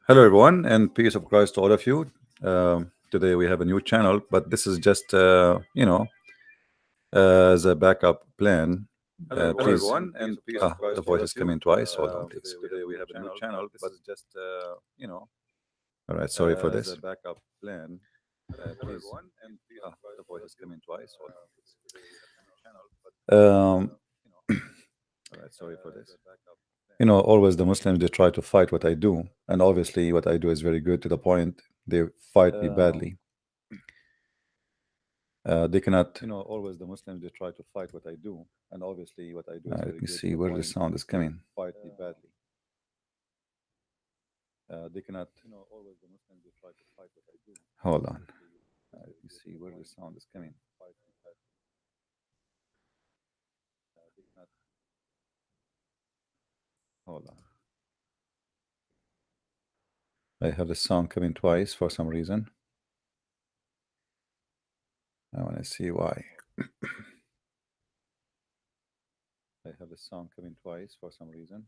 Hello, everyone, and peace of Christ to all of you. Today we have a new channel, but this is just, as a backup plan. Hello Please, everyone, and peace of the Christ to voice all is of you. coming twice. Hold on, please. Today we have a new channel, but this is just, All right, sorry for as this. a backup plan. Hello, Please, everyone, and the the voice voice is is coming coming twice. twice. Hold on, please. Today we have a new channel, but you know, All right, sorry for as this. a backup plan. Always the Muslims they try to fight what I do, and obviously what I do is very good to the point. They fight me badly. They cannot. Always the Muslims they try to fight what I do, and obviously what I do is Let very me good to see the where the point. sound is They coming. fight me badly. They cannot. Always the Muslims they try to fight what I do, and Hold on. obviously what I do is Let very me good to see the where the point. sound is coming. Fight me badly. They cannot. Hold on. I have the sound coming twice for some reason. I want to see why. I have the sound coming twice for some reason.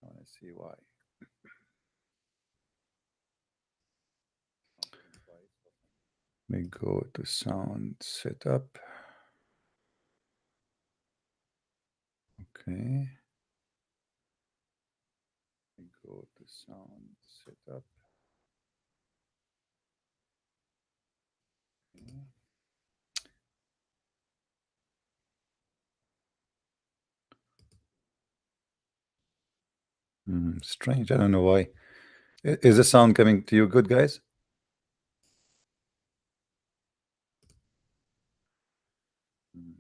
I want to see why. Sound coming twice for some Let me go to sound setup. Okay. Let me go to sound setup. Okay. Strange. I don't know why. Is the sound coming to you good, guys?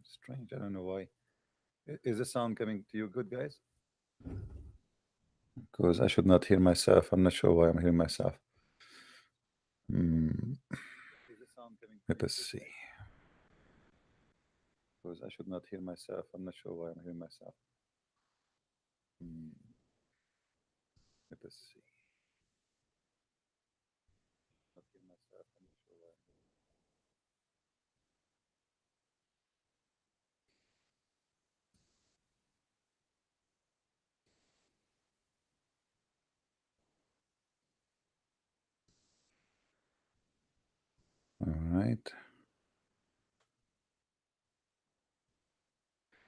Strange. I don't know why. Is the sound coming to you good, guys? Because I should not hear myself. I'm not sure why I'm hearing myself. Is the sound coming to Let you us good, see. guys? Because I should not hear myself. I'm not sure why I'm hearing myself. Let us see. Not hear myself. I'm not sure why. All right.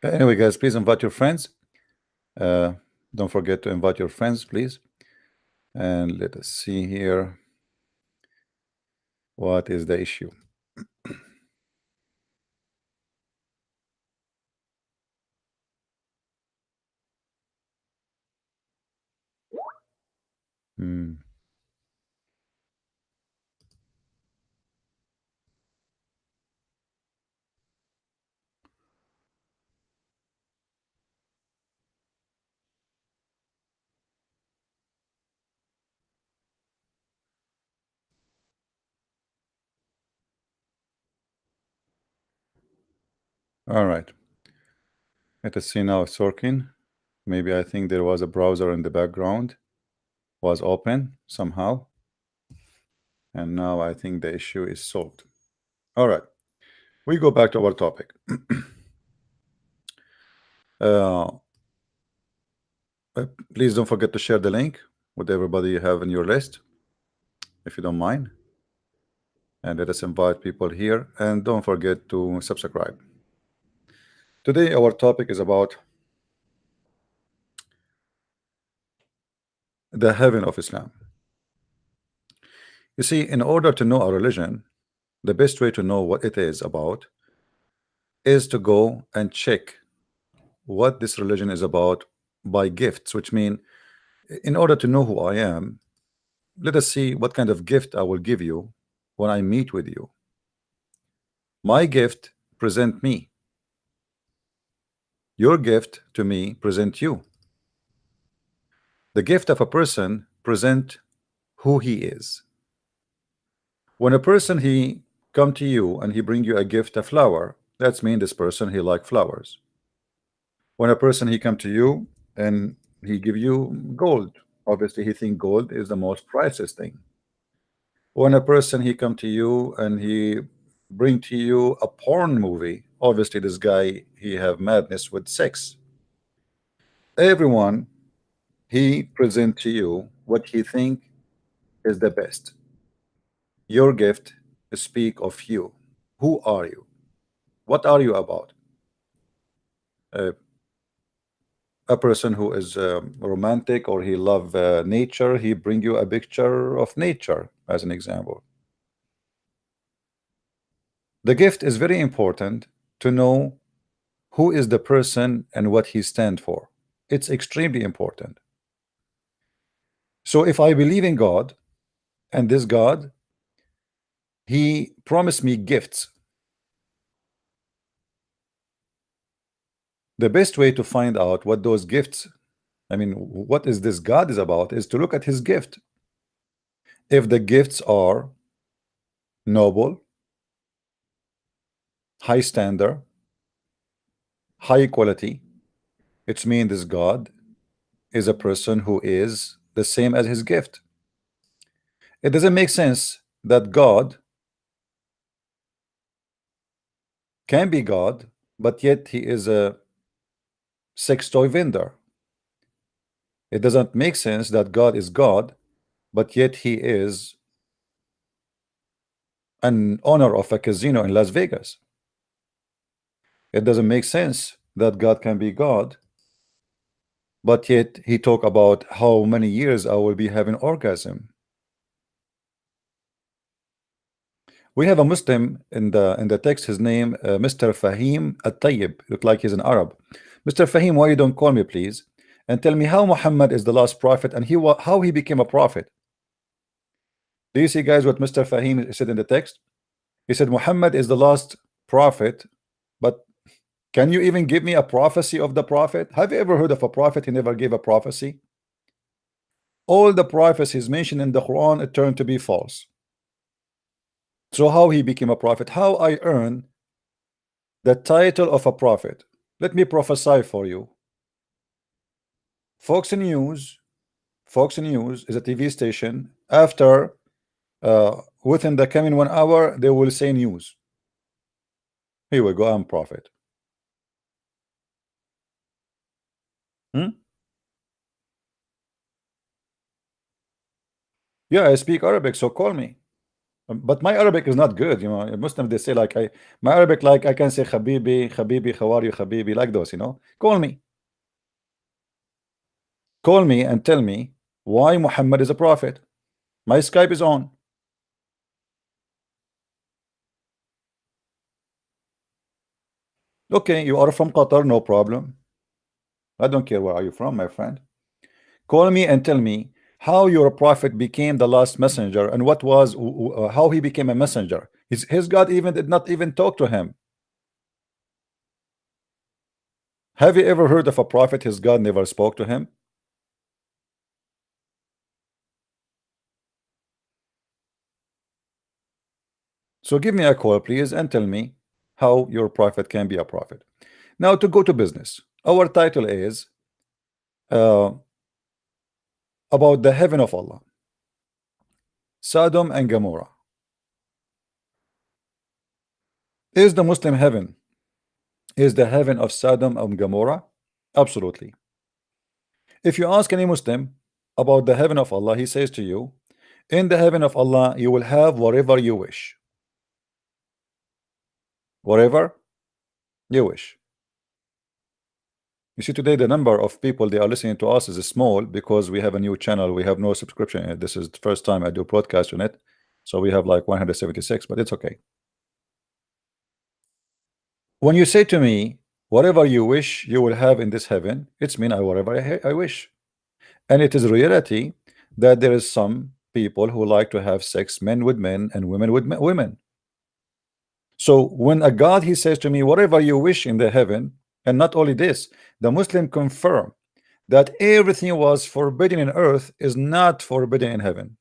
Anyway, guys, please invite your friends. Don't forget to invite your friends, please. And let us see here. What is the issue? Hmm. All right. Let us see now it's working. Maybe I think there was a browser in the background was open somehow. And now I think the issue is solved. All right. We go back to our topic. uh, Please don't forget to share the link with everybody you have in your list, if you don't mind. And let us invite people here. And don't forget to subscribe. Today, our topic is about the heaven of Islam. You see, in order to know a religion, the best way to know what it is about is to go and check what this religion is about by gifts, which mean in order to know who I am, let us see what kind of gift I will give you when I meet with you. My gift present me. Your gift to me present you. The gift of a person present who he is. When a person he come to you and he bring you a gift, a flower, that's mean this person he like flowers. When a person he come to you and he give you gold, obviously he think gold is the most priceless thing. When a person he come to you and he bring to you a porn movie, obviously this guy he have madness with sex. Everyone he present to you what he think is the best. Your gift speak of you. Who are you? What are you about? Uh, a person who is romantic, or he love nature, he bring you a picture of nature as an example. The gift is very important to know who is the person and what he stand for. It's extremely important. So if I believe in God, and this God, he promised me gifts, the best way to find out what those gifts, I mean, what is this God is about, is to look at his gift. If the gifts are noble, high standard, high quality, it means this God is a person who is the same as his gift. It doesn't make sense that God can be God, but yet he is a sex toy vendor. It doesn't make sense that God is God, but yet he is an owner of a casino in Las Vegas. It doesn't make sense that God can be God, but yet he talk about how many years I will be having orgasm. We have a Muslim in the text. His name Mr. Fahim At-Tayyib. Look like he's an Arab. Mr. Fahim, why you don't call me, please, and tell me how Muhammad is the last prophet and how he became a prophet. Do you see, guys, what Mr. Fahim said in the text? He said Muhammad is the last prophet, but can you even give me a prophecy of the prophet? Have you ever heard of a prophet he never gave a prophecy? All the prophecies mentioned in the Quran, it turned to be false. So how he became a prophet? How I earn the title of a prophet? Let me prophesy for you. Fox News is a TV station. After within the coming 1 hour, they will say news. Here we go. I'm prophet. Yeah, I speak Arabic, so call me. But my Arabic is not good, you know. Muslims, they say like my Arabic, like I can say Habibi, Habibi, how are you, Habibi, like those, you know. Call me. Call me and tell me why Muhammad is a prophet. My Skype is on. Okay, you are from Qatar, no problem. I don't care where are you from, my friend. Call me and tell me how your prophet became the last messenger, and what was how he became a messenger. His God even did not even talk to him. Have you ever heard of a prophet his God never spoke to him? So give me a call, please, and tell me how your prophet can be a prophet. Now, to go to business, our title is uh, about the heaven of Allah, Sodom and Gomorrah. Is the Muslim heaven, is the heaven of Sodom and Gomorrah? Absolutely. If you ask any Muslim about the heaven of Allah, he says to you, in the heaven of Allah, you will have whatever you wish. Whatever you wish. You see, today the number of people they are listening to us is small because we have a new channel. We have no subscription in it. This is the first time I do podcast on it. So we have like 176, but it's okay. When you say to me, whatever you wish you will have in this heaven, it's mean whatever I wish. And it is reality that there is some people who like to have sex, men with men and women with women. So when a God, he says to me, whatever you wish in the heaven, and not only this, the Muslim confirm that everything was forbidden in earth is not forbidden in heaven.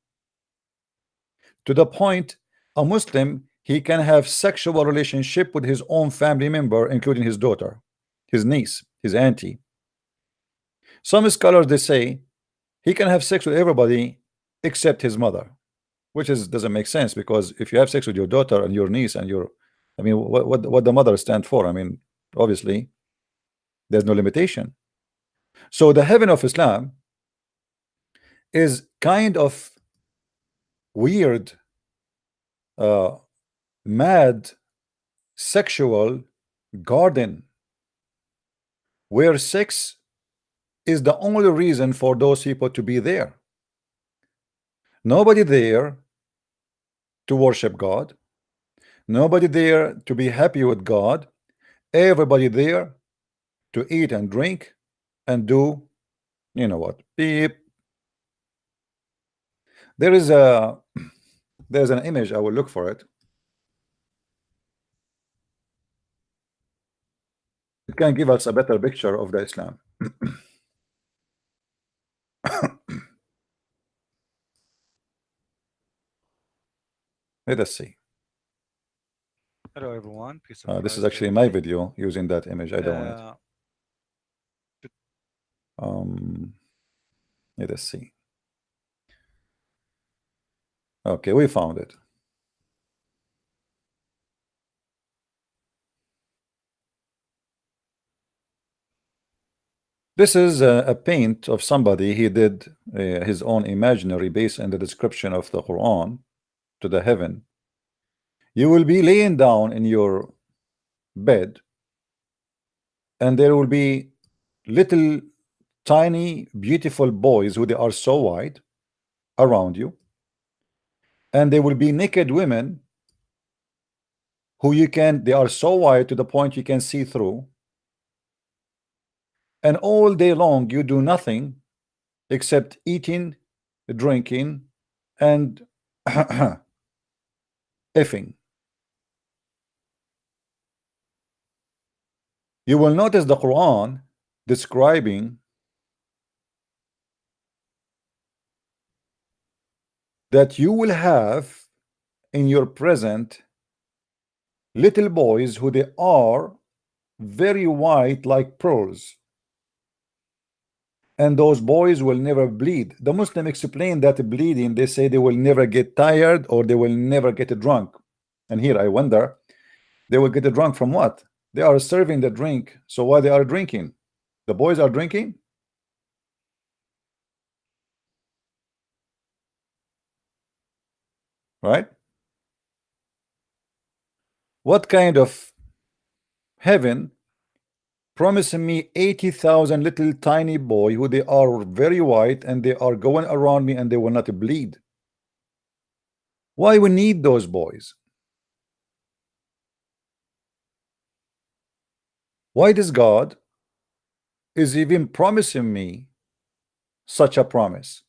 To the point, a Muslim, he can have sexual relationship with his own family member, including his daughter, his niece, his auntie. Some scholars, they say he can have sex with everybody except his mother, which is doesn't make sense, because if you have sex with your daughter and your niece and your, I mean, what the mother stand for? I mean, obviously there's no limitation. So the heaven of Islam is kind of weird, mad, sexual garden where sex is the only reason for those people to be there. Nobody there to worship God, nobody there to be happy with God, everybody there to eat and drink and do, you know what, beep. There's an image, I will look for it. It can give us a better picture of the Islam. Let us see. Hello everyone, peace of This is Christ actually my everybody. video using that image. I don't want it. Let us see. Okay, we found it. This is a paint of somebody. He did his own imaginary based on the description of the Quran to the heaven. You will be laying down in your bed, and there will be little tiny beautiful boys who they are so white around you, and there will be naked women who they are so white to the point you can see through, and all day long you do nothing except eating, drinking, and effing. You will notice the Quran describing that you will have in your present little boys who they are very white like pearls, and those boys will never bleed. The Muslim explain that bleeding, they say they will never get tired or they will never get drunk. And here I wonder, they will get drunk from what? They are serving the drink, so why they are drinking? The boys are drinking? Right? What kind of heaven promising me 80,000 little tiny boy who they are very white and they are going around me and they will not bleed? Why we need those boys? Why does God is even promising me such a promise?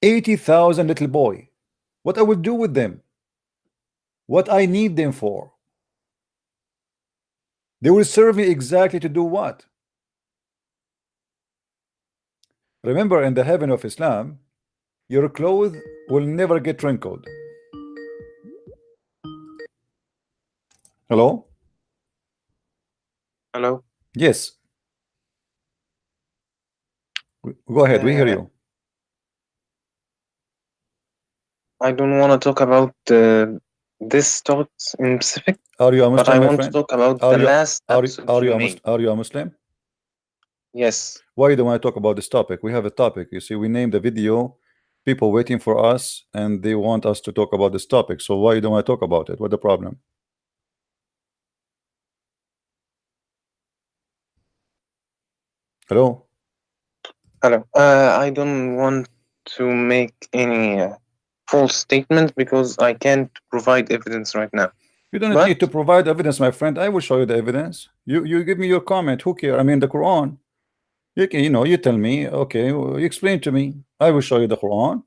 80,000 little boy. What I will do with them? What I need them for? They will serve me exactly to do what? Remember, in the heaven of Islam, your clothes will never get wrinkled. Hello? Hello. Yes. Go ahead, we hear you. I don't want to talk about this topic in specific, Are you a but I Muslim, my want to friend? talk about Are the you last episode you made. are you a Muslim? Yes. Why do I talk about this topic? We have a topic. You see, we named the video, people waiting for us, and they want us to talk about this topic. So why don't I talk about it? What's the problem? Hello? Hello. I don't want to make any false statement because I can't provide evidence right now. You don't But need to provide evidence, my friend. I will show you the evidence. You give me your comment. Who care? I mean, the Quran. You can, you tell me. Okay, well, you explain to me. I will show you the Quran.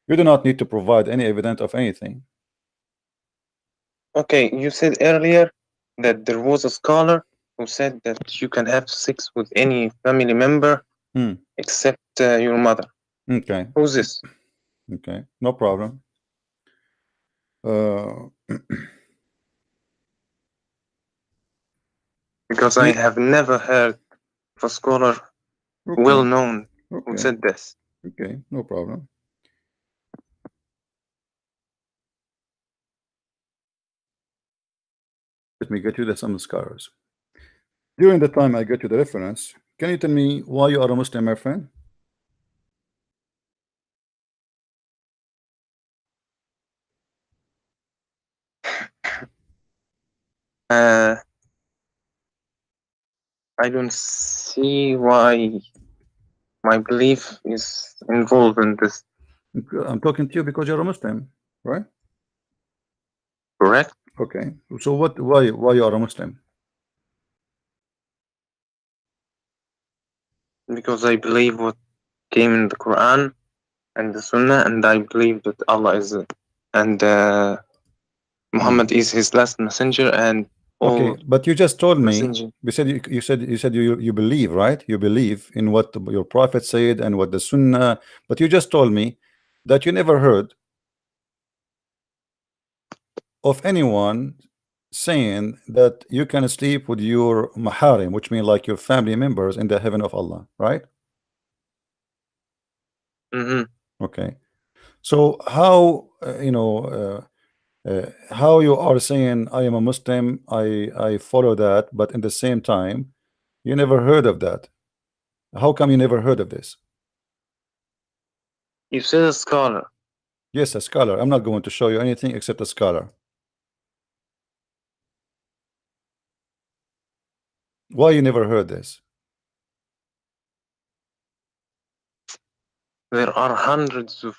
You do not need to provide any evidence of anything. okay, you said earlier that there was a scholar who said that you can have sex with any family member except your mother. Okay. Who's this? Okay, no problem. Because I have never heard of a scholar well known who said this. Okay, no problem. Let me get you some scholars. During the time I get you the reference, Can you tell me why you are a Muslim, my friend? I don't see why my belief is involved in this. I'm talking to you because you're a Muslim, right? Correct? Okay. So why you are a Muslim? Because I believe what came in the Quran and the Sunnah, and I believe that Allah is and Muhammad is his last messenger, and all Okay, but you just told me, messenger. you believe, right? You believe in what your prophet said and what the Sunnah, but you just told me that you never heard of anyone saying that you can sleep with your maharim, which mean like your family members, in the heaven of Allah, right? Okay, so how how you are saying I am a Muslim, I follow that, but in the same time you never heard of that? How come you never heard of this? You said a scholar. Yes, a scholar. I'm not going to show you anything except a scholar. Why you never heard this? There are hundreds of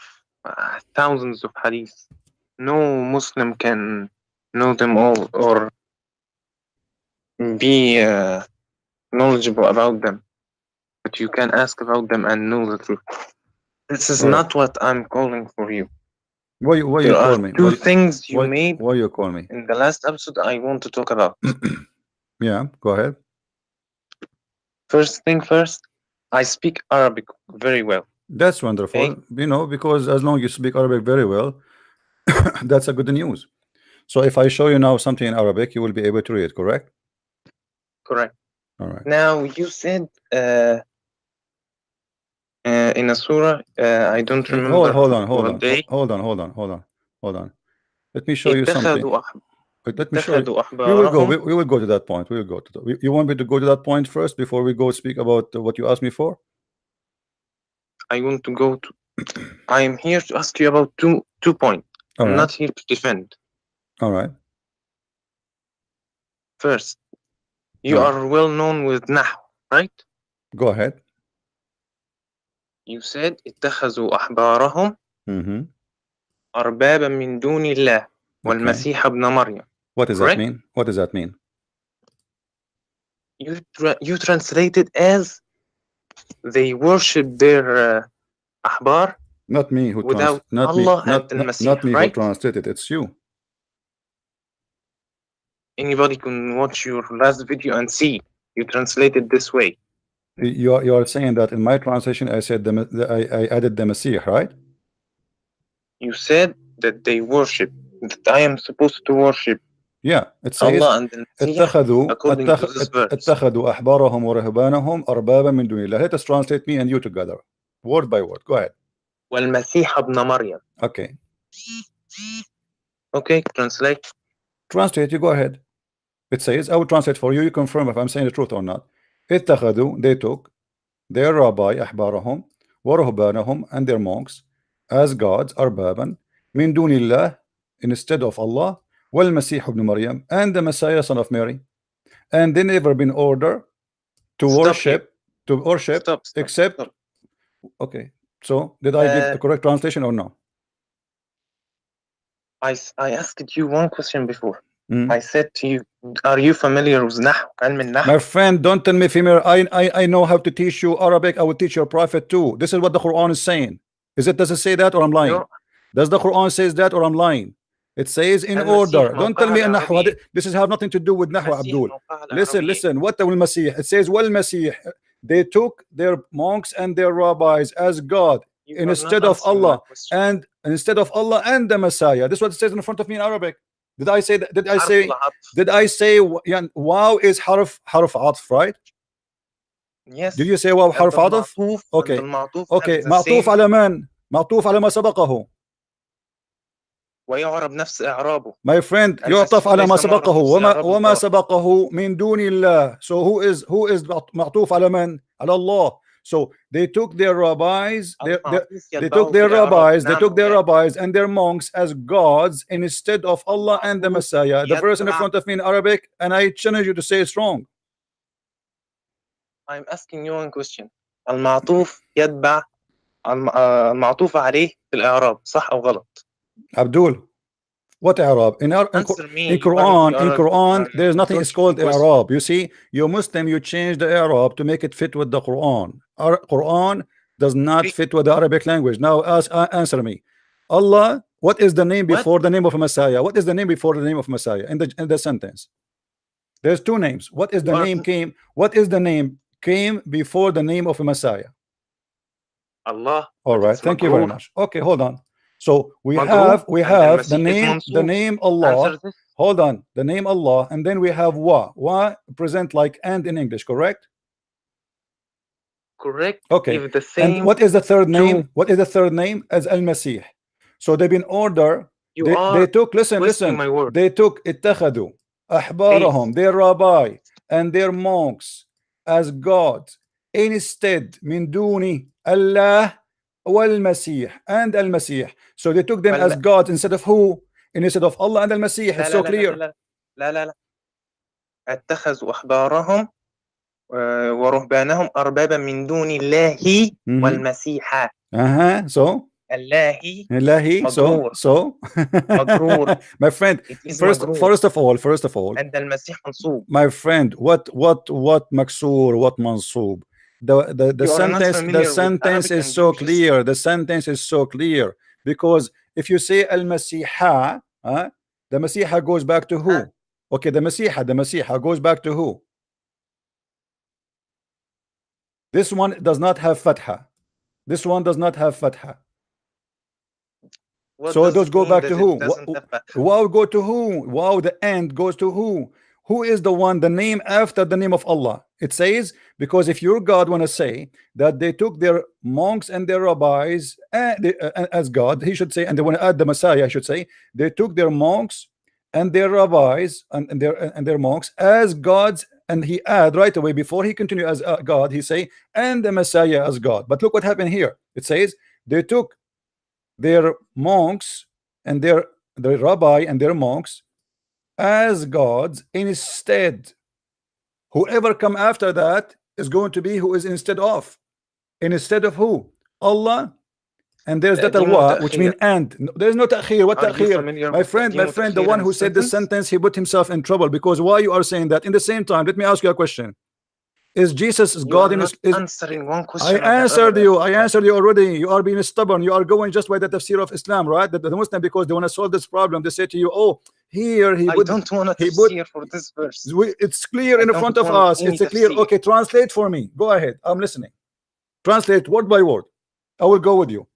thousands of hadiths. No Muslim can know them all or be knowledgeable about them, but you can ask about them and know the truth. This is not what I'm calling for you. Why There you are call me? two things you made Why you call me? in the last episode I want to talk about. Yeah, go ahead. First thing first, I speak Arabic very well. That's wonderful. Okay? You know, because as long as you speak Arabic very well, that's a good news. So if I show you now something in Arabic, you will be able to read, correct? Correct. All right. Now you said in a surah, I don't remember Hold on. Let me show you something. Let me show you. We will go. We will go to that point. We will go to that. You want me to go to that point first before we go speak about what you asked me for? I want to go to. I am here to ask you about two points. I'm not here to defend. All right. First, you are well known with Nahu, right? Go ahead. You said اتخذوا أحبارهم أربابا من دون الله والمسيح ابن مريم. What does that mean? What does that mean? You translated as they worship their أحبار. Not me who without Allah and the Masih, not me right? who translated. It's you. Anybody can watch your last video and see you translated this way. You are saying that in my translation I said I added the Masih, right? You said that they worship, that I am supposed to worship. Yeah, it says Allah and the Masih, according to this verse. اتخذوا أحبارهم ورهبانهم أربابا من دون الله. Let us translate me and you together, word by word. Go ahead. والمسيح ابن مريم. Okay. Okay, translate. Translate, you go ahead. It says, I will translate for you, you confirm if I'm saying the truth or not. اتخذوا, they took their rabbi أحبارهم ورهبانهم and their monks as gods, أربابا من دون الله, instead of Allah, والمسيح ابن مريم, and the Messiah, son of Mary, and they never been ordered to worship except. Okay, so did I give the correct translation or no? I asked you one question before. I said to you, are you familiar with Nahu? My friend, don't tell me familiar. I know how to teach you Arabic. I will teach your prophet too. This is what the Quran is saying. Does it say that or I'm lying? No. Does the Quran says that or I'm lying? It says in order. Don't tell me Nahu. This has nothing to do with Nahu, Abdul. Listen. What the Masih? It says well Masih. They took their monks and their rabbis as God instead of Allah and the Messiah. This is what it says in front of me in Arabic. Did I say that? Did I say wow is harf atf, right? Yes. Did you say wow harf atf? Okay. معطوف على من؟ معطوف على ما سبقه. ويعرب نفس إعرابه. My friend, يعطف على ما سبقه وما سبقه من دون الله. So who is معطوف على من؟ على الله. So they took their rabbis, المعطوف they يتبعه took في their الإعراب. rabbis, they نعم took their مولانا. rabbis and their monks as gods instead of Allah and the المعطوف Messiah. The verse in يتبع. front of me in Arabic, and I challenge you to say it's wrong. I'm asking you one question. المعطوف يتبع المعطوف عليه في الإعراب، صح أو غلط؟ Abdul, what i'rab? Answer me. In Quran, there's nothing is called i'rab. You see, you Muslim, you change the i'rab to make it fit with the Quran. Our Quran does not fit with the Arabic language. Now answer me. Allah, what is the name before the name of a Messiah? What is the name before the name of Messiah in the sentence? There's two names. What is the name came? What is the name came before the name of a Messiah? Allah. All right, thank you very much. Okay, hold on. So we have the name Allah. Hold on, the name Allah, and then we have wa present like and in English, correct? Correct. Okay. And what is the third name? What is the third name? As Al-Masih. So they've been order. They took, listen, they took اتخذوا أحبارهم, their rabbi and their monks as gods instead من دون Allah والمسيح and Al-Masih. So they took them as gods instead of who? Instead of Allah and Al-Masih. It's so clear. لا اتخذوا أحبارهم ورهبانهم أربابا من دون الله والمسيح. So الله so مجرور. my friend, first of all and المسيح منصوب. My friend, what maksur, what mansub? The sentence is so clear. The sentence is so clear because if you say al-Masiha, the Masiha goes back to who? Okay, the Masiha goes back to who? This one does not have fatha. This one does not have fatha. So those go back to who? Wow, go to who? Wow, the end goes to who? Who is the one, the name after the name of Allah? It says, because if your God want to say that they took their monks and their rabbis as God, he should say, and they want to add the Messiah, I should say, they took their monks and their rabbis and their monks as gods, and he add right away before he continue as God, he say, and the Messiah as God. But look what happened here. It says they took their monks and their rabbi and their monks as gods instead. Whoever come after that is going to be who is instead of who? Allah. And there's that wa, which means and. There's no ta'khir. What ta'khir? My friend, the one who said this sentence, he put himself in trouble because why you are saying that? In the same time, let me ask you a question. Is Jesus God in his answering one question? I answered you already. You are being stubborn. You are going just by the tafsir of Islam, right? The Muslim, because they want to solve this problem, they say to you, oh, here he would. I don't want to tafsir for this verse. It's clear in front of us. It's clear. Okay, translate for me. Go ahead. I'm listening. Translate word by word. I will go with you.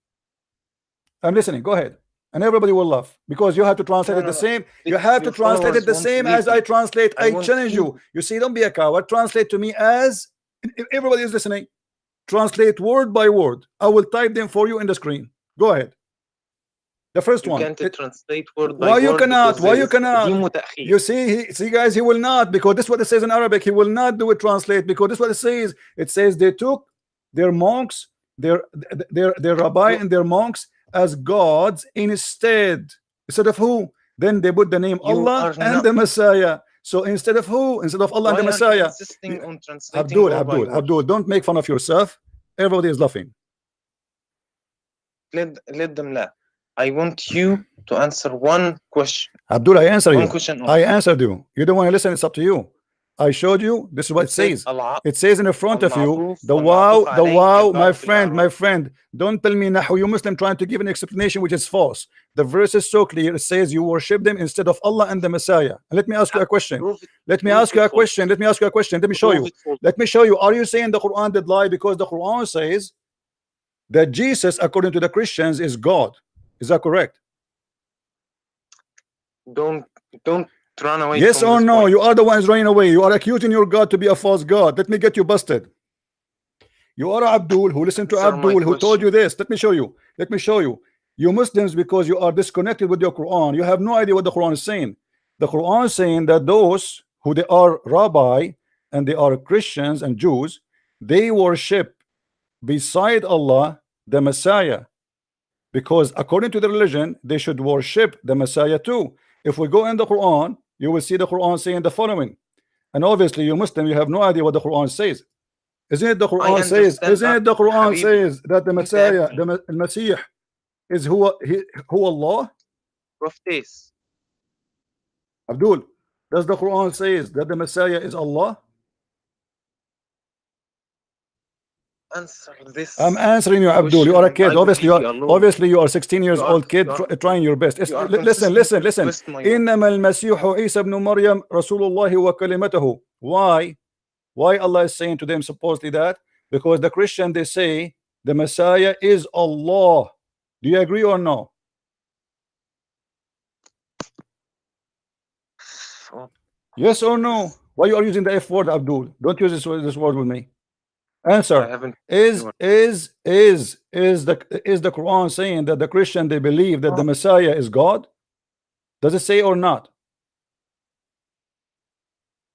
I'm listening. Go ahead. And everybody will laugh because you have to translate it the same. You have to translate it the same as I translate. I challenge you. You see, don't be a coward. Translate to me as everybody is listening. Translate word by word. I will type them for you in the screen. Go ahead. The first one. Can't translate word by why word. You cannot? Why you cannot? You You see, guys, he will not, because this is what it says in Arabic. He will not do it. Translate, because this is what it says. It says they took their monks, their rabbi and their monks as gods instead of who? Then they put the name Allah and the Messiah. So instead of who? Instead of Allah and the Messiah. Abdul, don't make fun of yourself. Everybody is laughing. Let them laugh. I want you to answer one question. Abdul, I answered you. Question I answered you. You don't want to listen, it's up to you. I showed you. This is what it says. It says in the front of you, the wow, my friend. Don't tell me now you Muslim trying to give an explanation which is false. The verse is so clear. It says you worship them instead of Allah and the Messiah. And let me ask you a question. Let me show you. Are you saying the Quran did lie? Because the Quran says that Jesus, according to the Christians, is God. Is that correct? Don't run away. Yes from or no? Point. You are the ones running away. You are accusing your God to be a false God. Let me get you busted. You are Abdul who listened to Abdul who told you this. Let me show you. You Muslims, because you are disconnected with your Quran, you have no idea what the Quran is saying. The Quran is saying that those who they are rabbi and they are Christians and Jews, they worship beside Allah the Messiah, because according to the religion they should worship the Messiah too. If we go in the Quran, you will see the Quran saying the following, and obviously you Muslim, you have no idea what the Quran says. Isn't it the Quran says? Isn't it the Quran Habib, says that the Messiah, the Messiah, is who Allah? Prophet. Abdul, does the Quran says that the Messiah is Allah? Answer this. I'm answering you, Abdul. You are a kid. Obviously you are 16 years old kid trying your best. Listen. إنما المسيح عيسى ابن مريم رسول الله وكلمته. Why Allah is saying to them supposedly that? Because the Christian, they say the Messiah is Allah. Do you agree or no? Yes or no? Why you are using the F word, Abdul? Don't use this word with me. Answer. Is the Quran saying that the Christian, they believe that the Messiah is God? Does it say or not?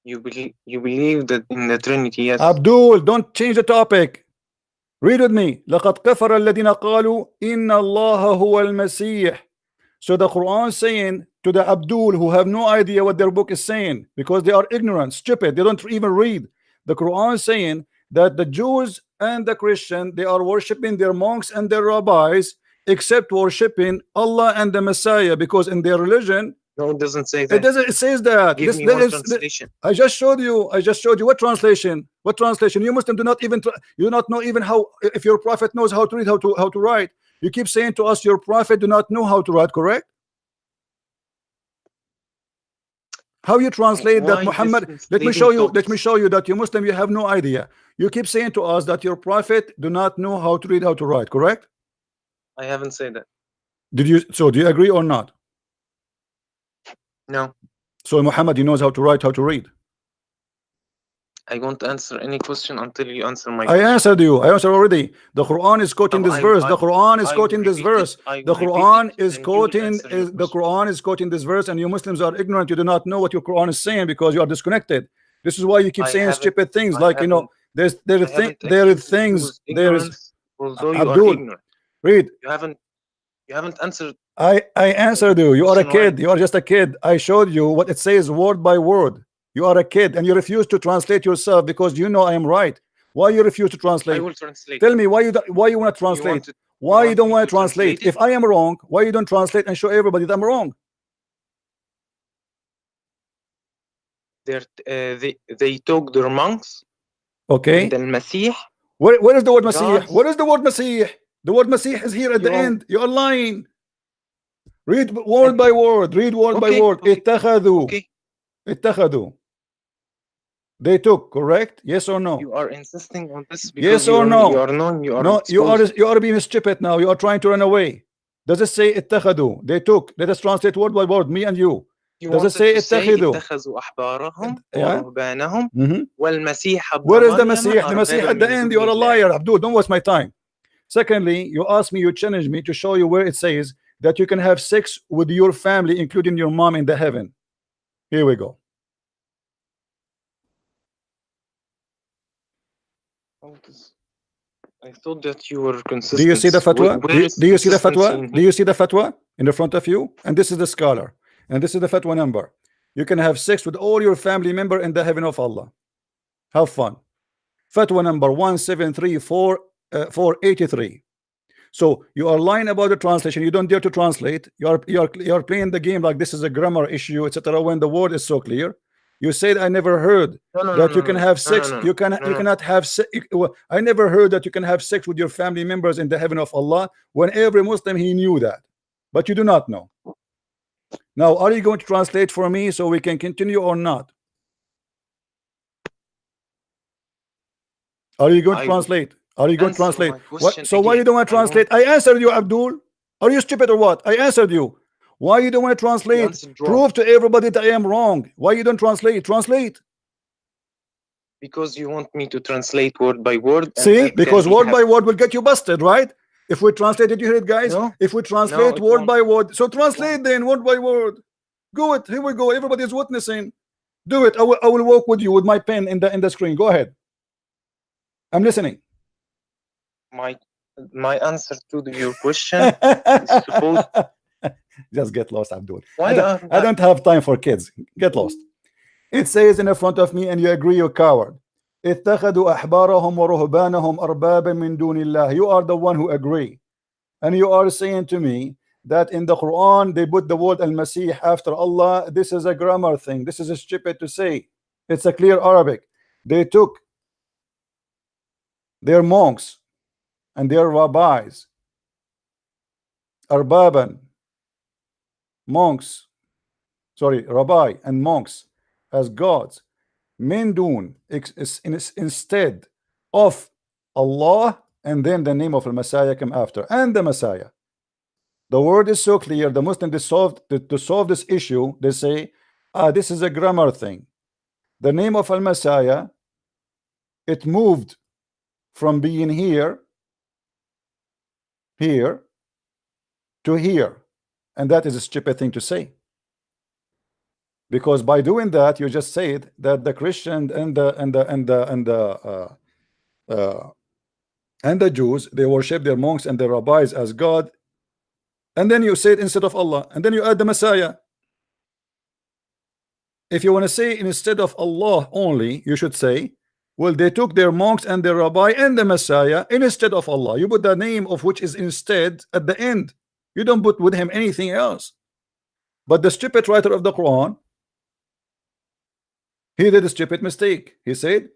You believe that in the Trinity, yes. Abdul, don't change the topic. Read with me. لقد كفر الذين قالوا إن الله هو المسيح. So the Quran saying to the Abdul who have no idea what their book is saying, because they are ignorant, stupid, they don't even read. The Quran saying that the Jews and the Christian, they are worshiping their monks and their rabbis, except worshiping Allah and the Messiah, because in their religion, no, it doesn't say that. It says that. Give me one translation. I just showed you. What translation? What translation? You Muslim do not even you do not know even how, if your prophet knows how to read, how to write. You keep saying to us your prophet do not know how to write, correct? How you translate that Muhammad? Let me show you that you Muslim, you have no idea. You keep saying to us that your prophet do not know how to read, how to write, correct? I haven't said that. Did you? So do you agree or not? No. So Muhammad, he knows how to write, how to read. I won't answer any question until you answer my question. I answered you. I answered already. The Quran is quoting this verse. The Quran is quoting this verse. The Quran is quoting the Quran is quoting this verse, and you Muslims are ignorant. You do not know what your Quran is saying because you are disconnected. This is why you keep saying stupid things, like, you know, there are things. Abdul, read. You haven't answered. I answered you. You are a kid. You are just a kid. I showed you what it says word by word. You are a kid and you refuse to translate yourself because you know I am right. Why you refuse to translate? I will translate. Tell me why you want to translate. Why you don't want to translate? If I am wrong, why you don't translate and show everybody that I'm wrong? They took their monks. Okay. The Messiah. Where is the word Messiah? What is the word Messiah? The word Messiah is here at the end. You are lying. Read word by word. Read word by word. اتخذوا. اتخذوا. They took, correct? Yes or no? You are insisting on this because yes or no? You are being stupid now. You are trying to run away. Does it say اتخذوا? They took. Let us translate word by word. Me and you. Does it say اتخذوا? Where is the Messiah? The Messiah at the end. You are a liar, Abdul. Don't waste my time. Secondly, you asked me, you challenged me to show you where it says that you can have sex with your family, including your mom, in the heaven. Here we go. I thought that you were consistent. Do you see the fatwa? Do you see the fatwa? Do you see the fatwa in the front of you? And this is the scholar. And this is the fatwa number. You can have sex with all your family member in the heaven of Allah. Have fun. Fatwa number 1734483. So you are lying about the translation. You don't dare to translate. You are playing the game like this is a grammar issue, etc. When the word is so clear. You said I never heard that you can have sex. You cannot have sex. I never heard that you can have sex with your family members in the heaven of Allah. When every Muslim he knew that, but you do not know. Now, are you going to translate for me so we can continue or not? Are you going to translate? Are you going to translate? What? So why you don't want to translate? I answered you, Abdul. Are you stupid or what? I answered you. Why you don't want to translate? Prove to everybody that I am wrong. Why you don't translate? Translate. Because you want me to translate word by word. See, because word by word will get you busted, right? If we translate, did you hear it, guys? No. If we translate word by word, so translate then word by word. Go it. Here we go. Everybody is witnessing. Do it. I will walk with you with my pen in the screen. Go ahead. I'm listening. My answer to your question is supposed. Just get lost, Abdul. Why are I don't have time for kids. Get lost. It says in front of me, and you agree, you coward. اتخذوا أحبارهم ورهبانهم أربابا من دون الله. You are the one who agree, and you are saying to me that in the Quran they put the word Al-Masih after Allah. This is a grammar thing. This is stupid to say. It's a clear Arabic. They took their monks and their rabbis, arbaban, monks, sorry, rabbi and monks, as gods, min dun, instead of Allah, and then the name of the Messiah come after, and the Messiah. The word is so clear. The Muslims to solve this issue, they say, this is a grammar thing. The name of Al Messiah, it moved from being here to here, and that is a stupid thing to say, because by doing that you just said that the Christian and the Jews, they worship their monks and their rabbis as God, and then you say it instead of Allah, and then you add the Messiah. If you want to say instead of Allah only, you should say, well, they took their monks and their rabbi and the Messiah instead of Allah. You put the name of which is instead at the end. You don't put with him anything else. But the stupid writer of the Quran, he did a stupid mistake. He said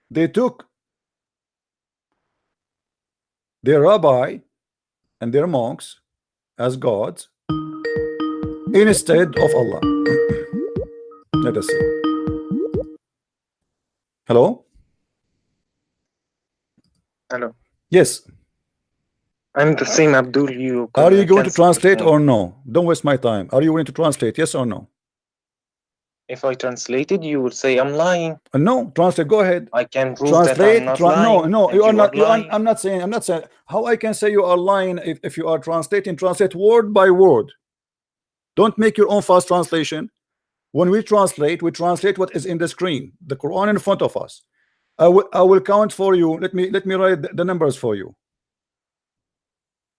they took their rabbi and their monks as gods instead of Allah. Let us see. Hello? Hello. Yes. I'm the same Abdul. Are you going to translate or no? Don't waste my time. Are you going to translate? Yes or no? If I translated, you would say I'm lying. No, translate. Go ahead. I can prove Translate. that I'm not lying. No, you are not. lying. I'm not saying. How I can say you are lying if you are translating? Translate word by word. Don't make your own fast translation. When we translate what is in the screen, the Quran in front of us. I will count for you. Let me write the numbers for you.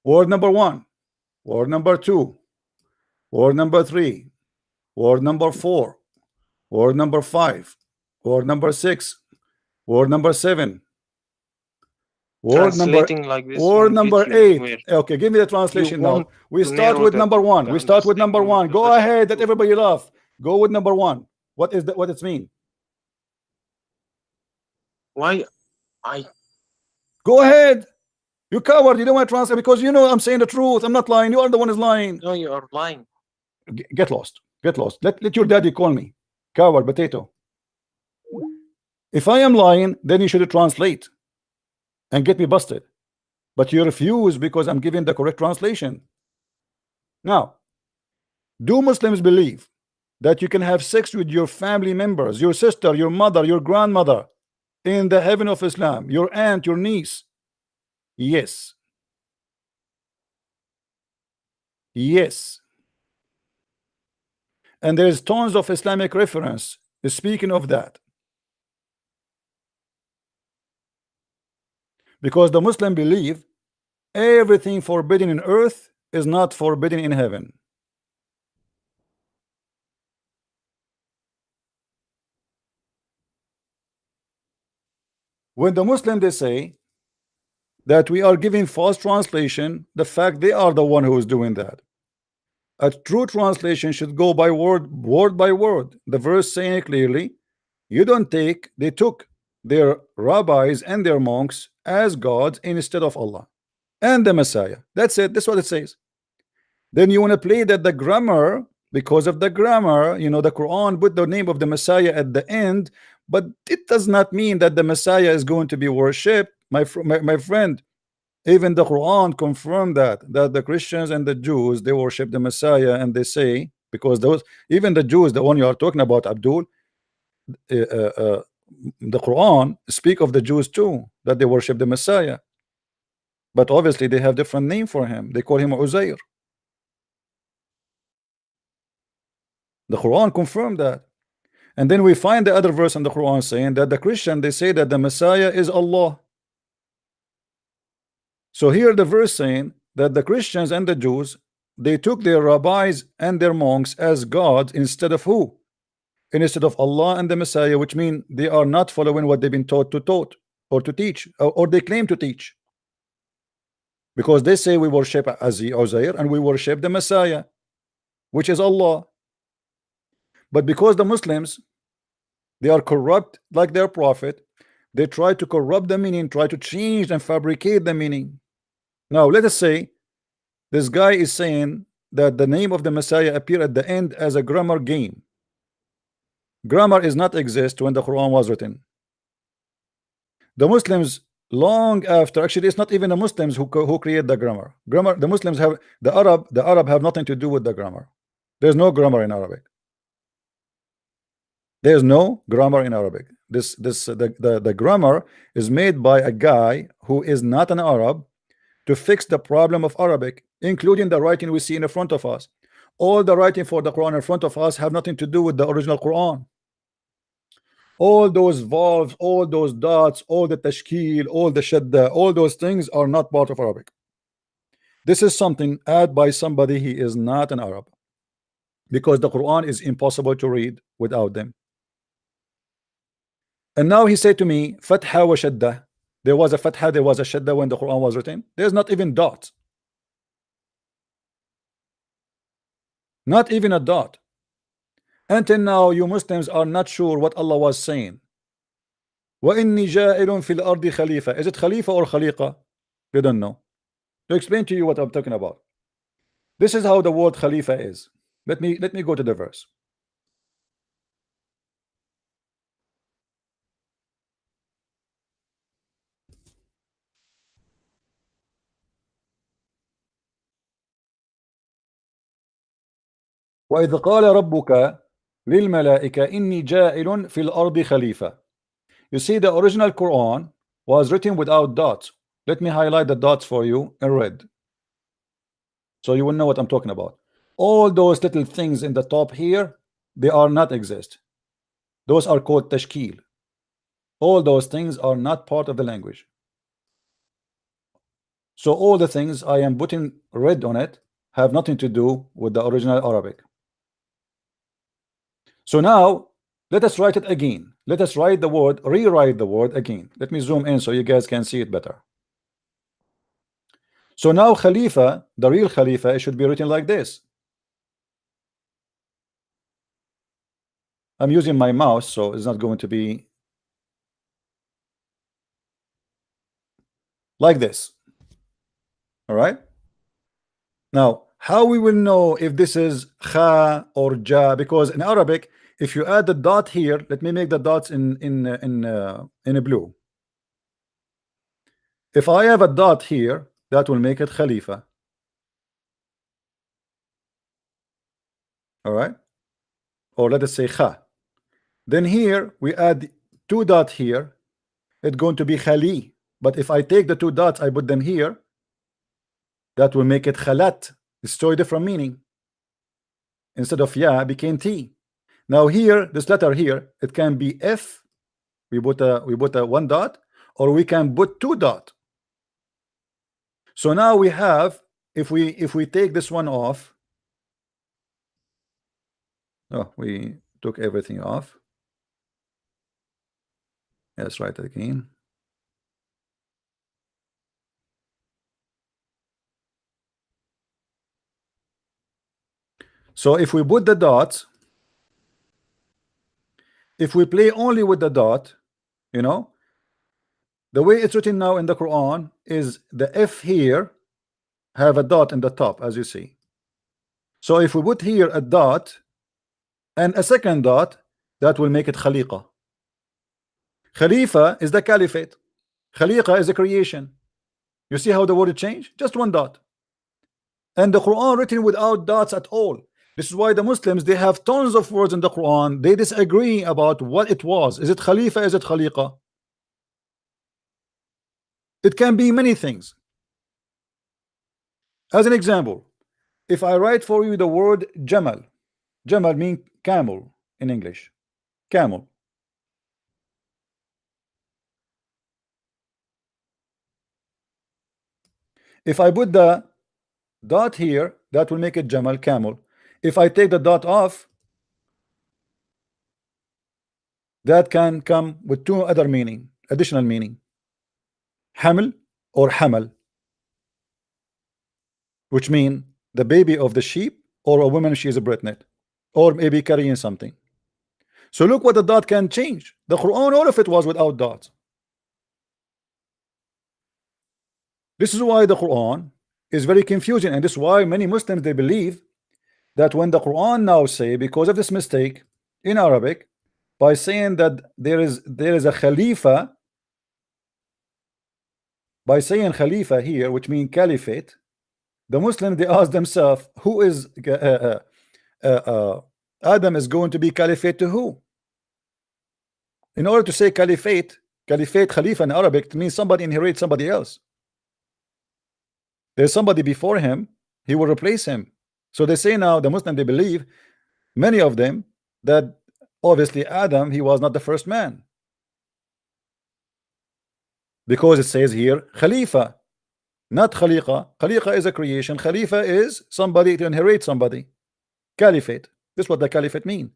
Word number 1, word number 2, word number 3, word number 4, word number 5, word number 6, word number 7, word number like this word number 8. Where? Okay, give me the translation now. want We to start narrow with the- number 1. the We start with number understanding 1. of Go the ahead. Let truth. everybody laugh. Go with number 1. What is that? What it mean? Why? I Go ahead. You coward. You don't want to translate because you know I'm saying the truth. I'm not lying. You are the one who's lying. know you are lying. Get lost. Get lost. Let your daddy call me coward potato. If I am lying, then you should translate and get me busted. But you refuse because I'm giving the correct translation. Now, do Muslims believe that you can have sex with your family members, your sister, your mother, your grandmother in the heaven of Islam, your aunt, your niece? Yes. Yes. And there's tons of Islamic reference speaking of that. Because the Muslim believe everything forbidden in earth is not forbidden in heaven. When the Muslim they say that we are giving false translation, the fact they are the one who is doing that. A true translation should go by word by word. The verse saying clearly, you don't take, they took their rabbis and their monks as gods instead of Allah and the Messiah. That's it. That's what it says. Then you want to play that the grammar, because of the grammar, you know, the Quran put the name of the Messiah at the end, but it does not mean that the Messiah is going to be worshipped. My friend, even the Quran confirmed that the Christians and the Jews, they worship the Messiah, and they say, because those, even the Jews, the one you are talking about, Abdul, the Quran speak of the Jews too, that they worship the Messiah, but obviously they have different name for him. They call him Uzair. The Quran confirmed that. And then we find the other verse in the Quran saying that the Christian, they say that the Messiah is Allah. So here the verse saying that the Christians and the Jews, they took their rabbis and their monks as gods instead of who? Instead of Allah and the Messiah, which mean they are not following what they've been taught or to teach, or they claim to teach, because they say we worship Uzair and we worship the Messiah, which is Allah. But because the Muslims, they are corrupt like their prophet, they try to corrupt the meaning, try to change and fabricate the meaning. Now let us say this guy is saying that the name of the Messiah appeared at the end as a grammar game. Grammar is not exist when the Quran was written. The Muslims long after, actually it's not even the Muslims who create the grammar. The Muslims have the Arab have nothing to do with the grammar. There's no grammar in Arabic. There's no grammar in Arabic. The grammar is made by a guy who is not an Arab to fix the problem of Arabic, including the writing we see in front of us. All the writing for the Quran in front of us have nothing to do with the original Quran. All those vowels, all those dots, all the tashkil, all the shadda, all those things are not part of Arabic. This is something added by somebody he is not an Arab, because the Quran is impossible to read without them. And now he said to me, Fatha wa shadda. There was a Fatha, there was a shadda when the Quran was written. There's not even dots. Not even a dot. Until now, you Muslims are not sure what Allah was saying. وَإِنِّي جَائِلٌ فِي الْأَرْضِ خَلِيفَةً. Is it Khalifa or Khaliqa? You don't know. To explain to you what I'm talking about. This is how the word Khalifa is. Let me go to the verse. وَإِذْ قَالَ رَبُّكَ لِلْمَلَائِكَةِ إِنِّي جَائِلٌ فِي الْأَرْضِ خَلِيفَةً. You see, the original Quran was written without dots. Let me highlight the dots for you in red, so you will know what I'm talking about. All those little things in the top here, they are not exist. Those are called tashkil. All those things are not part of the language. So all the things I am putting red on it have nothing to do with the original Arabic. So now let us write it again. Let us write the word, rewrite the word again. Let me zoom in so you guys can see it better. So now Khalifa, the real Khalifa, it should be written like this. I'm using my mouse, so it's not going to be like this. All right. Now, how we will know if this is kha or ja? Because in Arabic, if you add the dot here, let me make the dots in a blue. If I have a dot here, that will make it Khalifa. All right. Or let us say kha. Then here we add two dots here. It's going to be khali. But if I take the two dots, I put them here, that will make it khalat. It's totally different meaning. Instead of ya, became t. Now here, this letter here, it can be f. We put a one dot, or we can put two dot. So now we have, if we take this one off, oh, we took everything off. Let's write it again. So if we put the dots, if we play only with the dot, you know, the way it's written now in the Quran is the F here have a dot in the top, as you see. So if we put here a dot and a second dot, that will make it Khaliqa. Khalifa is the caliphate. Khaliqa is the creation. You see how the word changed? Just one dot. And the Quran written without dots at all. This is why the Muslims, they have tons of words in the Quran. They disagree about what it was. Is it Khalifa? Is it Khaliqa? It can be many things. As an example, if I write for you the word Jamal, Jamal means camel in English. Camel. If I put the dot here, that will make it Jamal, camel. If I take the dot off, that can come with two other meaning, additional meaning. Hamil or Hamal, which mean the baby of the sheep, or a woman, she is pregnant, or maybe carrying something. So look what the dot can change. The Quran, all of it was without dots. This is why the Quran is very confusing, and this is why many Muslims, they believe that when the Quran now say, because of this mistake in Arabic, by saying that there is a Khalifa, by saying Khalifa here, which means caliphate, the Muslims, they ask themselves, who is Adam is going to be caliphate to who? In order to say caliphate, Khalifa in Arabic, it means somebody inherits somebody else. There's somebody before him, he will replace him. So they say now, the Muslim, they believe, many of them, that obviously Adam, he was not the first man, because it says here Khalifa, not Khaliqa. Khaliqa is a creation. Khalifa is somebody to inherit somebody. Caliphate, this is what the caliphate mean.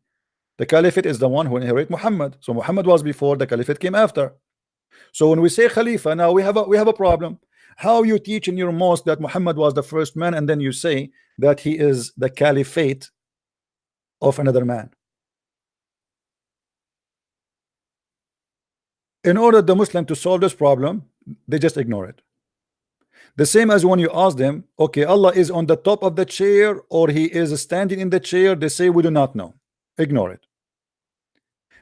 The caliphate is the one who inherit Muhammad. So Muhammad was before, the caliphate came after. So when we say Khalifa, now we have a problem. How you teach in your mosque that Muhammad was the first man, and then you say that he is the caliphate of another man? In order the Muslim to solve this problem, they just ignore it. The same as when you ask them, okay, Allah is on the top of the chair or he is standing in the chair, they say we do not know. Ignore it.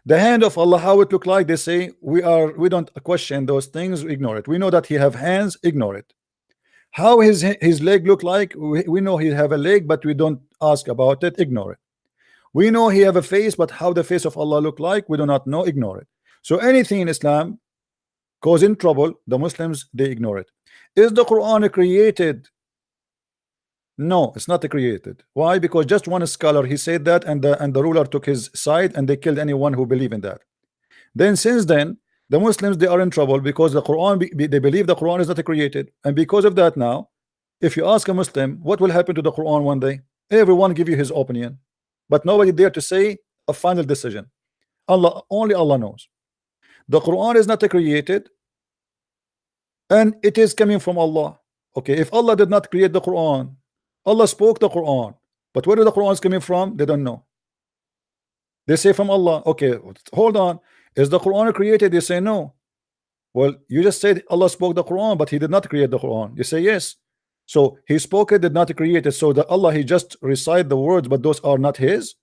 The hand of Allah, how it look like, they say we don't question those things, ignore it. We know that he have hands, ignore it. How his leg look like, we know he have a leg, but we don't ask about it, ignore it. We know he have a face, but how the face of Allah look like, we do not know, ignore it. So anything in Islam causing trouble, the Muslims, they ignore it. Is the Quran created? No, it's not created. Why? Because just one scholar, he said that, and the ruler took his side, and they killed anyone who believed in that. Then since then, the Muslims, they are in trouble because the Quran, they believe the Quran is not created, and because of that now, if you ask a Muslim what will happen to the Quran one day, everyone give you his opinion, but nobody dare to say a final decision. Allah, only Allah knows. The Quran is not created, and it is coming from Allah. Okay, if Allah did not create the Quran, Allah spoke the Quran, but where the Quran is coming from, they don't know. They say from Allah. Okay, hold on, is the Quran created? They say no. Well, you just said Allah spoke the Quran, but he did not create the Quran. You say yes. So he spoke it, did not create it. So that Allah, he just recite the words, but those are not his.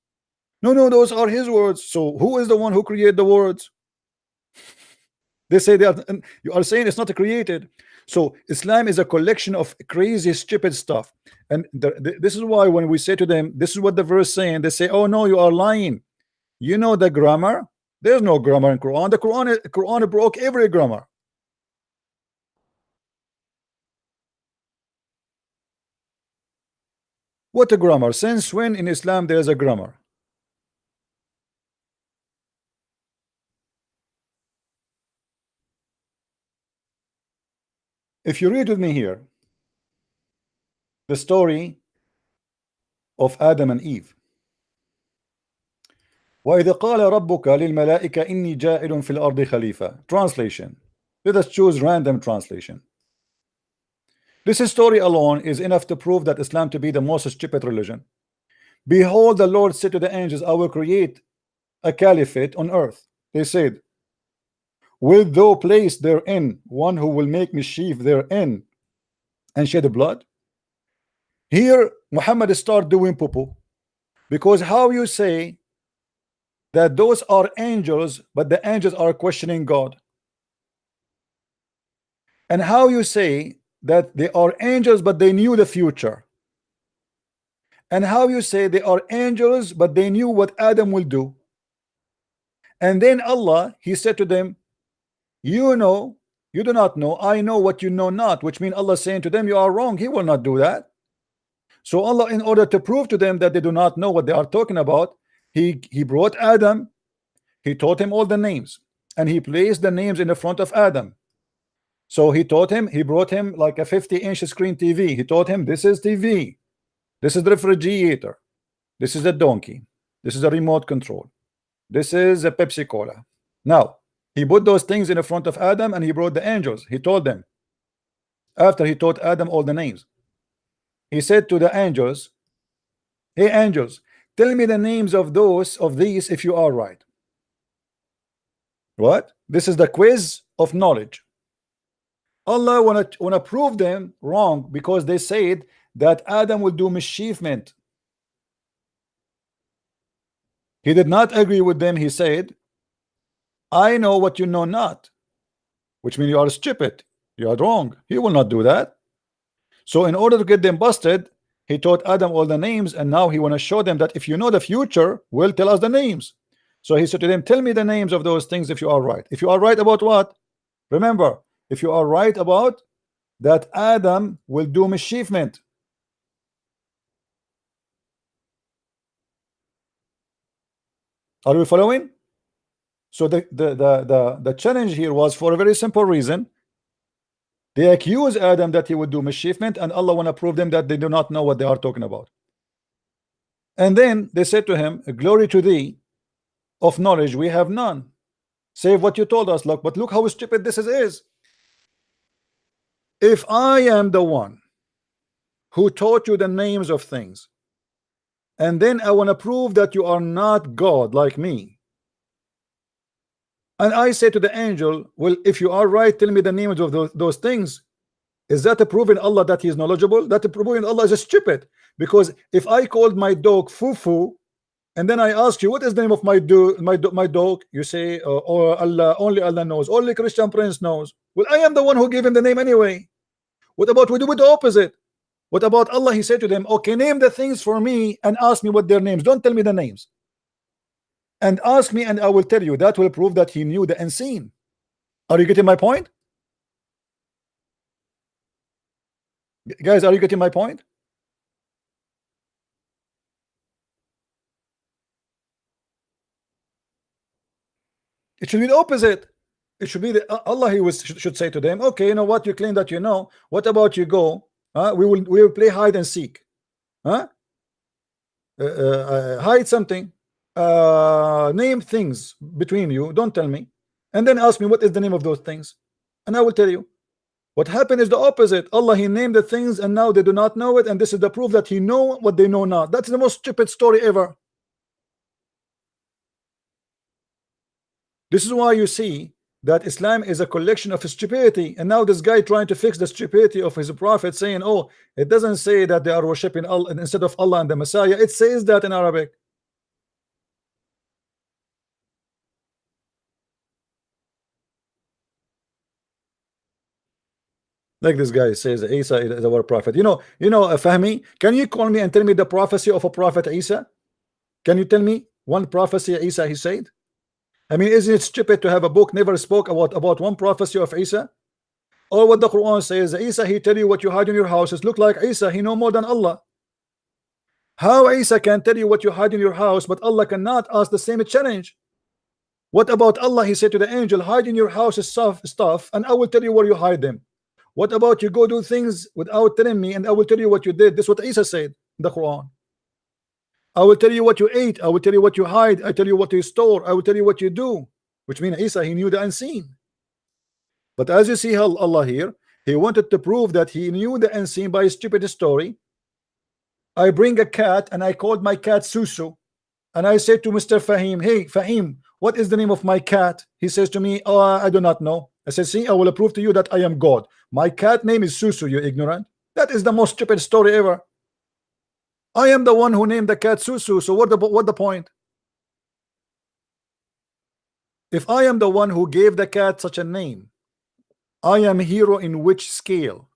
No, those are his words. So who is the one who created the words? They say that you are saying it's not created. So Islam is a collection of crazy, stupid stuff. And this is why when we say to them, this is what the verse saying, they say, oh no, you are lying. You know the grammar? There's no grammar in Quran. The Quran broke every grammar. What a grammar? Since when in Islam there is a grammar? If you read with me here the story of Adam and Eve. وَإِذْ قَالَ رَبُّكَ لِلْمَلَائِكَةِ إِنِّي جَاعِلٌ فِي الْأَرْضِ خَلِيفَةً. Translation. Let us choose random translation. This story alone is enough to prove that Islam to be the most stupid religion. Behold, the Lord said to the angels, I will create a caliphate on earth. They said, wilt thou place therein one who will make mischief therein and shed blood? Here Muhammad start doing poo-poo, because how you say that those are angels, but the angels are questioning God? And how you say that they are angels but they knew the future? And how you say they are angels but they knew what Adam will do? And then Allah, he said to them, you know, you do not know, I know what you know not, which means Allah saying to them, you are wrong, he will not do that. So Allah, in order to prove to them that they do not know what they are talking about, he brought Adam, he taught him all the names, and he placed the names in the front of Adam. So he taught him, he brought him like a 50-inch screen TV. He taught him, this is TV, this is the refrigerator, this is a donkey, this is a remote control, this is a Pepsi Cola. Now he put those things in front of Adam and he brought the angels. He told them, after he taught Adam all the names, he said to the angels, hey angels, tell me the names of these if you are right. What? This is the quiz of knowledge. Allah wanna prove them wrong because they said that Adam will do mischievement. He did not agree with them. He said, I know what you know not, which means you are stupid, you are wrong. He will not do that. So in order to get them busted, he taught Adam all the names, and now he want to show them that if you know the future, will tell us the names. So he said to them, tell me the names of those things if you are right. If you are right about what? Remember, if you are right about that Adam will do mischievement. Are we following? So the challenge here was for a very simple reason. They accuse Adam that he would do mischievement, and Allah want to prove them that they do not know what they are talking about. And then they said to him, glory to thee, of knowledge we have none, save what you told us. Look, but look how stupid this is. If I am the one who taught you the names of things, and then I want to prove that you are not God like me, and I say to the angel, well, if you are right, tell me the names of those things, is that a proving Allah that he is knowledgeable? That a proving Allah is stupid. Because if I called my dog Fufu, and then I ask you what is the name of my dog, you say, oh, Allah, only Allah knows, only Christian Prince knows. Well, I am the one who gave him the name anyway. What about we do with the opposite? What about Allah? He said to them, okay, name the things for me and ask me what their names. Don't tell me the names. And ask me and I will tell you. That will prove that he knew the unseen. Are you getting my point? Guys, are you getting my point? It should be the opposite. It should be Allah. Should say to them, okay, you know what, you claim that you know. What about you go? We will play hide and seek. Hide something. Name things between you. Don't tell me, and then ask me what is the name of those things, and I will tell you. What happened is the opposite. Allah, he named the things, and now they do not know it, and this is the proof that he know what they know not. That's the most stupid story ever. This is why you see that Islam is a collection of stupidity, and now this guy trying to fix the stupidity of his prophet, saying, oh, it doesn't say that they are worshiping Allah instead of Allah and the Messiah. It says that in Arabic. Like this guy says, Isa is our prophet. You know, Fahmi, can you call me and tell me the prophecy of a prophet Isa? Can you tell me one prophecy Isa he said? I mean, isn't it stupid to have a book never spoke about one prophecy of Isa? Or what the Quran says, Isa, he tell you what you hide in your houses. Look like Isa, he know more than Allah. How Isa can tell you what you hide in your house, but Allah cannot ask the same challenge? What about Allah? He said to the angel, hide in your house stuff, and I will tell you where you hide them. What about you go do things without telling me, and I will tell you what you did? This is what Isa said in the Quran. I will tell you what you ate. I will tell you what you hide. I tell you what you store. I will tell you what you do. Which means Isa, he knew the unseen. But as you see how Allah here, he wanted to prove that he knew the unseen by a stupid story. I bring a cat and I called my cat Susu, and I said to Mr. Fahim, hey Fahim, what is the name of my cat? He says to me, oh, I do not know. I said, see, I will prove to you that I am God. My cat name is Susu, you ignorant. That is the most stupid story ever. I am the one who named the cat Susu, so what the point? If I am the one who gave the cat such a name, I am hero in which scale?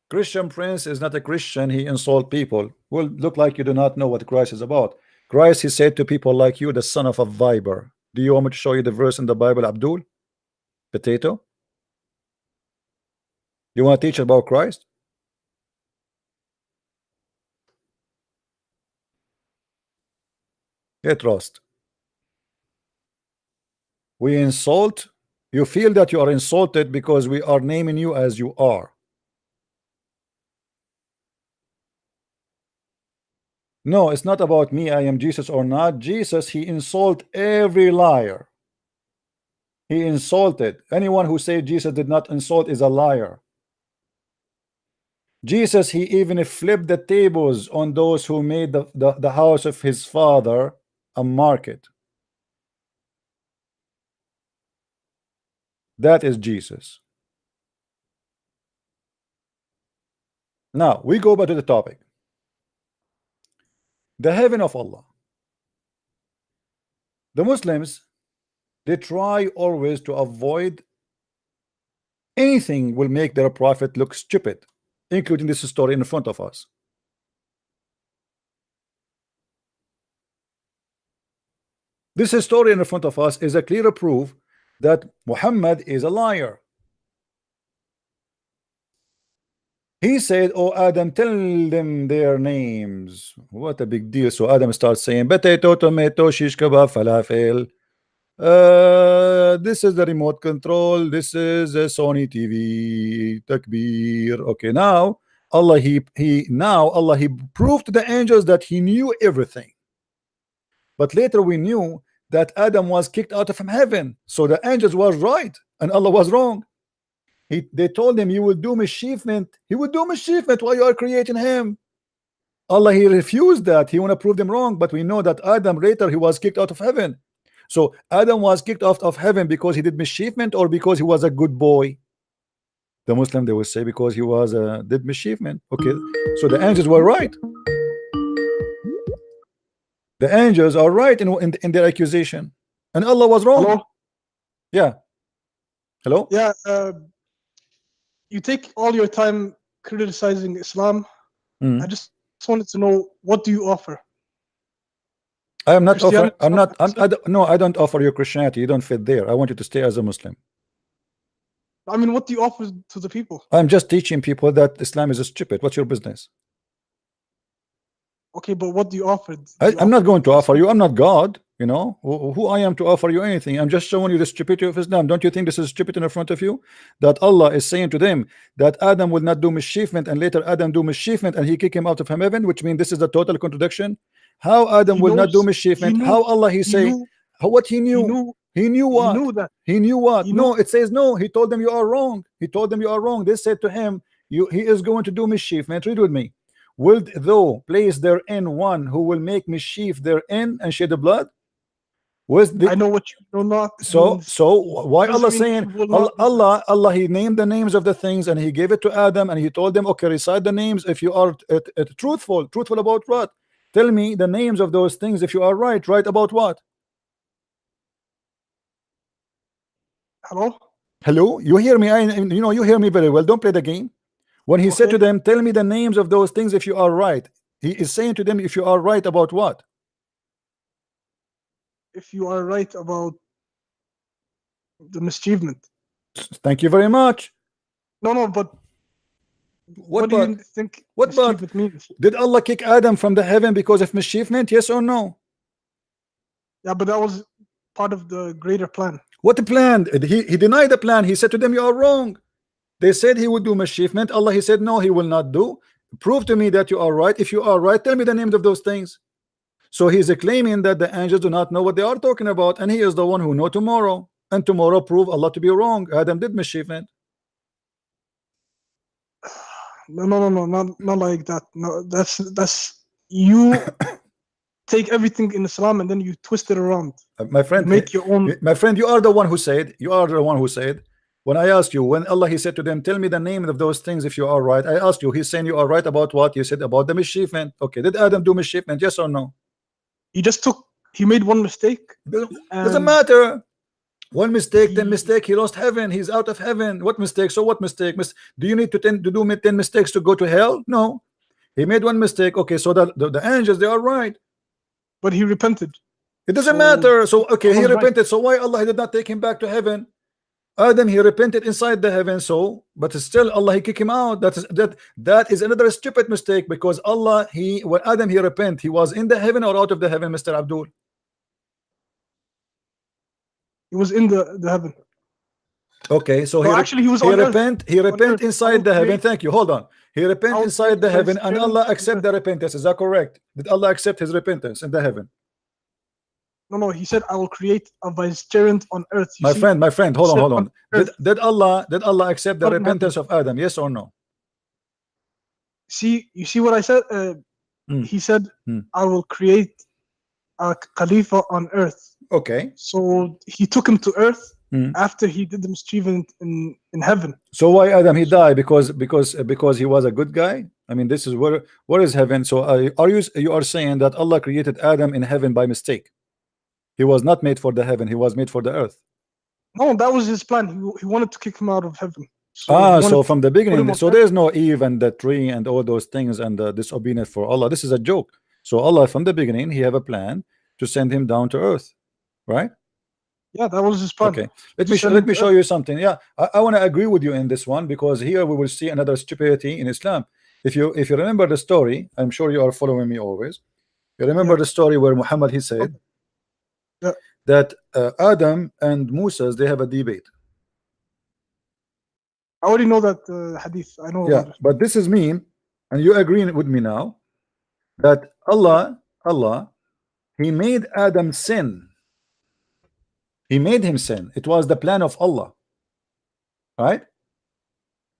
Christian Prince is not a Christian, he insult people. Well, look like you do not know what Christ is about. Christ, he said to people like you, the son of a viper. Do you want me to show you the verse in the Bible, Abdul? Potato? You want to teach about Christ? Get lost. We insult. You feel that you are insulted because we are naming you as you are. No, it's not about me, I am Jesus or not. Jesus, he insult every liar. He insulted. Anyone who said Jesus did not insult is a liar. Jesus, he even flipped the tables on those who made the house of his father a market. That is Jesus. Now we go back to the topic. The heaven of Allah. The Muslims, they try always to avoid anything will make their prophet look stupid, including this story in front of us. This story in front of us is a clear proof that Muhammad is a liar. He said, "Oh Adam, tell them their names." What a big deal. So Adam starts saying potato, tomato, shish kebab, falafel. This is the remote control. This is a Sony TV. Takbir. Okay, now Allah he proved to the angels that he knew everything. But later we knew that Adam was kicked out of heaven. So the angels was right and Allah was wrong. They told him, you will do mischievement. He will do mischievement while you are creating him. Allah, he refused that. He want to prove them wrong. But we know that Adam later, he was kicked out of heaven. So Adam was kicked out of heaven because he did mischievement or because he was a good boy. The Muslim, they will say because he was did mischievement. Okay, so the angels were right. The angels are right in their accusation, and Allah was wrong. Hello? Yeah. Hello? Yeah, you take all your time criticizing Islam. Mm. I just wanted to know, what do you offer? I am not offering. Christianity? No, I don't offer you Christianity. You don't fit there. I want you to stay as a Muslim. I mean, what do you offer to the people? I'm just teaching people that Islam is stupid. What's your business? Okay, but what do you offer? I'm not going to offer you. I'm not God. You know who I am to offer you anything. I'm just showing you the stupidity of Islam. Don't you think this is stupid in front of you? That Allah is saying to them that Adam will not do mischievement, and later Adam do mischievement, and he kick him out of heaven, which means this is a total contradiction. How Adam will not do mischievement? How Allah he say what he knew? He knew what? He knew that. He knew what? He No, knew. it says no. He told them you are wrong. He told them you are wrong. They said to him, he is going to do mischievement. Read with me. Will thou place therein one who will make mischief therein and shed the blood? I know what you know not. So why Allah mean saying you will not do Allah he named the names of the things and he gave it to Adam and he told them, okay, recite the names if you are truthful about what? Tell me the names of those things if you are right about what? Hello, you hear me? You know, you hear me very well. Don't play the game. When he said to them, tell me the names of those things if you are right, he is saying to them, if you are right about what? If you are right about the mischievement. Thank you very much. No, but what do you think mischievement means? Did Allah kick Adam from the heaven because of mischievement? Yes or no? Yeah, but that was part of the greater plan. What plan? He denied the plan. He said to them, you are wrong. They said he would do mischievement. Allah, he said, no, he will not do. Prove to me that you are right. If you are right, tell me the names of those things. So he's claiming that the angels do not know what they are talking about, and he is the one who know tomorrow. And tomorrow prove Allah to be wrong. Adam did mischievement. No, not like that. No, that's you take everything in Islam and then you twist it around. My friend, you make your own. My friend, you are the one who said. You are the one who said. When I asked you, when Allah he said to them, tell me the name of those things if you are right. I asked you, he's saying you are right about what? You said about the mischievement. Okay, did Adam do mischievement? Yes or no? He made one mistake. Doesn't matter. One mistake, 10 mistake, he lost heaven. He's out of heaven. What mistake? So what mistake? Do you need to do 10 mistakes to go to hell? No. He made one mistake. Okay, so the angels, they are right. But he repented. It doesn't matter. So okay, he repented. Right. So why Allah did not take him back to heaven? Adam, he repented inside the heaven, but still Allah he kicked him out. That is another stupid mistake, because Allah when Adam he repent, he was in the heaven or out of the heaven, Mr. Abdul? He was in the heaven. Okay, so No, actually, he was on earth. he On repent earth. I inside will the heaven. create- Thank you. Hold on. He I repent will inside create the a heaven, and vicegerent Allah on accept earth. the repentance. Is that correct? Did Allah accept his repentance in the heaven? No, he said, I will create a vicegerent on earth. You My see, friend, hold on, said hold on. on earth, Did Allah accept the not in heaven. repentance of Adam? Yes or no? See, you see what I said? Hmm. He said, Hmm. I will create a Khalifa on earth. Okay. So he took him to earth Hmm. after he did the mischief in heaven. So why Adam he died? Because he was a good guy. I mean, this is where is heaven? So you are saying that Allah created Adam in heaven by mistake? He was not made for the heaven. He was made for the earth. No, that was his plan. He wanted to kick him out of heaven. So So from the put him beginning, on so earth. there's no Eve and the tree and all those things and the disobedience for Allah. This is a joke. So Allah from the beginning, he have a plan to send him down to earth, right? Yeah, that was his plan. Okay, To send let him me to show earth. you something. Yeah, I want to agree with you in this one, because here we will see another stupidity in Islam. If you remember the story, I'm sure you are following me always. You remember Yeah. the story where Muhammad he said Yeah. that Adam and Moses they have a debate. I already know that hadith. I know Yeah, about it. but this is mean, and you agree with me now that Allah he made Adam sin. He made him sin. It was the plan of Allah, right?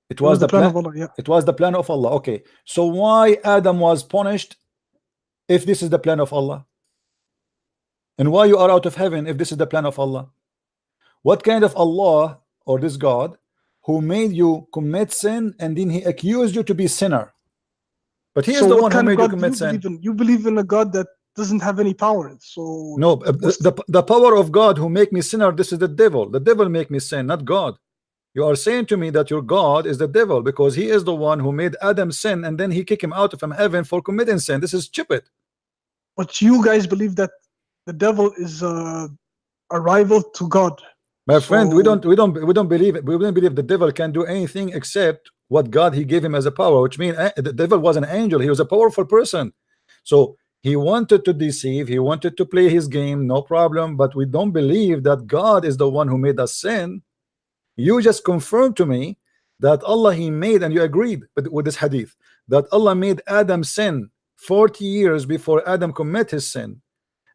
It was the the plan plan of Allah. Yeah. It was the plan of Allah. Okay, so why Adam was punished if this is the plan of Allah? And why you are out of heaven if this is the plan of Allah? What kind of Allah or this God who made you commit sin and then he accused you to be sinner? But he is So the what one who kind of made you God do commit you sin. believe in? You believe in a God that doesn't have any power. So No, what's the power of God who make me sinner, this is the devil. The devil make me sin, not God. You are saying to me that your God is the devil because he is the one who made Adam sin and then he kicked him out from heaven for committing sin. This is stupid. But you guys believe that the devil is a rival to God. My friend, we So- don't believe it. We don't believe the devil can do anything except what God he gave him as a power, which means the devil was an angel. He was a powerful person. So he wanted to deceive, he wanted to play his game, no problem. But we don't believe that God is the one who made us sin. You just confirmed to me that Allah he made, and you agreed with this hadith, that Allah made Adam sin 40 years before Adam commit his sin.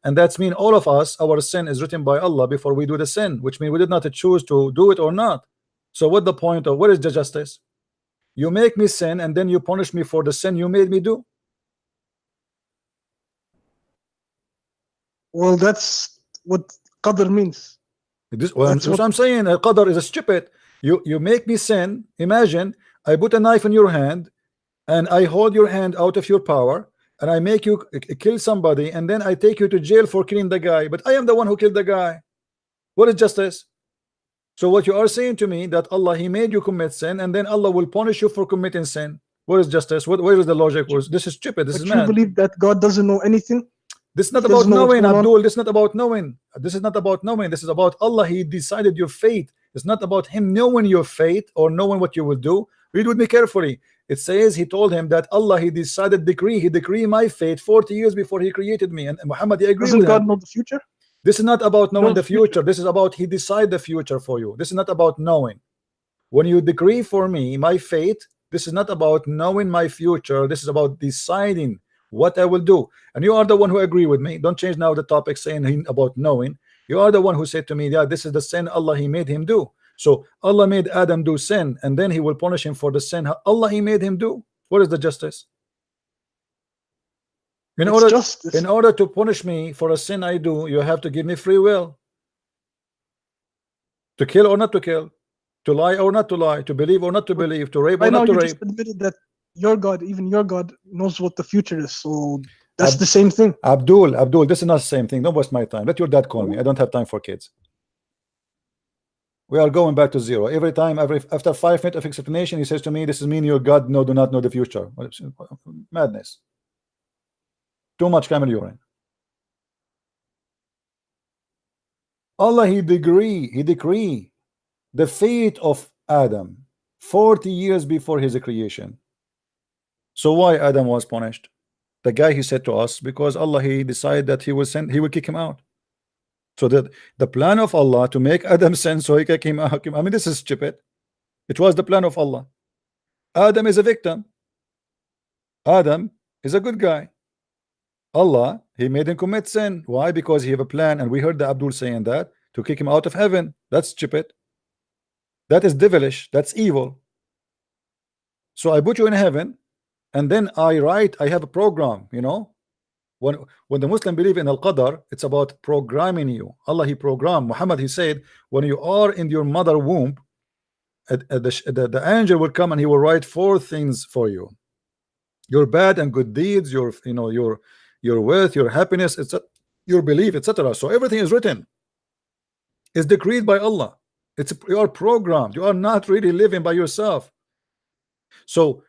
And that's mean all of us, our sin is written by Allah before we do the sin, which means we did not choose to do it or not. So what the point of what is the justice? You make me sin and then you punish me for the sin you made me do. Well, that's what qadr means. This That's what what- I'm saying. Qadar is a stupid. You make me sin. Imagine I put a knife in your hand and I hold your hand out of your power and I make you kill somebody and then I take you to jail for killing the guy, but I am the one who killed the guy. What is justice? So what you are saying to me that Allah he made you commit sin and then Allah will punish you for committing sin. What is justice? Where is the logic? This is stupid. This But is you mad. believe that God doesn't know anything? This is not He about doesn't know what's knowing, going on? Abdul. This is not about knowing. This is not about knowing. This is about Allah. He decided your fate. It's not about him knowing your fate or knowing what you will do. Read with me carefully. It says he told him that Allah he decided decree. He decreed my fate 40 years before he created me. And Muhammad he agreed Doesn't with God him. know the future? This is not about He knowing knows the the future. future. This is about he decide the future for you. This is not about knowing. When you decree for me my fate, this is not about knowing my future. This is about deciding what I will do. And you are the one who agree with me. Don't change now the topic saying about knowing. You are the one who said to me, yeah, this is the sin Allah he made him do. So Allah made Adam do sin and then he will punish him for the sin Allah he made him do. What is the justice? In It's order justice. in order to punish me for a sin I do, you have to give me free will. To kill or not to kill, to lie or not to lie, to believe or not to believe, to rape or Right now, not to you rape. just admitted that your God, even your God, knows what the future is. So that's the same thing. Abdul, this is not the same thing. Don't waste my time. Let your dad call me. I don't have time for kids. We are going back to zero. Every time, after 5 minutes of explanation, he says to me, this is mean your God no do not know the future. Madness. Too much camel urine. Allah he decree the fate of Adam 40 years before his creation. So why Adam was punished? The guy he said to us, because Allah he decided that he will kick him out. So that the plan of Allah to make Adam sin so he came out. I mean, this is stupid. It was the plan of Allah. Adam is a victim. Adam is a good guy. Allah, he made him commit sin. Why? Because he have a plan, and we heard the Abdul saying that to kick him out of heaven. That's stupid. That is devilish. That's evil. So I put you in heaven, and then I have a program, you know. When the Muslim believe in Al-Qadar, it's about programming you. Allah, he programmed. Muhammad, he said, when you are in your mother womb, the angel will come and he will write 4 things for you: your bad and good deeds, your your wealth, your happiness, etc., your belief, etc. So everything is written, is decreed by Allah. You are programmed. You are not really living by yourself. So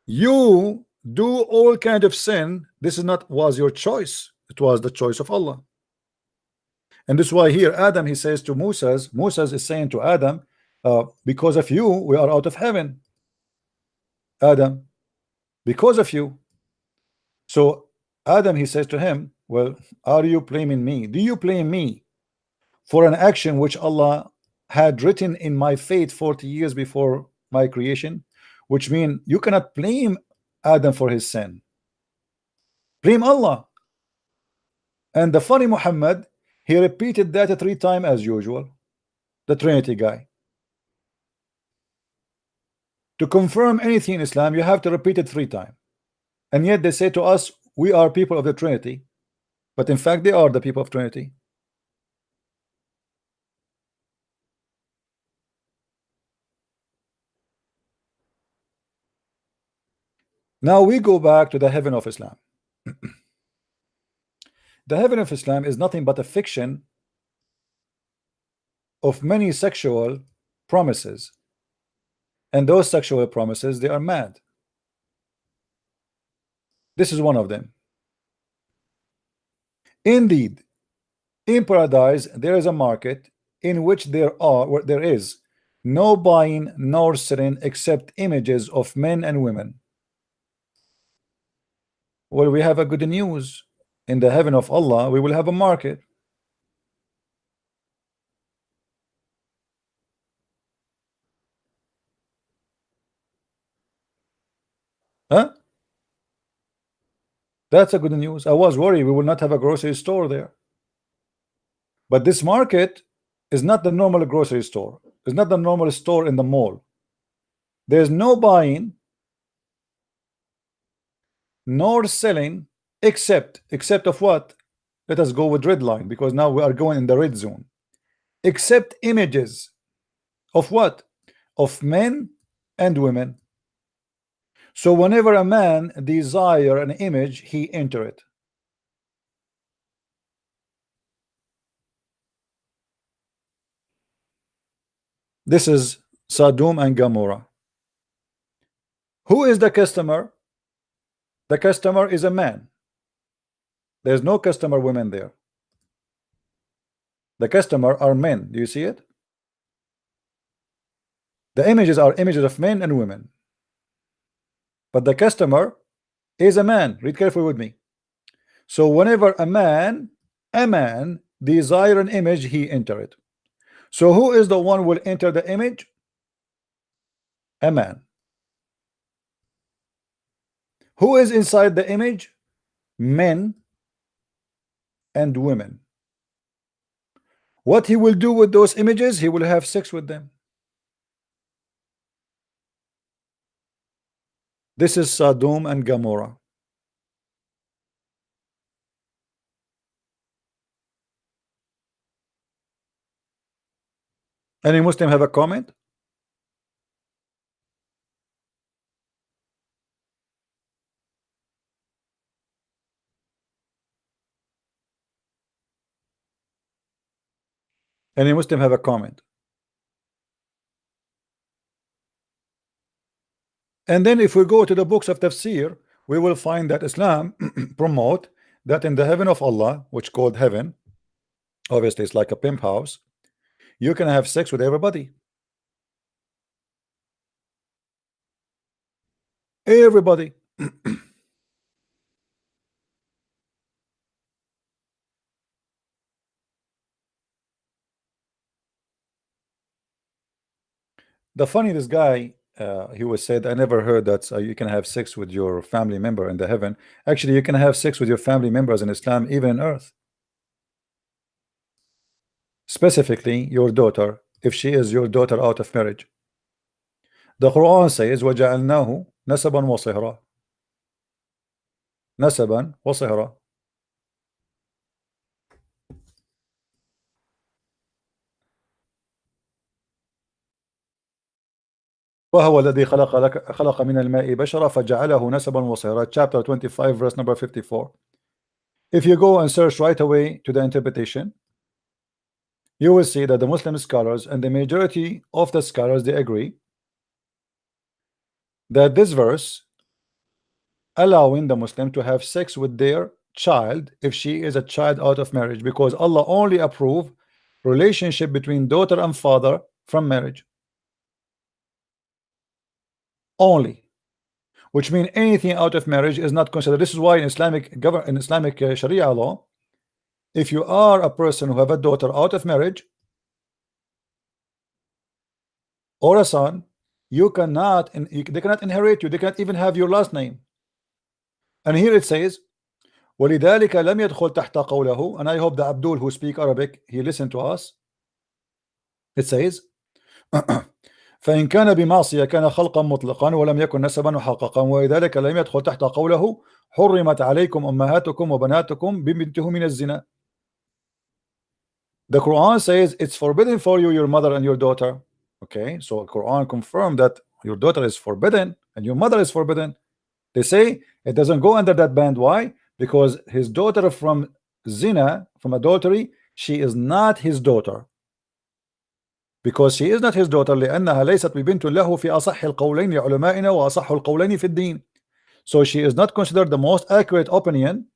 you do all kind of sin. This is not was your choice. It was the choice of Allah. And this is why here Adam, he says to Moses is saying to Adam, because of you we are out of heaven, Adam, because of you. So Adam, he says to him, well, are you blaming me? Do you blame me for an action which Allah had written in my fate 40 years before my creation? Which means you cannot blame Adam for his sin. Blame Allah. And the funny Muhammad, he repeated that 3 times as usual. The Trinity guy. To confirm anything in Islam, you have to repeat it 3 times. And yet they say to us, we are people of the Trinity. But in fact, they are the people of Trinity. Now we go back to the heaven of Islam. The heaven of Islam is nothing but a fiction of many sexual promises. And those sexual promises, they are mad. This is one of them. Indeed, in paradise there is a market in which there is no buying nor selling except images of men and women. Well, we have a good news. In the heaven of Allah, we will have a market. Huh? That's a good news. I was worried we will not have a grocery store there. But this market is not the normal grocery store. It's not the normal store in the mall. There's no buying nor selling except of what? Let us go with red line, because now we are going in the red zone. Except images of what? Of men and women. So whenever a man desire an image, he enter it. This is Sodom and Gomorrah. Who is the customer? The customer is a man. There's no customer women there. The customer are men. Do you see it? The images are images of men and women. But the customer is a man. Read carefully with me. So whenever a man desire an image, he enter it. So who is the one who will enter the image? A man. Who is inside the image? Men and women. What he will do with those images? He will have sex with them. This is Sodom and Gomorrah. Any Muslim have a comment? Any Muslim have a comment? And then if we go to the books of tafsir, we will find that Islam promote that in the heaven of Allah, which called heaven, obviously it's like a pimp house, you can have sex with everybody. Everybody. The funny, this guy, he was said, I never heard that you can have sex with your family member in the heaven. Actually, you can have sex with your family members in Islam, even in earth. Specifically, your daughter, if she is your daughter out of marriage. The Quran says, وَجَعَلْنَاهُ نَسَبًا وَصِهْرًا. نَسَبًا وَصِهْرًا. وهو الذي خلق من الماء بشرا فجعله نسبا وصهرا. Chapter 25, verse number 54. If you go and search right away to the interpretation, you will see that the Muslim scholars and the majority of the scholars, they agree that this verse allowing the Muslim to have sex with their child if she is a child out of marriage, because Allah only approve relationship between daughter and father from marriage only, which means anything out of marriage is not considered. This is why in Islamic Sharia law, if you are a person who have a daughter out of marriage or a son, you cannot, they cannot inherit you. They cannot even have your last name. And here it says, وَلِذَلِكَ لَمْ يَدْخُلْ تَحْتَ قَوْلَهُ. And I hope that Abdul, who speak Arabic, he listened to us. It says, فإن كان بمعصية كان خلقا مطلقا ولم يكن نسبا محققا ولذلك لم يدخل تحت قوله حرمت عليكم أمهاتكم وبناتكم ببنته من الزنا. The Quran says it's forbidden for you, your mother and your daughter. Okay, so the Quran confirmed that your daughter is forbidden and your mother is forbidden. They say it doesn't go under that band. Why? Because his daughter from zina, from adultery, she is not his daughter. Because she is not his daughter لأنها ليست ببنت له في أصح القولين لعلمائنا وأصح القولين في الدين. So she is not considered the most accurate opinion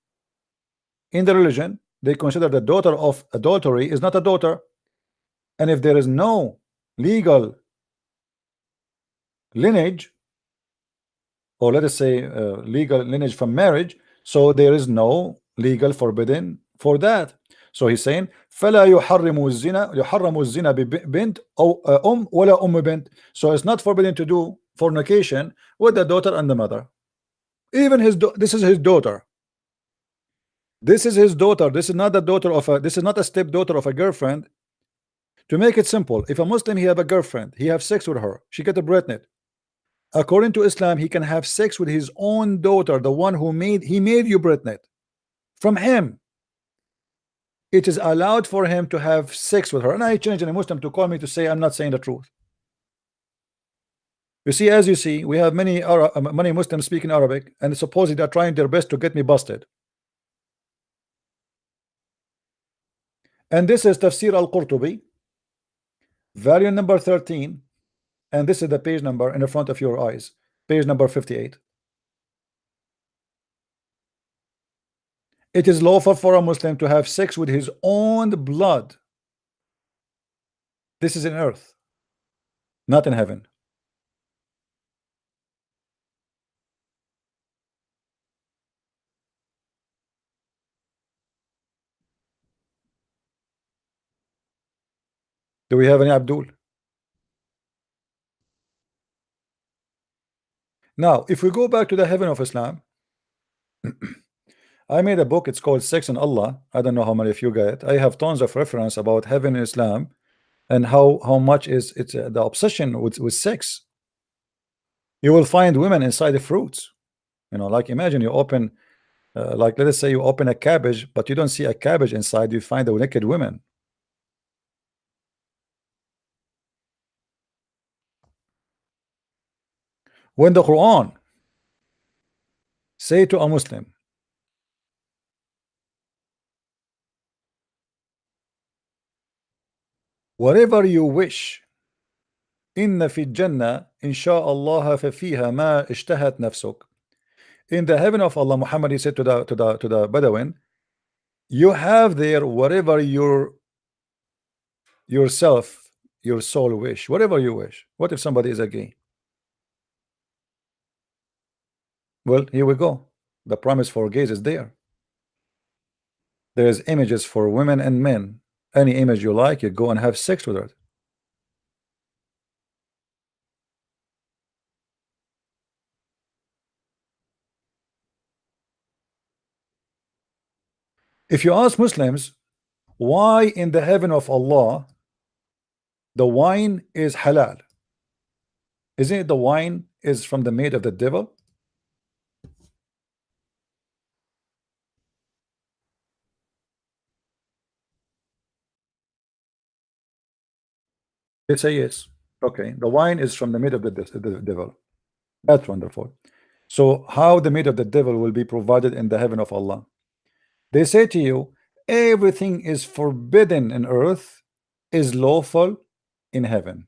in the religion. They consider the daughter of adultery is not a daughter, and if there is no legal lineage, or let us say legal lineage from marriage, so there is no legal forbidden for that. So he's saying فلا يحرم الزنا ببنت أو ولا بنت. So it's not forbidden to do fornication with the daughter and the mother. Even this is his daughter. This is his daughter. This is not the daughter of a. This is not a stepdaughter of a girlfriend. To make it simple, if a Muslim he have a girlfriend, he have sex with her, she get a pregnant. According to Islam, he can have sex with his own daughter, the one who made you pregnant. From him, it is allowed for him to have sex with her. And I challenge a Muslim to call me to say I'm not saying the truth. You see, as you see, we have many Muslims speaking Arabic, and supposedly they're trying their best to get me busted. And this is Tafsir al-Qurtubi, volume number 13, and this is the page number in the front of your eyes, page number 58. It is lawful for a Muslim to have sex with his own blood. This is in earth, not in heaven. Do we have any Abdul? Now, if we go back to the heaven of Islam, I made a book, it's called Sex and Allah. I don't know how many of you got it. I have tons of reference about heaven in Islam and how much is it's the obsession with sex. You will find women inside the fruits. You know, like imagine you open, like let us say you open a cabbage, but you don't see a cabbage inside, you find the naked women. When the Quran say to a Muslim, whatever you wish, إن في الجنة إن شاء الله ففيها ما اشتهت نفسك. In the heaven of Allah, Muhammad, he said to the Bedouin, you have there whatever your soul wish, whatever you wish. What if somebody is a gay? Well, here we go. The promise for gays is there. There's images for women and men. Any image you like, you go and have sex with it. If you ask Muslims why in the heaven of Allah the wine is halal, isn't it the wine is from the made of the devil? They say yes. Okay, the wine is from the made of the devil. That's wonderful. So how the meat of the devil will be provided in the heaven of Allah? They say to you, everything is forbidden in earth is lawful in heaven.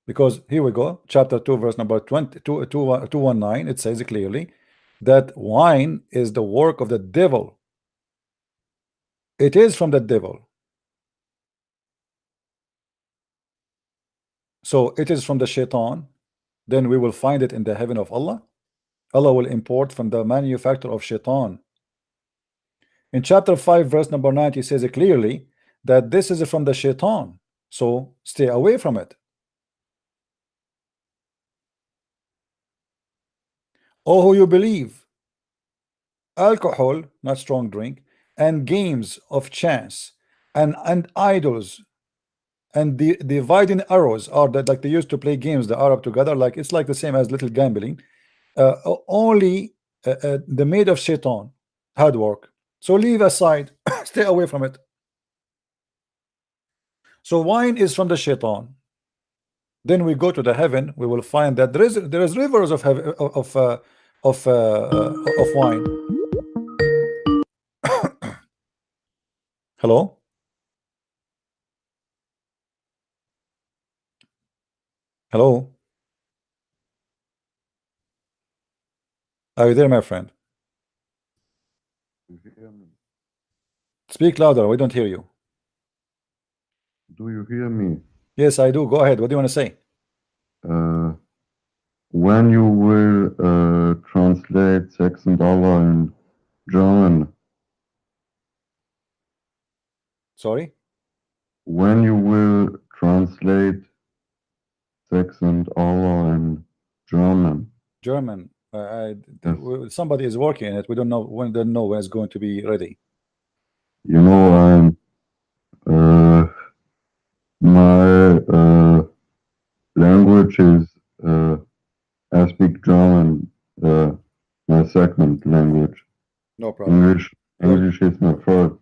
Because here we go, chapter 2, verse number 219, it says clearly that wine is the work of the devil. It is from the devil. So it is from the shaitan. Then we will find it in the heaven of Allah. Allah will import from the manufacturer of shaitan. In chapter 5 verse number 90 says it clearly that this is from the shaitan, so stay away from it. Oh, who you believe, alcohol, not strong drink, and games of chance and idols and the dividing arrows are that like they used to play games the Arab together, like it's like the same as little gambling. Only the made of shaitan, hard work. So leave aside, stay away from it. So wine is from the shaitan. Then we go to the heaven, we will find that there is rivers of wine. Hello? Hello? Are you there, my friend? Do you hear me? Speak louder, we don't hear you. Do you hear me? Yes, I do. Go ahead. What do you want to say? When you will translate sex and Allah in German, Sorry? when you will translate sex and Allah in German, German. Yes. Somebody is working on it. We don't know when it's going to be ready. you know, my language is I speak German, my second language. No problem. English is my first.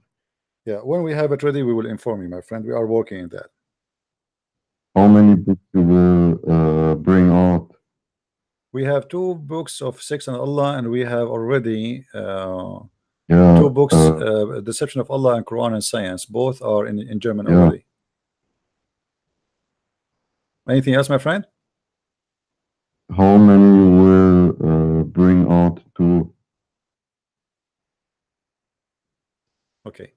Yeah, when we have it ready, we will inform you, my friend. We are working on that. How many books you will bring out? We have 2 books of Sex and Allah, and we have already Yeah, 2 books, Deception of Allah and Quran and Science. Both are in German Yeah. already. Anything else, my friend? how many you will bring out to? Okay.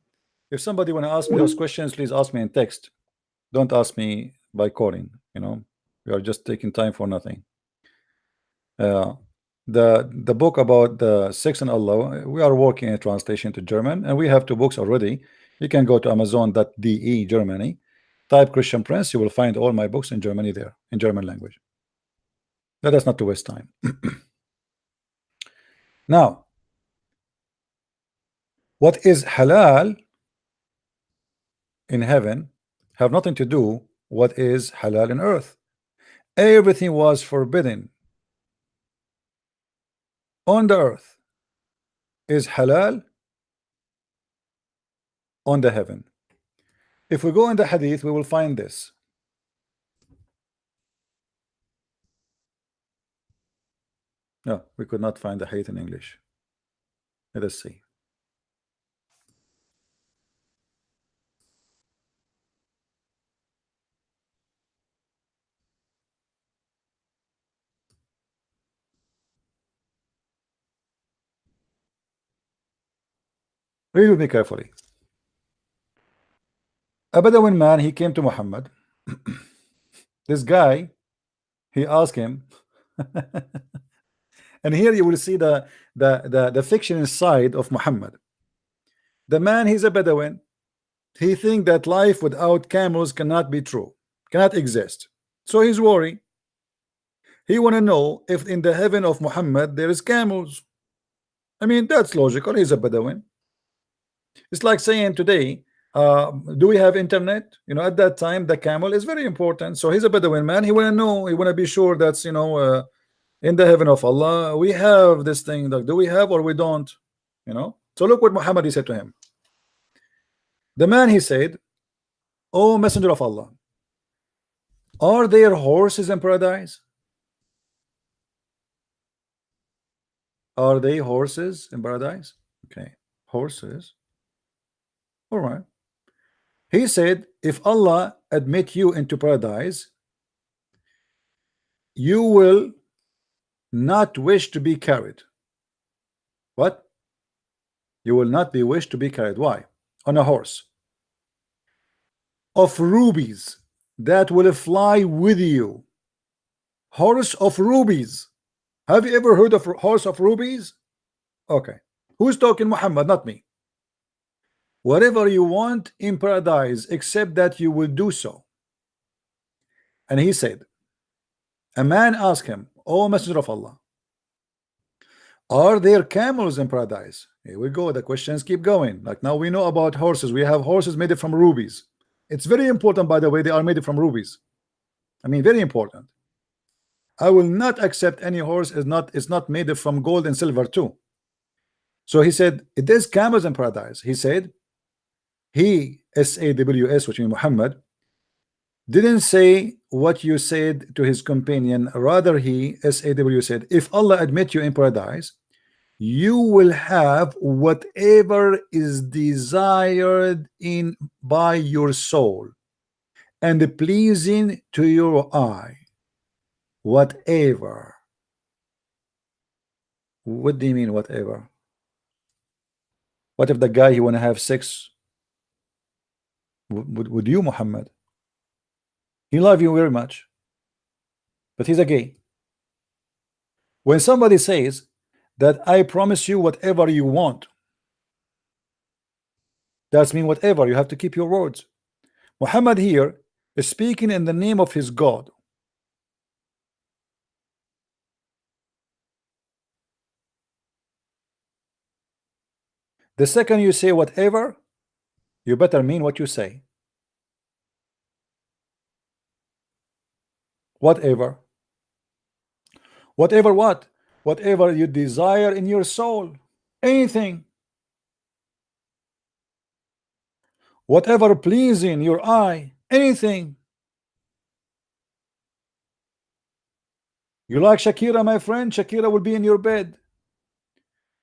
If somebody want to ask me those questions, please ask me in text. Don't ask me by calling. You know, we are just taking time for nothing. The book about the Sex and Allah, we are working a translation to German, and we have 2 books already. You can go to Amazon.de Germany, type Christian Prince, you will find all my books in Germany there, in German language. Let us not to waste time. Now, what is halal in heaven have nothing to do what is halal in earth. Everything was forbidden on the earth is halal on the heaven. If we go in the hadith, we will find this. No, we could not find the hadith in English. Let us see. Read with me carefully. A Bedouin man, he came to Muhammad. This guy, he asked him, and here you will see the fiction side of Muhammad. The man, he's a Bedouin. He think that life without camels cannot be true, cannot exist. So he's worried. He want to know if in the heaven of Muhammad there is camels. I mean, that's logical. He's a Bedouin. It's like saying today, do we have internet? You know, at that time, the camel is very important. So he's a Bedouin man. He want to know. He want to be sure that's, you know, in the heaven of Allah, we have this thing. Like, do we have or we don't? You know. So look what Muhammad he said to him. The man he said, "O Messenger of Allah, are there horses in paradise? Are they horses in paradise?" Okay, horses. All right. He said, if Allah admit you into paradise, you will not wish to be carried. What? You will not be wished to be carried. Why? On a horse of rubies that will fly with you. Horse of rubies. Have you ever heard of horse of rubies? Okay. Who's talking? Muhammad, not me. Whatever you want in paradise, except that you will do so. And he said, a man asked him, O Messenger of Allah, are there camels in paradise? Here we go. The questions keep going. Like now we know about horses. We have horses made from rubies. It's very important, by the way, they are made from rubies. I mean, very important. I will not accept any horse is not made from gold and silver too. So he said, there's camels in paradise. He said, he, S-A-W-S, which means Muhammad, didn't say what you said to his companion. Rather, he, S-A-W, said, if Allah admit you in paradise, you will have whatever is desired in by your soul and pleasing to your eye. Whatever. What do you mean whatever? What if the guy you want to have sex with you, Muhammad? He loves you very much, but he's a gay. When somebody says that I promise you whatever you want, that's mean whatever. You have to keep your words. Muhammad here is speaking in the name of his God. The second you say whatever, you better mean what you say. Whatever. Whatever what? Whatever you desire in your soul. Anything. Whatever pleasing your eye. Anything. You like Shakira, my friend? Shakira will be in your bed.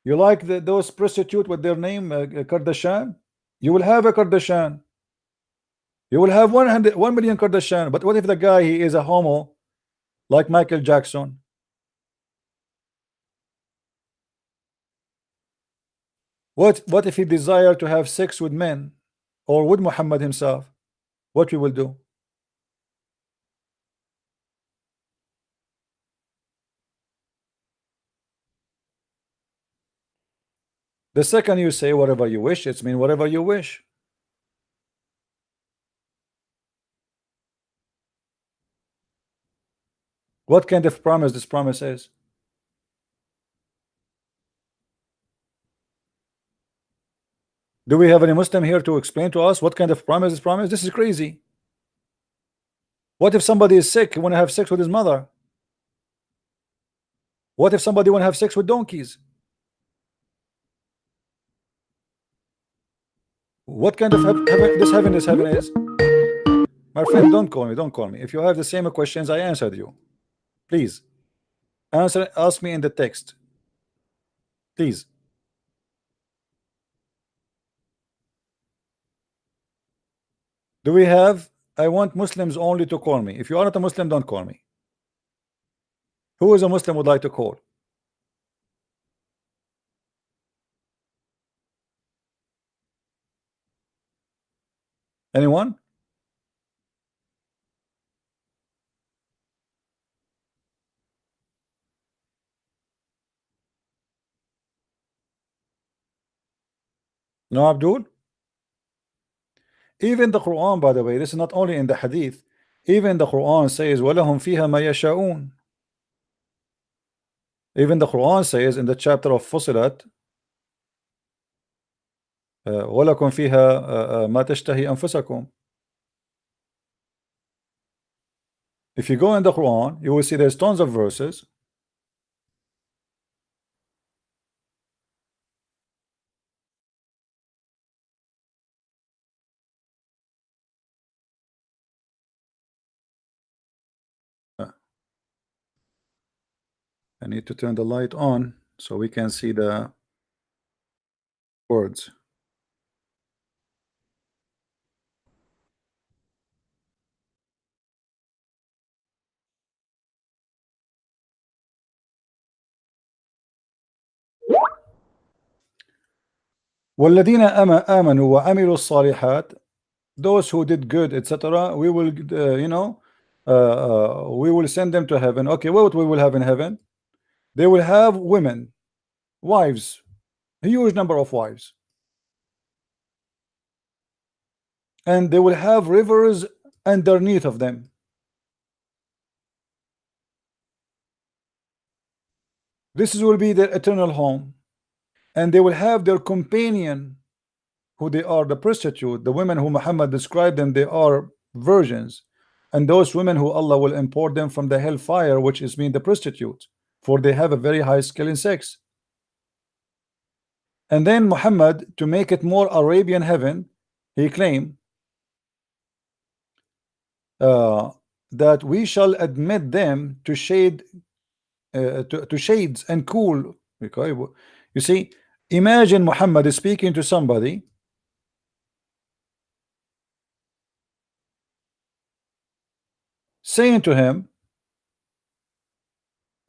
You like those prostitutes with their name, Kardashian? You will have a Kardashian. You will have 1 million Kardashian. But what if the guy he is a homo, like Michael Jackson? What if he desire to have sex with men, or with Muhammad himself? What we will do? The second you say whatever you wish, it's mean whatever you wish. What kind of promise this promise is? Do we have any Muslim here to explain to us what kind of promise is promise? This is crazy. What if somebody is sick, want to have sex with his mother? What if somebody want to have sex with donkeys? What kind of heaven is? My friend, don't call me. If you have the same questions I answered you, please ask me in the text, please. Do we have, I want Muslims only to call me. If you are not a Muslim, don't call me. Who is a Muslim would like to call? Anyone? No, Abdul? Even the Quran, by the way, this is not only in the Hadith. Even the Quran says, وَلَهُمْ فِيهَا مَا يَشَاءُونَ. Even the Quran says in the chapter of Fusilat, ولكم فيها ما تشتهي أنفسكم. If you go in the Quran, you will see there's tons of verses. I need to turn the light on so we can see the words. والذين آمنوا وعملوا الصالحات, those who did good, etc., we will we will send them to heaven. Okay, what we will have in heaven? They will have women, wives, a huge number of wives, and they will have rivers underneath of them. This will be their eternal home, and they will have their companion, who they are the prostitute, the women who Muhammad described them, they are virgins, and those women who Allah will import them from the hellfire, which is mean the prostitute, for they have a very high skill in sex. And then Muhammad, to make it more Arabian heaven, he claimed that we shall admit them to shade to shades and cool. You see, imagine Muhammad is speaking to somebody saying to him,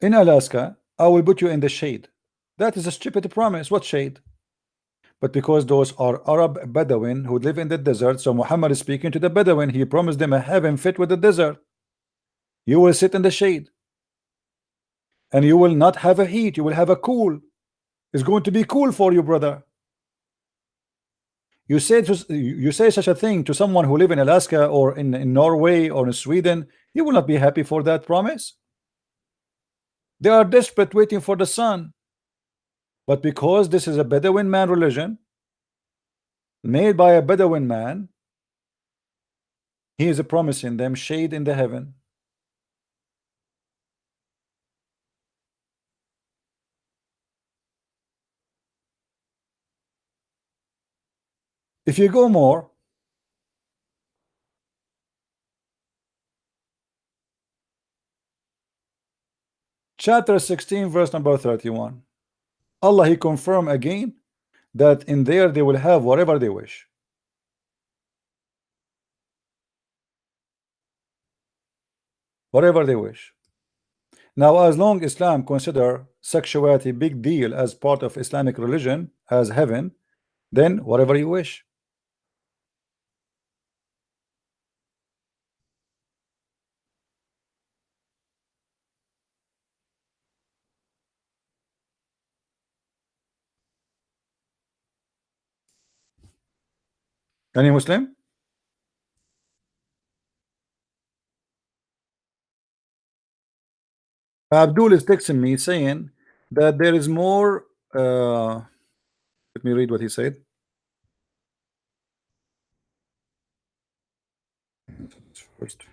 in Alaska, I will put you in the shade. That is a stupid promise. What shade? But because those are Arab Bedouin who live in the desert, so Muhammad is speaking to the Bedouin. He promised them a heaven fit with the desert. You will sit in the shade, and you will not have a heat. You will have a cool. It's going to be cool for you, brother. You say such a thing to someone who live in Alaska or in Norway or in Sweden, he will not be happy for that promise. They are desperate, waiting for the sun. But because this is a Bedouin man religion made by a Bedouin man, he is promising them shade in the heaven. If you go more, chapter 16 verse number 31, Allah he confirmed again that in there they will have whatever they wish. Whatever they wish. Now, as long Islam consider sexuality big deal as part of Islamic religion as heaven, then whatever you wish. Any Muslim? Abdul is texting me saying that there is more. Let me read what he said. First,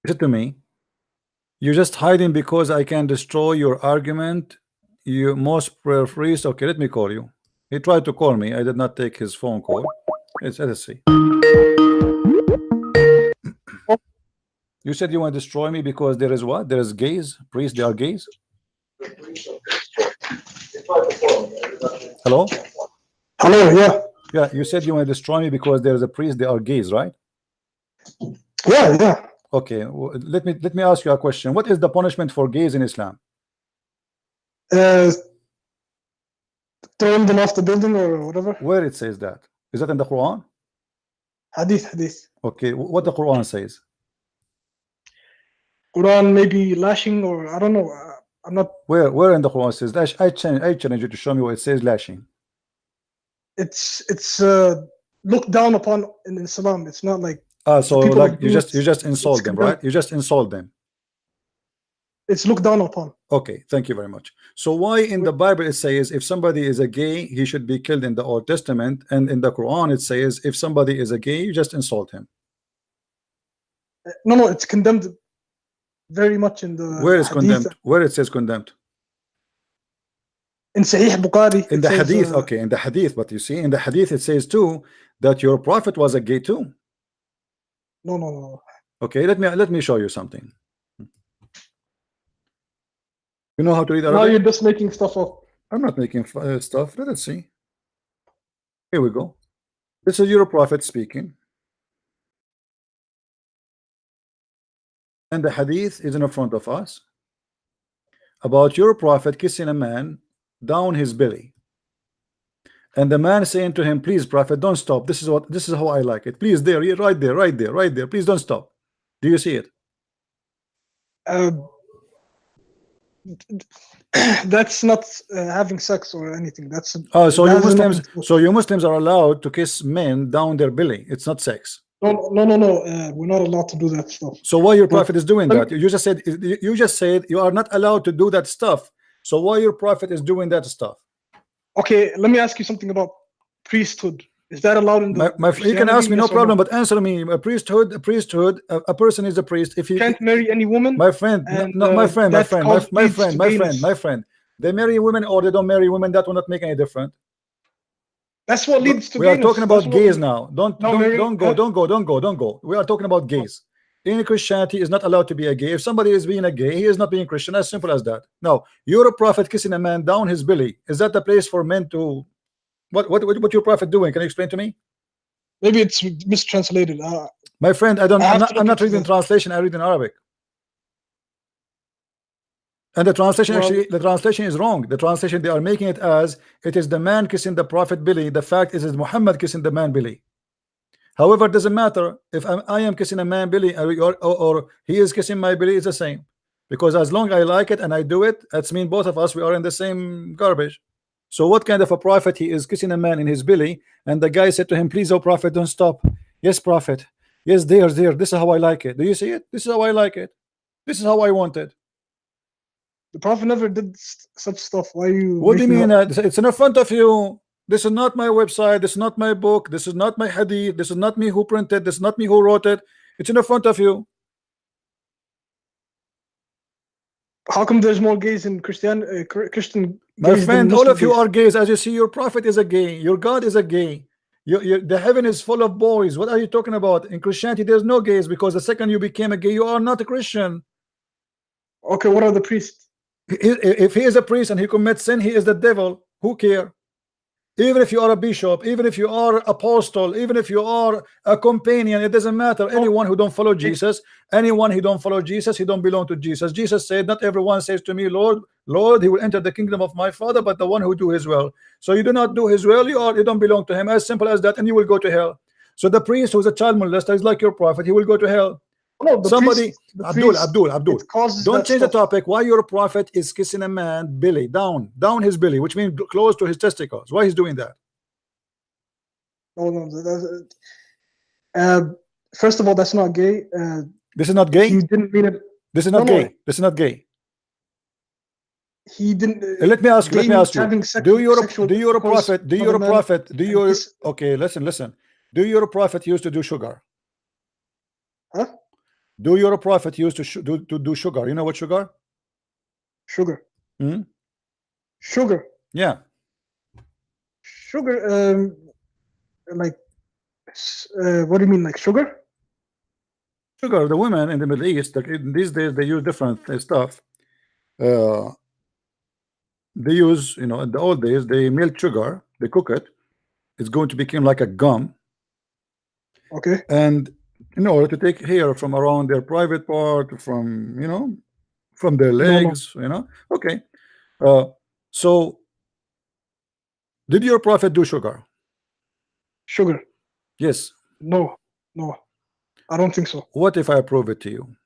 he said to me, "You're just hiding because I can destroy your argument. You most prayer freeze." Okay, let me call you. He tried to call me. I did not take his phone call. Let's see. You said you want to destroy me because there is what? There is gays, priests, they are gays. Hello? Hello, yeah. Yeah, you said you want to destroy me because there is a priest, they are gays, right? Yeah. Okay, let me ask you a question. What is the punishment for gays in Islam? Throwing them off the building or whatever. Where it says that? Is that in the Quran? Hadith. Okay, what the Quran says? Quran maybe lashing, or I don't know. I'm not. Where in the Quran says that? I challenge you to show me where it says lashing. It's looked down upon in Islam. It's not like so like you just insult them, right? You just insult them. it's looked down upon. Okay, thank you very much. So why in the Bible it says if somebody is a gay, he should be killed in the Old Testament, and in the Quran it says if somebody is a gay, you just insult him? No, it's condemned very much in the Where is hadith. condemned? Where it says condemned? In Sahih Bukhari. In the hadith, okay, in the hadith, but you see, in the hadith it says too that your prophet was a gay too. No. Okay, let me show you something. You know how to read Now Arabic? you're just making stuff up. I'm not making stuff. Let us see. Here we go. This is your prophet speaking, and the hadith is in front of us about your prophet kissing a man down his belly, and the man saying to him, please prophet, don't stop, this is how I like it, please, there, right there, please don't stop. Do you see it? That's not having sex or anything. That's so you Muslims are allowed to kiss men down their belly. It's not sex. No. We're not allowed to do that stuff. So why your prophet is doing that? You just said you are not allowed to do that stuff. So why your prophet is doing that stuff? Okay, let me ask you something about priesthood. Is that allowed in the you can ask me, no problem, but answer me. A priesthood, a person is a priest if he can't marry any woman. My friend, my friend. They marry women or they don't marry women, that will not make any difference. That's what leads to we gayness. are talking about gays now. Don't go. We are talking about gays. In Christianity is not allowed to be a gay. If somebody is being a gay, he is not being Christian. As simple as that. Now, you're a prophet kissing a man down his belly. Is that the place for men to? What your prophet doing? Can you explain to me? Maybe it's mistranslated. My friend, I'm not reading translation. I read in Arabic. And the translation the translation is wrong. The translation, they are making it as it is the man kissing the prophet belly. The fact is Muhammad kissing the man belly. However, it doesn't matter if I am kissing a man belly or he is kissing my belly. It's the same, because as long as I like it and I do it, that's mean both of us we are in the same garbage. So what kind of a prophet he is kissing a man in his belly, and the guy said to him, please, oh prophet, don't stop. Yes, prophet. Yes, there. This is how I like it. Do you see it? This is how I like it. This is how I want it. The prophet never did such stuff. Why are you? What do you mean? It's in front of you. This is not my website. This is not my book. This is not my hadith. This is not me who printed. This is not me who wrote it. It's in front of you. How come there's more gays in Christian? My friend, all of you are gays. As you see, your prophet is a gay. Your God is a gay. The heaven is full of boys. What are you talking about? In Christianity, there's no gays, because the second you became a gay, you are not a Christian. Okay, what are the priests? If he is a priest and he commits sin, he is the devil. Who care? Even if you are a bishop, even if you are apostle, even if you are a companion, it doesn't matter. Anyone who don't follow Jesus, he don't belong to Jesus. Jesus said, not everyone says to me, Lord, Lord, he will enter the kingdom of my Father, but the one who do his will. So you do not do his will, you don't belong to him. As simple as that, and you will go to hell. So the priest who's a child molester is like your prophet. He will go to hell. No, somebody Abdul, don't change the topic. Why your prophet is kissing a man belly down his belly, which means close to his testicles? Why he's doing that? First of all, that's not gay. This is not gay. He didn't mean it. This is not gay. This is not gay. He didn't. Let me ask you. Do your prophet? Okay, listen. Do your prophet used to do sugar? Huh? Do your prophet used to do sugar? You know what sugar? Sugar. Hmm? Sugar. Yeah. Sugar. Like, what do you mean, like sugar? Sugar. The women in the Middle East, these days, they use different stuff. They use, in the old days, they melt sugar, they cook it. It's going to become like a gum. Okay. And in order to take hair from around their private part, from from their legs, okay. So did your prophet do sugar? Sugar? Yes. No, I don't think so. What if I prove it to you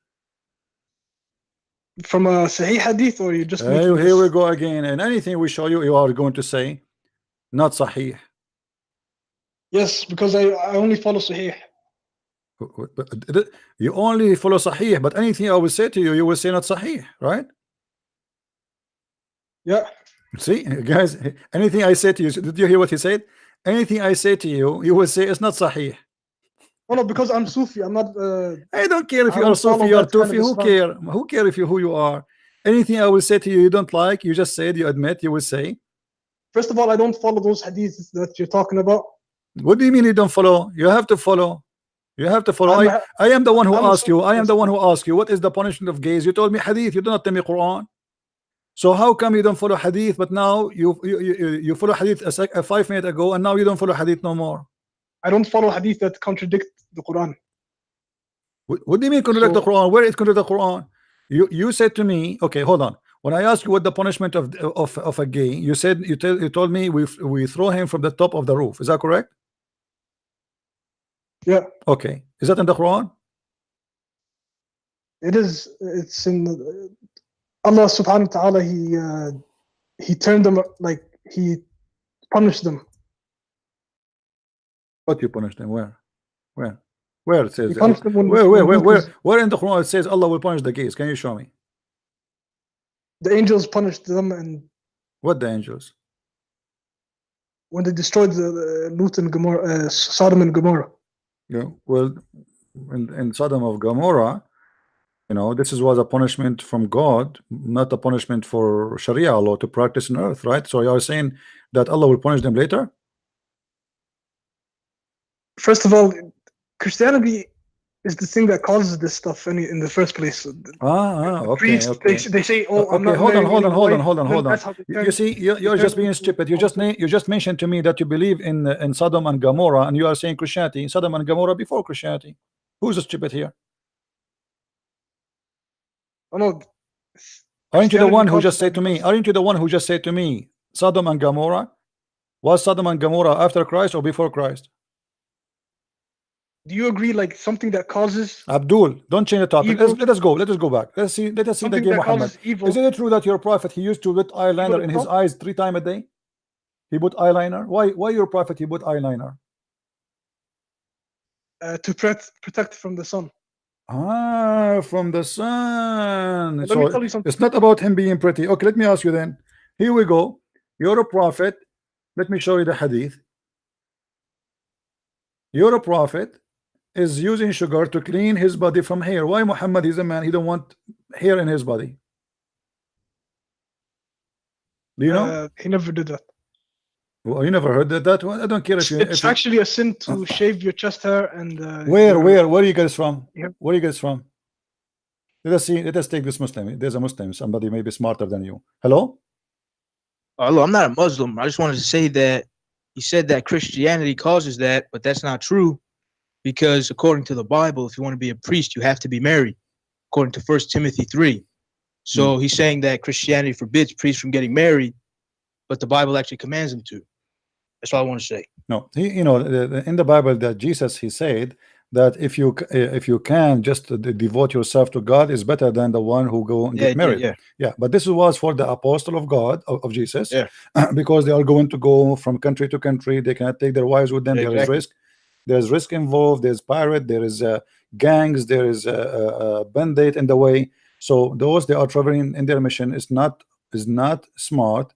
from a Sahih hadith, or you just here we go again, and anything we show you, you are going to say not Sahih? Yes, because I only follow Sahih. You only follow Sahih, but anything I will say to you, you will say not Sahih, right? Yeah. See, guys, anything I say to you, did you hear what he said? Anything I say to you, you will say it's not Sahih. Oh no, because I'm Sufi. I'm not. I don't care if I you are don't follow Sufi or that kind of Tufi. Who Islam. care? Who care if who you are? Anything I will say to you, you don't like. You just said. You admit. You will say. First of all, I don't follow those hadiths that you're talking about. What do you mean you don't follow? You have to follow. You have to follow. I am the one who I'm a asked you. Sufi I am the person. one who asked you. What is the punishment of gays? You told me hadith. You do not tell me Quran. So how come you don't follow hadith? But now you follow hadith a 5 minutes ago, and now you don't follow hadith no more. I don't follow hadith that contradict the Quran. What do you mean contradict the So- Quran? Where it contradict the Quran? You said to me, okay, hold on. When I asked you what the punishment of a gay, you said you told me we throw him from the top of the roof. Is that correct? Yeah, Okay. Is that in the Quran? it is. It's in Allah Subhanahu wa Taala. He turned them like he punished them. What you punish them? Where it says He punished them when where in the Quran it says Allah will punish the gays? Can you show me? the angels punished them, and What the angels? when they destroyed the Lut and Gomorrah, Sodom and Gomorrah. Yeah. Well, in Sodom of Gomorrah, this was a punishment from God, not a punishment for Sharia law to practice on earth, right? So you are saying that Allah will punish them later? First of all, Christianity is the thing that causes this stuff in the first place. Okay, Priests, okay. they say, "Oh, I'm not Hold on, marrying hold on, any hold on, wife," hold on, then hold on. that's how they You turn- see, you're they just turn being into stupid. You just mentioned to me that you believe in Sodom and Gomorrah, and you are saying Christianity. Sodom and Gomorrah before Christianity. Who's stupid here? Oh no. Aren't you the one who Christianity just said to me? Aren't you the one who just said to me, Sodom and Gomorrah? Was Sodom and Gomorrah after Christ or before Christ? Do you agree, like something that causes Abdul, don't change the topic. evil, Let us go. Let us go back. Let us see the something gay that Muhammad. causes evil? Is it true that your prophet he used to put eyeliner in his itself? eyes 3 times a day? He put eyeliner. Why your prophet he put eyeliner? To protect from the sun. From the sun. Let me So tell you something. it's not about him being pretty. Okay, let me ask you then. Here we go. You're a prophet. Let me show you the hadith. You're a prophet is using sugar to clean his body from hair. Why Muhammad? He's a man. He don't want hair in his body. Do you know? He never did that. Well, you never heard that one? I don't care if you. It's actually a sin to shave your chest hair and. Where you guys from? Yeah. Where you guys from? Let us see. Let us take this Muslim. There's a Muslim. Somebody maybe smarter than you. Hello. Although I'm not a Muslim, I just wanted to say that he said that Christianity causes that, but that's not true, because according to the Bible, if you want to be a priest, you have to be married, according to 1 Timothy 3. So he's saying that Christianity forbids priests from getting married, but the Bible actually commands them to. That's all I want to say. No, in the Bible that Jesus he said that if you can just devote yourself to God is better than the one who go and get married. Yeah, but this was for the apostle of God of Jesus, because they are going to go from country to country. They cannot take their wives with them. There is risk. There's risk involved. There's pirate. There is gangs. There is a bandit in the way. So those they are traveling in their mission is not smart.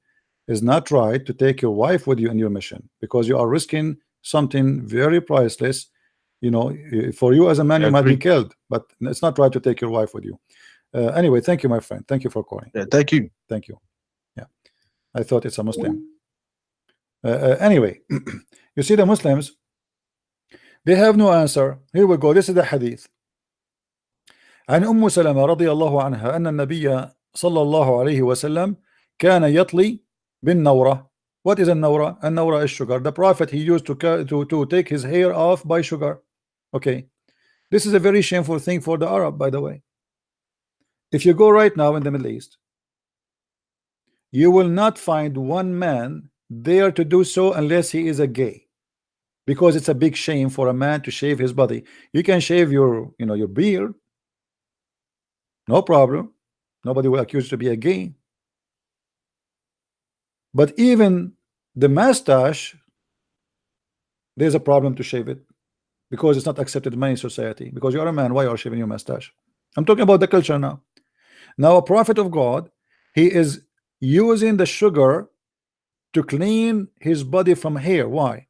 Is not right to take your wife with you in your mission, because you are risking something very priceless. For you as a man, you might be killed, but it's not right to take your wife with you. Anyway, thank you, my friend. Thank you for calling. Thank you. Thank you. Yeah, I thought it's a Muslim. Anyway, you see the Muslims, they have no answer. Here we go. This is the hadith. عن أم سلمة رضي الله عنها أن النبي صلى الله عليه وسلم كان يطلي بالنورة. What is a nawra? A nawra is sugar. The prophet he used to take his hair off by sugar. Okay, this is a very shameful thing for the Arab, by the way. If you go right now in the Middle East, you will not find one man there to do so unless he is a gay, because it's a big shame for a man to shave his body. You can shave your your beard, no problem. Nobody will accuse you to be a gay. But even the mustache, there's a problem to shave it. because it's not accepted in many society. Because you're a man, why are you shaving your mustache? I'm talking about the culture now. Now a prophet of God, he is using the sugar to clean his body from hair. Why?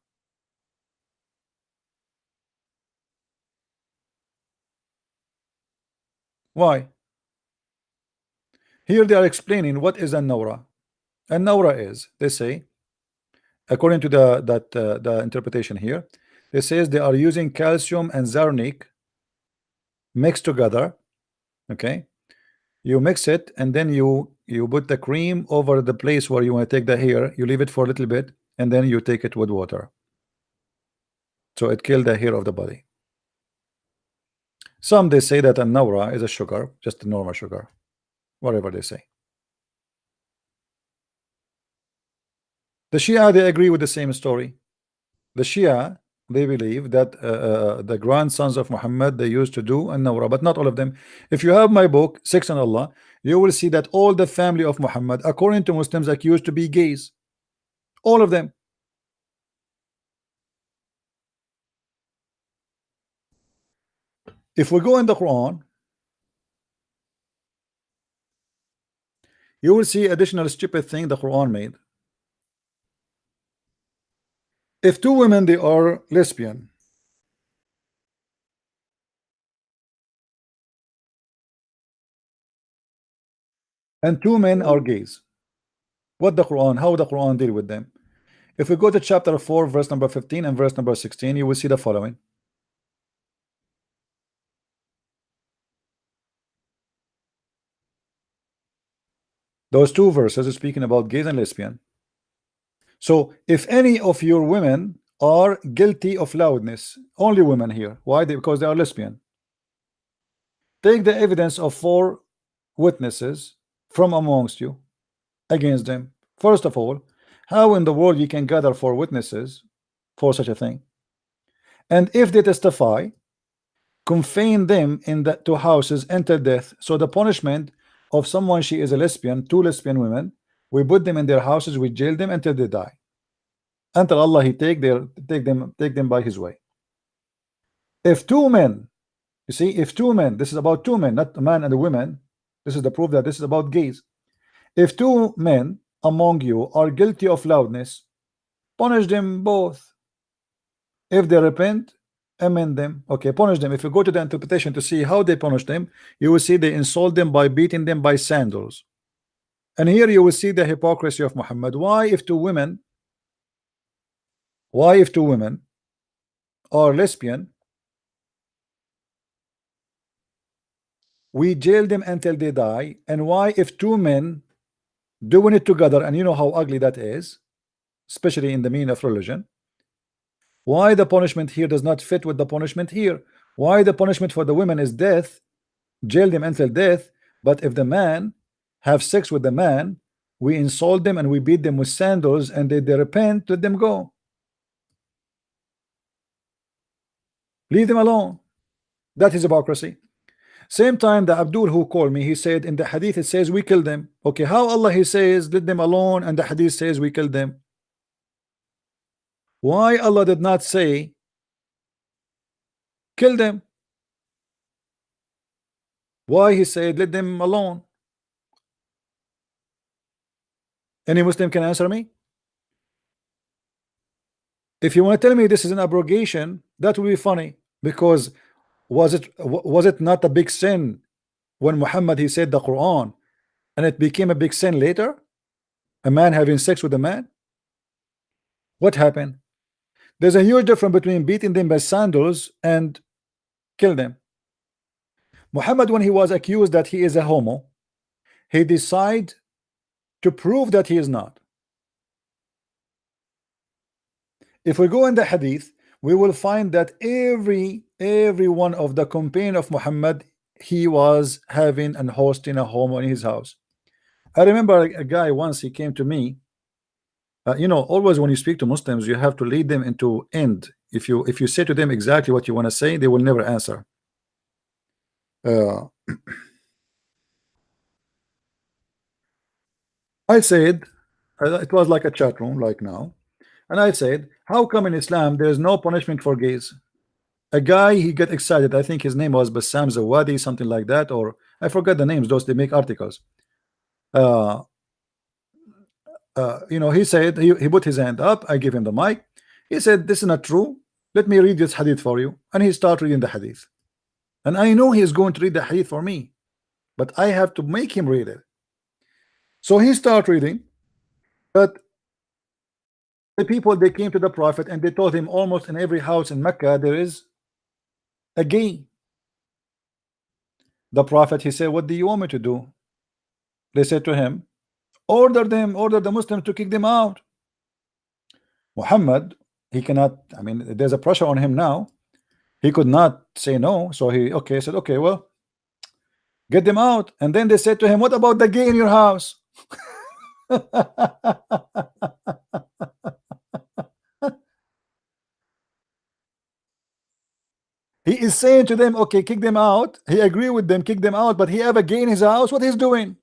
Why? Here they are explaining what is an-nawra. An-nawra is, they say, according to the interpretation here, it says they are using calcium and zarnik mixed together. Okay, you mix it and then you put the cream over the place where you want to take the hair. You leave it for a little bit and then you take it with water, so it kills the hair of the body. Some they say that an-nawra is a sugar, just a normal sugar, whatever they say. The Shia, they agree with the same story. The Shia, they believe that the grandsons of Muhammad, they used to do an-nawra, but not all of them. If you have my book, Sex and Allah, you will see that all the family of Muhammad, according to Muslims, accused to be gays. All of them. If we go in the Quran, you will see additional stupid thing the Quran made. If two women, they are lesbian, and two men are gays, what the Quran, how the Quran deal with them? If we go to chapter 4, verse number 15 and verse number 16, you will see the following. Those two verses are speaking about gays and lesbian. So if any of your women are guilty of loudness, only women here, why? Because they are lesbian. Take the evidence of 4 witnesses from amongst you against them. First of all, how in the world you can gather 4 witnesses for such a thing? And if they testify, confine them in the 2 houses until death. So the punishment of someone, she is a lesbian, 2 lesbian women, we put them in their houses, we jail them until they die, until Allah he take them by his way. If 2 men, you see, if 2 men, this is about 2 men, not a man and a woman. This is the proof that this is about gays. If 2 men among you are guilty of loudness, punish them both. If they repent, amend them. Okay, punish them. If you go to the interpretation to see how they punish them, you will see they insult them by beating them by sandals. And here you will see the hypocrisy of Muhammad. Why if two women are lesbian, we jail them until they die? And why if 2 men doing it together, and you know how ugly that is, especially in the meaning of religion, why the punishment here does not fit with the punishment here? Why the punishment for the women is death, jail them until death, but if the man have sex with the man, we insult them and we beat them with sandals, and they repent, let them go, leave them alone. That is hypocrisy. Same time the Abdul who called me, he said in the hadith it says we kill them. Okay, how Allah he says let them alone and the hadith says we kill them? Why Allah did not say kill them? Why he said let them alone? Any Muslim can answer me? If you want to tell me this is an abrogation, that will be funny, because was it not a big sin when Muhammad he said the Quran and it became a big sin later, a man having sex with a man? What happened? There's a huge difference between beating them by sandals and kill them. Muhammad, when he was accused that he is a homo, he decided to prove that he is not. If we go in the hadith, we will find that every one of the companion of Muhammad, he was having and hosting a homo in his house. I remember a guy once, he came to me. You know, always when you speak to Muslims, you have to lead them into end. If you say to them exactly what you want to say, they will never answer. I said, it was like a chat room like now, and I said, how come in Islam there is no punishment for gays? a guy, he get excited. I think his name was Bassam Zawadi, something like that, or I forgot the names. Those they make articles. You know, he said he put his hand up. I give him the mic. He said, "This is not true. Let me read this hadith for you." And he started reading the hadith. And I know he is going to read the hadith for me, but I have to make him read it. So he started reading, but the people, they came to the Prophet and they told him almost in every house in Mecca there is a gay. The Prophet, he said, "What do you want me to do?" They said to him, "Order them, order the Muslims to kick them out." Muhammad, he cannot, I mean, there's a pressure on him now. He could not say no. So he said, "Okay, well, get them out." And then they said to him, "What about the gay in your house?" He is saying to them, "Okay, kick them out." He agree with them, kick them out, but he have a gay in his house. What he's doing?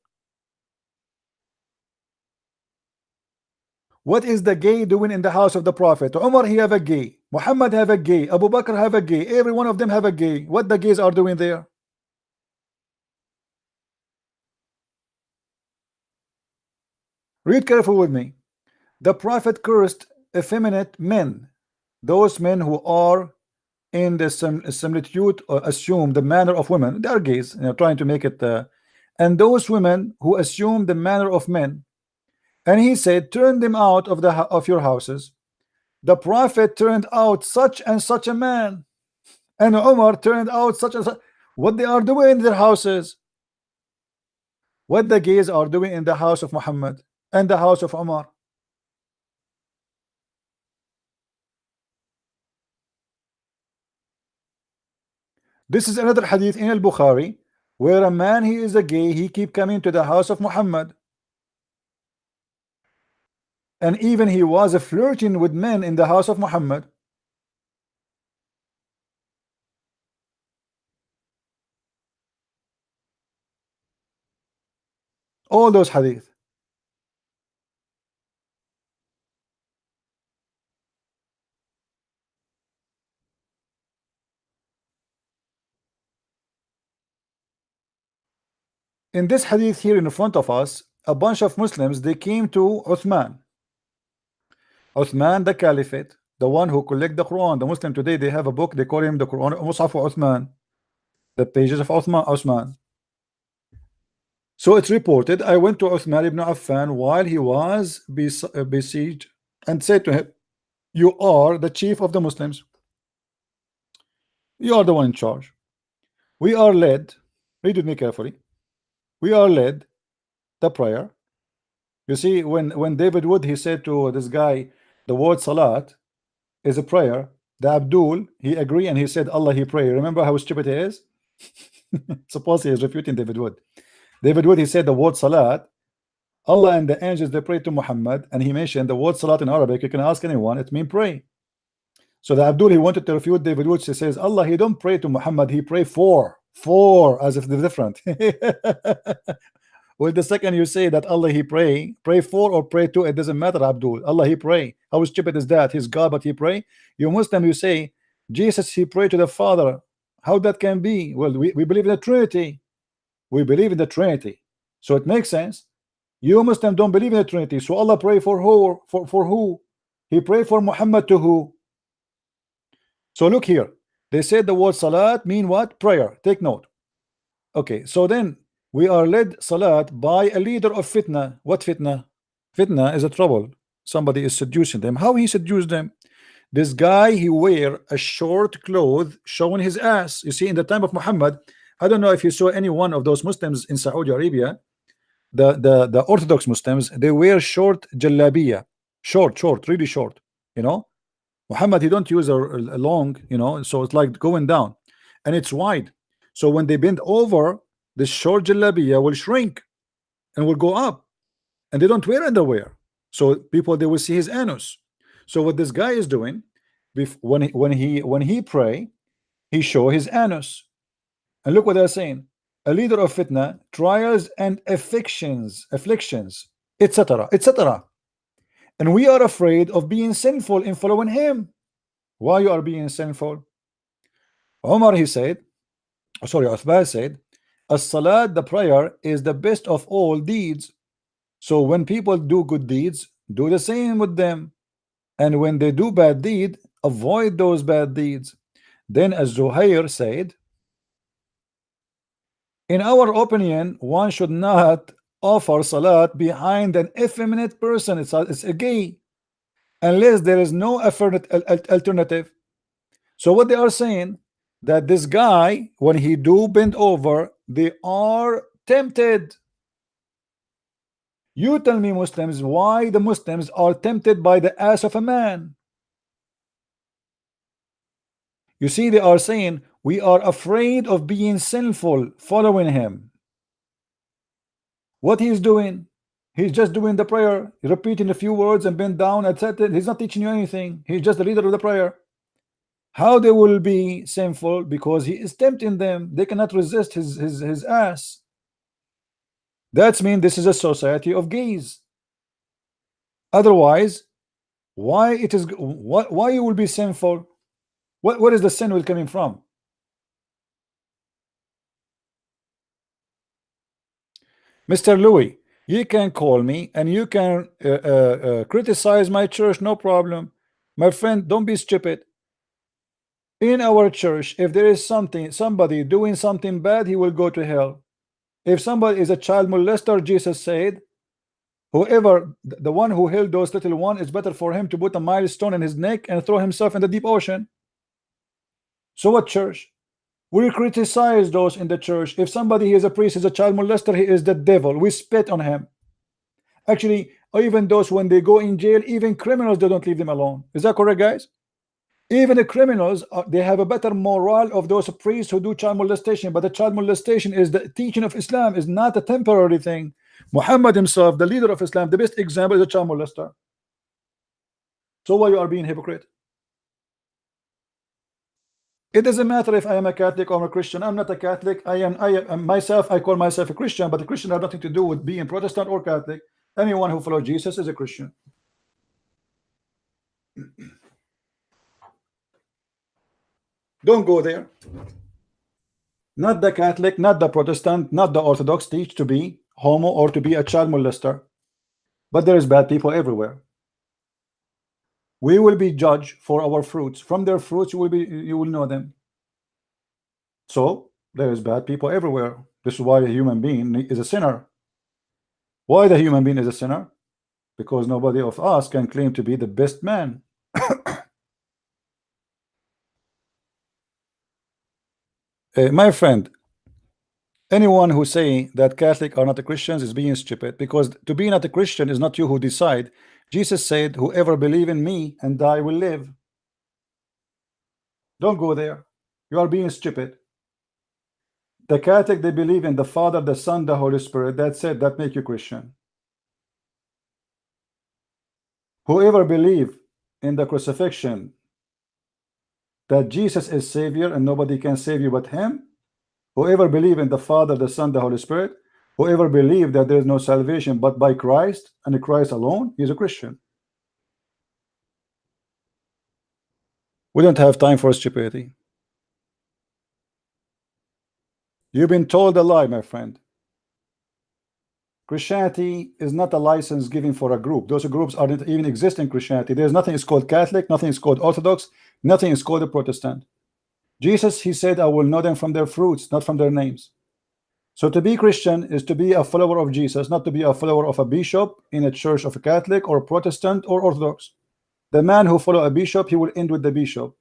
What is the gay doing in the house of the Prophet? Umar, he have a gay. Muhammad have a gay. Abu Bakr have a gay. Every one of them have a gay. What the gays are doing there? Read careful with me. The Prophet cursed effeminate men, those men who are in the similitude or assume the manner of women. They are gays, you know, trying to make it and those women who assume the manner of men. And he said, "Turn them out of your houses." The Prophet turned out such and such a man, and Umar turned out such and such. What they are doing in their houses, what the gays are doing in the house of Muhammad and the house of Umar. This is another hadith in al-Bukhari where a man, he is a gay, he keep coming to the house of Muhammad, and even he was flirting with men in the house of Muhammad. All those hadith. In this hadith here in front of us, a bunch of Muslims, they came to Uthman. Uthman, the Caliphate, the one who collect the Quran. The Muslim today, they have a book, they call him the Quran, Mus'haf Uthman, the pages of Uthman. So it's reported, I went to Uthman ibn Affan while he was besieged and said to him, "You are the chief of the Muslims. You are the one in charge. We are led," read with me carefully, "we are led the prayer." You see, when David Wood, he said to this guy, the word salat is a prayer. The Abdul, he agreed and he said Allah he pray. Remember how stupid he is? Suppose he is refuting David Wood. David Wood, he said the word salat, Allah and the angels, they pray to Muhammad, and he mentioned the word salat in Arabic. You can ask anyone, it means pray. So the Abdul, he wanted to refute David Wood. He says Allah, he don't pray to Muhammad, he pray for, as if they're different. Well, the second you say that Allah he pray for or pray to, it doesn't matter, Abdul. Allah he pray. How stupid is that? He's God, but he pray. You Muslim, you say Jesus he pray to the Father. How that can be? Well, we believe in the Trinity. We believe in the Trinity, so it makes sense. You Muslim don't believe in the Trinity, so Allah pray for who? For who? He pray for Muhammad to who? So look here, they said the word salat mean what? Prayer. Take note. Okay, so then we are led salat by a leader of fitna. What fitna? Fitna is a trouble. Somebody is seducing them. How he seduced them? This guy, he wear a short cloth showing his ass. You see, in the time of Muhammad, I don't know if you saw any one of those Muslims in Saudi Arabia, the Orthodox Muslims, they wear short jallabiya, short, really short. You know, Muhammad, he don't use a long, you know, so it's like going down, and it's wide. So when they bend over, the short jallabiya will shrink and will go up, and they don't wear underwear, so people, they will see his anus. So what this guy is doing, when he pray, he show his anus. And look what they're saying: a leader of fitna, trials and afflictions, etc., etc. And we are afraid of being sinful in following him. Why you are being sinful? Omar, he said, sorry, Uthman said, as-salat, the prayer, is the best of all deeds. So when people do good deeds, do the same with them. And when they do bad deed, avoid those bad deeds. Then Az-Zuhair said, in our opinion, one should not offer salat behind an effeminate person. It's a gay, unless there is no alternative. So what they are saying, that this guy, when he do bend over, they are tempted. You tell me, Muslims, why the Muslims are tempted by the ass of a man? You see, they are saying we are afraid of being sinful following him. What he's doing, he's just doing the prayer, repeating a few words and bend down, etc. He's not teaching you anything. He's just the leader of the prayer. How they will be sinful? Because he is tempting them. They cannot resist his ass. That's mean this is a society of gays. Otherwise, why it is why you will be sinful? What is the sin will coming from? Mr. Louis, you can call me and you can criticize my church, no problem. My friend, don't be stupid. In our church, if there is somebody doing something bad, he will go to hell. If somebody is a child molester, Jesus said, whoever, the one who held those little ones, it's better for him to put a milestone in his neck and throw himself in the deep ocean. So what church? We criticize those in the church. If somebody is a priest, is a child molester, he is the devil. We spit on him. Actually, even those, when they go in jail, even criminals, they don't leave them alone. Is that correct, guys? Even the criminals, they have a better moral of those priests who do child molestation. But the child molestation is the teaching of Islam, is not a temporary thing. Muhammad himself, the leader of Islam, the best example is a child molester. So why you are being hypocrite? It doesn't matter if I am a Catholic or a Christian. I'm not a Catholic. I am myself. I call myself a Christian, but the Christian have nothing to do with being Protestant or Catholic. Anyone who follows Jesus is a Christian. Don't go there. Not the Catholic, not the Protestant, not the Orthodox teach to be homo or to be a child molester. But there is bad people everywhere. We will be judged for our fruits. From their fruits, you will know them. So there is bad people everywhere. This is why a human being is a sinner. Why the human being is a sinner? Because nobody of us can claim to be the best man. My friend, anyone who say that Catholic are not a Christians is being stupid, because to be not a Christian is not you who decide. Jesus said, whoever believe in me and die will live. Don't go there. You are being stupid. The Catholic, they believe in the Father, the Son, the Holy Spirit. That's it. That make you Christian. Whoever believe in the crucifixion, that Jesus is Savior and nobody can save you but Him, whoever believe in the Father, the Son, the Holy Spirit, whoever believe that there is no salvation but by Christ and Christ alone, is a Christian. We don't have time for stupidity. You've been told a lie, my friend. Christianity is not a license given for a group. Those groups are not even exist in Christianity. There's nothing is called Catholic, nothing is called Orthodox, nothing is called a Protestant. Jesus, he said, I will know them from their fruits, not from their names. So to be Christian is to be a follower of Jesus, not to be a follower of a bishop in a church of a Catholic or Protestant or Orthodox. The man who follow a bishop, he will end with the bishop.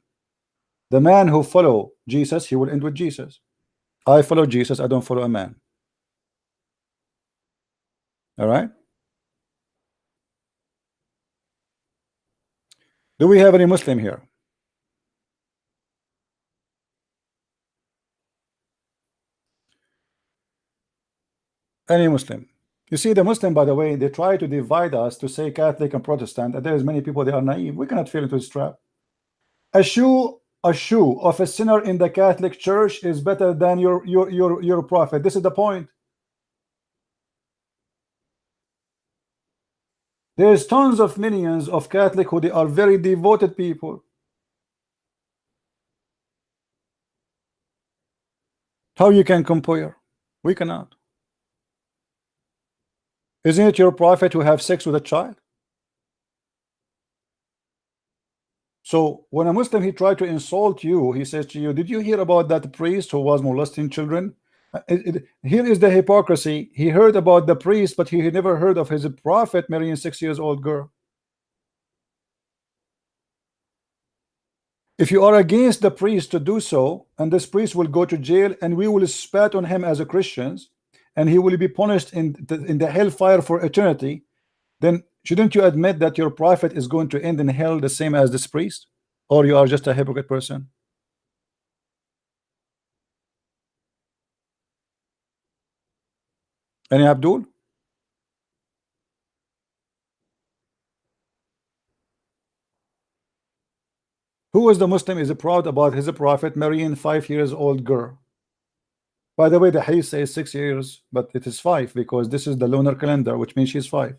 The man who follow Jesus, he will end with Jesus. I follow Jesus, I don't follow a man. All right. Do we have any Muslim here? Any Muslim? You see, the Muslim, by the way, they try to divide us to say Catholic and Protestant, and there is many people, they are naive. We cannot fall into this trap. A shoe of a sinner in the Catholic Church is better than your prophet. This is the point. There's tons of millions of Catholic who they are very devoted people. How you can compare? We cannot. Isn't it your prophet who have sex with a child? So when a Muslim he tried to insult you, he says to you, did you hear about that priest who was molesting children? Here is the hypocrisy. He heard about the priest, but he had never heard of his prophet marrying a 6-year-old girl. If you are against the priest to do so, and this priest will go to jail, and we will spat on him as a Christians, and he will be punished in the hellfire for eternity, then shouldn't you admit that your prophet is going to end in hell the same as this priest? Or you are just a hypocrite person? Any Abdul? Who is the Muslim is proud about his prophet marrying 5-year-old girl? By the way, the hadith says 6 years, but it is 5 because this is the lunar calendar, which means she's 5.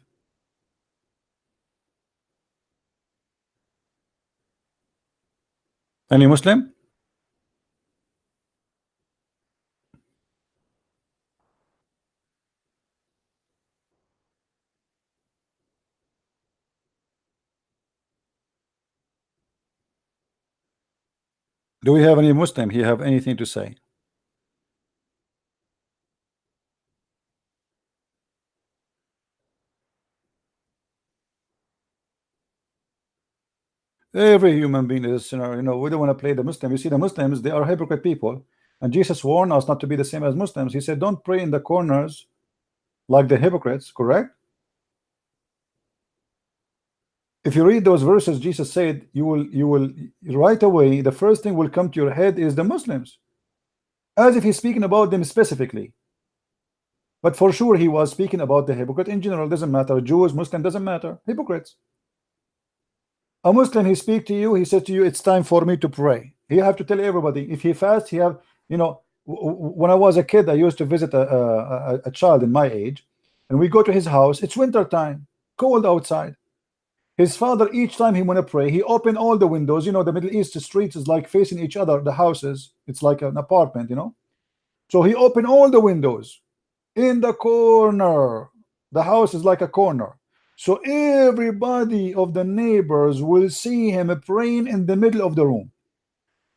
Any Muslim? Do we have any Muslim? He have anything to say? Every human being is a sinner. You know, we don't want to play the Muslim. You see, the Muslims, they are hypocrite people, and Jesus warned us not to be the same as Muslims. He said, don't pray in the corners like the hypocrites. Correct? If you read those verses, Jesus said, you will right away, the first thing will come to your head is the Muslims, as if he's speaking about them specifically. But for sure, he was speaking about the hypocrite in general. Doesn't matter, Jews, Muslim, doesn't matter. Hypocrites. A Muslim, he speak to you, he said to you, it's time for me to pray. He have to tell everybody. If he fasts, he have, you know, when I was a kid, I used to visit a child in my age, and we go to his house. It's winter time, cold outside. His father, each time he want to pray, he opened all the windows. You know, the Middle East streets is like facing each other, the houses. It's like an apartment, you know. So he opened all the windows in the corner. The house is like a corner. So everybody of the neighbors will see him praying in the middle of the room.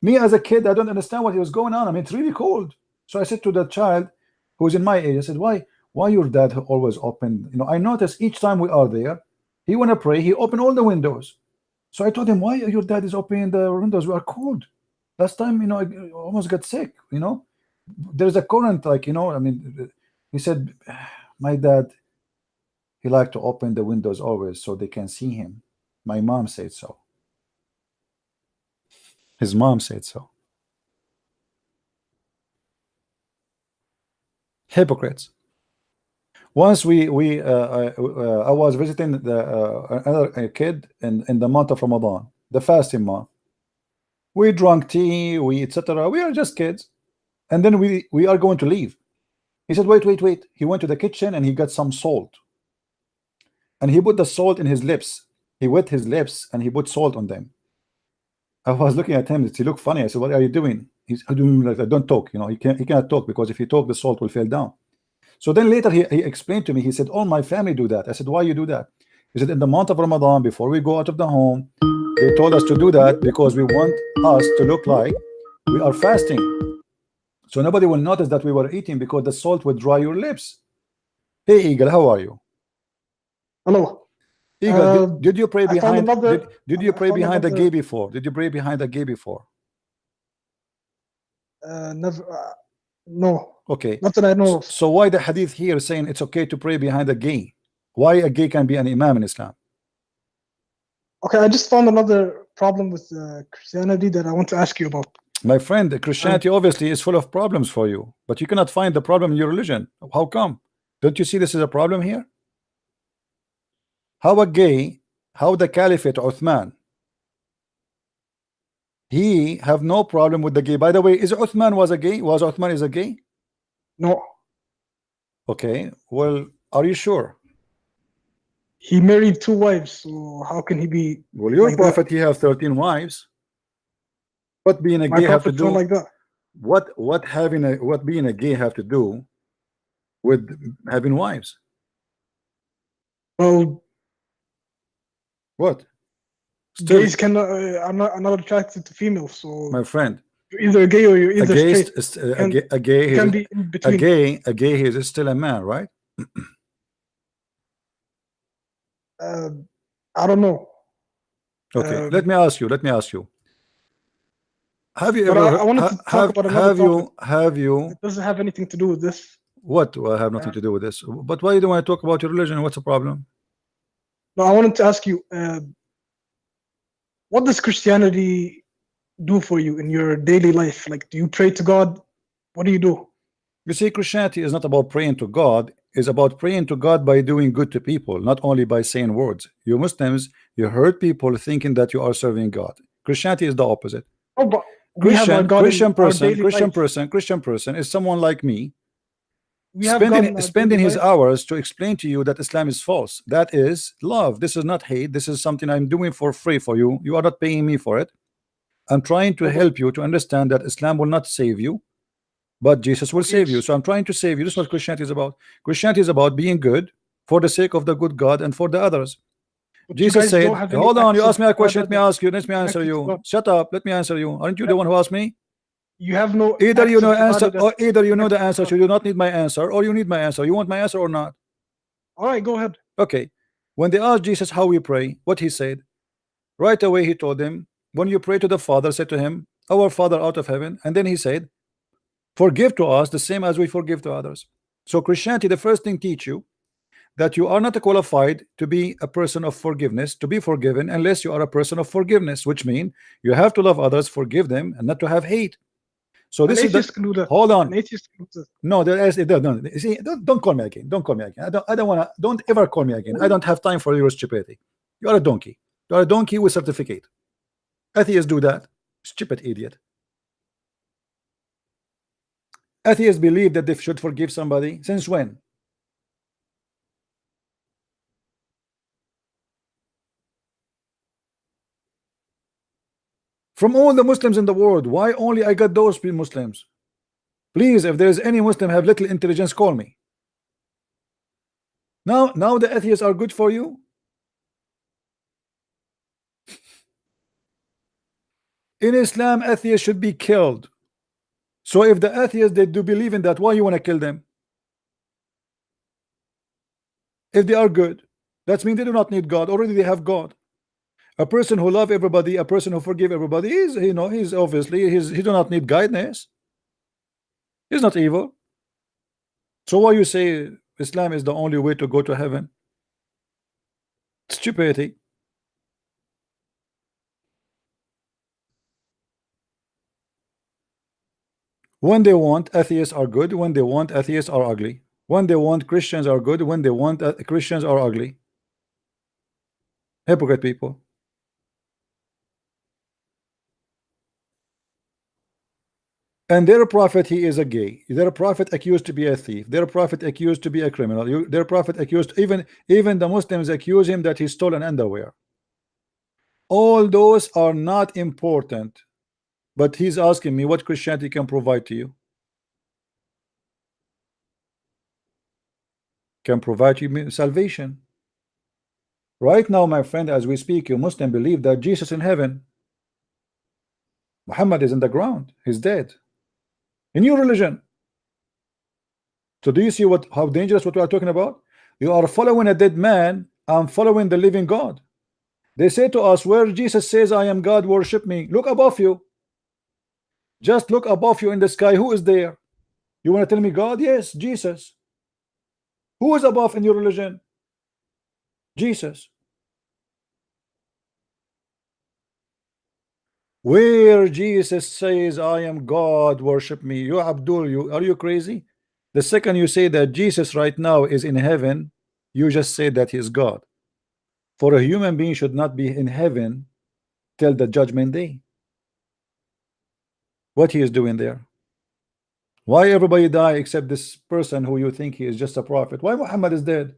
Me as a kid, I don't understand what was going on. I mean, it's really cold. So I said to the child who's in my age, I said, why your dad always open? You know, I noticed each time we are there, he want to pray, he open all the windows. So I told him, why your dad is opening the windows? We are cold. Last time, you know, I almost got sick, you know. There's a current, like, you know, I mean, he said, my dad, he liked to open the windows always so they can see him. My mom said so. His mom said so. Hypocrites. Once I was visiting another kid in the month of Ramadan, the fasting month. We drank tea, we etc. We are just kids, and then we are going to leave. He said, wait. He went to the kitchen and he got some salt, and he put the salt in his lips. He wet his lips and he put salt on them. I was looking at him. He looked funny. I said, what are you doing? He's doing like that. Don't talk. You know, he cannot talk because if he talk, the salt will fall down. So then later he explained to me, he said, all my family do that. I said, why you do that? He said, in the month of Ramadan, before we go out of the home, they told us to do that because we want us to look like we are fasting. So nobody will notice that we were eating because the salt would dry your lips. Hey, Eagle, how are you? Hello. Eagle, did you pray behind did you pray behind the gay before? Did you pray behind the gay before? Never. No. Okay. Not that I know of. So why the hadith here saying it's okay to pray behind a gay? Why a gay can be an imam in Islam? Okay, I just found another problem with Christianity that I want to ask you about. My friend, Christianity obviously is full of problems for you, but you cannot find the problem in your religion. How come? Don't you see this is a problem here? How the Caliphate Uthman, he have no problem with the gay. By the way, is Uthman was a gay? Was Uthman is a gay? No. Okay, well, are you sure? He married 2 wives, so how can he be? Well, your like prophet, that? he have 13 wives. What being a My gay have to prophet's do? not like that. what being a gay have to do with having wives? Well, What? Still, gays can are not attracted to females, so my friend, you're either gay or you're a either gay, straight. a gay, You can be in between. a gay is still a man, right? I don't know. Okay, let me ask you. Have you But ever I wanted to talk about another topic. have you It doesn't have anything to do with this. what? Well, I have nothing to do with this. But why you don't want to talk about your religion? What's the problem? No, I wanted to ask you, what does Christianity do for you in your daily life? Like, do you pray to God? What do you do? You see, Christianity is not about praying to God. It's about praying to God by doing good to people, not only by saying words. You Muslims, you hurt people thinking that you are serving God. Christianity is the opposite. Oh, but we have our God in our daily life. Christian person is someone like me, We have God in our spending daily his life. hours to explain to you that Islam is false. That is love. This is not hate. This is something I'm doing for free for you. You are not paying me for it. I'm trying to help you to understand that Islam will not save you, but Jesus will save you. So I'm trying to save you. This is what Christianity is about. Christianity is about being good for the sake of the good God and for the others. But Jesus said, hold on, you asked me a question, let me ask you, let me answer you. God. Shut up, let me answer you. Aren't you the one who asked me? You have no Either you acts know of answer, ibadah or that either you know the connect answer, to so you do not need my answer, or you need my answer. You want my answer or not? All right, go ahead. Okay. When they asked Jesus how we pray, what he said, right away he told them, when you pray to the Father, say to him, our Father out of heaven. And then he said, forgive to us the same as we forgive to others. So Christianity, the first thing teach you that you are not qualified to be a person of forgiveness, to be forgiven, unless you are a person of forgiveness, which means you have to love others, forgive them, and not to have hate. So An this is atheist the can do that. hold on. An atheist can do that. No, there is no. See, don't call me again. Don't call me again. I don't want to. Don't ever call me again. I don't have time for your stupidity. You are a donkey. You are a donkey with certificate. Atheists do that. Stupid idiot. Atheists believe that they should forgive somebody. Since when? From all the Muslims in the world, why only I got those Muslims? Please, if there is any Muslim have little intelligence, call me. Now the atheists are good for you. In Islam, atheists should be killed. So if the atheists they do believe in that, why you want to kill them? If they are good, that means they do not need God. Already they have God. A person who love everybody, a person who forgive everybody is, you know, he's obviously he do not need guidance. He's not evil. So why you say Islam is the only way to go to heaven? Stupidity. When they want, atheists are good. When they want, atheists are ugly. When they want, Christians are good. When they want, Christians are ugly. Hypocrite people. And their prophet, he is a gay. Their prophet accused to be a thief. Their prophet accused to be a criminal. Their prophet accused, even the Muslims accuse him that he stole an underwear. All those are not important. But he's asking me what Christianity can provide to you. Can provide you salvation. Right now, my friend, as we speak, you Muslim believe that Jesus in heaven. Muhammad is in the ground. He's dead. In your religion. So do you see how dangerous what we are talking about? You are following a dead man. I'm following the living God. They say to us, where Jesus says, I am God, worship me. Look above you. Just look above you in the sky. Who is there? You want to tell me God? Yes, Jesus. Who is above in your religion? Jesus. Where Jesus says, I am God, worship me. You Abdul, are you crazy? The second you say that Jesus right now is in heaven, you just say that he's God. For a human being should not be in heaven till the judgment day. What he is doing there? Why everybody die except this person who you think he is just a prophet? Why Muhammad is dead?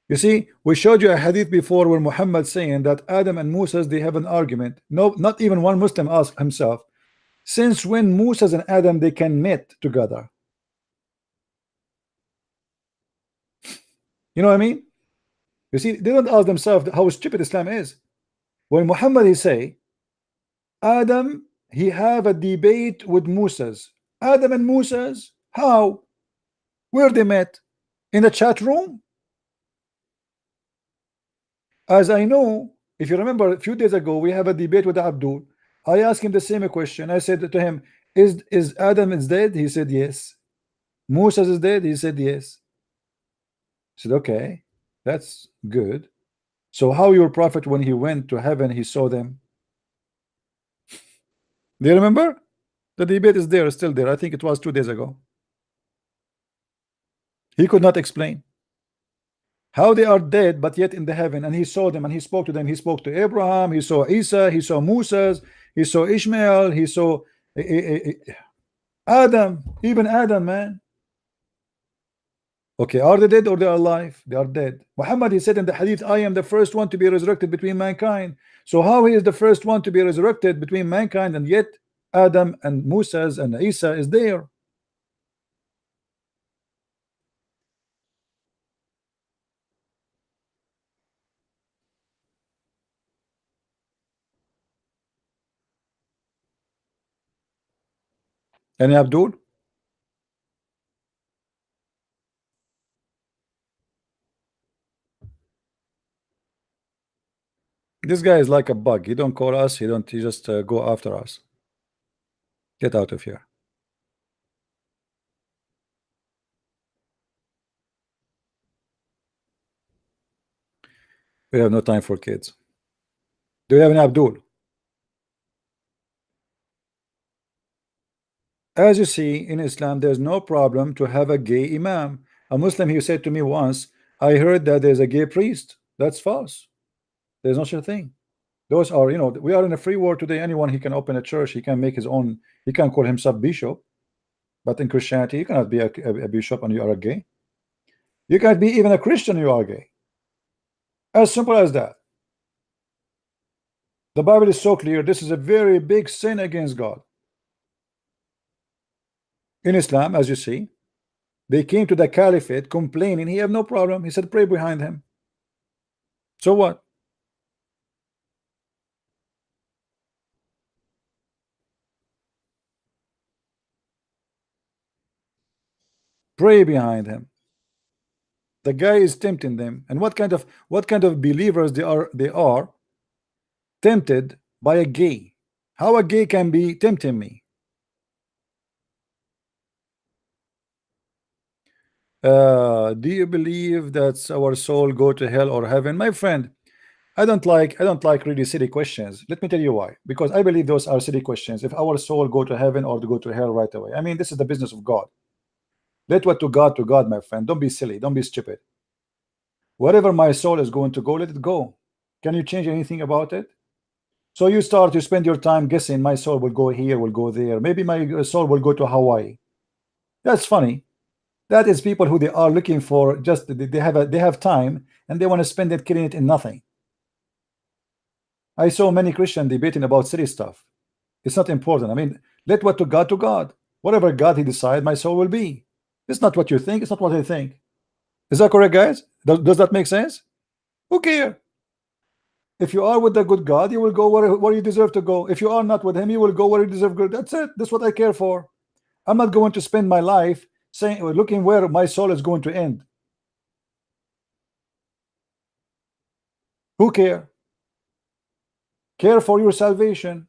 You see, we showed you a hadith before where Muhammad saying that Adam and Moses they have an argument. No, not even one Muslim asked himself, Since when Moses and Adam they can meet together? You know what I mean? You see, they don't ask themselves how stupid Islam is. When Muhammad he say, Adam, he have a debate with Moses. Adam and Moses, how? Where they met? In the chat room? As I know, if you remember a few days ago, we have a debate with Abdul. I asked him the same question. I said to him, is Adam is dead? He said yes. Moses is dead? He said yes. I said, okay, that's good. So how your prophet, when he went to heaven, he saw them? Do you remember? The debate is there, still there. I think it was 2 days ago. He could not explain how they are dead, but yet in the heaven, and he saw them and he spoke to them. He spoke to Abraham, he saw Isa, he saw Moses, he saw Ishmael, he saw Adam, even Adam, man. Okay, are they dead or they are alive? They are dead. Muhammad, he said in the hadith, I am the first one to be resurrected between mankind. So how he is the first one to be resurrected between mankind, and yet Adam and Moses and Isa is there? Any Abdul? This guy is like a bug. He don't call us. He just go after us. Get out of here. We have no time for kids. Do you have an Abdul? As you see, in Islam, there's no problem to have a gay imam. A Muslim, he said to me once, I heard that there's a gay priest. That's false. There's no such a thing. Those are, you know, we are in a free world today. Anyone, he can open a church. He can make his own. He can call himself bishop. But in Christianity, you cannot be a bishop and you are a gay. You can't be even a Christian, you are gay. As simple as that. The Bible is so clear. This is a very big sin against God. In Islam, as you see, they came to the caliphate complaining. He had no problem. He said, pray behind him. So what? Pray behind him. The guy is tempting them. And what kind of believers they are tempted by a gay? How a gay can be tempting me? Do you believe that our soul go to hell or heaven? My friend, I don't like really silly questions. Let me tell you why. Because I believe those are silly questions. If our soul go to heaven or to go to hell right away. I mean, this is the business of God. Let what to God, my friend. Don't be silly. Don't be stupid. Wherever my soul is going to go, let it go. Can you change anything about it? So you start to spend your time guessing my soul will go here, will go there. Maybe my soul will go to Hawaii. That's funny. That is people who they are looking for, just they have time and they want to spend it killing it in nothing. I saw many Christians debating about silly stuff. It's not important. I mean, let what to God. Whatever God he decide, my soul will be. It's not what you think, it's not what I think. Is that correct, guys? Does that make sense? Who cares? If you are with the good God, you will go where you deserve to go. If you are not with him, you will go where you deserve to go. That's it. That's what I care for. I'm not going to spend my life saying, looking where my soul is going to end. Who care? Care for your salvation.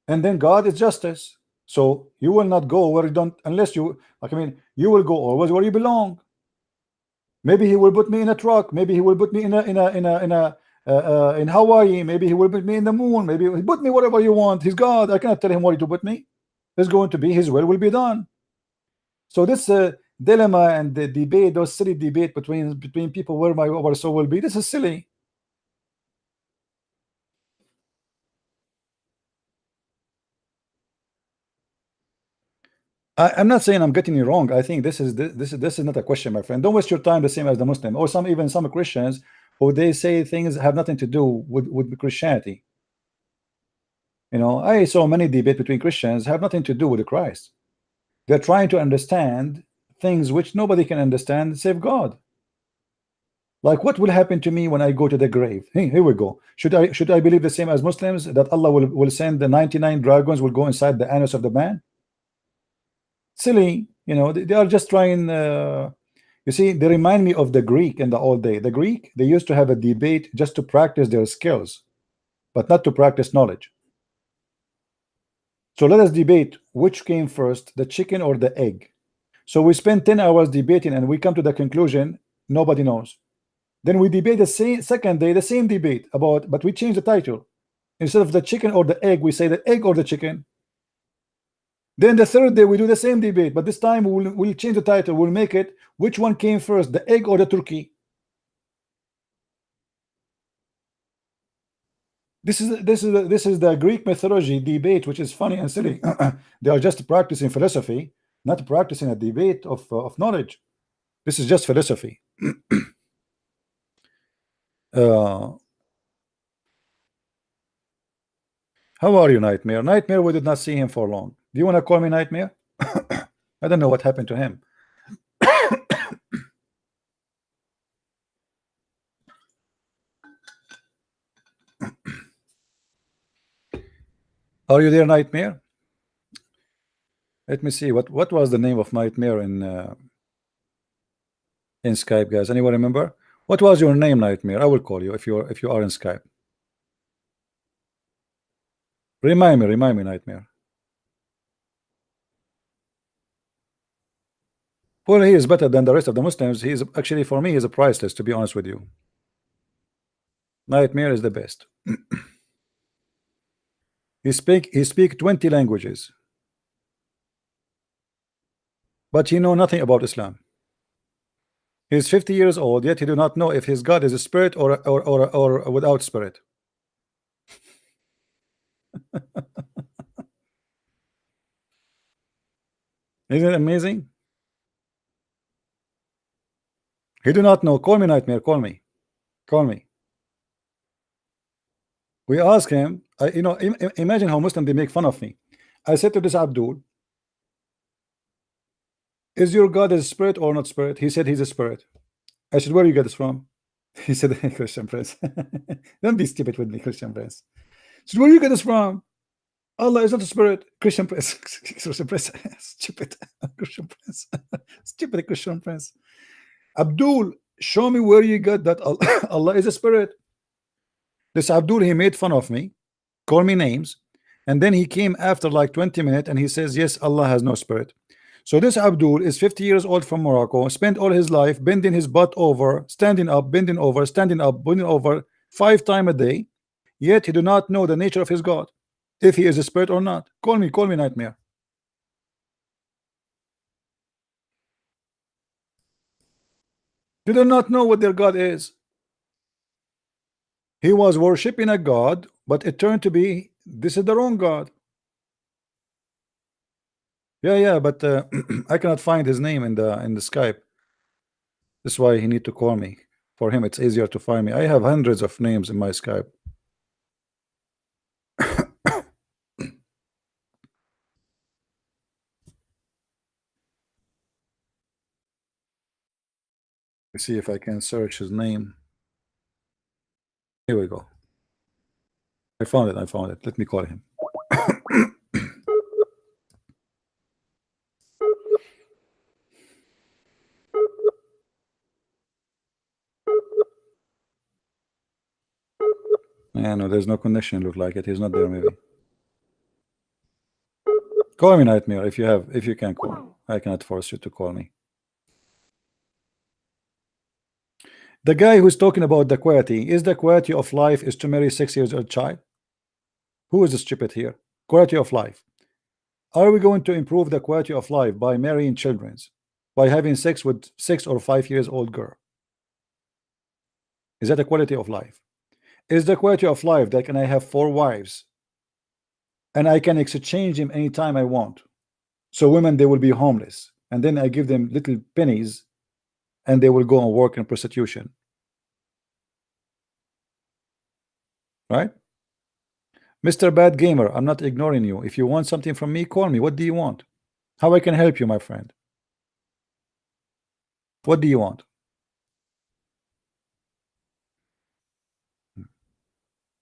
And then God is justice. So you will not go where you don't, unless you, like, I mean, you will go always where you belong. Maybe he will put me in a truck. Maybe he will put me in Hawaii. Maybe he will put me in the moon. Maybe he put me whatever you want. He's God. I cannot tell him what to put me. It's going to be his will be done. So this dilemma and the debate, those silly debate between people where our soul will be, this is silly. I'm not saying I'm getting you wrong. I think this is not a question, my friend. Don't waste your time the same as the Muslim or even some Christians who they say things have nothing to do with Christianity. You know, I saw many debate between Christians have nothing to do with Christ. They're trying to understand things which nobody can understand save God. Like, what will happen to me when I go to the grave? Hey, here we go. Should I believe the same as Muslims, that Allah will send the 99 dragons will go inside the anus of the man? Silly, you know. They are just trying. You see, they remind me of the Greek in the old day. The Greek, they used to have a debate just to practice their skills, but not to practice knowledge. So let us debate which came first, the chicken or the egg. So we spend 10 hours debating, and we come to the conclusion nobody knows. Then we debate the same second day, the same debate about, but we change the title. Instead of the chicken or the egg, we say the egg or the chicken. Then the third day we do the same debate, but this time we'll change the title. We'll make it which one came first, the egg or the turkey. This is the Greek mythology debate, which is funny and silly. They are just practicing philosophy, not practicing a debate of knowledge. This is just philosophy. How are you, Nightmare? Nightmare, we did not see him for long. Do you want to call me Nightmare? I don't know what happened to him. Are you there, Nightmare? Let me see. What was the name of Nightmare in Skype, guys? Anyone remember? What was your name, Nightmare? I will call you if you are in Skype. Remind me, Nightmare. Well, he is better than the rest of the Muslims. He is actually, for me, he's a priceless, to be honest with you. Nightmare is the best. He speak 20 languages, but he know nothing about Islam. He's 50 years old, yet he do not know if his God is a spirit or without spirit. Isn't it amazing? He do not know. Call me, Nightmare. Call me. Call me. We ask him. You know, imagine how Muslim they make fun of me. I said to this Abdul, "Is your God a spirit or not spirit?" He said he's a spirit. I said, "Where you get this from?" He said, "Christian Prince." Don't be stupid with me, Christian Prince. I said, "Where you get this from?" Allah is not a spirit. Christian Prince. Christian Prince. Stupid Christian Prince. Stupid Christian Prince. Abdul, show me where you got that Allah is a spirit. This Abdul, he made fun of me, called me names, and then he came after like 20 minutes and he says, yes, Allah has no spirit. So this Abdul is 50 years old from Morocco, spent all his life bending his butt over, standing up, bending over, standing up, bending over 5 times a day, yet he do not know the nature of his God, if he is a spirit or not. Call me, Nightmare. They do not know what their God is. He was worshiping a God, but it turned to be, this is the wrong God. Yeah, but I cannot find his name in the Skype. That's why he need to call me. For him, it's easier to find me. I have hundreds of names in my Skype. Let's see if I can search his name. Here we go. I found it. Let me call him. Yeah, no, there's no connection. Look like it. He's not there. Maybe. Call me, Nightmare, if you can call. I cannot force you to call me. The guy who's talking about the quality, is the quality of life is to marry 6 years old child? Who is the stupid here? Quality of life. Are we going to improve the quality of life by marrying children, by having sex with 6 or 5 years old girl? Is that a quality of life? Is the quality of life that can I have 4 wives and I can exchange them anytime I want? So women, they will be homeless, and then I give them little pennies and they will go and work in prostitution, right? Mr. Bad Gamer, I'm not ignoring you. If you want something from me, call me. What do you want? How I can help you, my friend? What do you want?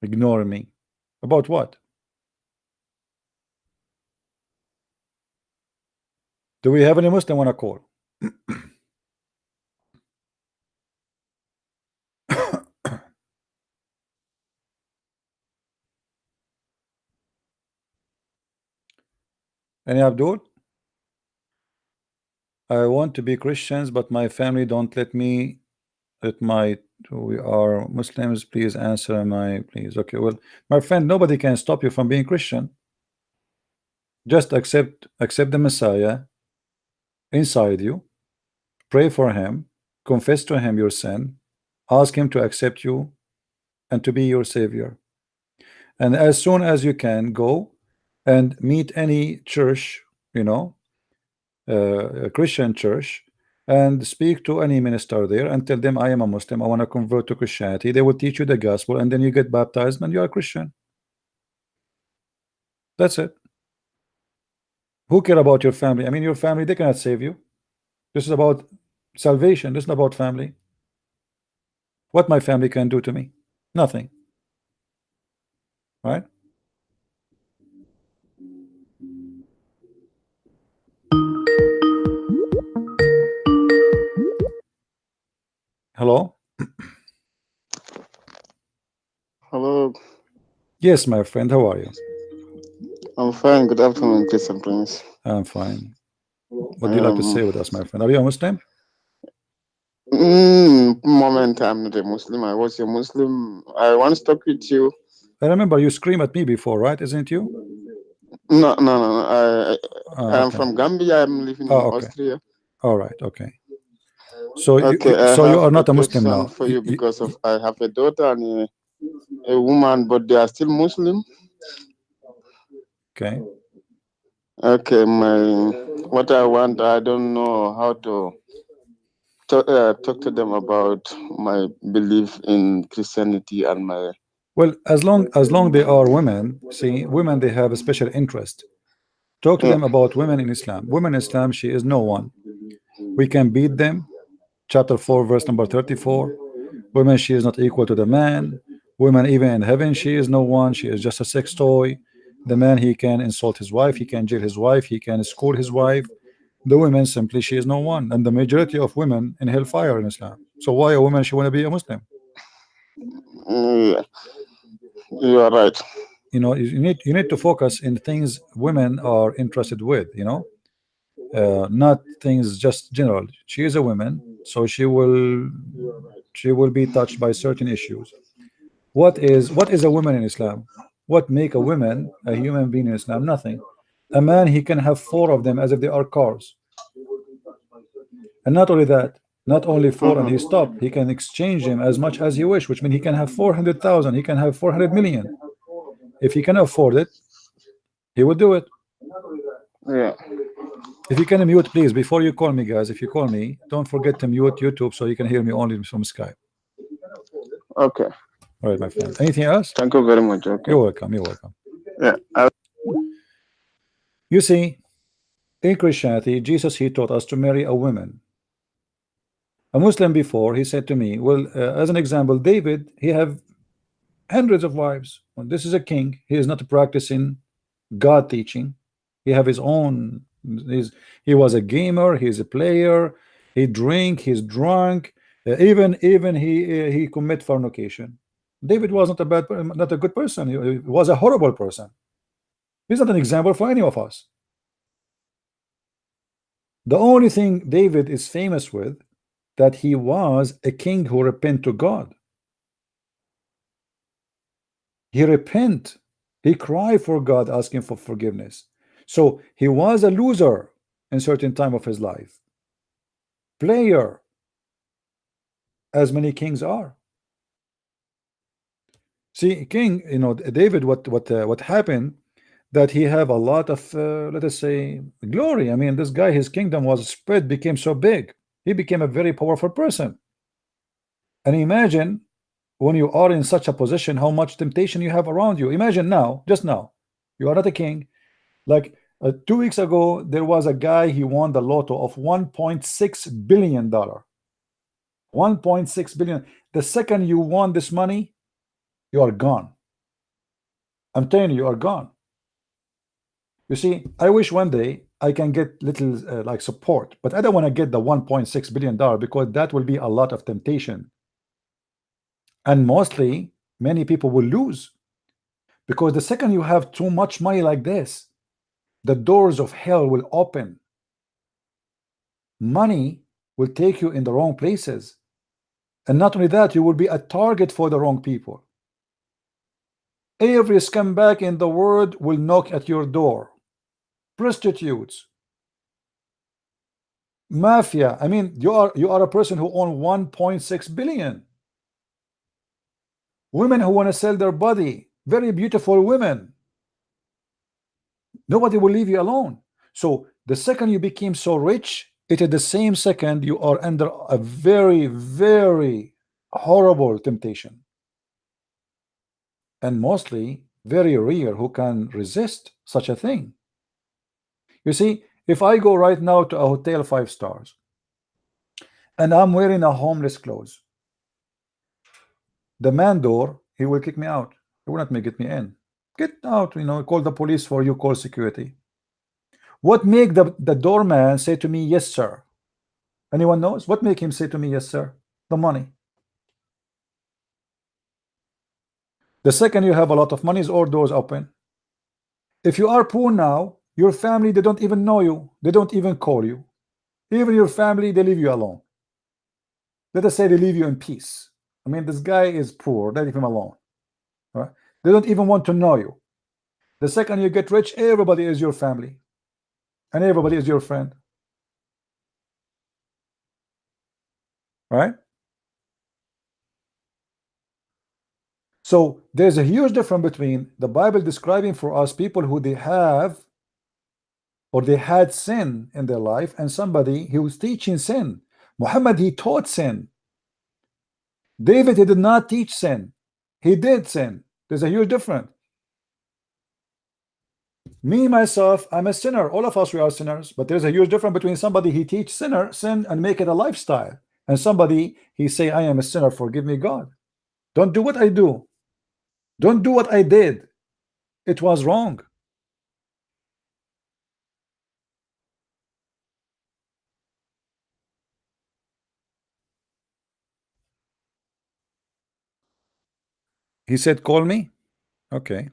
Ignore me. About what? Do we have any Muslim want to call? Any Abdul? I want to be Christians, but my family don't let me. We are Muslims. Please answer my please. Okay, well, my friend, nobody can stop you from being Christian. Just accept the Messiah inside you. Pray for him. Confess to him your sin. Ask him to accept you and to be your savior. And as soon as you can, go and meet any church, you know, a Christian church, and speak to any minister there and tell them, I am a Muslim, I want to convert to Christianity. They will teach you the gospel, and then you get baptized and you are a Christian. That's it. Who care about your family? I mean, your family, they cannot save you. This is about salvation. This is not about family. What my family can do to me? Nothing. Right? Hello? Hello, Yes, my friend, how are you? I'm fine. Good afternoon, peace and prince. I'm fine. What do you like to say with us, my friend? Are you a Muslim? Moment, I'm not a Muslim. I was a Muslim. I once talked with you. I remember you screamed at me before, right? Isn't you? No. I'm Okay. from Gambia. I'm living in Okay. Austria. All right. Okay. So Okay, I so you have are not a Muslim question now. for you because of I have a daughter and a woman, but they are still Muslim. Okay. Okay, what I want, I don't know how to talk to them about my belief in Christianity and my. Well, as long they are women, see, women, they have a special interest. Talk to Yeah. them about women in Islam. Women in Islam, she is no one. We can beat them. Chapter 4, verse number 34. Women, she is not equal to the man. Women, even in heaven, she is no one. She is just a sex toy. The man, he can insult his wife, he can jail his wife, he can scold his wife. The women, simply, she is no one. And the majority of women in hellfire in Islam. So why a woman she want to be a Muslim? Yeah, you are right. You know, you need to focus in things women are interested with, you know, not things just general. She is a woman, so she will be touched by certain issues. What is a woman in Islam? What make a woman a human being in Islam? Nothing. A man, he can have 4 of them as if they are cars. And not only that, not only 4 and he stop, he can exchange them as much as he wish, which means he can have 400,000, he can have 400 million. If he can afford it, he will do it. Yeah. If you can mute, please, before you call me, guys, if you call me, don't forget to mute YouTube so you can hear me only from Skype. Okay. All right, my friend. Anything else? Thank you very much. Okay. You're welcome. You're welcome. Yeah. You see, in Christianity, Jesus, he taught us to marry a woman. A Muslim before, he said to me, well, as an example, David, he have hundreds of wives. Well, this is a king. He is not practicing God teaching. He have his own. He was a gamer. He's a player. He drink. He's drunk. Even he commit fornication. David was not a good person. He was a horrible person. He's not an example for any of us. The only thing David is famous with, that he was a king who repent to God. He repent. He cried for God, asking for forgiveness. So he was a loser in certain time of his life. Player, as many kings are. See, king, you know, David, what happened, that he have a lot of, let us say, glory. I mean, this guy, his kingdom was spread, became so big. He became a very powerful person. And imagine when you are in such a position, how much temptation you have around you. Imagine now, just now, you are not a king. Like 2 weeks ago, there was a guy, he won the lotto of $1.6 billion. 1.6 billion. The second you won this money, you are gone. I'm telling you, you are gone. You see, I wish one day I can get little like support, but I don't want to get the $1.6 billion because that will be a lot of temptation. And mostly, many people will lose because the second you have too much money like this, the doors of hell will open. Money will take you in the wrong places. And not only that, you will be a target for the wrong people. Every scumbag in the world will knock at your door. Prostitutes, mafia. I mean, you are a person who own 1.6 billion. Women who want to sell their body, very beautiful women. Nobody will leave you alone. So the second you became so rich, it is the same second you are under a very, very horrible temptation. And mostly very rare who can resist such a thing. You see, if I go right now to a hotel 5 stars and I'm wearing a homeless clothes, the man door, he will kick me out. He will not get me in. Get out, you know, call the police for you, call security. What make the doorman say to me, yes, sir? Anyone knows? What make him say to me, yes, sir? The money. The second you have a lot of money, is all doors open. If you are poor now, your family, they don't even know you. They don't even call you. Even your family, they leave you alone. Let us say they leave you in peace. I mean, this guy is poor, let him alone. All right? They don't even want to know you. The second you get rich, everybody is your family. And everybody is your friend. Right? So there's a huge difference between the Bible describing for us people who they have or they had sin in their life and somebody who was teaching sin. Muhammad, he taught sin. David, he did not teach sin. He did sin. There's a huge difference. Me, myself, I'm a sinner. All of us, we are sinners. But there's a huge difference between somebody he teach sin and make it a lifestyle. And somebody, he say, I am a sinner, forgive me, God. Don't do what I do. Don't do what I did. It was wrong. He said, call me. Okay.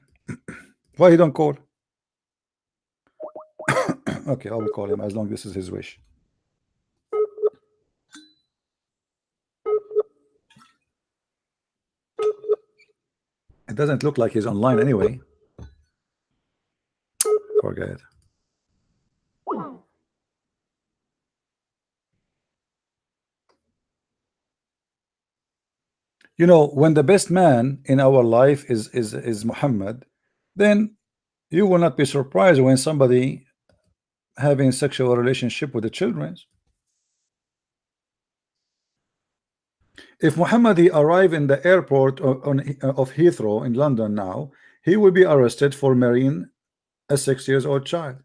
Why he don't call? Okay, I will call him as long as this is his wish. It doesn't look like he's online anyway. Forget it. You know, when the best man in our life is Muhammad, then you will not be surprised when somebody having sexual relationship with the children. If Muhammad he arrive in the airport of Heathrow in London now, he will be arrested for marrying a 6-year-old child.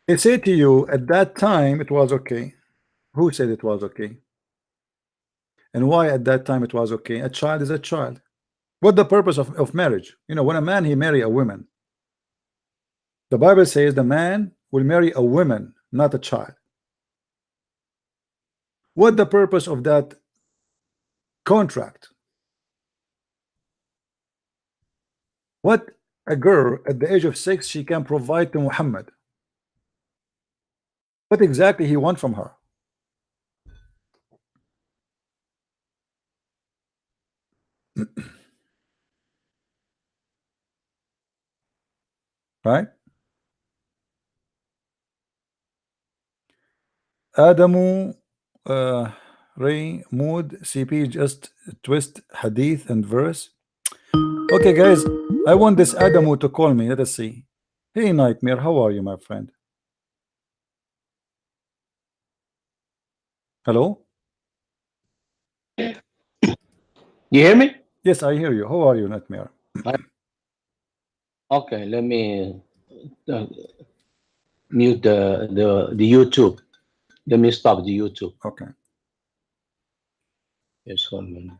It said to you at that time it was okay. Who said it was okay? And why at that time it was okay? A child is a child. What the purpose of marriage? You know, when a man he marry a woman, the Bible says the man will marry a woman, not a child. What the purpose of that contract? What a girl at the age of 6 she can provide to Muhammad? What exactly he want from her? Right? Adamu Ray Mood CP just twist hadith and verse. Okay guys, I want this Adamu to call me. Let us see. Hey Nightmare, how are you, my friend? Hello? You hear me? Yes, I hear you. How are you, Nightmare? Okay, let me mute the YouTube. Let me stop the YouTube. Okay. Just 1 minute.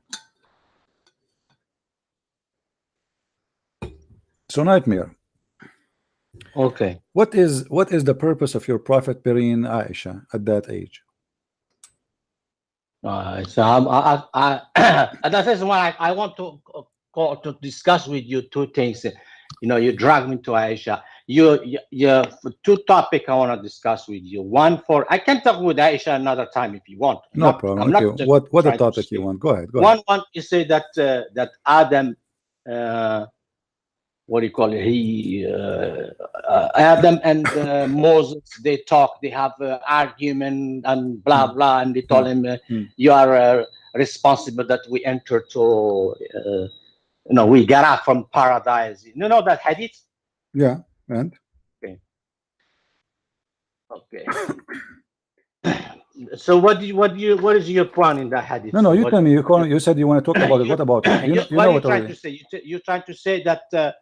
So, Nightmare, Okay. what is the purpose of your prophet burying Aisha at that age? So that is why I want to discuss with you two things. You know, you drag me to Aisha. You two topics I want to discuss with you. One for I can talk with Aisha another time if you want. No problem. I'm Okay. not What the trying to topic you speak. want? Go ahead. Go ahead. One you say that that Adam, what do you call it? Adam and Moses, they talk, they have argument and blah blah, and they told him you are responsible that we enter to you know, we got out from paradise. You know that hadith? Yeah. And Okay. So what is your plan in that hadith? no, you tell me. You said you want to talk about it. What about it? You what know are you what trying to say? You're trying to say that that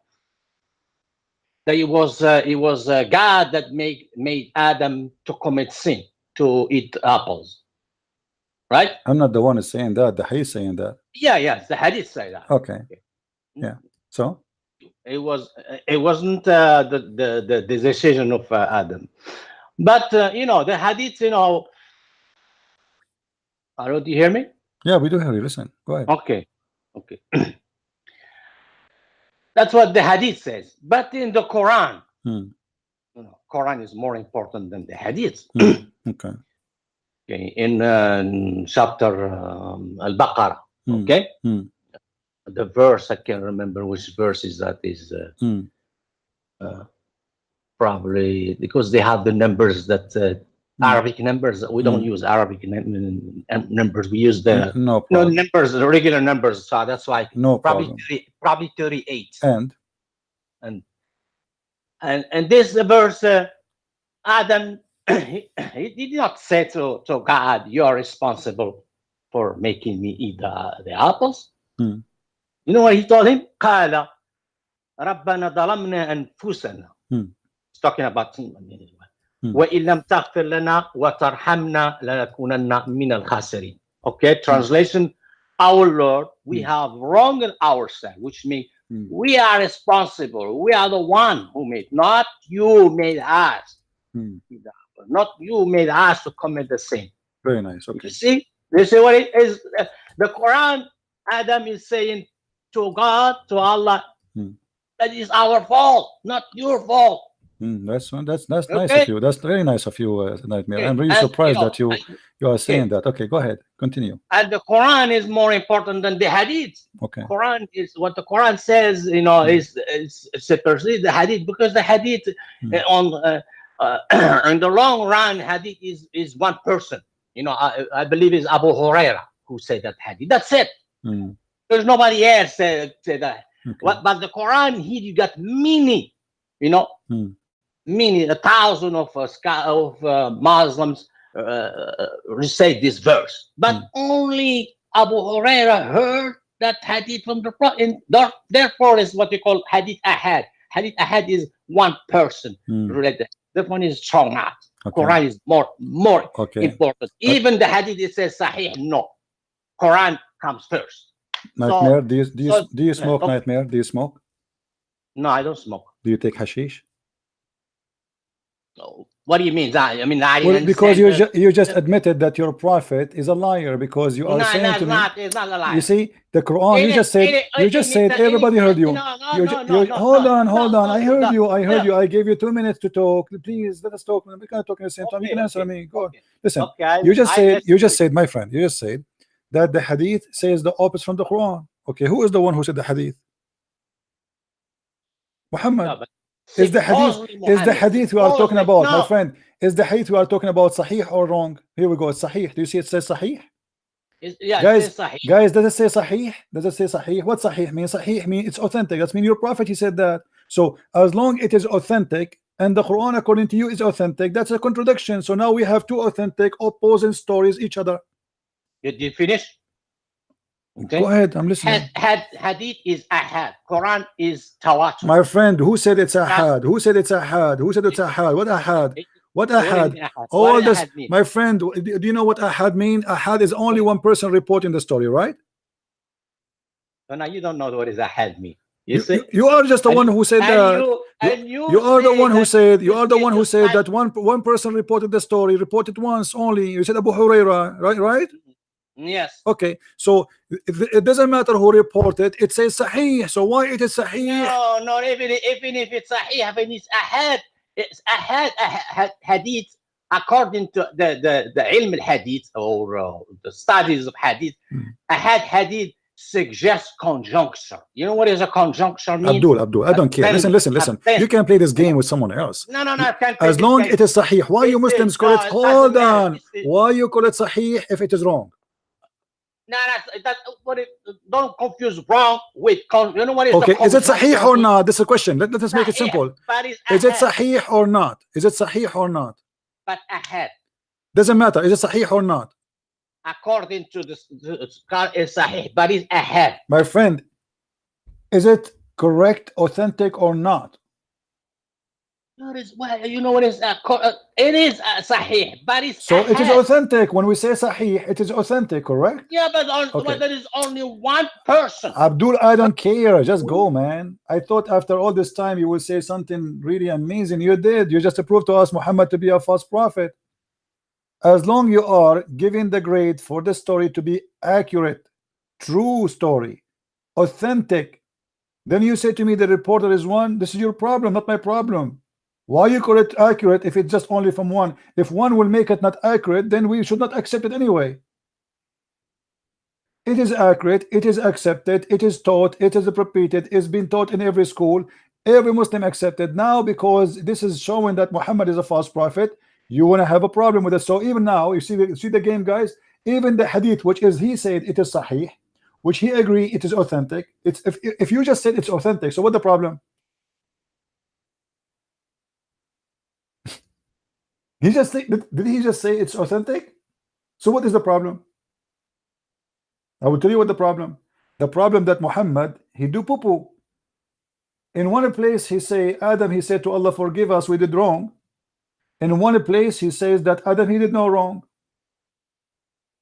it was God that made Adam to commit sin, to eat apples, right? I'm not the one who's saying that. The hadith saying that. Yeah, the hadith say that. Okay. Yeah. So it wasn't the decision of Adam, but you know, the hadith, you know. Do you hear me? yeah, we do hear you. Listen. Go ahead. Okay. That's what the hadith says. But in the Quran, you know, Quran is more important than the hadith. Okay. In chapter Al-Baqarah, okay? The verse, I can't remember which verse is that. Is probably because they have the numbers that Arabic numbers. We don't use Arabic numbers. We use the numbers, the regular numbers. So that's why probably 38. And this verse, Adam, he did not say to God, "You are responsible for making me eat the apples." You know what he told him? قال ربنا ظلمنا أنفسنا. He's talking about him. وإن لم تغفر لنا وترحمنا لنكونن من الخاسرين. Okay, translation: Our Lord, we have wronged ourselves, which means we are responsible. We are the one who made, not you made us. Not you made us to commit the sin. Very nice. Okay. You see what it is? The Quran, Adam is saying to God, to Allah, that is our fault, not your fault. That's nice of you. That's very nice of you, Nightmare. I'm really surprised that you are saying that. Okay, go ahead, continue. And the Quran is more important than the Hadith. Okay. Quran is what the Quran says. You know, is supersede the Hadith, because the Hadith on in the long run, Hadith is one person. You know, I believe it's Abu Huraira who said that Hadith. That's it. There's nobody else say that. Okay. But the Quran here, you got many, you know, many 1,000 of Muslims recite this verse, but only Abu Huraira heard that hadith from the Prophet. Therefore, is what we call hadith ahad. Hadith ahad is one person related. That one is strong enough. Okay. Quran is more important. Even the hadith, it says sahih. No, Quran comes first. Nightmare, do you smoke, Nightmare? Do you smoke? No, I don't smoke. Do you take hashish? No. What do you mean? I mean, well, because you just admitted that your prophet is a liar, because you are saying to me, it's not a liar. You see, the Quran, you just said everybody heard you. Hold on. I heard you. I gave you 2 minutes to talk. Please let us talk. We can talk at the same time. You can answer me. Go. Listen. You just said, my friend. You just said that the hadith says the opposite from the Quran. Okay, who is the one who said the hadith? Muhammad. Is the hadith we are talking about, my friend? Is the hadith we are talking about sahih or wrong? Here we go. It's sahih. Do you see it says sahih? Guys, does it say sahih? Does it say sahih? What sahih mean? Sahih means it's authentic. That means your prophet, he said that. So as long it is authentic and the Quran according to you is authentic, that's a contradiction. So now we have two authentic opposing stories each other. Did you finish? Okay? Go ahead, I'm listening. Hadith is ahad. Quran is tawatur. My friend, who said it's Just- ahad? Who said it's ahad? Who said it's ahad? What ahad? What What do you ahad? mean ahad? All What does this, ahad mean? my friend. Do you know what ahad mean? Ahad is only one person reporting the story, right? So now you don't know what is ahad mean. You see? You are just the And one you- who said and that. You are the say one who that said. You this are the is one who just said like- that one person reported the story, reported once only. You said Abu Huraira, right? Right? Yes. Okay. So it doesn't matter who reported. It says sahih. So why it is sahih? No, even if it's sahih, even it's ahad hadith according to the ilm al hadith or the studies of hadith. Ahad hadith suggests conjunction. You know what is a conjunction mean? Abdul, I don't care. Listen. You can play this game with someone else. No, I can't play As this long game. it is sahih. Why you This Muslims is- call no, it? it Hold doesn't matter. on. This is- Why you call it sahih if it is wrong? No, don't confuse wrong with you know what is Okay, the is it sahih or conjunction? not? This is a question. Let us make it Sahih, simple. but it's Is it ahad, sahih or not? Is it sahih or not? but ahad. Doesn't matter. Is it sahih or not? According to this, is sahih, but it's ahad. My friend, is it correct, authentic or not? You know what is it is sahih, but it's So it is ahad. authentic. When we say sahih, it is authentic, correct? Yeah, but Okay. there is only one person. Abdul, I don't care. Just go, man. I thought after all this time you will say something really amazing. You did. You just proved to us Muhammad to be a false prophet. As long you are giving the grade for the story to be accurate, true story, authentic, then you say to me the reporter is one. This is your problem, not my problem. Why you call it accurate if it's just only from one? If one will make it not accurate, then we should not accept it anyway. It is accurate, it is accepted, it is taught, it is repeated, it's been taught in every school, every Muslim accepted. Now because this is showing that Muhammad is a false prophet, you want to have a problem with it. So even now, you see the game, guys. Even the hadith, which is he said it is sahih, which he agree it is authentic. It's if you just said it's authentic, so what the problem? He just say, did he just say it's authentic? So what is the problem? I will tell you what the problem. The problem that Muhammad, he do poo-poo. In one place he say, Adam, he said to Allah, forgive us, we did wrong. In one place he says that Adam, he did no wrong.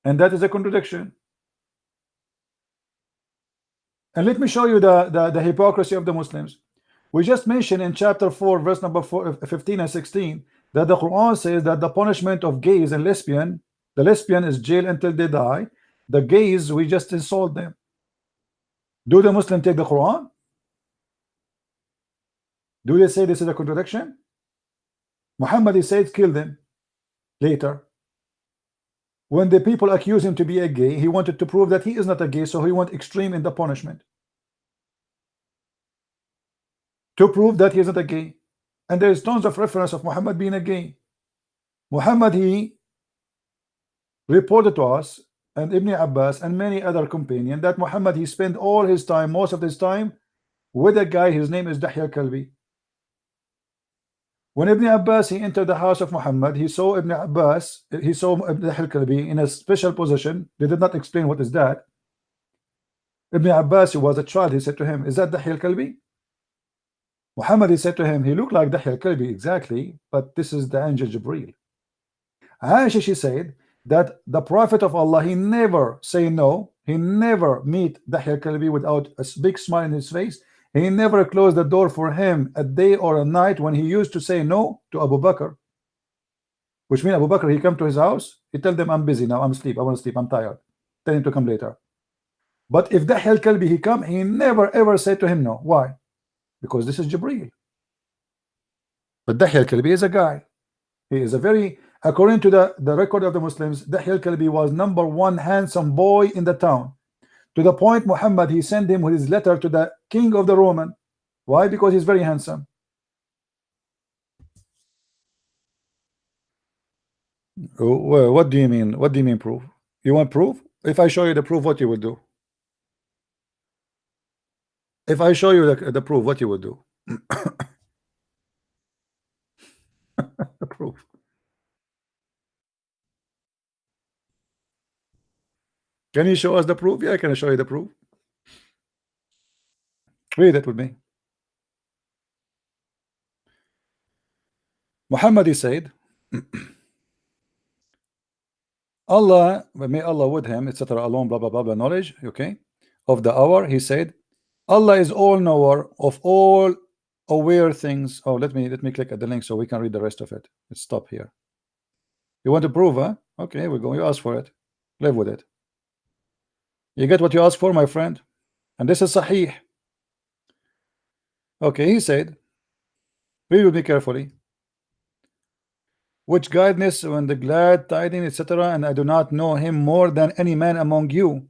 And that is a contradiction. And let me show you the hypocrisy of the Muslims. We just mentioned in chapter 4, verse number 15 and 16, that the Quran says that the punishment of gays and lesbian, the lesbian is jail until they die. The gays, we just insult them. Do the Muslim take the Quran? Do they say this is a contradiction? Muhammad, he said, kill them later. When the people accuse him to be a gay, he wanted to prove that he is not a gay, so he went extreme in the punishment to prove that he is not a gay. And there is tons of reference of Muhammad being a gay. Muhammad, he reported to us and Ibn Abbas and many other companions that Muhammad, he spent all his time, most of his time, with a guy, his name is Dahya Kalbi. When Ibn Abbas, he entered the house of Muhammad, he saw Ibn Abbas, he saw Dahya Kalbi in a special position. They did not explain what is that. Ibn Abbas, he was a child, he said to him, is that Dahya Kalbi? Muhammad, he said to him, he looked like Dahya Kalbi exactly, but this is the angel Jibreel. Aisha, she said that the Prophet of Allah, he never say no, he never meet Dahya Kalbi without a big smile in his face. He never closed the door for him a day or a night when he used to say no to Abu Bakr. Which means Abu Bakr, he come to his house, he tell them, I'm busy now, I'm asleep, I want to sleep, I'm tired. Tell him to come later. But if Dahya Kalbi, he come, he never ever said to him no. Why? Because this is Jibreel. But Dahya Kalbi is a guy. He is a very, according to the record of the Muslims, Dahya Kalbi was #1 handsome boy in the town. To the point Muhammad, he sent him with his letter to the king of the Roman. Why? Because he's very handsome. Oh, what do you mean? What do you mean proof? You want proof? If I show you the proof, what you would do? If I show you the proof, what you would do? The proof. Can you show us the proof? Yeah, I can show you the proof. Read it with me. Muhammad, he said, Allah, may Allah with him, etc. alone, blah blah blah blah, knowledge, okay, of the hour. He said, Allah is all knower of all aware things. Oh, let me click at the link so we can read the rest of it. Let's stop here. You want to prove, huh? Okay, we go. You ask for it. Live with it. You get what you ask for, my friend. And this is Sahih. Okay, he said, read with me carefully. Which guidance when the glad tidings, etc. And I do not know him more than any man among you.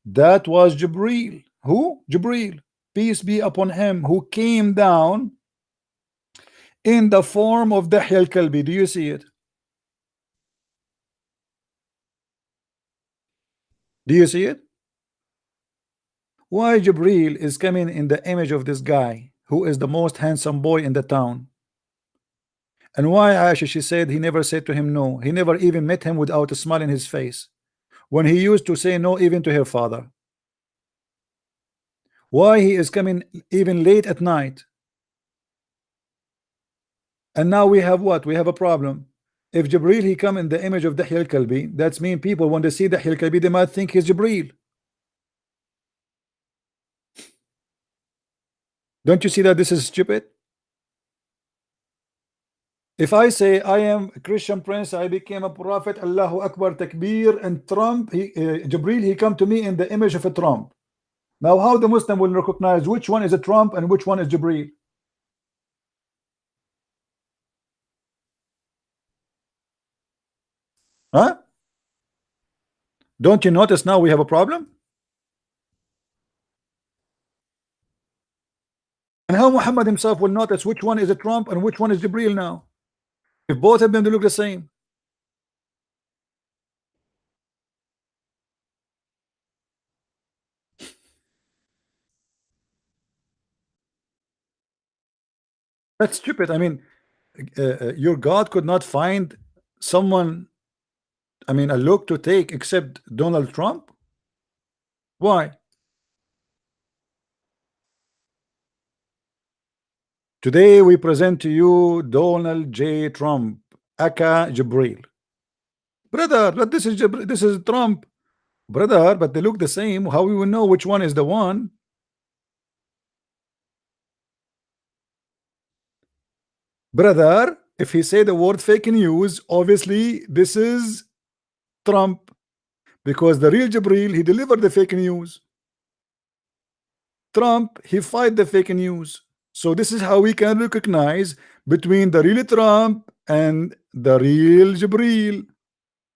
That was Jibreel. Who? Jibreel. Peace be upon him, who came down in the form of Dihya al-Kalbi. Do you see it? Do you see it? Why Jibreel is coming in the image of this guy who is the most handsome boy in the town? And why Aisha, she said he never said to him no. He never even met him without a smile in his face, when he used to say no even to her father. Why he is coming even late at night? And now we have what? We have a problem. If Jibreel he come in the image of Dihya al-Kalbi, that's mean people when they see Dihya al-Kalbi they might think he's Jibreel. Don't you see that this is stupid? If I say I am a Christian prince, I became a prophet, Allahu Akbar, Takbir, and Trump, Jibreel, he come to me in the image of a Trump. Now how the Muslim will recognize which one is a Trump and which one is Jibreel? Huh? Don't you notice now we have a problem? And how Muhammad himself will notice which one is a Trump and which one is Jibreel now? If both of them they look the same. That's stupid. I mean, your God could not find someone, I mean, a look to take except Donald Trump? Why? Today we present to you Donald J. Trump, aka Jibreel. Brother, but this is Trump. Brother, but they look the same. How we will know which one is the one? Brother, if he say the word fake news, obviously this is Trump, because the real Jibreel, he delivered the fake news. Trump, he fight the fake news. So this is how we can recognize between the real Trump and the real Jibreel.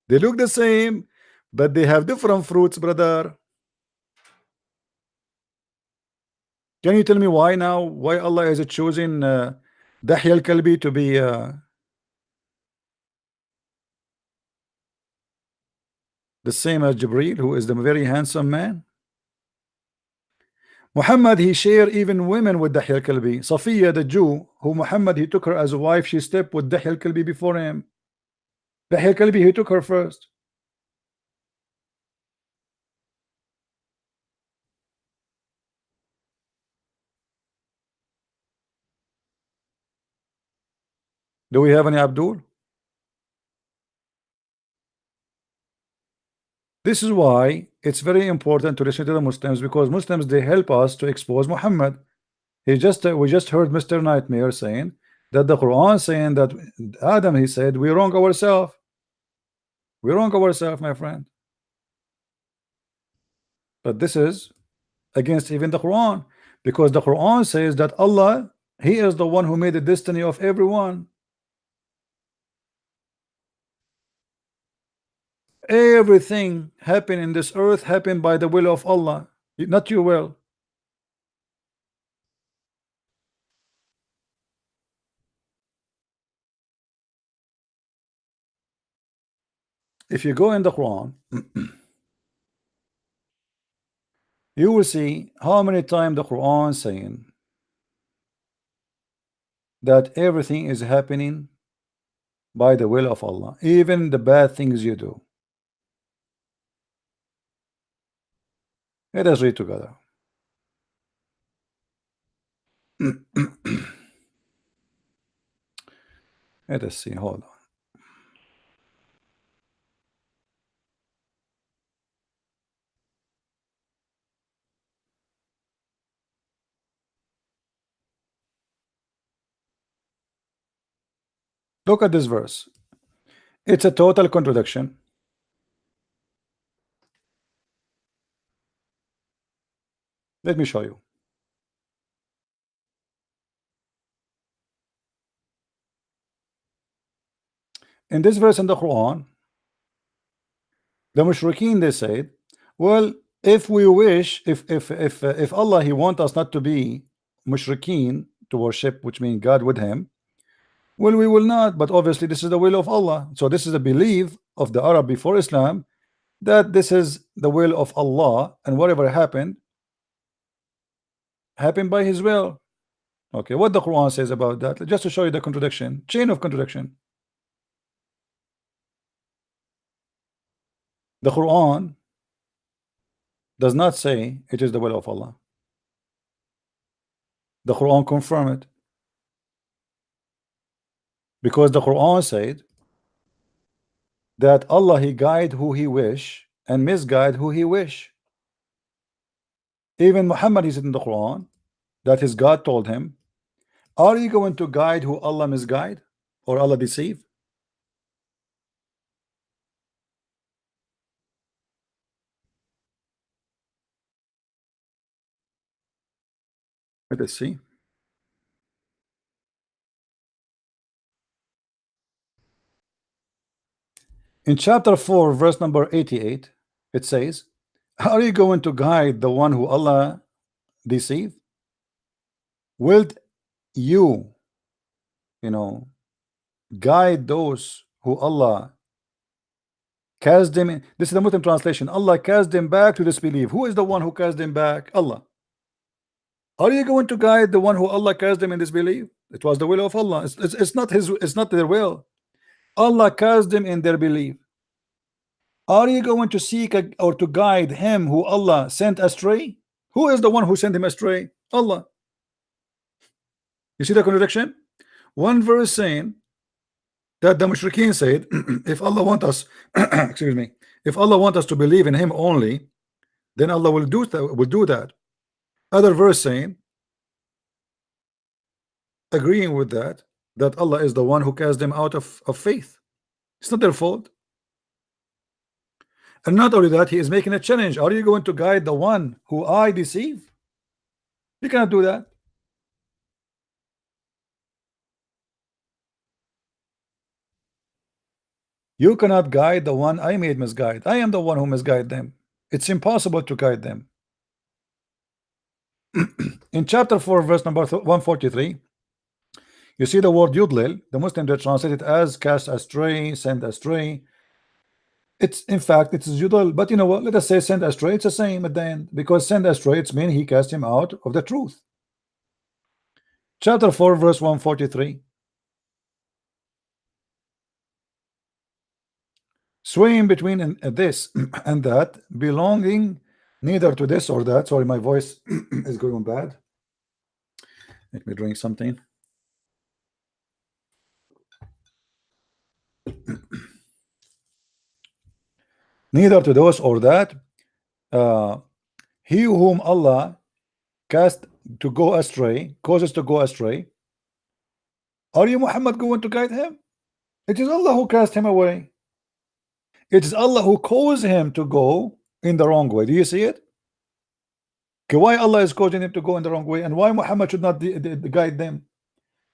They look the same, but they have different fruits, brother. Can you tell me why now? Why Allah is choosing Dihya al-Kalbi to be the same as Jibreel, who is the very handsome man? Muhammad, he shared even women with Dihya al-Kalbi. Safiya, the Jew, who Muhammad, he took her as a wife, she slept with Dihya al-Kalbi before him. Dihya al-Kalbi, he took her first. Do we have any Abdul? This is why it's very important to listen to the Muslims, because Muslims, they help us to expose Muhammad. We just heard Mr. Nightmare saying that the Quran saying that Adam, he said, we wrong ourselves. We wrong ourselves, my friend. But this is against even the Quran, because the Quran says that Allah, he is the one who made the destiny of everyone. Everything happened in this earth happened by the will of Allah, not your will. If you go in the Quran, you will see how many times the Quran saying that everything is happening by the will of Allah, even the bad things you do. Let us read together. Let us see. Hold on. Look at this verse. It's a total contradiction. Let me show you. In this verse in the Quran, the mushrikeen, they said, well, if we wish, if Allah, he want us not to be mushrikeen, to worship, which means God with him, well, we will not, but obviously this is the will of Allah. So this is a belief of the Arab before Islam, that this is the will of Allah, and whatever happened by his will. Okay, what the Quran says about that, just to show you the contradiction, chain of contradiction. The Quran does not say it is the will of Allah. The Quran confirm it, because the Quran said that Allah, he guide who he wish and misguide who he wish. Even Muhammad, he said in the Quran that his God told him, are you going to guide who Allah misguide or Allah deceive? Let us see. In chapter 4, verse number 88, it says, are you going to guide the one who Allah deceive? Will you guide those who Allah cast them in? This is the Muslim translation. Allah cast them back to disbelief. Who is the one who cast them back? Allah. Are you going to guide the one who Allah cast them in disbelief? It was the will of Allah. It's not his, it's not their will. Allah cast them in their belief. Are you going to seek or to guide him who Allah sent astray? Who is the one who sent him astray? Allah. You see the contradiction? One verse saying that the mushrikeen said, if Allah want us, excuse me, if Allah want us to believe in him only, then Allah will do that. Other verse saying, agreeing with that Allah is the one who cast them out of faith. It's not their fault. And not only that, he is making a challenge. Are you going to guide the one who I deceive? You cannot do that. You cannot guide the one I made misguide. I am the one who misguide them. It's impossible to guide them. In chapter 4, verse number 143, you see the word yudlil. The Muslims they translate it as cast astray, send astray. It's in fact it's yudlil, but you know what? Let us say send astray. It's the same at the end, because send astray it's mean he cast him out of the truth. Chapter 4, verse 143. Swaying between this and that, belonging neither to this or that. Sorry, my voice is going bad. Let me drink something. Neither to those or that, he whom Allah cast to go astray, causes to go astray. Are you, Muhammad, going to guide him? It is Allah who cast him away. It is Allah who caused him to go in the wrong way. Do you see it? Okay, why Allah is causing him to go in the wrong way, and why Muhammad should not guide them?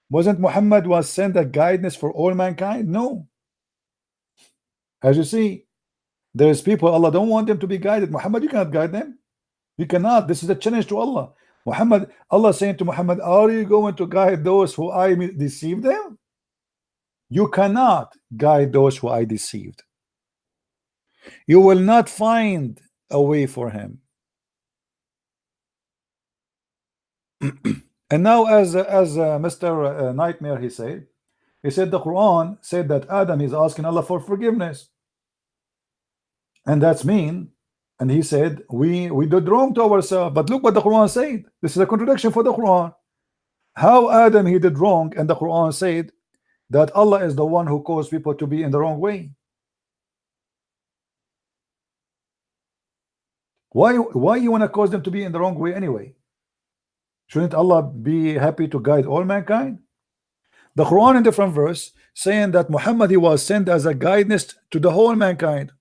Wasn't Muhammad was sent a guidance for all mankind? No. As you see, there is people Allah don't want them to be guided. Muhammad, you cannot guide them. You cannot. This is a challenge to Allah. Muhammad, Allah saying to Muhammad, are you going to guide those who I deceived them? You cannot guide those who I deceived. You will not find a way for him. And now, as Mr. Nightmare, he said the Quran said that Adam is asking Allah for forgiveness, and that's mean and he said we did wrong to ourselves, but look what the Quran said. This is a contradiction for the Quran. How Adam he did wrong, and the Quran said that Allah is the one who caused people to be in the wrong way. Why you want to cause them to be in the wrong way anyway? Shouldn't Allah be happy to guide all mankind? The Quran in different verse saying that Muhammad he was sent as a guidance to the whole mankind.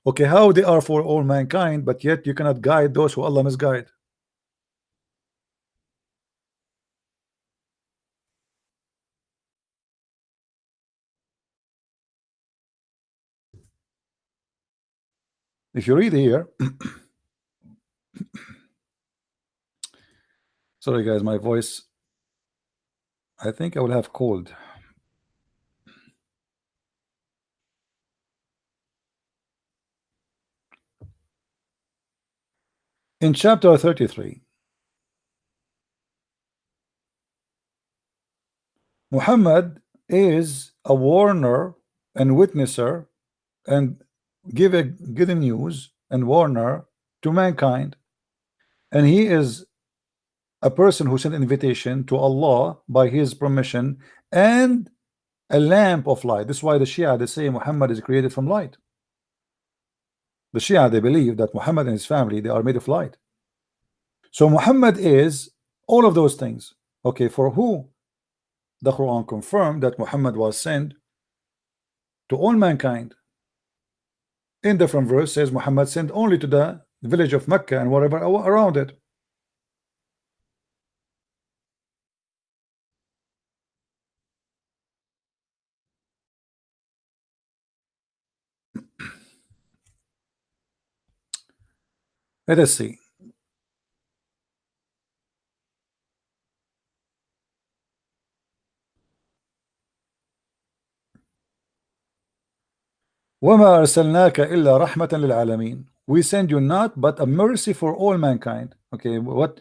Okay, how they are for all mankind, but yet you cannot guide those who Allah misguide. If you read here, sorry guys, my voice, I think I will have cold. In chapter 33, Muhammad is a warner and witnesser and giving news and warner to mankind, and he is a person who sent invitation to Allah by his permission and a lamp of light. This is why the Shia they say Muhammad is created from light. The Shia they believe that Muhammad and his family they are made of light. So Muhammad is all of those things. Okay, for who the Quran confirmed that Muhammad was sent to all mankind. In different verse says Muhammad sent only to the village of Mecca and whatever around it. Let us see. وَمَا أَرْسَلْنَاكَ إِلَّا رَحْمَةً لِلْعَالَمِينَ. We send you not but a mercy for all mankind. Okay, what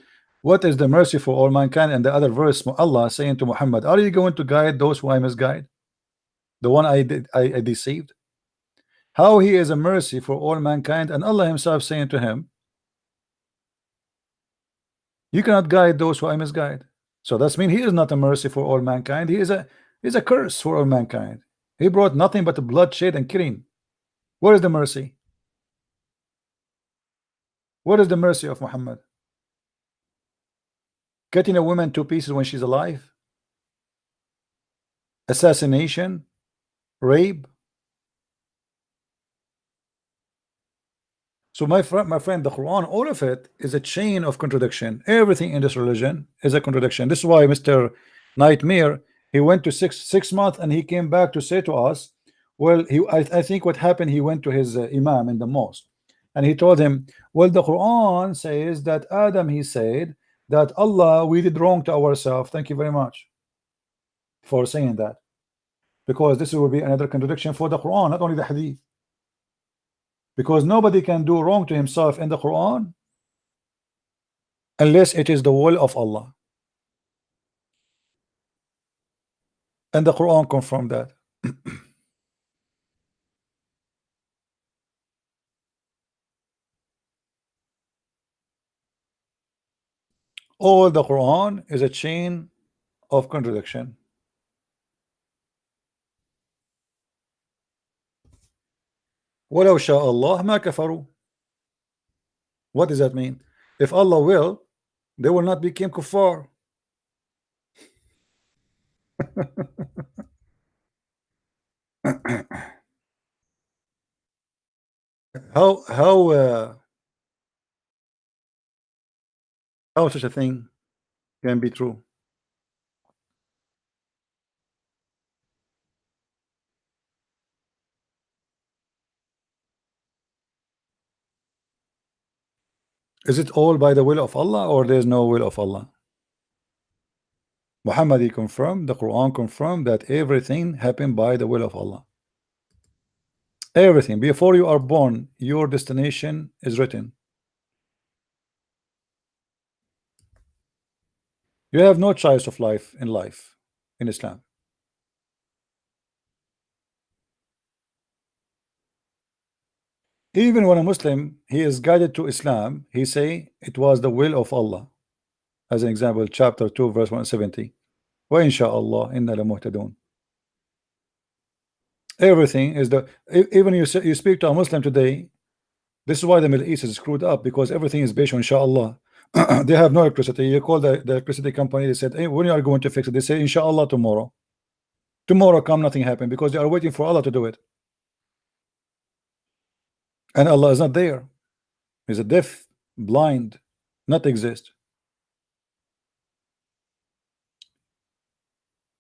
is the mercy for all mankind? And the other verse, Allah saying to Muhammad, are you going to guide those who I misguide? The one I deceived? How he is a mercy for all mankind, and Allah himself saying to him, you cannot guide those who I misguide. So that's mean he is not a mercy for all mankind. He is a curse for all mankind. He brought nothing but bloodshed and killing. Where is the mercy? What is the mercy of Muhammad? Cutting a woman to pieces when she's alive? Assassination? Rape? So my friend, the Quran, all of it is a chain of contradiction. Everything in this religion is a contradiction. This is why Mr. Nightmare, he went to six months and he came back to say to us, well, I think what happened, he went to his imam in the mosque and he told him, well, the Quran says that Adam, he said that Allah, we did wrong to ourselves. Thank you very much for saying that, because this will be another contradiction for the Quran, not only the Hadith, because nobody can do wrong to himself in the Quran unless it is the will of Allah, and the Quran confirmed that. All the Quran is a chain of contradiction. وَلَوْ شَاءَ اللَّهُ مَا كَفَرُوا. What does that mean? If Allah will, they will not become kuffar. How such a thing can be true? Is it all by the will of Allah, or there's no will of Allah? Muhammad he confirmed, the Quran confirmed that everything happened by the will of Allah. Everything. Before you are born, your destination is written. You have no choice of life in Islam. Even when a Muslim he is guided to Islam, he say it was the will of Allah. As an example, chapter 2 verse 170, wa insha'Allah inna lamuhtadun. Everything is the even you speak to a Muslim today. This is why the Middle East is screwed up, because everything is based on inshallah. They have no electricity. You call the electricity company, they said, hey, when you are going to fix it? They say inshallah tomorrow. Tomorrow come, nothing happened, because they are waiting for Allah to do it. And Allah is not there. He's a deaf, blind, not exist.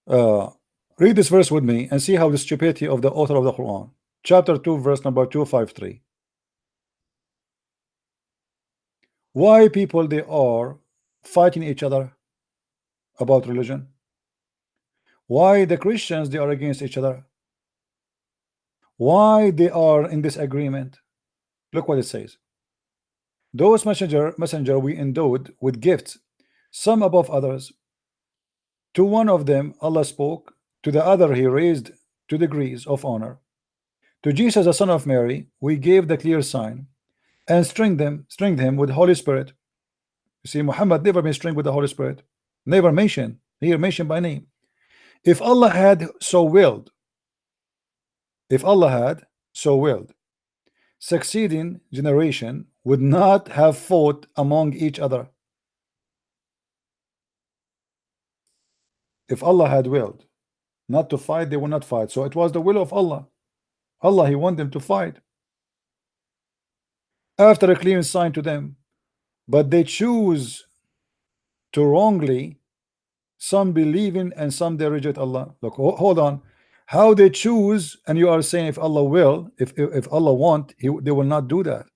Read this verse with me and see how the stupidity of the author of the Quran. Chapter 2 verse number 253. Why people they are fighting each other about religion? Why the Christians they are against each other? Why they are in disagreement? Look what it says. Those messenger we endowed with gifts, some above others. To one of them Allah spoke, to the other he raised 2 degrees of honor. To Jesus the son of Mary we gave the clear sign, and stringed him with Holy Spirit. You see, Muhammad never been stringed with the Holy Spirit, never mentioned here, mentioned by name. If Allah had so willed, succeeding generation would not have fought among each other. If Allah had willed not to fight, they would not fight. So it was the will of Allah. Allah, he wanted them to fight after a clear sign to them, but they choose to wrongly, some believe in and some they reject Allah. Look, hold on, how they choose, and you are saying if Allah will, if Allah want, they will not do that.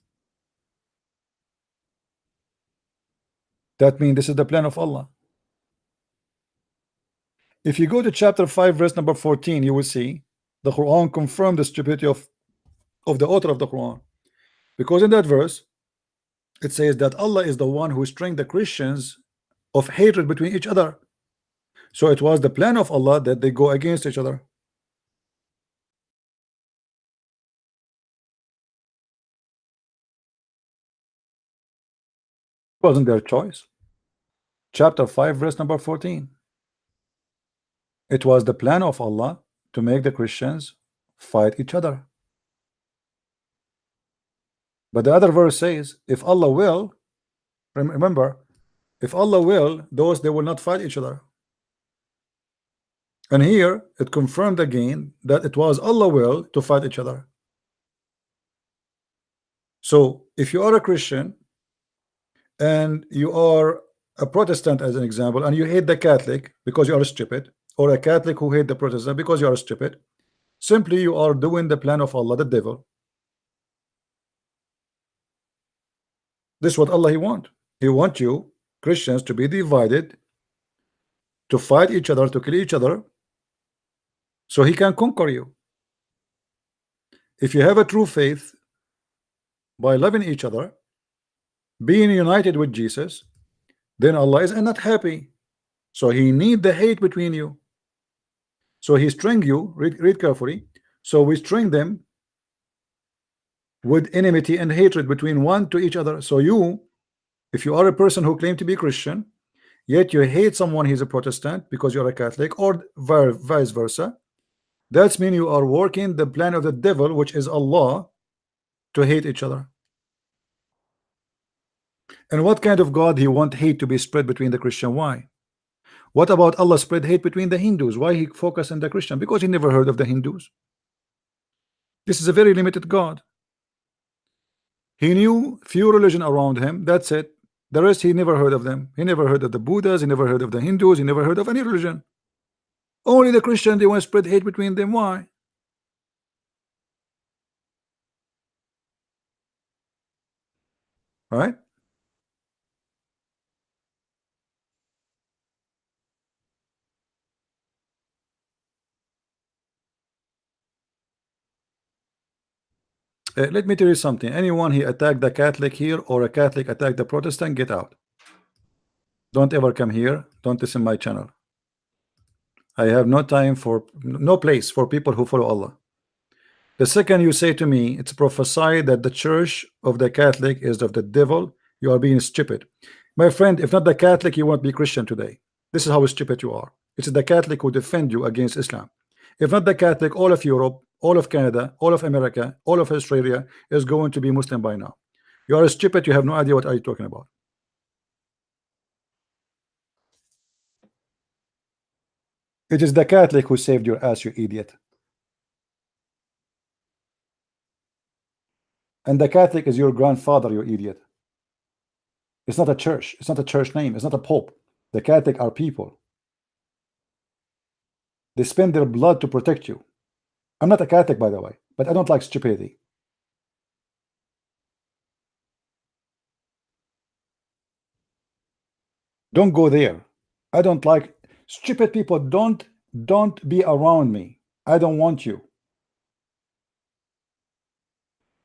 That means this is the plan of Allah. If you go to chapter 5 verse number 14, you will see the Quran confirm the stupidity of the author of the Quran, because in that verse it says that Allah is the one who string the Christians of hatred between each other. So it was the plan of Allah that they go against each other. It wasn't their choice. Chapter 5 verse number 14. It was the plan of Allah to make the Christians fight each other. But the other verse says, if Allah will, remember, if Allah will, those they will not fight each other. And here it confirmed again that it was Allah will to fight each other. So if you are a Christian and you are a Protestant, as an example, and you hate the Catholic because you are stupid, or a Catholic who hate the Protestant because you are stupid, simply you are doing the plan of Allah, the devil. This is what Allah he want. He want you Christians to be divided, to fight each other, to kill each other, so he can conquer you. If you have a true faith by loving each other, being united with Jesus, then Allah is not happy. So he need the hate between you. So he string you, read carefully. So we string them with enmity and hatred between one to each other. So you, if you are a person who claim to be Christian, yet you hate someone he's a Protestant because you're a Catholic, or vice versa, that's mean you are working the plan of the devil, which is Allah, to hate each other. And what kind of God he want hate to be spread between the Christian? Why? What about Allah spread hate between the Hindus? Why he focus on the Christian? Because he never heard of the Hindus. This is a very limited God. He knew few religion around him, that's it. The rest he never heard of them. He never heard of the Buddhas, he never heard of the Hindus, he never heard of any religion. Only the Christian, they want to spread hate between them. Why? Right? Let me tell you something. Anyone he attacked the Catholic here, or a Catholic attacked the Protestant, get out. Don't ever come here. Don't listen my channel. I have no time for, no place for people who follow Allah. The second you say to me, it's prophesied that the church of the Catholic is of the devil, you are being stupid. My friend, if not the Catholic, you won't be Christian today. This is how stupid you are. It's the Catholic who defend you against Islam. If not the Catholic, all of Europe, all of Canada, all of America, all of Australia is going to be Muslim by now. You are stupid, you have no idea what are you talking about. It is the Catholic who saved your ass, you idiot. And the Catholic is your grandfather, you idiot. It's not a church. It's not a church name. It's not a pope. The Catholic are people. They spend their blood to protect you. I'm not a Catholic, by the way, but I don't like stupidity. Don't go there. I don't like stupid people. Don't be around me. I don't want you.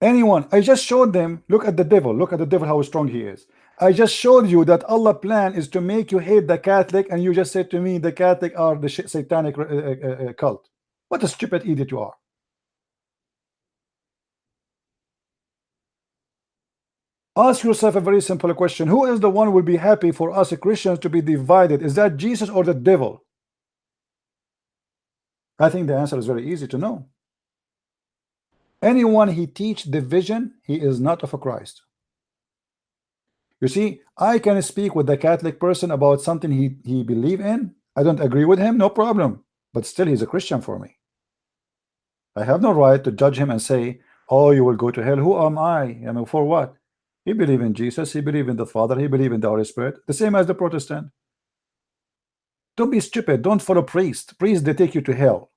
Anyone, I just showed them, look at the devil, how strong he is. I just showed you that Allah's plan is to make you hate the Catholic, and you just said to me the Catholic are the satanic cult. What a stupid idiot you are. Ask yourself a very simple question. Who is the one who will be happy for us Christians to be divided? Is that Jesus or the devil? I think the answer is very easy to know. Anyone he teach division, he is not of a Christ. You see, I can speak with the Catholic person about something he believe in. I don't agree with him, no problem. But still, he's a Christian for me. I have no right to judge him and say, oh, you will go to hell. Who am I? I mean, for what? He believe in Jesus. He believe in the Father. He believe in the Holy Spirit. The same as the Protestant. Don't be stupid. Don't follow priests. Priests, they take you to hell.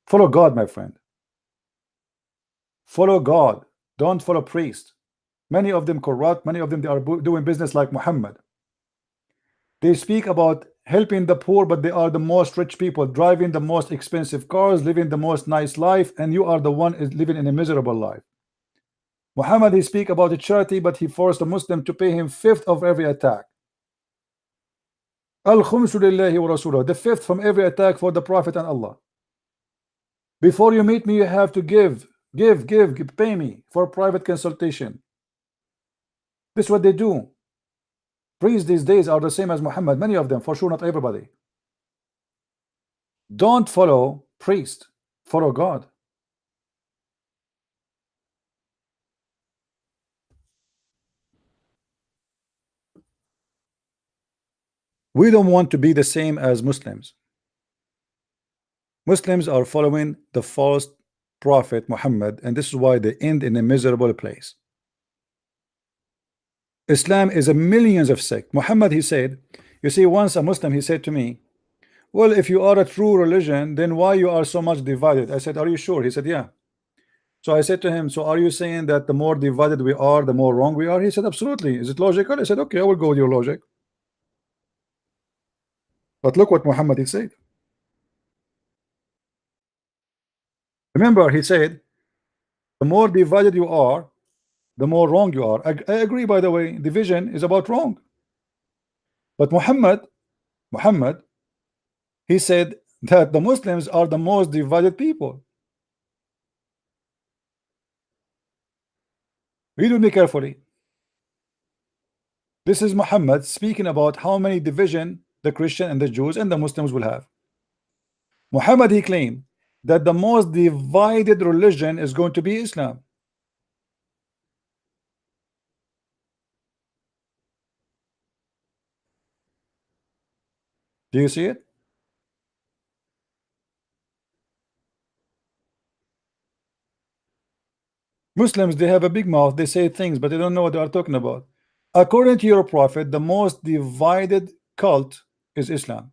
Follow God, my friend. Follow God. Don't follow priests. Many of them corrupt. Many of them, they are doing business like Muhammad. They speak about helping the poor, but they are the most rich people, driving the most expensive cars, living the most nice life, and you are the one is living in a miserable life. Muhammad, he speak about the charity, but he forced a Muslim to pay him fifth of every attack. Al-khumsu lillahi wa rasulah, the fifth from every attack for the Prophet and Allah. Before you meet me, you have to give, pay me for private consultation. This is what they do. Priests these days are the same as Muhammad, many of them, for sure, not everybody. Don't follow priest, follow God. We don't want to be the same as Muslims. Muslims are following the false prophet Muhammad, and this is why they end in a miserable place. Islam is a millions of sects. Muhammad, he said, you see, once a Muslim, he said to me, well, if you are a true religion, then why you are so much divided? I said, are you sure? He said, yeah. So I said to him, so are you saying that the more divided we are, the more wrong we are? He said, absolutely. Is it logical? I said, okay, I will go with your logic. But look what Muhammad he said. Remember, he said, the more divided you are, the more wrong you are. I agree, by the way, division is about wrong. But Muhammad, he said that the Muslims are the most divided people. Read with me carefully. This is Muhammad speaking about how many division the Christian and the Jews and the Muslims will have. Muhammad, he claimed that the most divided religion is going to be Islam. Do you see it? Muslims, they have a big mouth, they say things, but they don't know what they are talking about. According to your prophet, the most divided cult is Islam.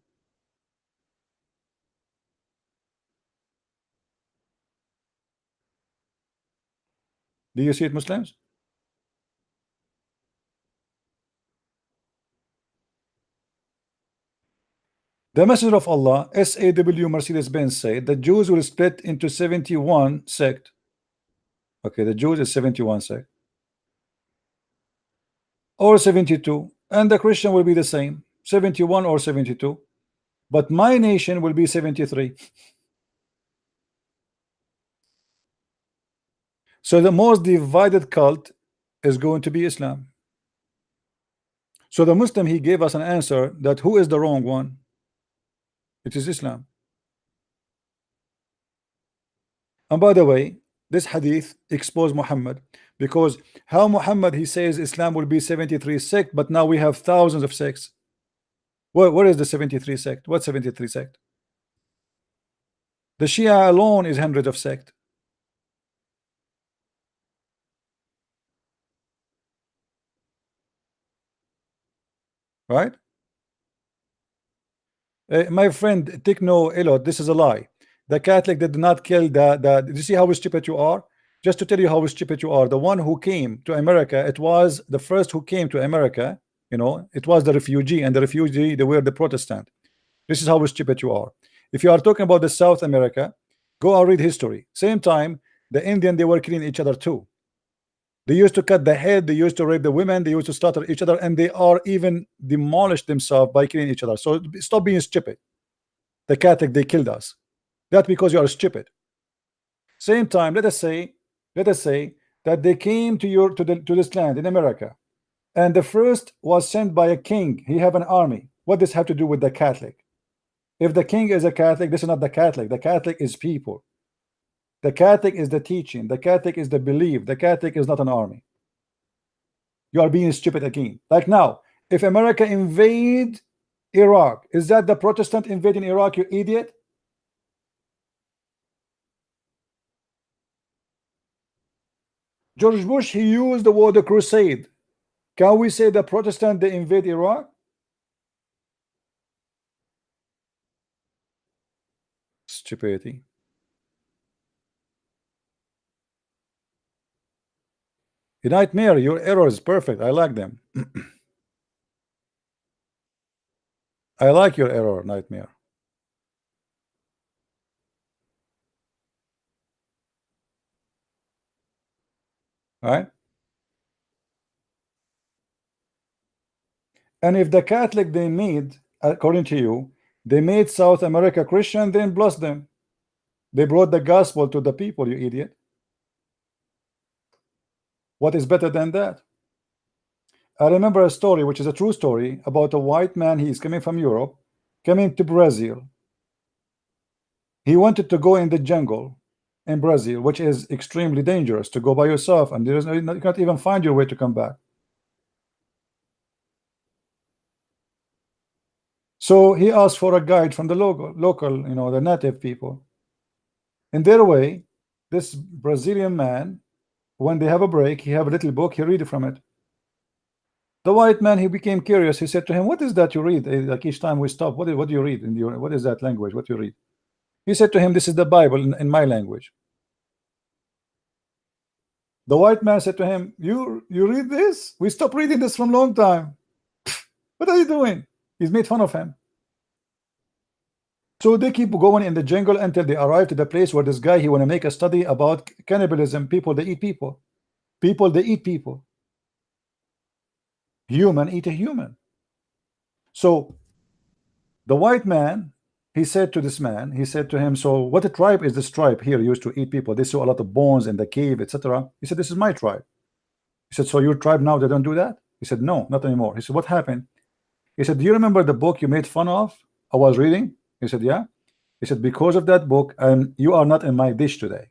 Do you see it, Muslims? The Messenger of Allah, SAW Mercedes-Benz, said the Jews will split into 71 sect. Okay, the Jews is 71 sect. Or 72. And the Christian will be the same, 71 or 72. But my nation will be 73. So the most divided cult is going to be Islam. So the Muslim, he gave us an answer that who is the wrong one? It is Islam. And by the way, this hadith exposed Muhammad, because how Muhammad, he says Islam will be 73 sect, but now we have thousands of sects. Where is the 73 sect? What 73 sect? The Shia alone is hundreds of sect. Right? My friend Techno Elot, this is a lie. The Catholic did not kill did you see how stupid you are? Just to tell you how stupid you are, the one who came to America, it was the first who came to America, you know, it was the refugee, and the refugee, they were the Protestant. This is how stupid you are. If you are talking about the South America, go and read history. Same time, the Indian, they were killing each other too. They used to cut the head, they used to rape the women, they used to slaughter each other, and they are even demolished themselves by killing each other. So stop being stupid. The Catholic, they killed us. That's because you are stupid. Same time, let us say that they came to this land in America, and the first was sent by a king. He have an army. What does have to do with the Catholic? If the king is a Catholic, this is not the Catholic. The Catholic is people. The Catholic is the teaching. The Catholic is the belief. The Catholic is not an army. You are being stupid again. Like now, if America invade Iraq, is that the Protestant invading Iraq, you idiot? George Bush, he used the word crusade. Can we say the Protestant, they invade Iraq? Stupidity. Nightmare, your errors perfect. I like them. I like your error, Nightmare. All right. And if the Catholic, they made, according to you, they made South America Christian, then bless them. They brought the gospel to the people, you idiot. What is better than that? I remember a story, which is a true story, about a white man. He's coming from Europe, coming to Brazil. He wanted to go in the jungle in Brazil, which is extremely dangerous to go by yourself, and there's no, you can't even find your way to come back. So he asked for a guide from the local, you know, the native people. In their way, this Brazilian man, when they have a break, he have a little book, he read from it. The white man, he became curious. He said to him, "What is that you read? Like each time we stop, what do you read? What is that language? What do you read?" He said to him, "This is the Bible in my language." The white man said to him, "You read this? We stopped reading this from a long time. What are you doing?" He's made fun of him. So they keep going in the jungle until they arrive to the place where this guy, he want to make a study about cannibalism. People, they eat people. People, they eat people. Human eat a human. So the white man, he said to this man, he said to him, "So what a tribe is this tribe here used to eat people? They saw a lot of bones in the cave, etc." He said, "This is my tribe." He said, "So your tribe now, they don't do that?" He said, "No, not anymore." He said, "What happened?" He said, "Do you remember the book you made fun of? I was reading." He said, "Yeah." He said, "Because of that book, and you are not in my dish today."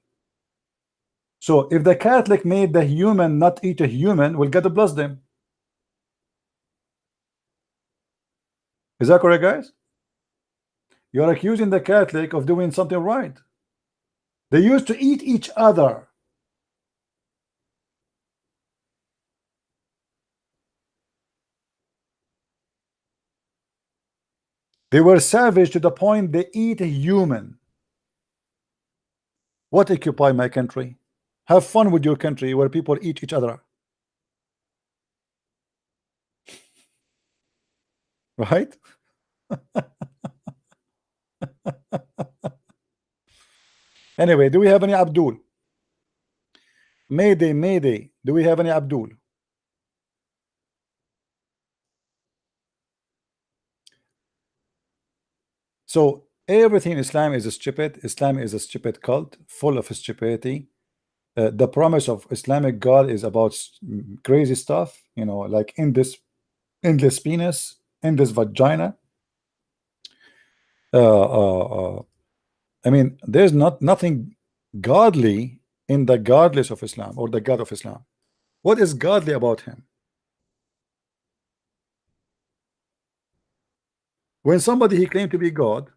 So if the Catholic made the human not eat a human, we'll get to bless them. Is that correct, guys? You're accusing the Catholic of doing something right. They used to eat each other. They were savage to the point they eat a human. What occupy my country? Have fun with your country where people eat each other. Right? Anyway, do we have any Abdul? Mayday, Mayday. Do we have any Abdul? So everything in Islam is stupid. Islam is a stupid cult, full of stupidity. the promise of Islamic God is about crazy stuff, you know, like in this endless penis, endless vagina. I mean, there's nothing godly in the godless of Islam or the God of Islam. What is godly about him? When somebody he claimed to be God,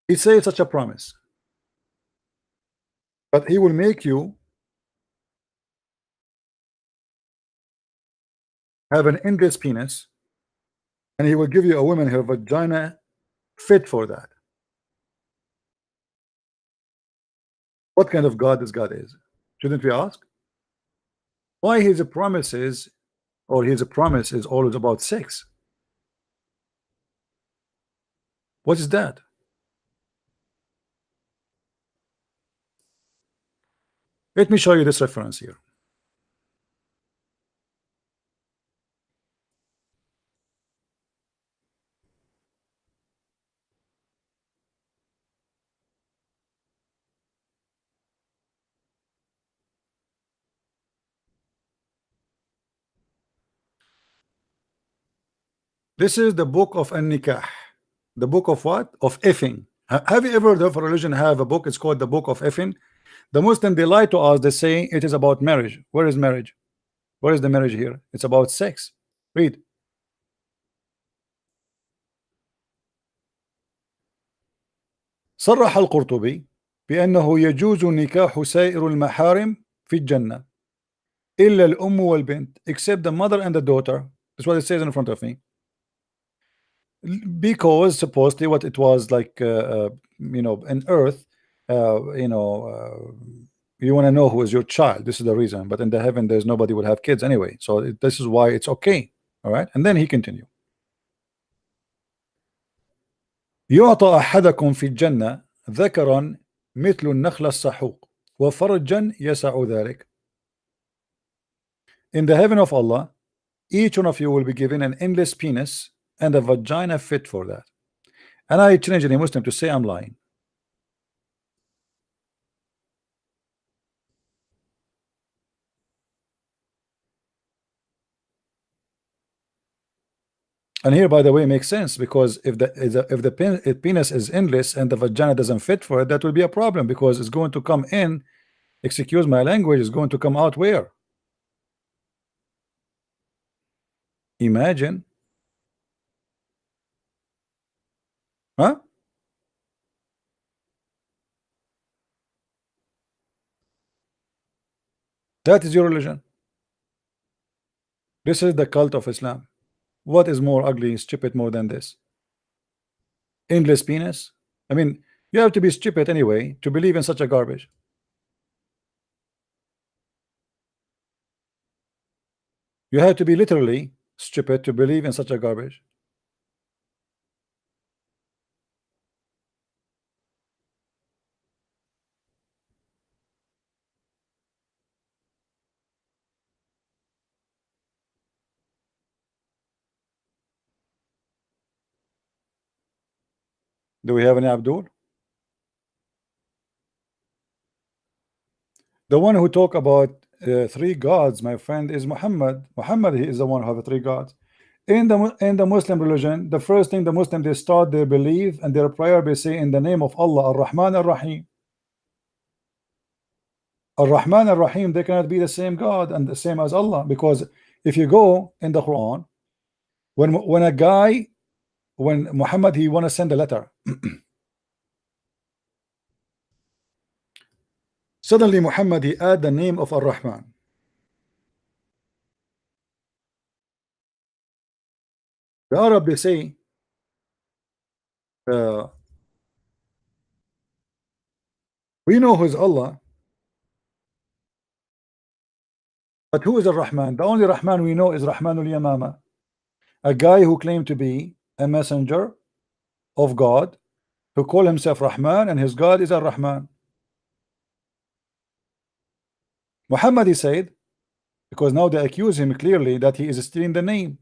he says such a promise, but he will make you have an endless penis, and he will give you a woman her vagina fit for that. What kind of God this God is? Shouldn't we ask? Why his promises or his promise is always about sex? What is that? Let me show you this reference here. This is the book of An-Nikah. The book of what? Of effing. Have you ever heard of a religion have a book? It's called the book of effing. The Muslim, they lie to us. They say it is about marriage. Where is marriage? Where is the marriage here? It's about sex. Read. صرح القرطبي بأنه يجوز نكاح سائر المحارم في الجنة إلا الأم والبنت, except the mother and the daughter. That's what it says in front of me. Because supposedly what it was like, you know, in earth, you know, you want to know who is your child. This is the reason. But in the heaven, there's nobody will have kids anyway. So this is why it's okay. All right. And then he continued. يعطى أحدكم في الجنة ذكرا مثل النخل السحوق وفرجا يسع ذلك. In the heaven of Allah, each one of you will be given an endless penis and a vagina fit for that. And I challenge any Muslim to say I'm lying. And here, by the way, makes sense, because if the penis is endless and the vagina doesn't fit for it, that will be a problem, because it's going to come in, excuse my language, is going to come out where? Imagine. Huh? That is your religion. This is the cult of Islam. What is more ugly, stupid more than this? Endless penis? I mean, you have to be stupid anyway to believe in such a garbage. You have to be literally stupid to believe in such a garbage. Do we have any Abdul? The one who talk about three gods, my friend, is Muhammad. Muhammad, he is the one who have three gods. In the Muslim religion, the first thing the Muslim they start their belief and their prayer, they say in the name of Allah, Ar-Rahman Ar-Rahim. Ar-Rahman Ar-Rahim, they cannot be the same God and the same as Allah, because if you go in the Quran, when Muhammad he want to send a letter, suddenly Muhammad he add the name of Ar-Rahman. The Arab they say we know who is Allah, but who is Ar-Rahman? The only Rahman we know is Rahmanul Yamama, a guy who claimed to be a messenger of God, who call himself Rahman, and his God is Ar-Rahman. Muhammad he said, because now they accuse him clearly that he is stealing the name.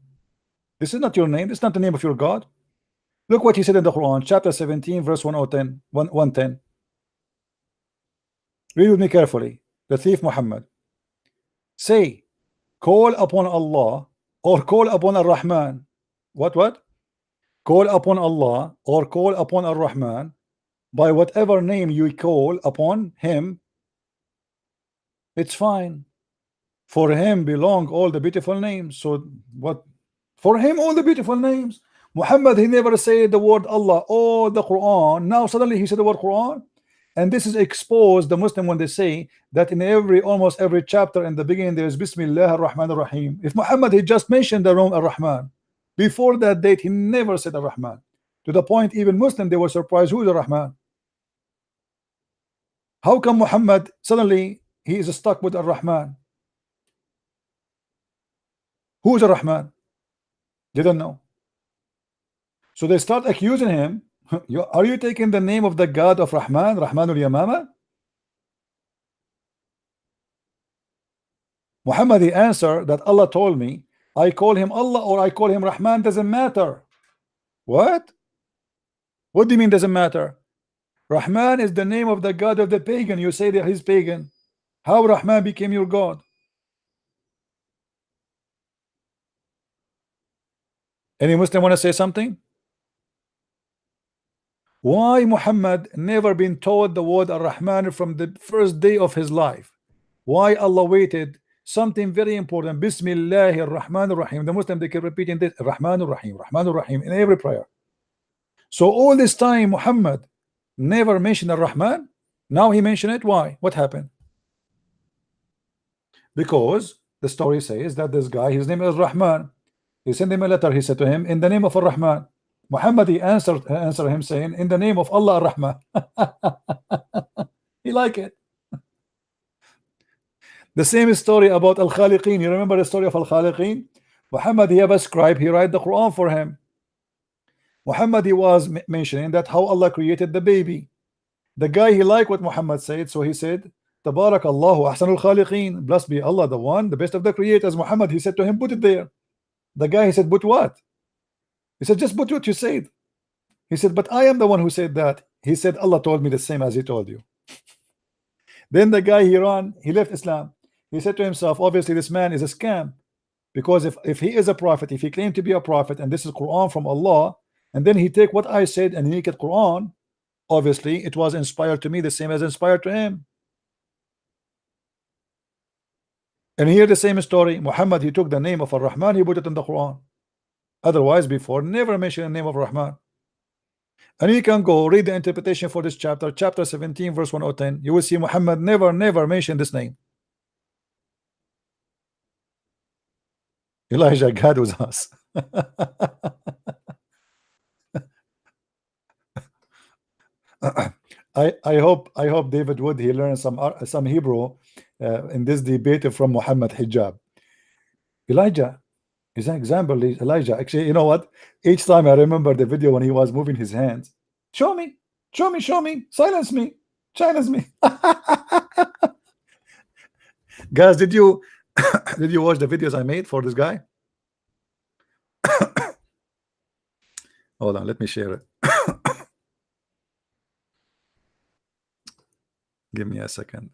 This is not your name. This is not the name of your God. Look what he said in the Quran, chapter 17, verse 110. Read with me carefully. The thief Muhammad. Say, call upon Allah or call upon Ar-Rahman. What? Call upon Allah or call upon Ar-Rahman by whatever name you call upon him. It's fine. For him belong all the beautiful names. So what? For him all the beautiful names. Muhammad, he never said the word Allah or the Quran. Now suddenly he said the word Quran. And this is exposed the Muslim when they say that in almost every chapter in the beginning there is Bismillah ar-Rahman ar-Rahim. If Muhammad he just mentioned the name ar-Rahman, before that date he never said ar-Rahman. To the point even Muslim they were surprised, who is ar-Rahman? How come Muhammad suddenly he is stuck with ar-Rahman? Who is ar-Rahman? Didn't know. So they start accusing him. Are you taking the name of the God of Rahman, Rahmanul Yamama? Muhammad he answered that Allah told me I call him Allah or I call him Rahman, doesn't matter. What? What do you mean doesn't matter? Rahman is the name of the God of the pagan. You say that he's pagan. How Rahman became your God? Any Muslim want to say something? Why Muhammad never been taught the word Ar-Rahman from the first day of his life? Why Allah waited? Something very important. Bismillahir Rahmanir Rahim. The Muslim they keep repeating this Rahmanur Rahim, Rahmanur Rahim in every prayer. So all this time Muhammad never mentioned Ar-Rahman. Now he mentioned it. Why? What happened? Because the story says that this guy, his name is Rahman. He sent him a letter. He said to him, in the name of Ar-Rahman. Muhammad he answered him saying, in the name of Allah Ar-Rahman. He like it. The same story about Al-Khaliqin. You remember the story of Al-Khaliqin? Muhammad he have a scribe. He write the Quran for him. Muhammad he was mentioning that how Allah created the baby. The guy he liked what Muhammad said, so he said, Tabarakallahu ahsanul khaliqin. Blessed be Allah, the one, the best of the creators. Muhammad he said to him, put it there. The guy he said, put what? He said, just put what you said. He said, but I am the one who said that. He said, Allah told me the same as he told you. Then the guy he ran, he left Islam. He said to himself, obviously this man is a scam, because if he is a prophet, if he claimed to be a prophet and this is Quran from Allah, and then he take what I said and he make it Quran, obviously it was inspired to me the same as inspired to him. And here the same story. Muhammad he took the name of Ar-Rahman, he put it in the Quran. Otherwise before never mentioned the name of Rahman. And you can go read the interpretation for this chapter, chapter 17 verse 110. You will see Muhammad never mentioned this name. Elijah, God was us. I hope David Wood he learned some Hebrew in this debate from Muhammad Hijab. Elijah is an example. Elijah, actually, you know what? Each time I remember the video when he was moving his hands. Show me, silence me, silence me. Guys, did you watch the videos I made for this guy? Hold on, let me share it. Give me a second.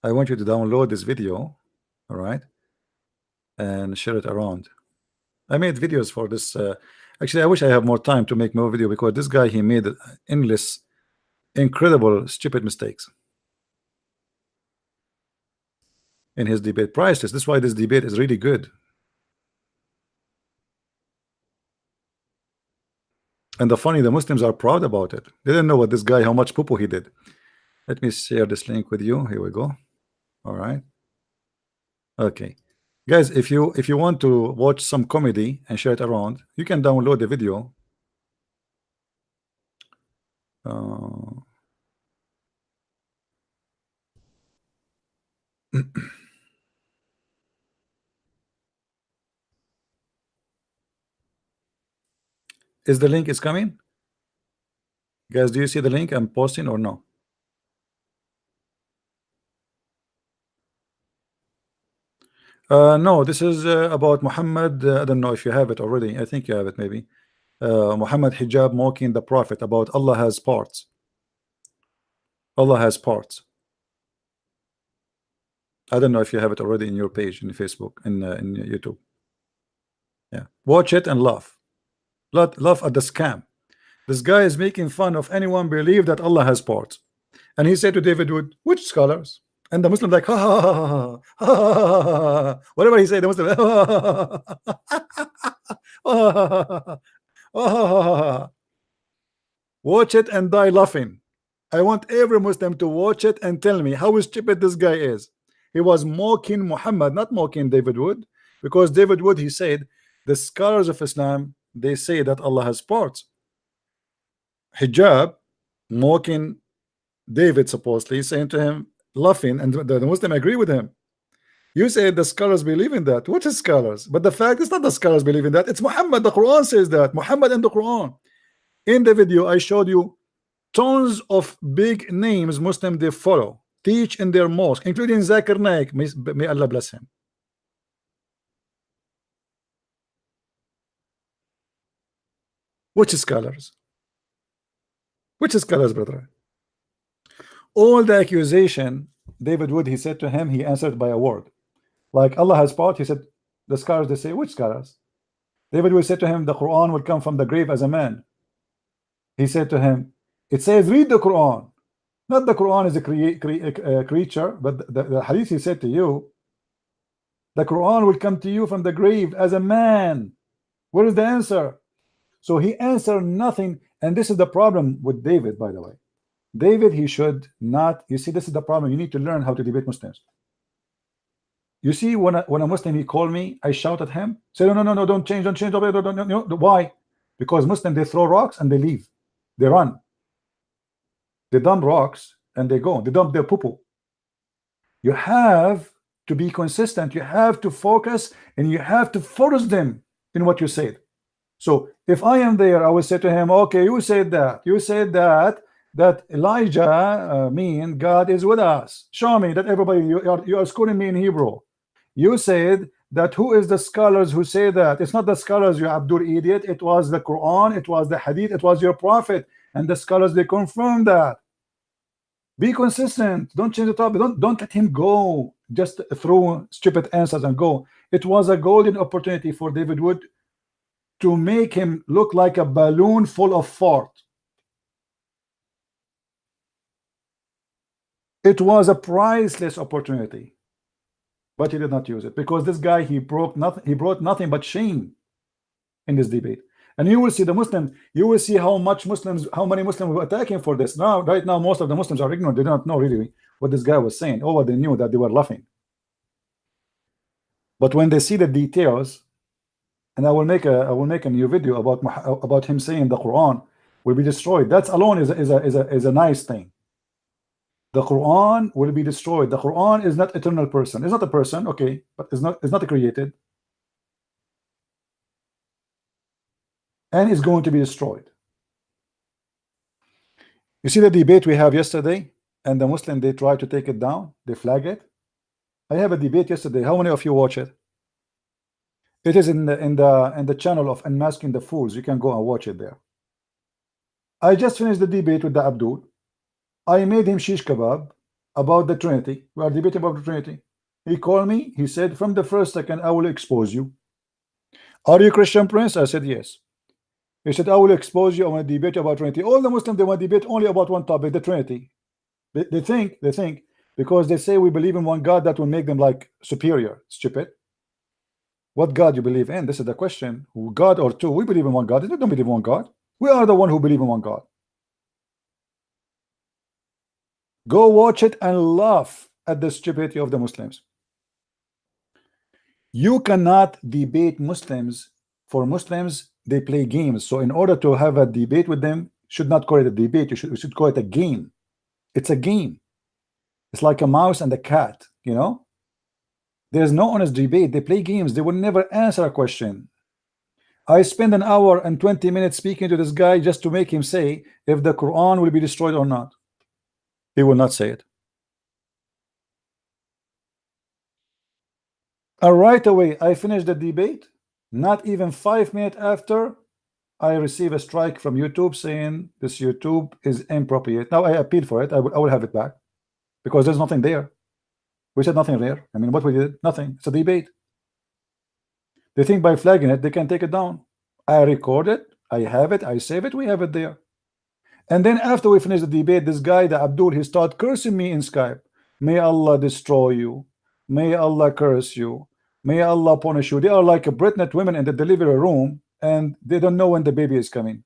I want you to download this video, all right, and share it around. I made videos for this. Actually, I wish I have more time to make more video, because this guy he made endless, incredible, stupid mistakes in his debate. Priceless. This is why this debate is really good. And the Muslims are proud about it. They didn't know what this guy, how much poo-poo he did. Let me share this link with you. Here we go. All right. Okay. Guys, if you want to watch some comedy and share it around, you can download the video. Is the link is coming? Guys, do you see the link I'm posting or no? No, this is about Muhammad. I don't know if you have it already. I think you have it maybe. Muhammad hijab mocking the Prophet about Allah has parts. Allah has parts. I don't know if you have it already in your page in Facebook in YouTube. Yeah, watch it and laugh. Laugh at the scam. This guy is making fun of anyone believe that Allah has parts. And he said to David Wood, which scholars? And the Muslim like, ha ha ha ha ha ha ha ha. Whatever he said, the Muslim ha ha ha ha. Watch it and die laughing. I want every Muslim to watch it and tell me how stupid this guy is. He was mocking Muhammad, not mocking David Wood, because David Wood, he said, the scholars of Islam, they say that Allah has parts. Hijab, mocking David, supposedly saying to him, laughing, and the Muslim agree with him. You say the scholars believe in that. What is scholars? But the fact is not the scholars believe in that. It's Muhammad. The Quran says that. Muhammad and the Quran. In the video, I showed you tons of big names Muslim they follow, teach in their mosque, including Zakir Naik. May Allah bless him. Which scholars? Which scholars, brother? All the accusation, David Wood, he said to him, he answered by a word. Like Allah has part, he said, the scholars, they say, which scholars? David Wood said to him, the Quran will come from the grave as a man. He said to him, it says, read the Quran. Not the Quran is a creature, but the hadith he said to you, the Quran will come to you from the grave as a man. Where is the answer? So he answered nothing. And this is the problem with David, by the way. David, he should not, you see, this is the problem. You need to learn how to debate Muslims. You see, when a Muslim, he called me, I shout at him, say, no, don't change, why? Because Muslims, they throw rocks and they leave. They run. They dump rocks and they go. They dump their poo-poo. You have to be consistent. You have to focus and you have to force them in what you said. So if I am there, I will say to him, okay, you said that. You said that Elijah mean God is with us. Show me that everybody, you are schooling me in Hebrew. You said that who is the scholars who say that? It's not the scholars, you Abdul idiot. It was the Quran, it was the Hadith, it was your prophet. And the scholars, they confirm that. Be consistent. Don't change the topic. Don't let him go. Just throw stupid answers and go. It was a golden opportunity for David Wood to make him look like a balloon full of fart. It was a priceless opportunity, but he did not use it because this guy, he brought nothing but shame in this debate. And you will see the Muslim, you will see how many Muslims were attacking for this. Now, right now, most of the Muslims are ignorant. They do not know really what this guy was saying. Or what they knew, that they were laughing. But when they see the details, and I will make a new video about him saying the Quran will be destroyed. That alone is a nice thing. The Quran will be destroyed. The Quran is not eternal person. It's not a person, okay, but it's not created. And it's going to be destroyed. You see the debate we have yesterday, and the Muslim, they try to take it down, they flag it. I have a debate yesterday. How many of you watch it? It is in the channel of Unmasking the Fools. You can go and watch it there. I just finished the debate with the Abdul. I made him shish kebab about the Trinity. We are debating about the Trinity. He called me. He said, from the first second, I will expose you. Are you Christian, Prince? I said, yes. He said, I will expose you. I want to debate about Trinity. All the Muslims, they want to debate only about one topic, the Trinity. They think, because they say we believe in one God, that will make them like superior. Stupid. What God you believe in? This is the question. God or two? We believe in one God. They don't believe in one God. We are the one who believe in one God. Go watch it and laugh at the stupidity of the Muslims. You cannot debate Muslims. For Muslims, they play games. So in order to have a debate with them, should not call it a debate. You should call it a game. It's a game. It's like a mouse and a cat, you know. There's no honest debate. They play games. They will never answer a question. I spend an hour and 20 minutes speaking to this guy just to make him say if the Quran will be destroyed or not. He will not say it. And right away, I finished the debate. Not even 5 minutes after, I receive a strike from YouTube saying this YouTube is inappropriate. Now I appeal for it. I will have it back because there's nothing there. We said nothing there. I mean, what we did? Nothing. It's a debate. They think by flagging it, they can take it down. I record it. I have it. I save it. We have it there. And then after we finish the debate, this guy, the Abdul, he start cursing me in Skype. May Allah destroy you. May Allah curse you. May Allah punish you. They are like a pregnant women in the delivery room, and they don't know when the baby is coming.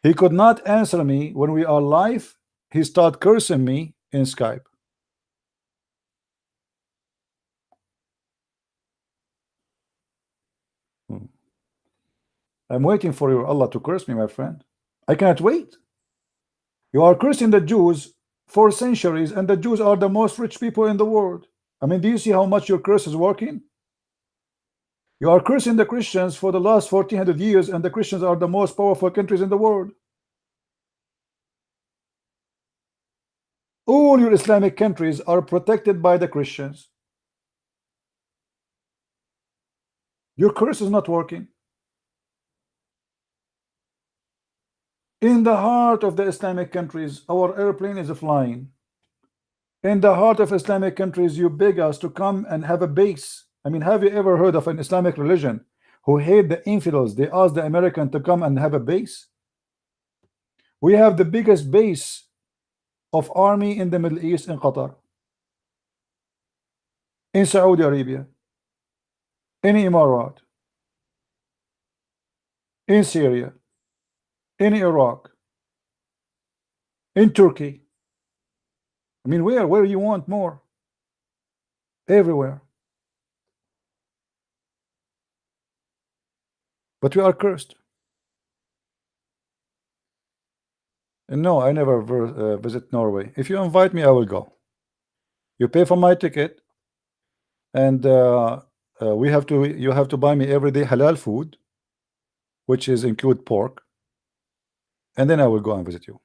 He could not answer me when we are live. He start cursing me in Skype. I'm waiting for your Allah to curse me, my friend. I cannot wait. You are cursing the Jews for centuries, and the Jews are the most rich people in the world. I mean, do you see how much your curse is working? You are cursing the Christians for the last 1400 years, and the Christians are the most powerful countries in the world. All your Islamic countries are protected by the Christians. Your curse is not working. In the heart of the Islamic countries, our airplane is flying. In the heart of Islamic countries, you beg us to come and have a base. I mean, have you ever heard of an Islamic religion who hate the infidels? They ask the American to come and have a base. We have the biggest base of army in the Middle East in Qatar, in Saudi Arabia, in Emirat, in Syria, in Iraq, in Turkey. I mean, where you want more? Everywhere. But we are cursed. And no, I never visit Norway. If you invite me, I will go. You pay for my ticket, and you have to buy me every day halal food, which is include pork, and then I will go and visit you.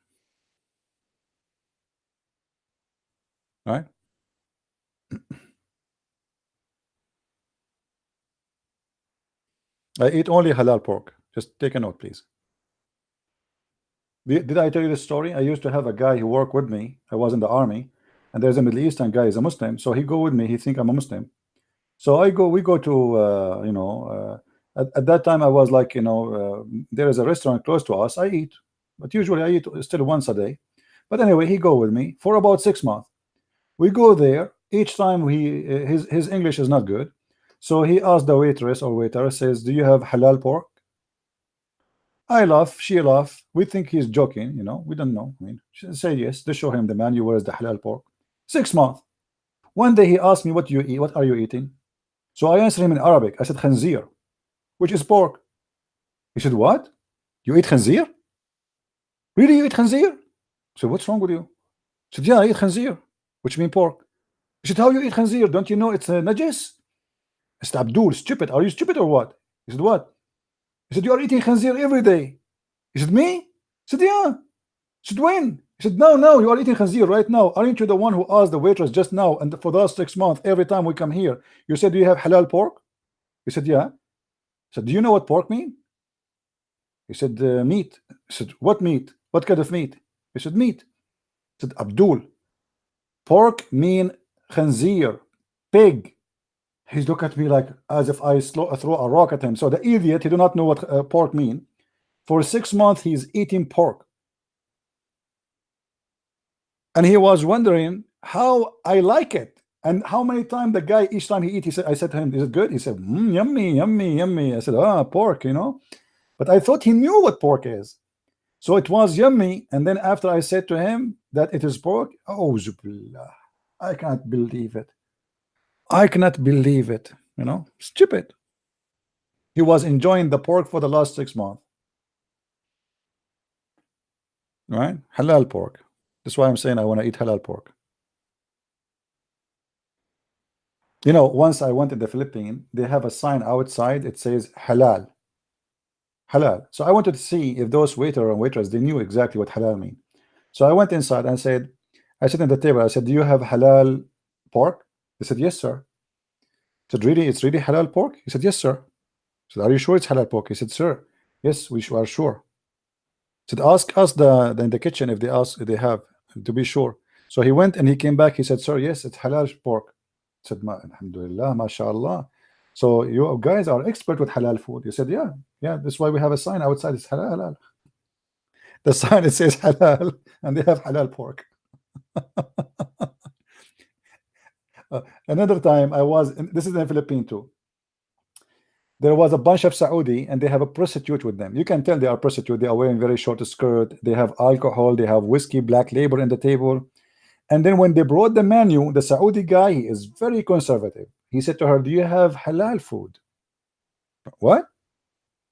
All right? I eat only halal pork. Just take a note, please. Did I tell you the story? I used to have a guy who worked with me. I was in the army, and there's a Middle Eastern guy, he's a Muslim, so he go with me. He think I'm a Muslim, so we go to at that time I was like, there is a restaurant close to us. I eat, but usually I eat still once a day. But anyway, he go with me for about 6 months. We go there. Each time his English is not good, so he asked the waitress or waiter, says, "Do you have halal pork?" I laugh, she laugh. We think he's joking, we don't know. I mean, she say yes. They show him the menu. Where is the halal pork? 6 months. One day he asked me, "What do you eat? What are you eating?" So I answered him in Arabic. I said, "Khanzir," which is pork. He said, "What? You eat khanzir? Really, you eat khanzir?" I said, "What's wrong with you?" He said, "Yeah, I eat khanzir, which means pork." He said, "How you eat khanzir? Don't you know it's a najis?" I said, "Abdul, stupid. Are you stupid or what?" He said, "What?" He said, "You are eating khanzir every day." He said, "Me?" I said, "Yeah." He said, "When?" He said, "No, you are eating khanzir right now. Aren't you the one who asked the waitress just now, and for the last 6 months, every time we come here, you said, do you have halal pork?" He said, "Yeah." I said, "Do you know what pork mean?" He said, "Meat." I said, "What meat? What kind of meat?" He said, "Meat." I said, "Abdul, pork mean khanzir, pig." He looked at me like as if I throw a rock at him. So the idiot, he do not know what pork mean. For 6 months, he's eating pork. And he was wondering how I like it. And how many times the guy, each time he eat, I said to him, "Is it good?" He said, "Yummy, yummy, yummy." I said, "Pork, But I thought he knew what pork is. So it was yummy. And then after I said to him that it is pork, oh, Zubillah, I can't believe it. I cannot believe it. Stupid. He was enjoying the pork for the last 6 months. Right? Halal pork. That's why I'm saying I want to eat halal pork. Once I went to the Philippines, they have a sign outside. It says halal. Halal. So I wanted to see if those waiter and waitress, they knew exactly what halal mean. So I went inside and said, I sat at the table. I said, "Do you have halal pork?" They said, "Yes, sir." I said, "Really? It's really halal pork?" He said, "Yes, sir." I said, "Are you sure it's halal pork?" He said, "Sir." Yes, we are sure. Said, ask us in the kitchen if they have, to be sure. So he went and he came back. He said, sir, yes, it's halal pork. I said, alhamdulillah, mashallah. So you guys are expert with halal food. He said, yeah, that's why we have a sign outside. It's halal. The sign, it says halal, and they have halal pork. Another time I was this is in the Philippines too. There was a bunch of Saudi and they have a prostitute with them. You can tell they are prostitute. They are wearing very short skirt. They have alcohol. They have whiskey, black label in the table. And then when they brought the menu, the Saudi guy, he is very conservative. He said to her, do you have halal food? What?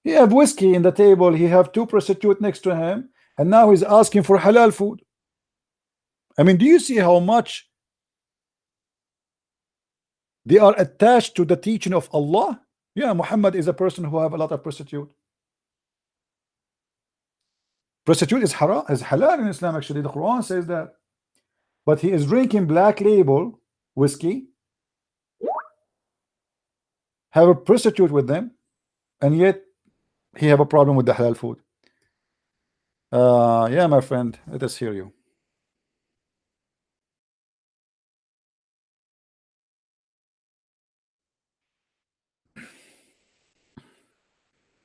He have whiskey in the table. He have two prostitutes next to him. And now he's asking for halal food. I mean, do you see how much they are attached to the teaching of Allah? Yeah, Muhammad is a person who have a lot of prostitute. Prostitute is haram, is halal in Islam. Actually, the Quran says that. But he is drinking black label whiskey, have a prostitute with them, and yet he have a problem with the halal food. Yeah, my friend, let us hear you.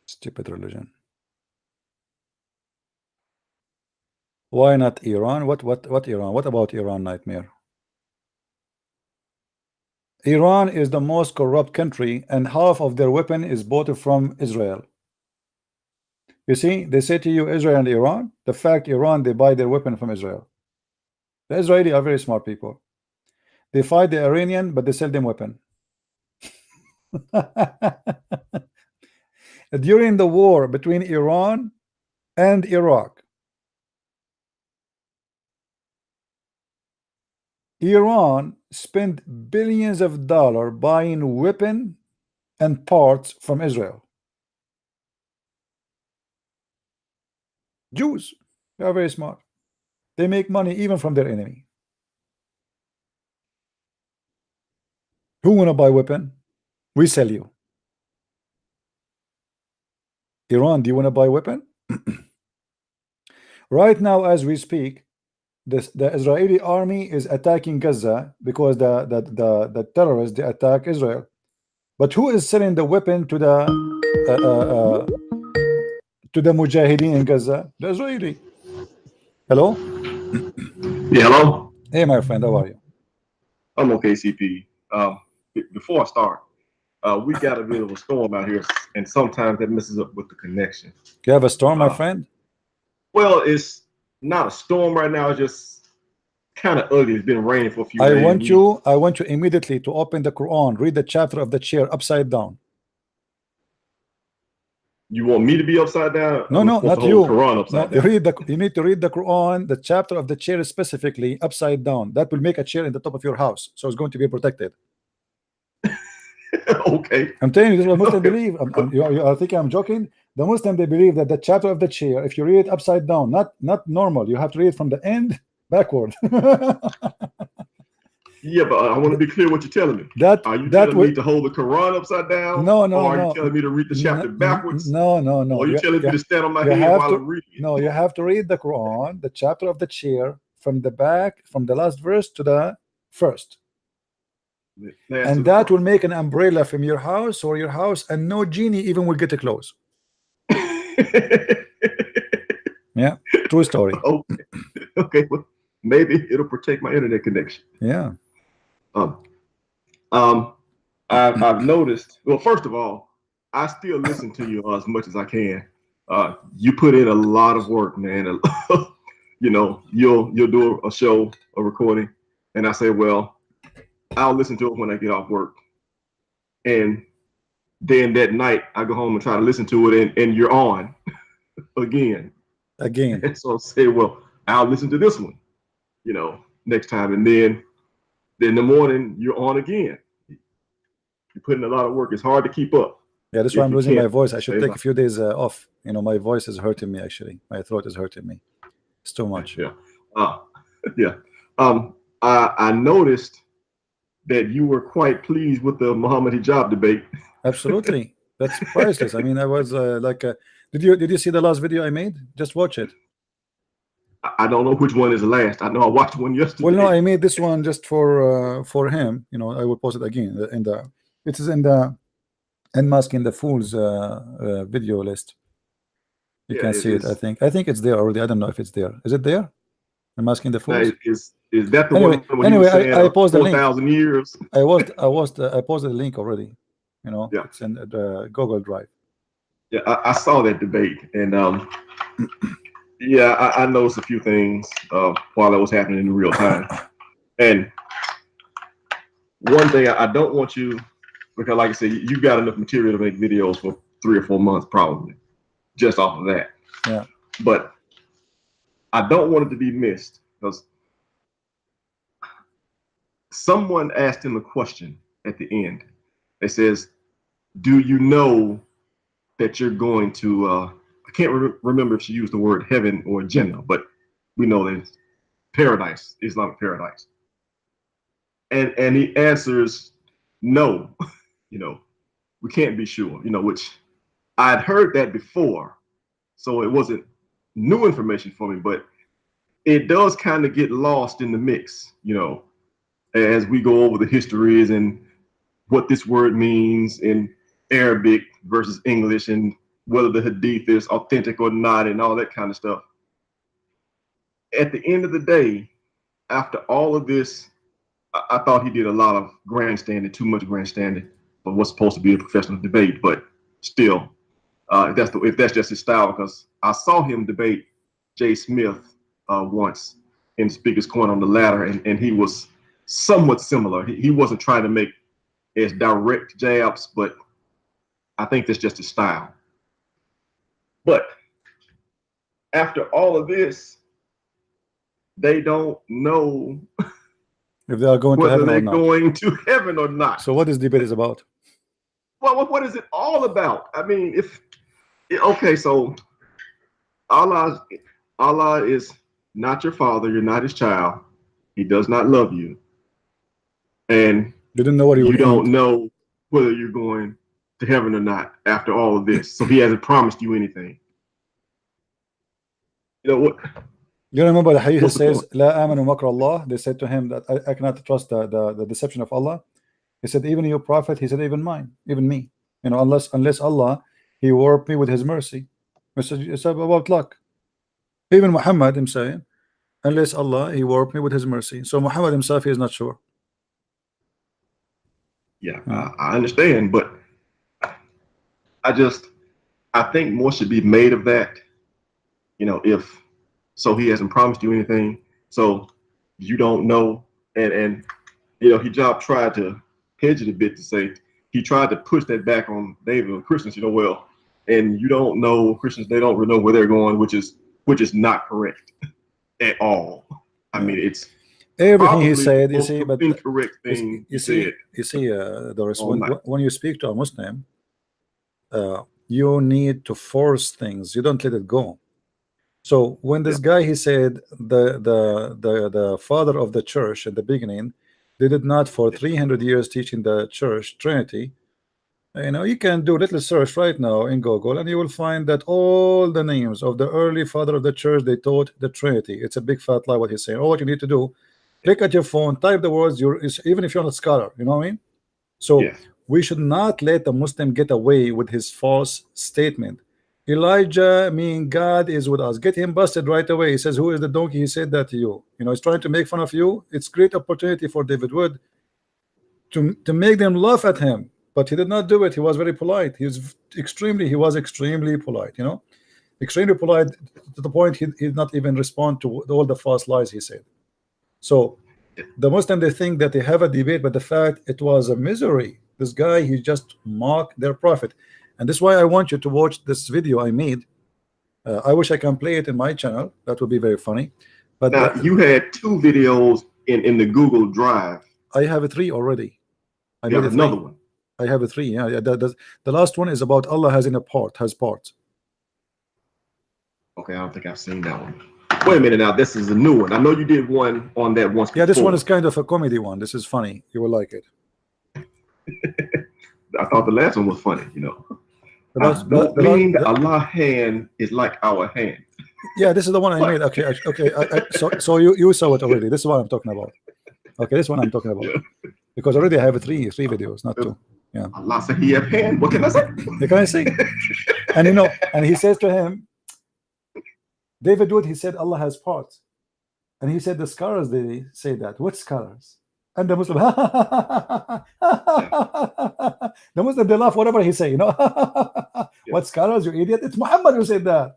Stupid religion. Why not Iran? What Iran? What about Iran, Nightmare? Iran is the most corrupt country, and half of their weapon is bought from Israel. You see, they say to you Israel and Iran. The fact Iran, they buy their weapon from Israel. The Israeli are very smart people. They fight the Iranian, but they sell them weapon. During the war between Iran and Iraq, Iran spent billions of dollars buying weapon and parts from Israel. Jews, they are very smart. They make money even from their enemy. Who wanna buy weapon? We sell you. Iran, do you want to buy weapon? Right now, as we speak, the Israeli army is attacking Gaza because the terrorists, they attack Israel. But who is selling the weapon to the Mujahideen in Gaza? The Israeli. Hello? Yeah, hello? Hey, my friend, how are you? I'm okay, CP. Before I start, we got a bit of a storm out here, and sometimes that messes up with the connection. You have a storm, my friend? Well, it's not a storm right now. It's just kind of ugly. It's been raining for a few days. I want you immediately to open the Quran, read the chapter of the chair upside down. You want me to be upside down? No, not you. Quran upside down. You need to read the Quran, the chapter of the chair specifically upside down. That will make a chair in the top of your house, so it's going to be protected. Okay. I'm telling you, this is what Muslims believe. You are thinking I'm joking? The Muslim, they believe that the chapter of the chair, if you read it upside down, not normal, you have to read it from the end backward. Yeah, but I want to be clear what you're telling me. Are you telling me to hold the Quran upside down? No. Or are you telling me to read the chapter backwards? No. Or are you telling me to stand on my head while I'm reading it? No, you have to read the Quran, the chapter of the chair, from the back, from the last verse to the first. And that will make an umbrella from your house or your house, and no genie even will get close. Yeah, true story. Okay, well, maybe it'll protect my internet connection. Yeah. I've noticed. Well, first of all, I still listen to you as much as I can. You put in a lot of work, man. You know, you'll do a show, a recording, and I say, well, I'll listen to it when I get off work. And then that night I go home and try to listen to it, and you're on again. And so I say, well, I'll listen to this one, you know, next time. And then in the morning you're on again. You're putting a lot of work. It's hard to keep up. Yeah, that's why I'm losing my voice. I should take a few days off. You know, my voice is hurting me, actually. My throat is hurting me. It's too much. Yeah. I noticed that you were quite pleased with the Muhammad hijab debate. Absolutely. That's priceless. I mean, I was Did you see the last video I made? Just watch it. I don't know which one is the last. I know I watched one yesterday. Well, no, I made this one just for him. You know, I will post it again in the it is in the Unmasking the Fools video list. You Yeah, can it see it. is. I think it's there already. I don't know if it's there. Is it there? Unmasking the Now, Fools. is that the Anyway, one when he was saying I posted the link. 4,000 years? I posted the link already. You know, Yeah. it's in the Google Drive. Yeah, I saw that debate, and yeah, I noticed a few things while that was happening in real time. And one thing I don't want you, because like I said, you got enough material to make videos for 3 or 4 months probably, just off of that. Yeah. But I don't want it to be missed, because someone asked him a question at the end. It says, do you know that you're going to, I can't remember if she used the word heaven or Jannah, but we know that it's paradise, Islamic paradise. And he answers, no, you know, we can't be sure, you know, which I'd heard that before. So it wasn't new information for me, but it does kind of get lost in the mix, you know, as we go over the histories and what this word means in Arabic versus English, and whether the hadith is authentic or not, and all that kind of stuff. At the end of the day, after all of this, I thought he did a lot of grandstanding, too much grandstanding for what's supposed to be a professional debate. But still, if that's just his style, because I saw him debate Jay Smith once in Speaker's Corner on the ladder, and he was somewhat similar. He wasn't trying to make as direct jabs, but I think that's just his style. But after all of this, they don't know If they are going to whether heaven they're or not. going to heaven or not. So what this debate is about? Well, what is it all about? I mean, okay, so Allah is not your father. You're not his child. He does not love you, and You didn't know what you don't know whether you're going to heaven or not after all of this. So he hasn't promised you anything. You know what? You remember the hadith What's the says, point? "La amanu makr Allah." They said to him that I cannot trust the deception of Allah. He said, even your prophet. He said, even mine, even me. You know, unless Allah, He warped me with His mercy. It's about luck. Even Muhammad, I'm saying, unless Allah, He warped me with His mercy. So Muhammad himself, he is not sure. Yeah, I understand, but I think more should be made of that. You know, so he hasn't promised you anything, so you don't know, and you know, Hijab tried to hedge it a bit to say he tried to push that back on David and Christians. You know, well, and you don't know Christians; they don't really know where they're going, which is not correct at all. I mean, it's Everything he probably said, the you most see, but incorrect thing you see, said. Doris, all night. when you speak to a Muslim, you need to force things. You don't let it go. So when this guy, he said the father of the church at the beginning, they did not for 300 years teaching the church Trinity. You know, you can do a little search right now in Google, and you will find that all the names of the early father of the church, they taught the Trinity. It's a big fat lie what he's saying. All what you need to do, click at your phone, type the words. Even if you're not a scholar, you know what I mean. So Yeah. we should not let a Muslim get away with his false statement. Elijah, mean God is with us. Get him busted right away. He says, who is the donkey? He said that to you. You know, he's trying to make fun of you. It's great opportunity for David Wood to make them laugh at him, but he did not do it. He was very polite. He was extremely polite, you know, extremely polite to the point he did not even respond to all the false lies he said. So the Muslim, they think that they have a debate, but the fact it was a misery. This guy, he just mocked their prophet. And this is why I want you to watch this video I made. I wish I can play it in my channel. That would be very funny. But Now, you had 2 videos in the Google Drive. I have 3 already. I You made have it another 3. one. I have 3. Yeah. The last one is about Allah has parts. Okay, I don't think I've seen that one. Wait a minute now. This is a new one. I know you did one on that once Yeah, this before. one is kind of a comedy one. This is funny. You will like it. I thought the last one was funny, you know. Don't mean that Allah's hand is like our hand. Yeah, this is the one I made. Okay, so you saw it already. This is what I'm talking about. Okay, this one I'm talking about. Yeah. Because already I have three videos, not two. Yeah. Allah said he have hand. What can I say? What can I say? And and he says to him, David Wood, he said Allah has parts. And he said the scholars, they say that. What scholars? And the Muslim, the Muslim, they laugh whatever he say, What scholars, you idiot? It's Muhammad who said that.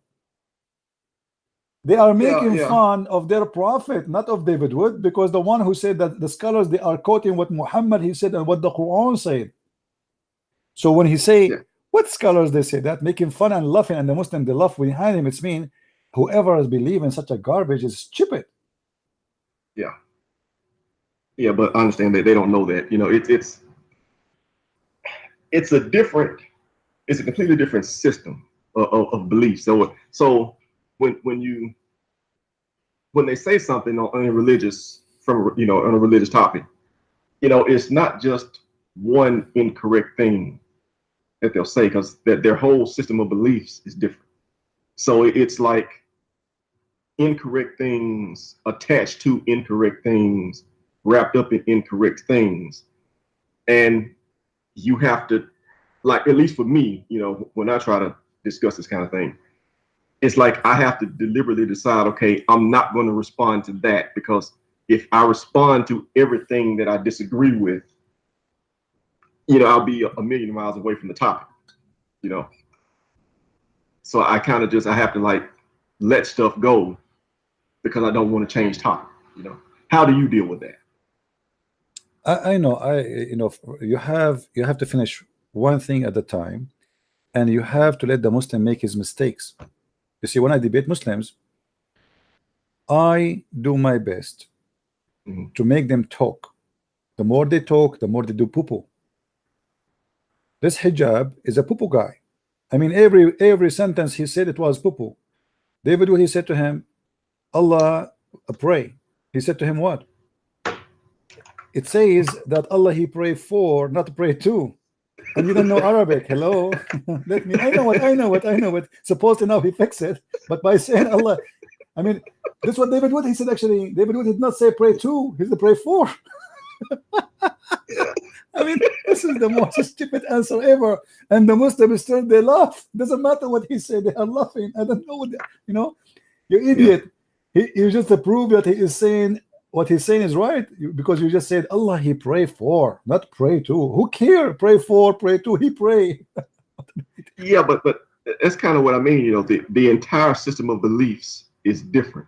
They are making fun of their prophet, not of David Wood, because the one who said that the scholars, they are quoting what Muhammad he said and what the Quran said. So when he say, what scholars, they say that, making fun and laughing, and the Muslim, they laugh behind him, it's mean whoever is believing such a garbage is stupid. Yeah, but understand that they don't know that. It's a completely different system of beliefs. So when they say something on a religious on a religious topic, it's not just one incorrect thing that they'll say, because their whole system of beliefs is different. So it's like incorrect things attached to incorrect things, wrapped up in incorrect things. And you have to, like, at least for me, when I try to discuss this kind of thing, it's like I have to deliberately decide, okay, I'm not going to respond to that, because if I respond to everything that I disagree with, I'll be a million miles away from the topic, So I kind of I have to like let stuff go, because I don't want to change topic, How do you deal with that? I know, you have to finish one thing at a time, and you have to let the Muslim make his mistakes. You see, when I debate Muslims, I do my best to make them talk. The more they talk, the more they do poo-poo. This hijab is a poo-poo guy. I mean, every sentence he said, it was poo-poo. David, what he said to him, Allah pray. He said to him, what? It says that Allah he pray for, not pray to. And you don't know Arabic. Hello. Let me. I know what. Supposedly now he fix it, but by saying Allah, I mean, this is what David Wood he said. Actually, David Wood did not say pray to. He said pray for. I mean, this is the most stupid answer ever. And the Muslims still they laugh. Doesn't matter what he said. They are laughing. I don't know what you idiot. You just prove that he is saying what he's saying is right, because you just said Allah he pray for, not pray to. Who care? Pray for, pray to. He pray. Yeah, but that's kind of what I mean. The entire system of beliefs is different,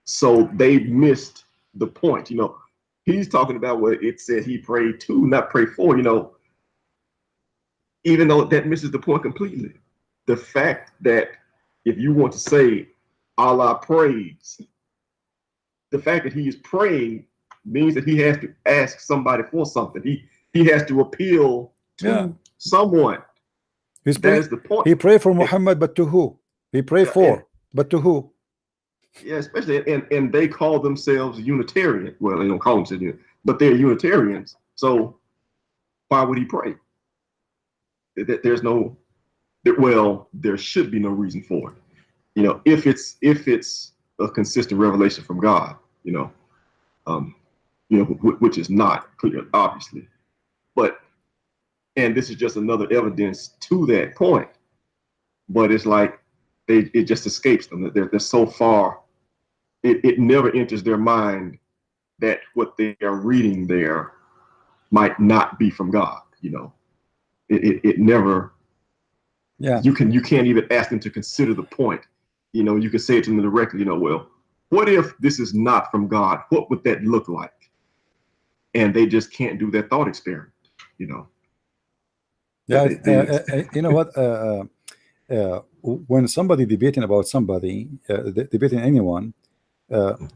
so they missed the point. He's talking about what it said he prayed to, not pray for. Even though that misses the point completely. The fact that if you want to say Allah prays, the fact that he is praying means that he has to ask somebody for something. He has to appeal to someone. That is the point. He prayed for Muhammad, but to who? He prayed for, but to who? Yeah, especially and they call themselves Unitarian. Well, they don't call themselves Unitarian, but they're Unitarians. So why would he pray? There's no, there should be no reason for it. If it's a consistent revelation from God, which is not clear, obviously. And this is just another evidence to that point. But it's like it just escapes them. They're so far. It never enters their mind that what they are reading there might not be from God. It never. Yeah. You can't even ask them to consider the point. You can say it to them directly. Well, what if this is not from God? What would that look like? And they just can't do that thought experiment. Yeah. You know what? When somebody debating about somebody, debating anyone,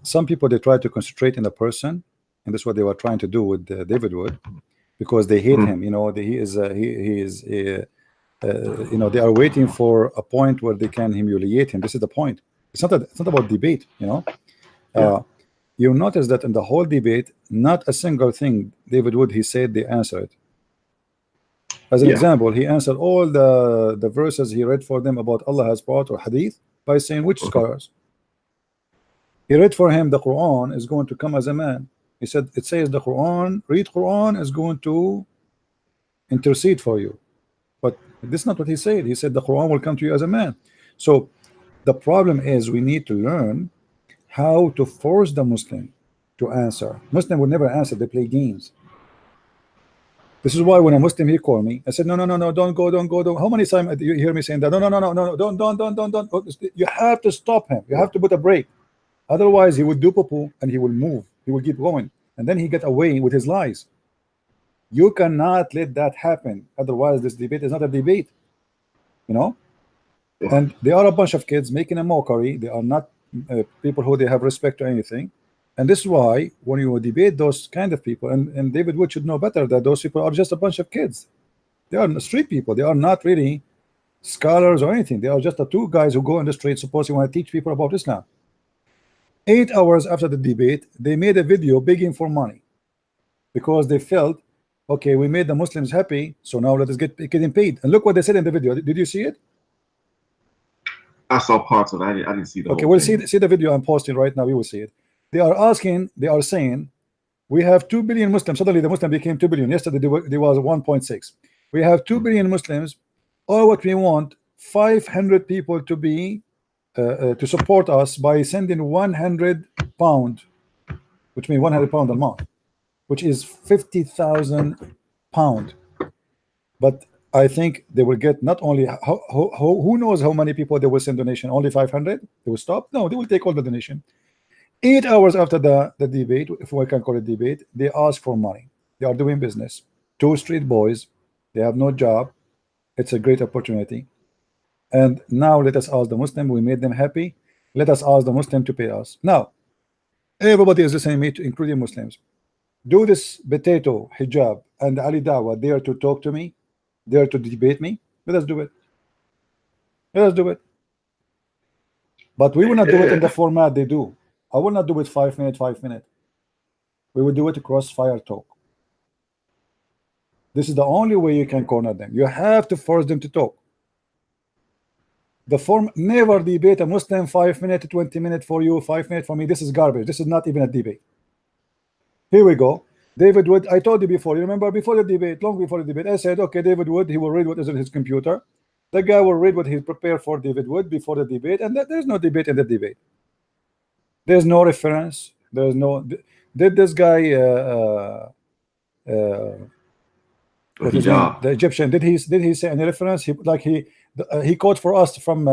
some people they try to concentrate in a person, and that's what they were trying to do with David Wood, because they hate him. He is they are waiting for a point where they can humiliate him. This is the point. It's not about debate. You notice that in the whole debate, not a single thing David Wood he said they answered. As an Yeah. example, he answered all the verses he read for them about Allah has brought or hadith by saying which scholars. He read for him the Quran is going to come as a man. He said it says the Quran, read Quran is going to intercede for you. But this is not what he said. He said the Quran will come to you as a man. So the problem is we need to learn how to force the Muslim to answer. Muslim would never answer, they play games. This is why when a Muslim he called me, I said, no, don't go. How many times you hear me saying that? No, don't. You have to stop him. You have to put a break. Otherwise, he would do poo and he will move. He will keep going. And then he get away with his lies. You cannot let that happen. Otherwise, this debate is not a debate. You know? Yeah. And they are a bunch of kids making a mockery. They are not people who they have respect or anything. And this is why when you debate those kind of people, and David Wood should know better that those people are just a bunch of kids. They are street people. They are not really scholars or anything. They are just the two guys who go in the street supposed to want to teach people about Islam. 8 hours after the debate, they made a video begging for money because they felt, okay, we made the Muslims happy, so now let us get getting paid. And look what they said in the video. Did you see it? I saw parts of it. I didn't see the Okay, whole we'll thing. see the video I'm posting right now. We will see it. They are saying we have 2 billion Muslims. Suddenly the Muslim became 2 billion. Yesterday there was 1.6. We have 2 billion Muslims. All what we want 500 people to be to support us by sending 100 pound, which means 100 pound a month, which is 50,000 pound. But I think they will get not only who knows how many people they will send donation. Only 500. They will stop. No, they will take all the donation. 8 hours after the debate, if we can call it debate, they ask for money. They are doing business. 2 street boys, they have no job. It's a great opportunity. And now let us ask the Muslim. We made them happy. Let us ask the Muslim to pay us. Now, everybody is listening to me, including Muslims. Do this potato hijab and Ali Dawa dare to talk to me, dare to debate me? Let us do it. Let us do it. But we will not do it in the format they do. I will not do it 5 minutes, 5 minutes. We will do it crossfire talk. This is the only way you can corner them. You have to force them to talk. The form never debate a Muslim 5 minutes, 20 minutes for you, 5 minutes for me. This is garbage. This is not even a debate. Here we go. David Wood, I told you before, you remember before the debate, long before the debate, I said, okay, David Wood, he will read what is in his computer. The guy will read what he prepared for David Wood before the debate, and there's no debate in the debate. There's no reference. There's no. Did this guy, what his name, the Egyptian, did he say any reference? He quote for us from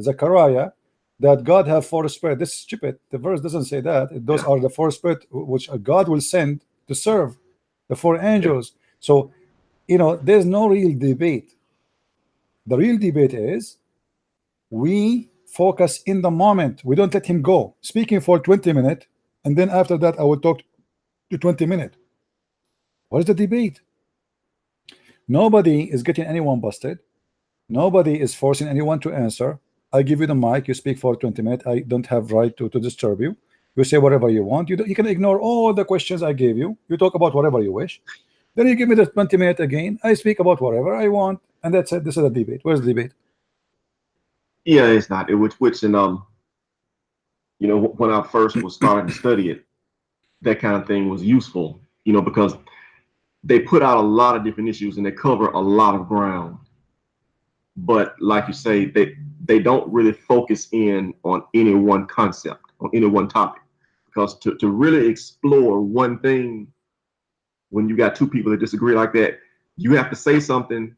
Zechariah that God have 4 spirits. This is stupid. The verse doesn't say that. Those are the 4 spirits which God will send to serve the 4 angels. So, you know, there's no real debate. The real debate is we focus in the moment. We don't let him go speaking for 20 minutes, and then after that I will talk to 20 minutes. What is the debate? Nobody is getting anyone busted. Nobody is forcing anyone to answer. I give you the mic, you speak for 20 minutes. I don't have right to disturb you. You say whatever you want. You can ignore all the questions I gave you. You talk about whatever you wish. Then you give me the 20 minutes again. I speak about whatever I want, and that's it. This is a debate. Where's the debate? Yeah, it's not. Which you know, when I first was starting to study it, that kind of thing was useful, you know, because they put out a lot of different issues and they cover a lot of ground. But like you say, they don't really focus in on any one concept, on any one topic. Because to really explore one thing, when you got 2 people that disagree like that, you have to say something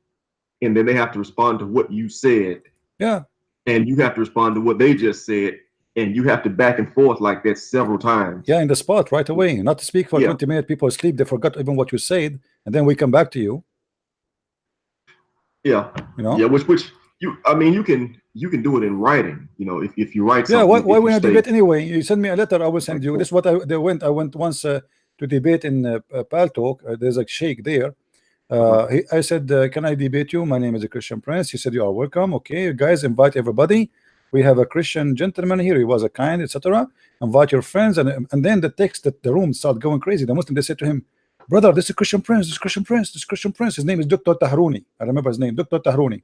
and then they have to respond to what you said. Yeah. And you have to respond to what they just said. And you have to back and forth like that several times. Yeah, in the spot right away. Not to speak for 20 minutes. People sleep. They forgot even what you said, and then we come back to you. Yeah, you know. Yeah, which you. I mean, you can do it in writing. You know, if you write. Yeah. Something, Why we not debate anyway? You send me a letter. I will send you. This is what I went once to debate in Pal Talk. There's a sheikh there. I said, can I debate you? My name is a Christian Prince. He said, you are welcome. Okay, guys, invite everybody. We have a Christian gentleman here. He was a kind, etc. Invite your friends, and then the text that the room started going crazy. The Muslim, they said to him, brother, this is Christian Prince, this is Christian Prince, this is Christian Prince. His name is Dr. Tahruni. I remember his name, Dr. Tahruni.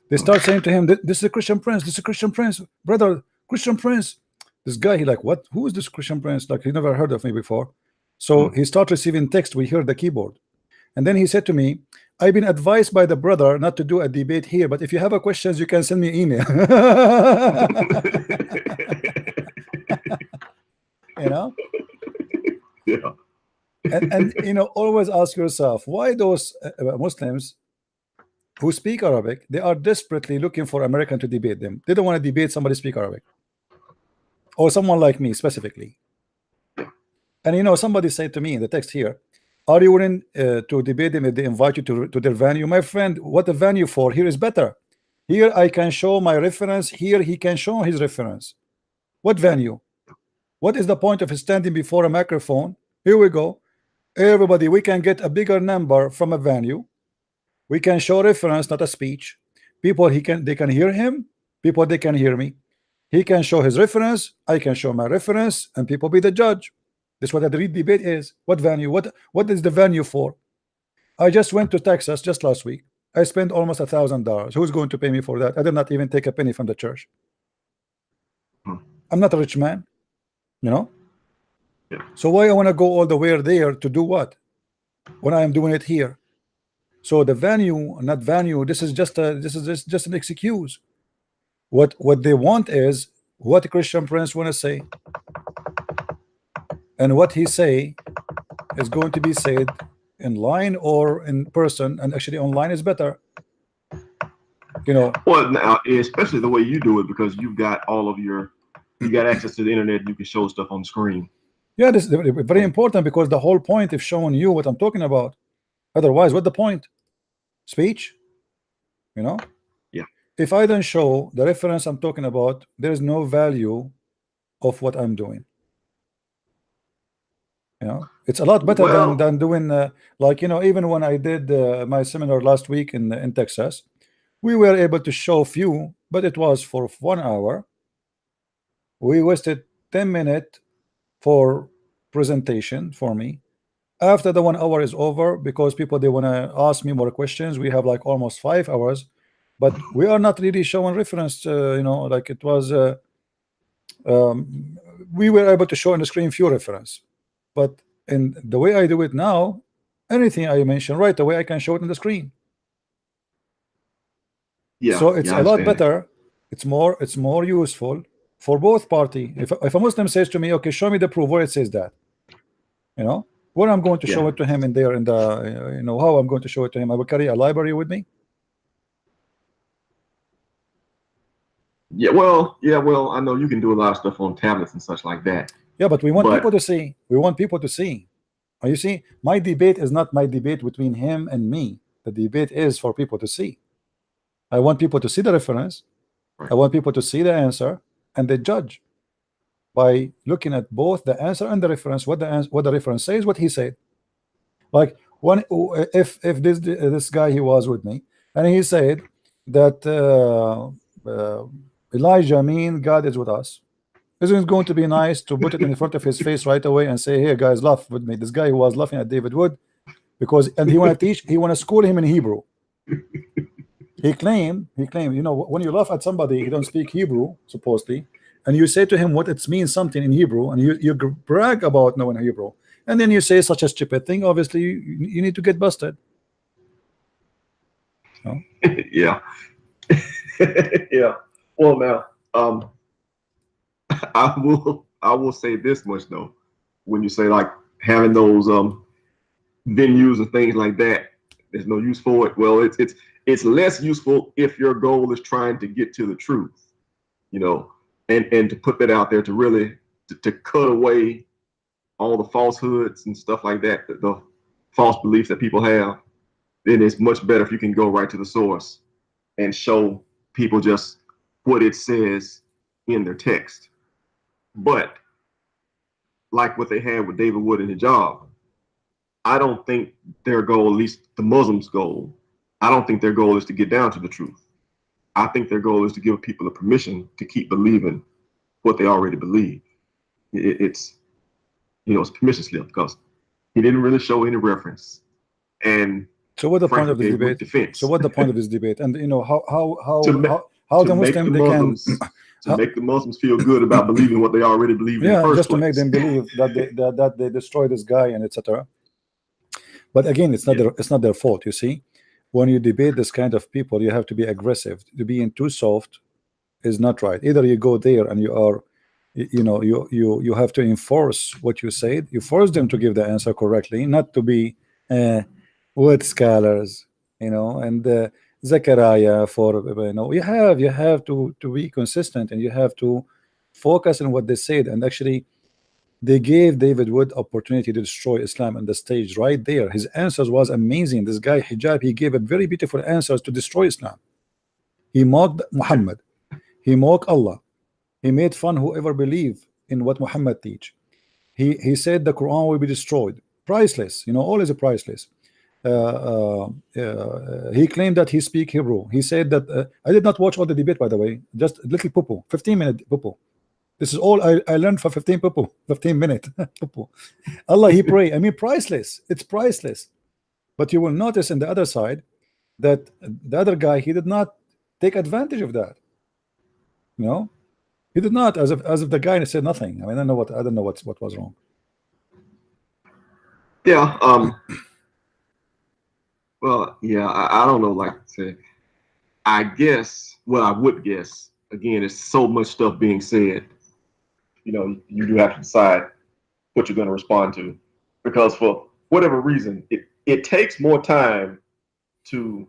They start saying to him, this is a Christian Prince, this is Christian Prince, brother, Christian Prince. This guy, he like, what? Who is this Christian Prince? Like, he never heard of me before. So he start receiving text. We hear the keyboard. And then he said to me, I've been advised by the brother not to do a debate here, but if you have a questions, you can send me email. You know? Yeah. And you know, always ask yourself, why those Muslims who speak Arabic, they are desperately looking for American to debate them. They don't want to debate somebody speak Arabic, or someone like me specifically. And you know, somebody said to me in the text here, are you willing to debate them if they invite you to their venue? My friend, what the venue for? Here is better. Here I can show my reference. Here he can show his reference. What venue? What is the point of standing before a microphone? Here we go. Everybody, we can get a bigger number from a venue. We can show reference, not a speech. People, they can hear him. People, they can hear me. He can show his reference. I can show my reference, and people be the judge. This is what a debate is. What venue? What is the venue for? I just went to Texas just last week. I spent almost $1,000. Who's going to pay me for that? I did not even take a penny from the church. I'm not a rich man, you know. Yeah. So why I want to go all the way there to do what when I am doing it here? So the venue, not venue. This is just an excuse. What they want is what Christian Prince want to say, and what he say is going to be said in line or in person, and actually online is better. You know. Well, now, especially the way you do it, because you've got you got access to the internet. You can show stuff on the screen. Yeah, this is very important, because the whole point is showing you what I'm talking about. Otherwise, what's the point? Speech, you know. Yeah. If I don't show the reference I'm talking about, there is no value of what I'm doing. You know, it's a lot better than doing like, you know, even when I did my seminar last week in Texas, we were able to show few, but it was for 1 hour. We wasted 10 minutes for presentation for me. After the 1 hour is over, because people, they want to ask me more questions, we have like almost 5 hours, but we are not really showing reference. You know, like it was we were able to show on the screen few reference. But in the way I do it now, anything I mention right away, I can show it on the screen. Yeah. So it's a lot better. It's more useful for both party. If a Muslim says to me, okay, show me the proof where it says that, you know, where I'm going to show it to him in there, in the, you know, how I'm going to show it to him. I will carry a library with me. Yeah, well, I know you can do a lot of stuff on tablets and such like that. Yeah, but we want people to see. We want people to see. You see, my debate is not my debate between him and me. The debate is for people to see. I want people to see the reference. I want people to see the answer, and they judge by looking at both the answer and the reference. What the reference says, what he said. Like if this guy, he was with me, and he said that Elijah mean God is with us. Isn't it going to be nice to put it in front of his face right away and say, "Here, guys, laugh with me." This guy who was laughing at David Wood, and he want to teach, he want to school him in Hebrew. He claimed, you know, when you laugh at somebody, he don't speak Hebrew supposedly, and you say to him what it means something in Hebrew, and you brag about knowing Hebrew, and then you say such a stupid thing. Obviously, you need to get busted. No? Yeah. Yeah. Well, now, I will say this much though. When you say like having those venues and things like that, there's no use for it. Well, it's less useful if your goal is trying to get to the truth, you know, and to put that out there, to really to cut away all the falsehoods and stuff like that, the false beliefs that people have. Then it's much better if you can go right to the source and show people just what it says in their text. But like what they had with David Wood and Hijab, I don't think their goal, at least the Muslims' goal, I don't think their goal is to get down to the truth. I think their goal is to give people the permission to keep believing what they already believe. It's, you know, it's permission slip, because He didn't really show any reference. And so what the point frankly, of this gave weak debate? defense. So what the point of this debate? And you know To the make Muslim the they can Muslims to make the Muslims feel good about believing what they already believed in the yeah, first just to place. make them believe that they destroy this guy and etc. But again, it's not their fault. You see, when you debate this kind of people, you have to be aggressive. To be in too soft is not right. Either you go there and you are, you have to enforce what you said. You force them to give the answer correctly, not to be with scholars, and Zechariah for you have to be consistent, and you have to focus on what they said. And actually, they gave David Wood opportunity to destroy Islam on the stage right there. His answers was amazing. This guy Hijab, he gave a very beautiful answers to destroy Islam. He mocked Muhammad. He mocked Allah. He made fun whoever believe in what Muhammad teach. He said the Quran will be destroyed. Priceless, always a priceless. He claimed that he speak Hebrew. He said that I did not watch all the debate, by the way, just a little popo, 15-minute popo. This is all I learned for 15 minutes. Allah, he pray. I mean, priceless. It's priceless. But you will notice in the other side that the other guy, he did not take advantage of that. He did not, as if the guy said nothing. I mean, I don't know what was wrong. Yeah. Well, yeah. I don't know. Like I said, I guess. Well, I would guess. Again, there's so much stuff being said. You do have to decide what you're going to respond to, because for whatever reason, it takes more time to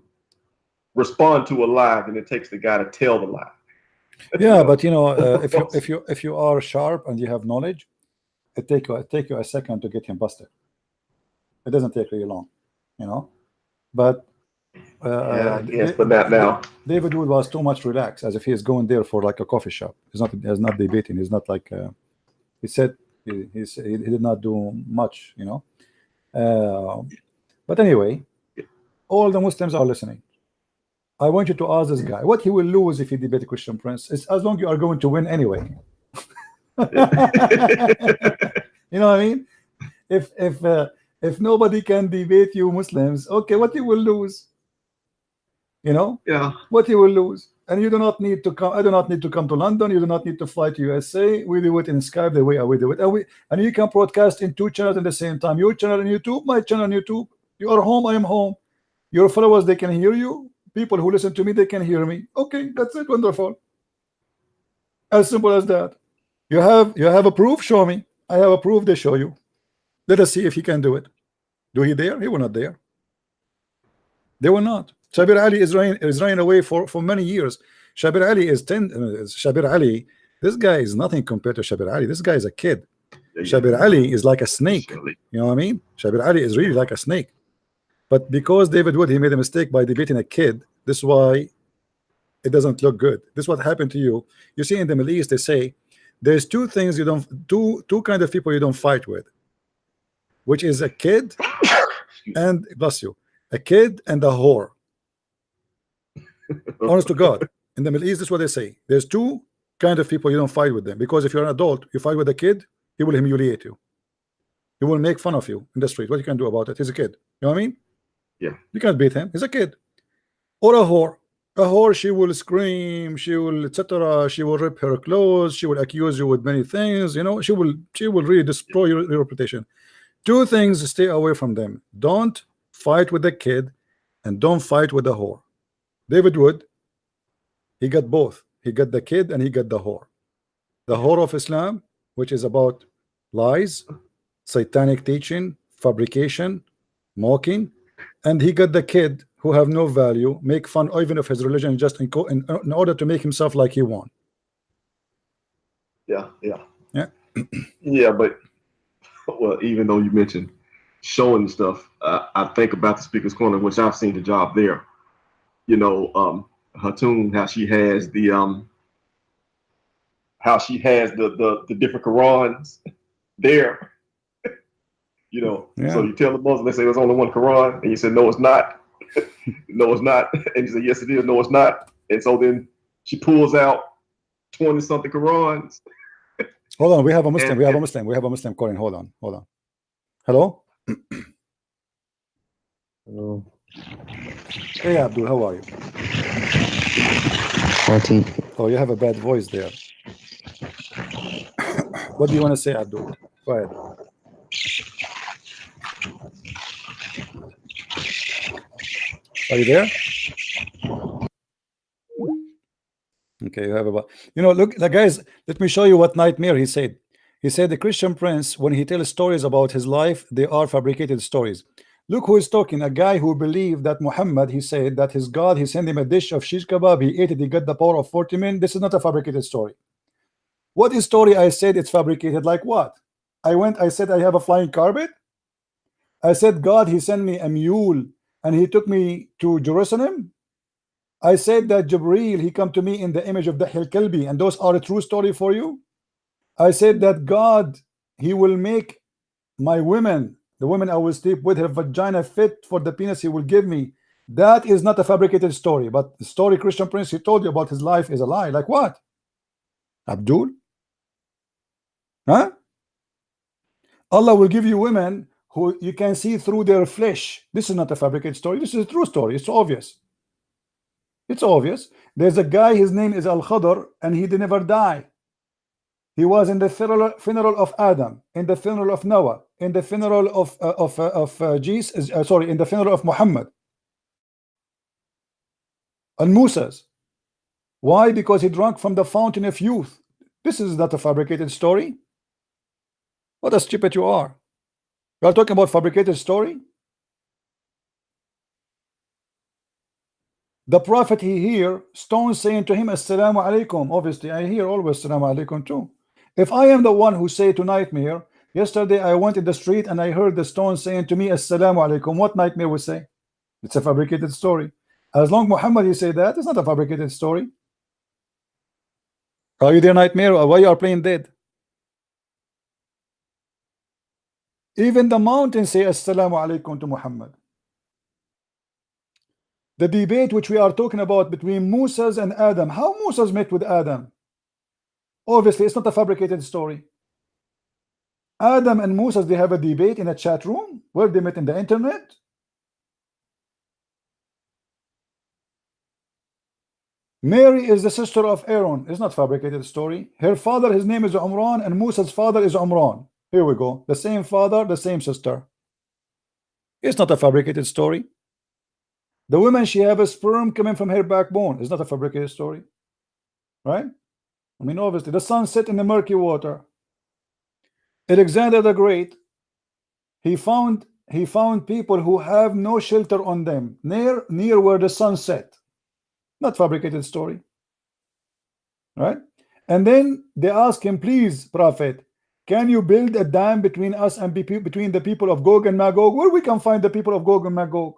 respond to a lie than it takes the guy to tell the lie. Yeah, but if you are sharp and you have knowledge, it take you a second to get him busted. It doesn't take really long, But yes, but not now. David Wood was too much relaxed, as if he is going there for like a coffee shop. He's not debating. He's not like he said. He did not do much, But anyway, all the Muslims are listening. I want you to ask this guy what he will lose if he debate a Christian prince. It's as long you are going to win anyway. You know what I mean? If nobody can debate you Muslims, okay, what you will lose? Yeah. What you will lose. And you do not need to come. I do not need to come to London. You do not need to fly to USA. We do it in Skype the way we do it. And you can broadcast in 2 channels at the same time. Your channel on YouTube, my channel on YouTube. You are home, I am home. Your followers, they can hear you. People who listen to me, they can hear me. Okay, that's it. Wonderful. As simple as that. You have a proof? Show me. I have a proof. They show you. Let us see if he can do it. Do he dare? He will not dare. They will not. Shabir Ali is running away for many years. Shabir Ali is Shabir Ali. This guy is nothing compared to Shabir Ali. This guy is a kid. Shabir Ali is like a snake. You know what I mean? Shabir Ali is really like a snake. But because David Wood, he made a mistake by debating a kid. This is why it doesn't look good. This is what happened to you. You see, in the Middle East, they say there's two things two kind of people you don't fight with, which is a kid and bless you, a kid and a whore. Honest to God, in the Middle East, this is what they say. There's two kind of people you don't fight with them, because if you're an adult, you fight with a kid, he will humiliate you. He will make fun of you in the street. What you can do about it? He's a kid. You know what I mean? Yeah. You can't beat him. He's a kid. Or a whore. A whore, she will scream, she will etc. She will rip her clothes. She will accuse you with many things. She will really destroy your reputation. Two things, stay away from them. Don't fight with the kid, and don't fight with the whore. David Wood, he got both. He got the kid and he got the whore. The whore of Islam, which is about lies, satanic teaching, fabrication, mocking, and he got the kid who have no value, make fun even of his religion, just in order to make himself like he won. Yeah. Yeah, but well, even though you mentioned showing stuff, I think about the Speaker's Corner, which I've seen the job there. Hatun, how she has the different Qurans there. Yeah. So you tell the Muslim, they say there's only one Quran, and you say no, it's not. No, it's not. And you say yes, it is. No, it's not. And so then she pulls out 20-something Qurans. Hold on, we have a Muslim. We have a Muslim calling. Hold on. Hello. Hello. Hey Abdul, how are you? Party. Oh, you have a bad voice there. What do you want to say, Abdul? Go ahead. Are you there? Okay, you have a. You know, look, the guys. Let me show you what nightmare he said. He said the Christian prince, when he tells stories about his life, they are fabricated stories. Look who is talking. A guy who believed that Muhammad, he said that his God, he sent him a dish of shish kebab. He ate it. He got the power of 40 men. This is not a fabricated story. What is story? I said it's fabricated. Like what? I said I have a flying carpet. I said God, he sent me a mule and he took me to Jerusalem. I said that Jibreel, he come to me in the image of the Kalbi, and those are a true story for you. I said that God, he will make my women, the women I will sleep with, her vagina fit for the penis he will give me. That is not a fabricated story. But the story Christian Prince he told you about his life is a lie. Like what? Abdul? Huh? Allah will give you women who you can see through their flesh. This is not a fabricated story. This is a true story. It's obvious. It's obvious. There's a guy, his name is Al-Khadr, and he did never die. He was in the funeral of Adam, in the funeral of Noah, in the funeral of Jesus, sorry, in the funeral of Muhammad and Moses. Why? Because he drank from the fountain of youth. This is not a fabricated story. What a stupid you are. You are talking about fabricated story. The prophet, he hear stones saying to him assalamu alaikum. Obviously I hear always assalamu alaikum too. If I am the one who say to nightmare, yesterday I went in the street and I heard the stone saying to me assalamu alaikum, what nightmare would say? It's a fabricated story. As long Muhammad you say that, it's not a fabricated story. Are you there, nightmare? Or why you are playing dead? Even the mountains say assalamu alaikum to Muhammad. The debate which we are talking about between Moses and Adam, how Moses met with Adam? Obviously it's not a fabricated story. Adam and Moses, they have a debate in a chat room where they met in the internet. Mary is the sister of Aaron. It's not fabricated story. Her father, his name is Umran, and Moses' father is Umran. Here we go. The same father, the same sister. It's not a fabricated story. The woman, she have a sperm coming from her backbone. It's not a fabricated story. Right? I mean, obviously, the sun set in the murky water. Alexander the Great, he found people who have no shelter on them, near where the sun set. Not fabricated story. Right? And then they ask him, please, prophet, can you build a dam between us and between the people of Gog and Magog? Where we can find the people of Gog and Magog?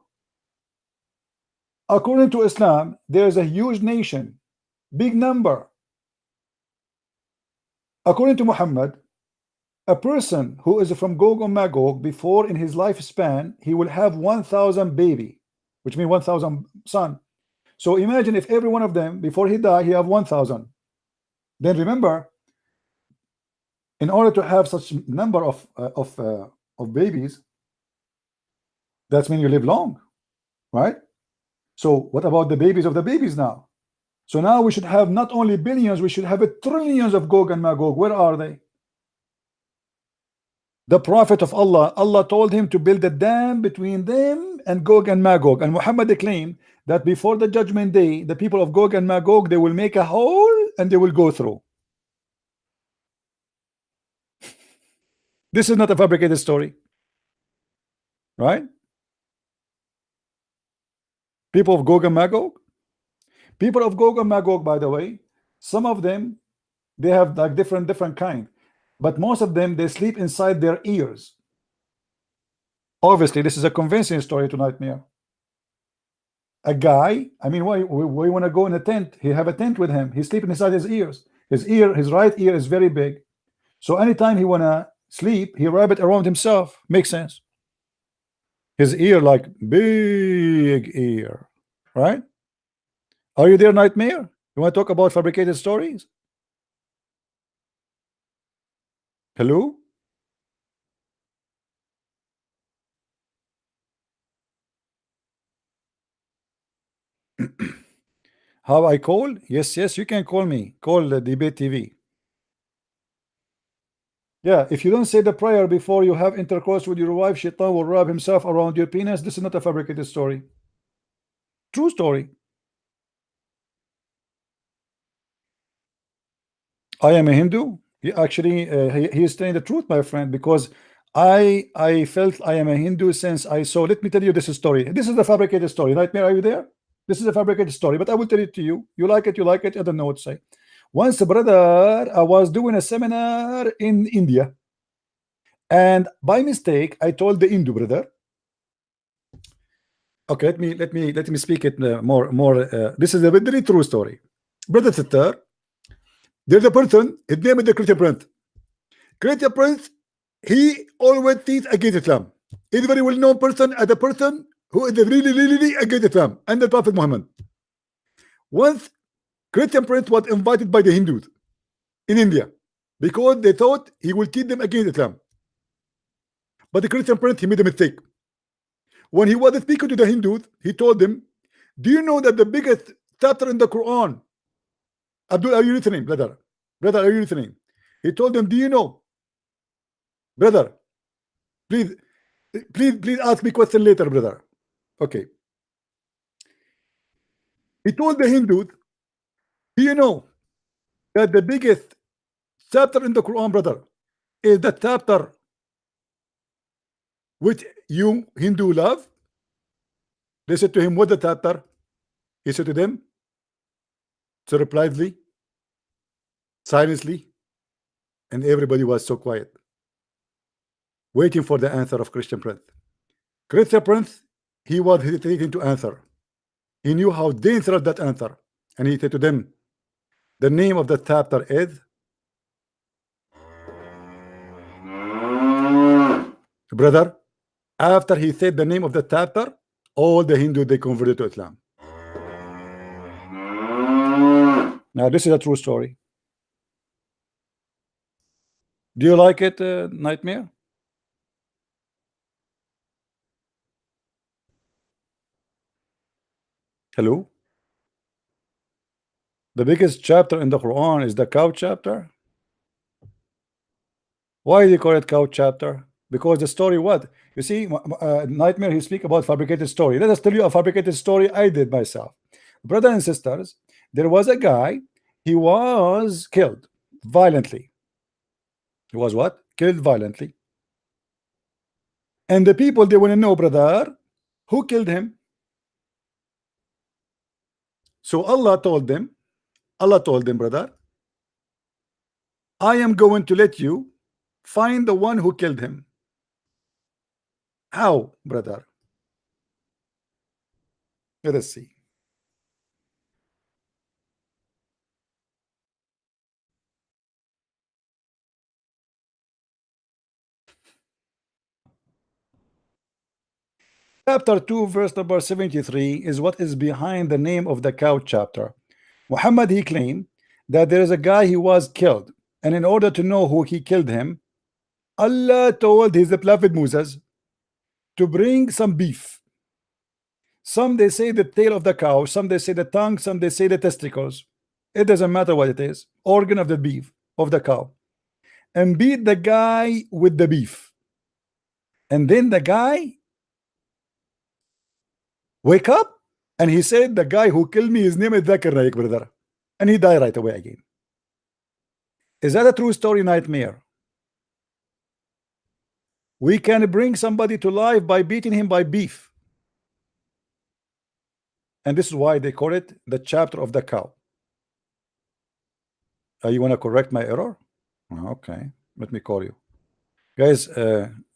According to Islam, there is a huge nation, big number. According to Muhammad, a person who is from Gog and Magog, before in his lifespan, he will have 1,000 baby, which means 1,000 son. So imagine if every one of them, before he die, he have 1,000. Then remember, in order to have such number of babies, that means you live long, right? So what about the babies of the babies now? So now we should have not only billions, we should have trillions of Gog and Magog. Where are they? The prophet of Allah, Allah told him to build a dam between them and Gog and Magog. And Muhammad claimed that before the judgment day, the people of Gog and Magog, they will make a hole and they will go through. This is not a fabricated story. Right? People of Gog and Magog. People of Gog and Magog, by the way, some of them, they have like different kind. But most of them, they sleep inside their ears. Obviously, this is a convincing story to nightmare. A guy, I mean, why we want to go in a tent? He have a tent with him. He's sleeping inside his ears. His right ear is very big. So anytime he wanna sleep, he wrap it around himself. Makes sense. His ear like big ear, right? Are you there, nightmare? You want to talk about fabricated stories? Hello? How I call? Yes, yes, you can call me. Call the Debate TV. Yeah, if you don't say the prayer before you have intercourse with your wife, Shaitan will wrap himself around your penis. This is not a fabricated story. True story. I am a Hindu. He actually he is telling the truth, my friend, because I felt I am a Hindu since I saw. Let me tell you this story. This is the fabricated story. Nightmare, are you there? This is a fabricated story, but I will tell it to you. You like it, you like it. I don't know what to say. Once, brother, I was doing a seminar in India, and by mistake, I told the Hindu brother. Okay, let me speak it more. This is a very true story, brother sister. There's a person. His name is the Christian Prince. Christian Prince. He always teaches against Islam. He's a very well-known person as a person who is really against Islam and the Prophet Muhammad. Once Christian Prince was invited by the Hindus in India because they thought he will teach them against Islam. But the Christian Prince, he made a mistake. When he was speaking to the Hindus, he told them, do you know that the biggest chapter in the Quran, Abdul, are you listening, brother? Brother, are you listening? He told them, do you know, brother, please ask me question later, brother. Okay. He told the Hindus, do you know that the biggest chapter in the Quran, brother, is the chapter which you Hindu love? They said to him, what the chapter? He said to them, surprisingly, silently, and everybody was so quiet, waiting for the answer of Christian Prince. Christian Prince, he was hesitating to answer. He knew how dangerous that answer, and he said to them, the name of the chapter is, brother, after he said the name of the chapter, all the Hindus, they converted to Islam. Now this is a true story. Do you like it, Nightmare? Hello? The biggest chapter in the Quran is the cow chapter. Why do you call it cow chapter? Because the story, what? You see, Nightmare, he speak about fabricated story. Let us tell you a fabricated story I did myself. Brothers and sisters, there was a guy, he was killed violently. He was what? Killed violently. And the people, they want to know, brother, who killed him? So Allah told them, brother, I am going to let you find the one who killed him. How, brother? Let us see. Chapter 2, verse number 73 is what is behind the name of the cow chapter. Muhammad, he claimed that there is a guy, he was killed, and in order to know who he killed him, Allah told his beloved Moses to bring some beef. Some they say the tail of the cow, some they say the tongue, some they say the testicles. It doesn't matter what it is, organ of the beef, of the cow, and beat the guy with the beef. And then the guy wake up and he said, the guy who killed me, his name is Zakir Naik, brother, and he died right away again. Is that a true story, Nightmare? We can bring somebody to life by beating him by beef. And this is why they call it the chapter of the cow. You want to correct my error? Okay, let me call you. Guys,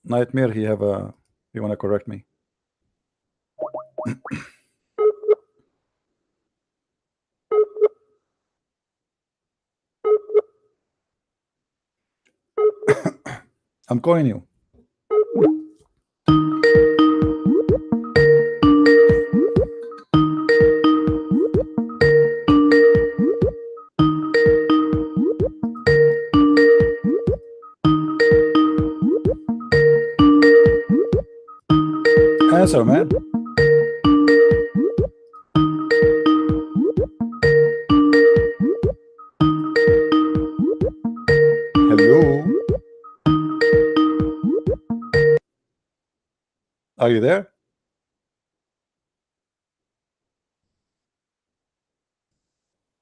Nightmare, he have a, you want to correct me? I'm calling you. Answer, man. Are you there?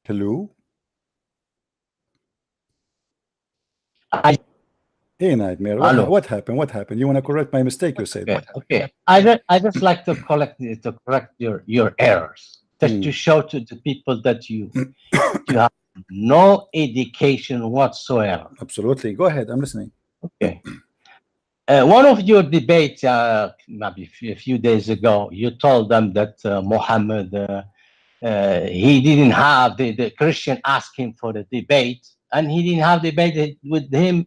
Hello? Hey, Nightmare. Hello. What happened? What happened? You want to correct my mistake? You said. What happened? Okay. I just like to correct your errors, just to show to the people that you have no education whatsoever. Absolutely. Go ahead. I'm listening. Okay. One of your debates, maybe a few days ago, you told them that Muhammad, he didn't have the Christian asked him for the debate, and he didn't have debate with him.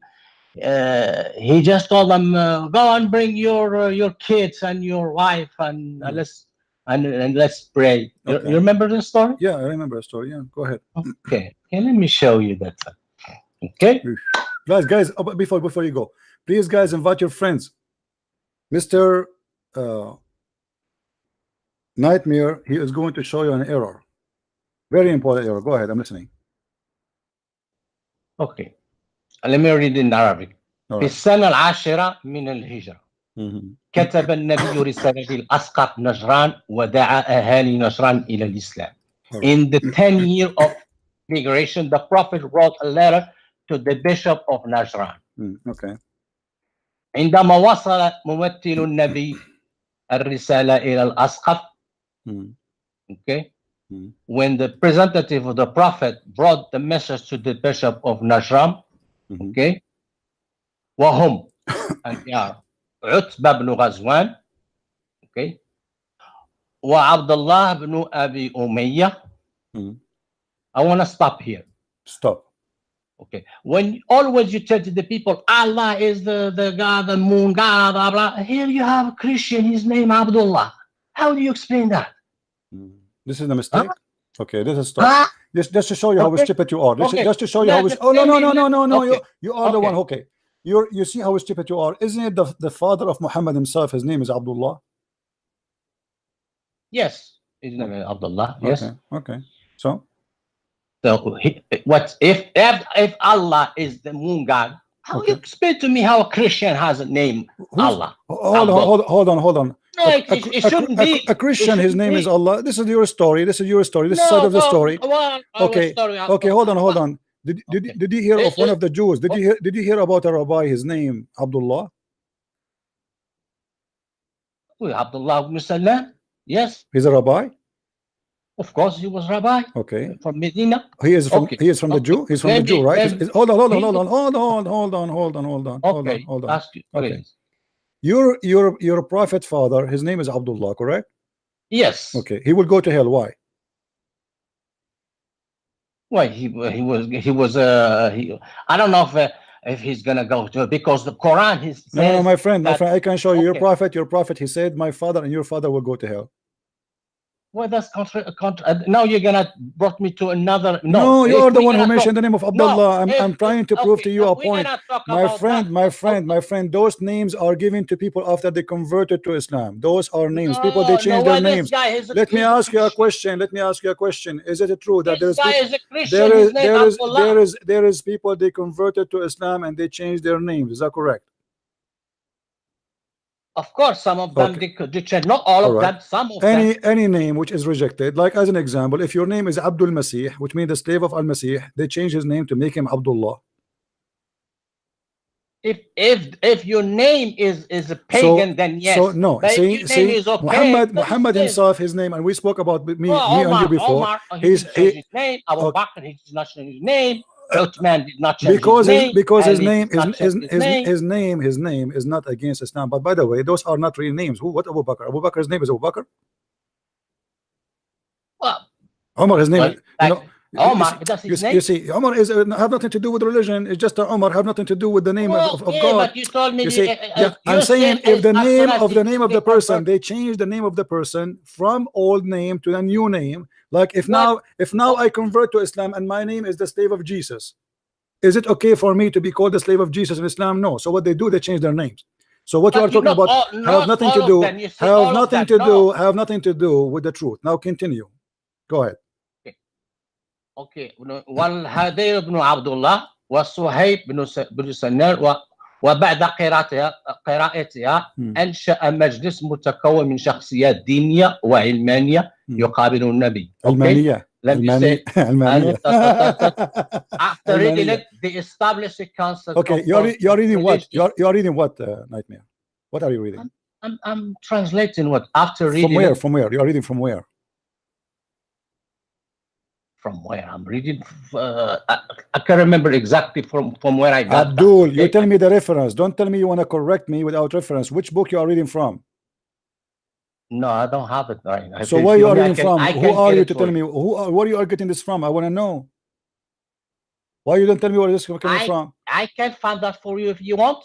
He just told them, go and bring your kids and your wife, and let's pray. Okay. You remember the story? Yeah, I remember the story. Yeah, go ahead. Okay, let me show you that. Okay, guys, before you go, please, guys, invite your friends. Mr. Nightmare, he is going to show you an error, very important error. Go ahead, I'm listening. Okay, let me read in Arabic. في السنة العاشرة من الهجرة كتب النبي رسالة الأسقف نجران ودعا أهالي نجران إلى الإسلام. In the 10th year of migration, the Prophet wrote a letter to the Bishop of Najran. Okay. عندما وصل ممثل النبي الرسالة إلى الأسقف. Okay. When the representative of the Prophet brought the message to the Bishop of Najran. Okay. وهم عتبة بن غزوان. Okay. وعبد الله بن أبي أمية. I want to stop here. Stop. Okay. When always you tell to the people, Allah is the God, the moon God, blah, blah. Here you have a Christian, his name Abdullah. How do you explain that? This is the mistake. Okay, this is stop. Just to show you how stupid you are. Just to show you how. Oh no! You are the one. Okay. You see how stupid you are. Isn't it the father of Muhammad himself? His name is Abdullah. Yes, his name is Abdullah. Yes. Okay. So what if Allah is the moon God? How you explain to me how a Christian has a name Allah? Hold on. No, it shouldn't be. A Christian, his name is Allah. This is your story. This is the side of the story. Okay. Hold on. Did you hear of one of the Jews? Did you hear about a rabbi? His name Abdullah. Abdullah ibn Salam. Yes. He's a rabbi. Of course, he was rabbi. Okay. From Medina. He is from the Jew. He's from the Jew, right? Hold on. Ask you, okay. Your prophet father, his name is Abdullah, correct? Yes. Okay. He will go to hell. Why? Why he was I don't know if he's gonna go to, because the Quran says no, my friend, I can show you. Your prophet, he said, my father and your father will go to hell. Well, that's now you're gonna brought me to another. No, you are the one who mentioned the name of Abdullah. I'm trying to prove to you a point. My friend, those names are given to people after they converted to Islam. Those are names. People, they change their names. Let me ask you a question. Is it true that there is people they converted to Islam and they changed their names? Is that correct? Of course, some of them they change. Not all of them. Some of them. Any name which is rejected, like as an example, if your name is Abdul Masih, which means the slave of Al Masih, they change his name to make him Abdullah. If your name is a pagan, then yes. So no, see, okay, Muhammad himself, his name, and we spoke about me and you before. Omar, his name. Abu Bakr, he did not change his name. Uthman did not change his name. Because his name is not against Islam. But by the way, those are not real names. What Abu Bakr? Abu Bakr's name is Abu Bakr. Well, Omar, his name. Omar, that's his name. You see, Omar is have nothing to do with religion. It's just Omar have nothing to do with the name of God. But you told me. I'm saying if the name of the person, they change the name of the person from old name to a new name. Like if now I convert to Islam and my name is the slave of Jesus, is it okay for me to be called the slave of Jesus in Islam? No. So what they do, they change their names. So what you are talking about have nothing to do with the truth. Now continue. Go ahead. Okay. والهدير بن عبد الله وصهيب بن سنان وبعد قراءتها أنشأ مجلس متكون من شخصيات دينية وعلمانية يقابل النبي. علمانية Let me say, علمانية after reading it, they established a concept. Okay, you're reading what? You're reading what, Nightmare? What are you reading? I'm translating what after reading. From where? It, From where? You're reading from where? From where I'm reading. I can't remember exactly from where I got. Abdul, that. you tell me the reference. Don't tell me you want to correct me without reference. Which book you are reading from? No, I don't have it right now. So where you are reading from? Who are you to tell me? Where you are getting this from? I want to know. Why you don't tell me where this is coming from? I can find that for you if you want.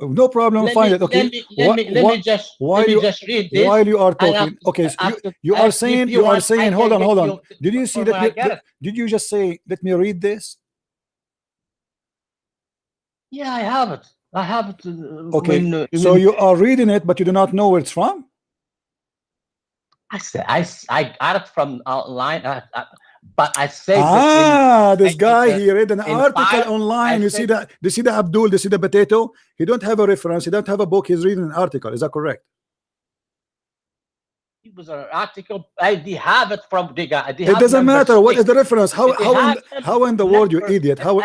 No problem. Find it. Okay. Let me just read this. While you are talking, okay. So you are saying. Hold on. Did you see that? Did you just say? Let me read this. Yeah, I have it. I have it. Okay. So you are reading it, but you do not know where it's from. I said I got it from online, but I said. This guy he read an article online. You see that? You see the Abdul? You see the potato? He don't have a reference. He don't have a book. He's reading an article. Is that correct? It was an article. I have it from the guy. It doesn't matter. What is the reference? How in the world, you idiot? How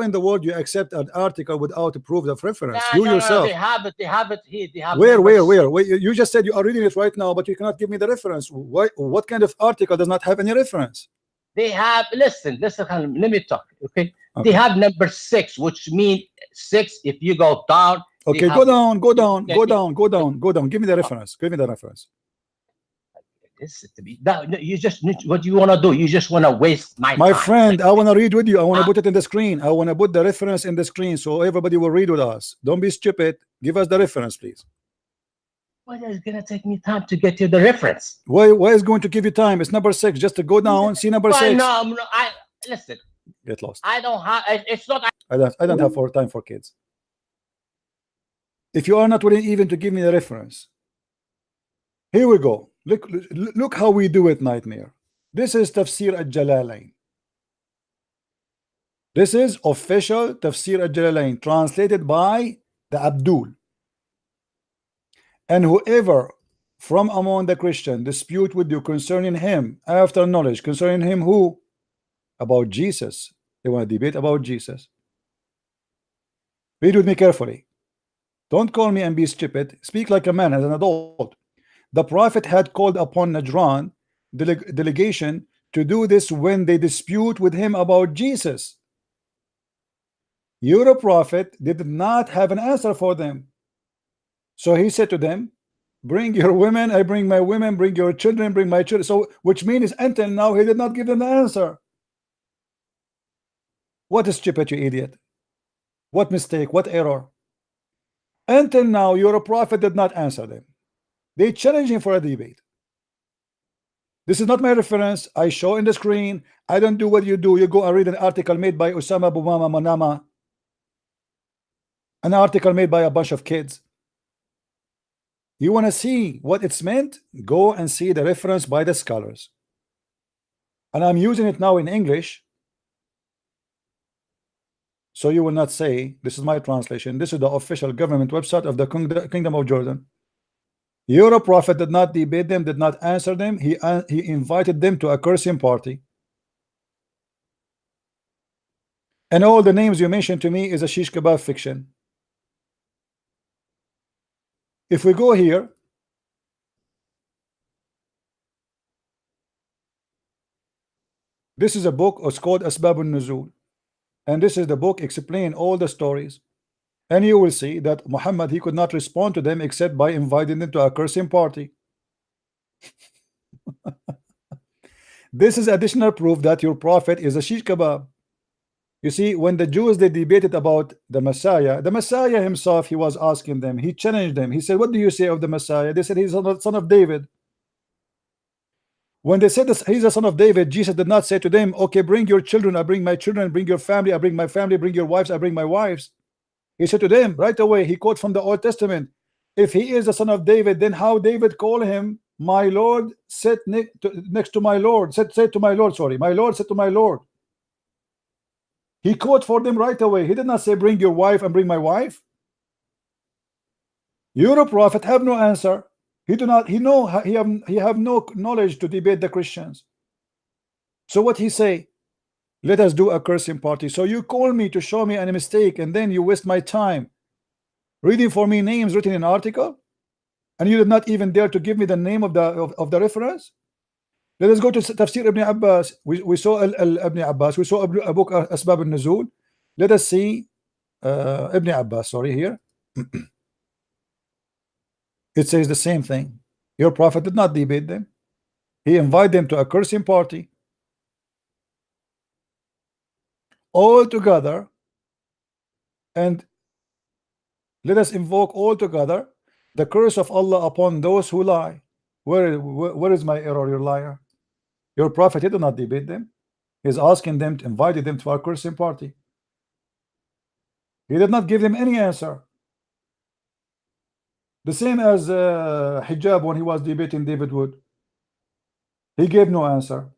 in the world you accept an article without a proof of reference? Yourself. They have it here. They have where? You just said you are reading it right now, but you cannot give me the reference. What kind of article does not have any reference? They have, listen, let me talk, okay? They have number 6, which means 6 if you go down. Okay, go down. Give me the reference. Listen to me. You just, what do you want to do? You just want to waste my time. My friend, I want to read with you. I want to put it in the screen. I want to put the reference in the screen so everybody will read with us. Don't be stupid. Give us the reference, please. Well, it's going to take me time to get you the reference. Why is going to give you time? It's number 6. Just to go down, see number 6. No, listen. Get lost. I don't have, it's not. I don't have time for kids. If you are not willing even to give me the reference. Here we go. Look how we do it, Nightmare. This is Tafsir al-Jalalain. This is official Tafsir al-Jalalain, translated by the Abdul. And whoever from among the Christian dispute with you concerning him after knowledge, concerning him who? About Jesus. They want to debate about Jesus. Read with me carefully. Don't call me and be stupid. Speak like a man, as an adult. The Prophet had called upon Najran delegation to do this when they dispute with him about Jesus. Your Prophet did not have an answer for them. So he said to them, bring your women, I bring my women, bring your children, bring my children. So which means until now he did not give them the answer. What is stupid, you idiot? What mistake? What error? Until now your Prophet did not answer them. They challenge him for a debate. This is not my reference. I show in the screen. I don't do what you do. You go and read an article made by Osama Bumama Manama, an article made by a bunch of kids. You want to see what it's meant? Go and see the reference by the scholars. And I'm using it now in English, so you will not say this is my translation. This is the official government website of the Kingdom of Jordan. Your Prophet did not debate them, did not answer them. He invited them to a cursing party. And all the names you mentioned to me is a shish kebab fiction. If we go here, this is a book. It's called Asbab al-Nuzul, and this is the book explaining all the stories. And you will see that Muhammad, he could not respond to them except by inviting them to a cursing party. This is additional proof that your Prophet is a shish kebab. You see, when the Jews, they debated about the Messiah himself, he was asking them, he challenged them. He said, what do you say of the Messiah? They said, he's the son of David. When they said this, he's the son of David, Jesus did not say to them, okay, bring your children, I bring my children, bring your family, I bring my family, bring your wives, I bring my wives. He said to them right away, he quote from the Old Testament, if he is the son of David, then how David called him my Lord, sit next to my Lord, said to my Lord, sorry, my Lord said to my Lord. He called for them right away. He did not say bring your wife and bring my wife. Your prophet have no answer. He do not. He know. He have no knowledge to debate the Christians. So what he say? Let us do a cursing party. So you call me to show me a mistake, and then you waste my time reading for me names written in an article, and you did not even dare to give me the name of the reference. Let us go to Tafsir Ibn Abbas. We saw Ibn Abbas. We saw a book Asbab al-Nuzul. Let us see Ibn Abbas. Sorry, here it says the same thing. Your prophet did not debate them. He invited them to a cursing party. All together, and let us invoke all together the curse of Allah upon those who lie. Where is my error, your liar? Your prophet, he did not debate them. He's asking them to invite them to our cursing party. He did not give them any answer. The same as hijab when he was debating David Wood. He gave no answer.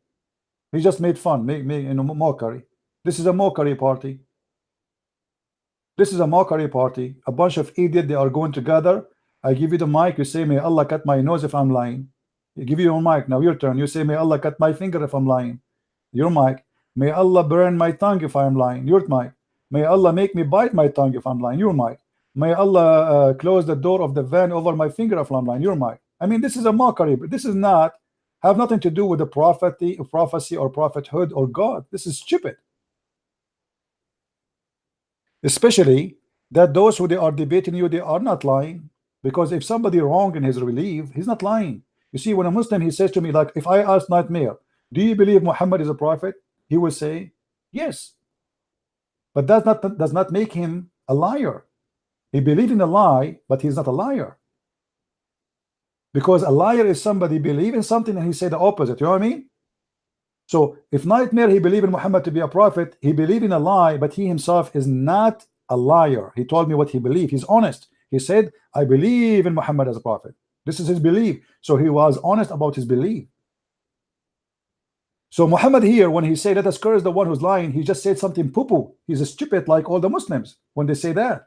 He just made fun, make mockery. This is a mockery party. This is a mockery party. A bunch of idiots, they are going together. I give you the mic, you say may Allah cut my nose if I'm lying. You give you your mic, now your turn. You say may Allah cut my finger if I'm lying. Your mic. May Allah burn my tongue if I'm lying. Your mic. May Allah make me bite my tongue if I'm lying. Your mic. May Allah close the door of the van over my finger if I'm lying. Your mic. I mean, this is a mockery, but this is not have nothing to do with the prophecy or prophethood or God. This is stupid. Especially that those who they are debating you, they are not lying, because if somebody wrong in his belief, he's not lying. You see, when a Muslim, he says to me, like, if I ask Nightmare, do you believe Muhammad is a prophet? He will say yes, but that does not make him a liar. He believes in a lie, but he's not a liar, because a liar is somebody believe in something and he say the opposite. You know what I mean? So if Nightmare, he believed in Muhammad to be a prophet, he believed in a lie, but he himself is not a liar. He told me what he believed. He's honest. He said, I believe in Muhammad as a prophet. This is his belief. So he was honest about his belief. So Muhammad here, when he said, let us curse the one who's lying, he just said something poo-poo. He's a stupid like all the Muslims when they say that.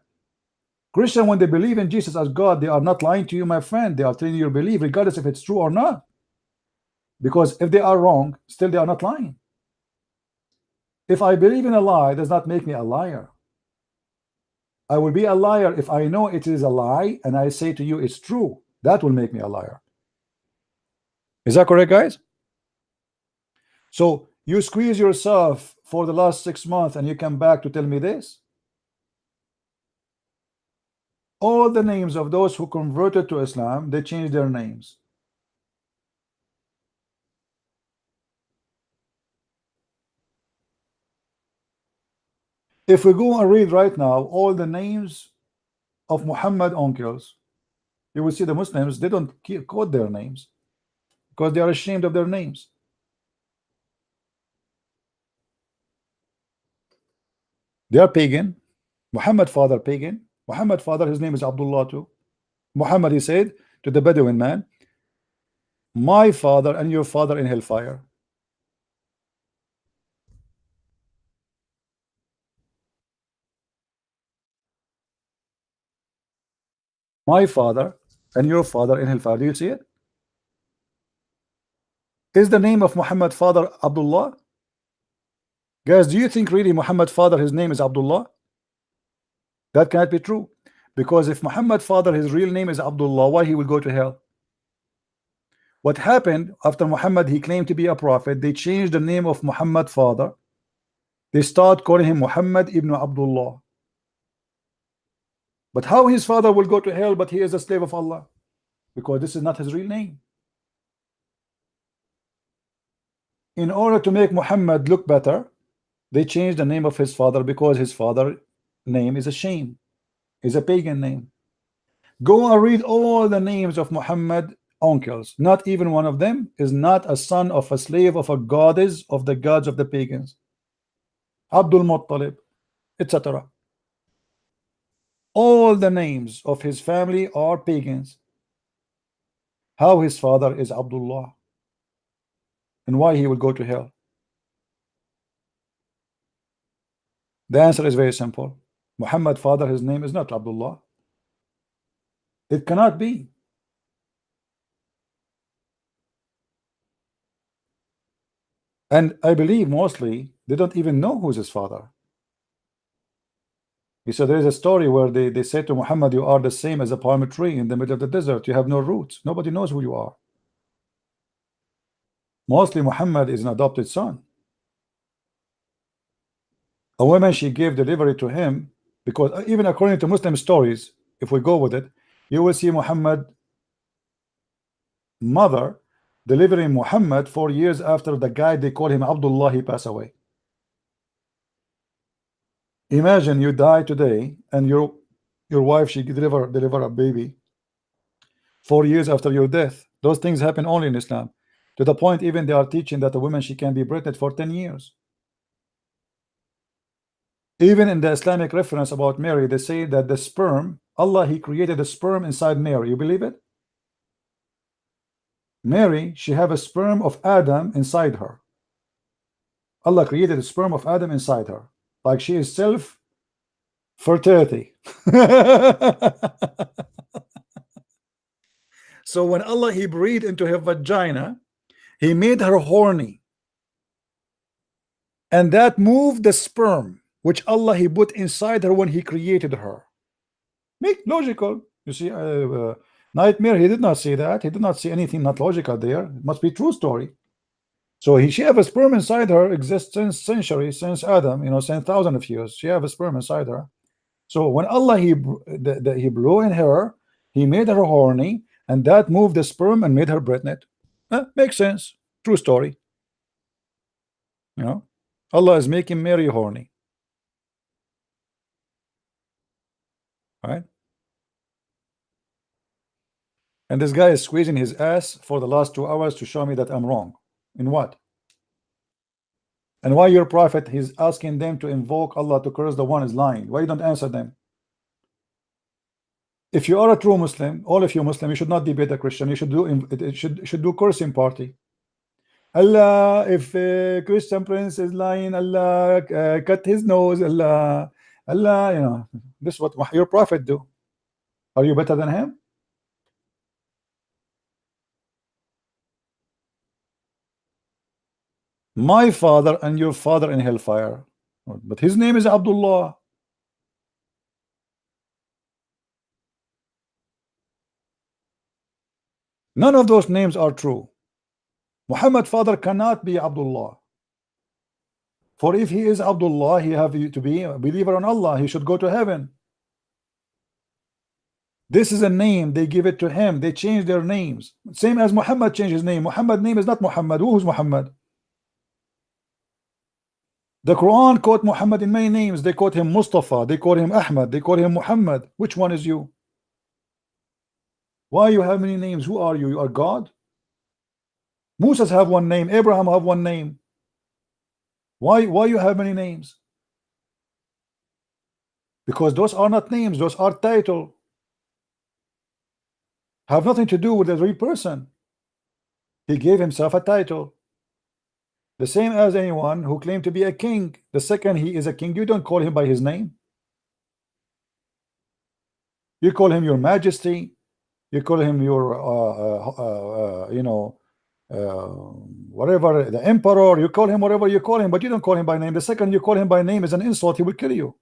Christian, when they believe in Jesus as God, they are not lying to you, my friend. They are telling you your belief, regardless if it's true or not. Because if they are wrong, still they are not lying. If I believe in a lie, does not make me a liar. I will be a liar if I know it is a lie and I say to you it's true. That will make me a liar. Is that correct, guys? So you squeeze yourself for the last 6 months and you come back to tell me this? All the names of those who converted to Islam, they changed their names. If we go and read right now all the names of Muhammad uncles, you will see the Muslims, they don't quote their names because they are ashamed of their names. They are pagan. Muhammad father pagan. Muhammad father, his name is Abdullah too. Muhammad, he said to the Bedouin man, my father and your father in hellfire. My father and your father in hellfire. Do you see it? Is the name of Muhammad father Abdullah? Guys, do you think really Muhammad father, his name is Abdullah? That cannot be true, because if Muhammad father, his real name is Abdullah, why he will go to hell? What happened after Muhammad, he claimed to be a prophet, they changed the name of Muhammad father. They start calling him Muhammad ibn Abdullah. But how his father will go to hell, but he is a slave of Allah? Because this is not his real name. In order to make Muhammad look better, they changed the name of his father, because his father name is a shame, is a pagan name. Go and read all the names of Muhammad uncles. Not even one of them is not a son of a slave of a goddess of the gods of the pagans. Abdul Muttalib, etc. All the names of his family are pagans. How his father is Abdullah, and why he will go to hell? The answer is very simple. Muhammad father, his name is not Abdullah. It cannot be. And I believe mostly they don't even know who's his father. So there is a story where they say to Muhammad, you are the same as a palm tree in the middle of the desert. You have no roots. Nobody knows who you are. Mostly Muhammad is an adopted son. A woman, she gave delivery to him, because even according to Muslim stories, if we go with it, you will see Muhammad mother delivering Muhammad 4 years after the guy they call him Abdullah, he passed away. Imagine you die today and your wife, she deliver a baby 4 years after your death. Those things happen only in Islam, to the point even they are teaching that a woman, she can be pregnant for 10 years. Even in the Islamic reference about Mary, they say that the sperm, Allah, he created the sperm inside Mary. You believe it? Mary, she have a sperm of Adam inside her. Allah created the sperm of Adam inside her, like she is self fertility. So when Allah, he breathed into her vagina, he made her horny, and that moved the sperm which Allah, he put inside her when he created her. Make logical. You see, Nightmare, he did not see that. He did not see anything not logical there. It must be true story. So she have a sperm inside her, exists since centuries, since Adam, since thousands of years. She have a sperm inside her. So when Allah, he blew in her, he made her horny, and that moved the sperm and made her pregnant. Makes sense. True story. Allah is making Mary horny. Right? And this guy is squeezing his ass for the last 2 hours to show me that I'm wrong. In what? And why your prophet, he's asking them to invoke Allah to curse the one is lying? Why you don't answer them? If you are a true Muslim, all of you Muslim, you should not debate a Christian. You should do cursing party. Allah, if Christian prince is lying, Allah, cut his nose. Allah, this is what your prophet do. Are you better than him? My father and your father in hellfire, but his name is Abdullah. None of those names are true. Muhammad's father cannot be Abdullah. For if he is Abdullah, he have to be a believer on Allah. He should go to heaven. This is a name, they give it to him. They change their names. Same as Muhammad changed his name. Muhammad's name is not Muhammad. Who's Muhammad? The Quran quote Muhammad in many names. They quote him Mustafa, they quote him Ahmad, they quote him Muhammad. Which one is you? Why you have many names? Who are you? You are God? Moses have one name, Abraham have one name. Why you have many names? Because those are not names, those are title. Have nothing to do with the real person. He gave himself a title. The same as anyone who claimed to be a king. The second he is a king, you don't call him by his name. You call him your majesty. You call him your whatever, the emperor. You call him whatever you call him, but you don't call him by name. The second you call him by name is an insult. He will kill you.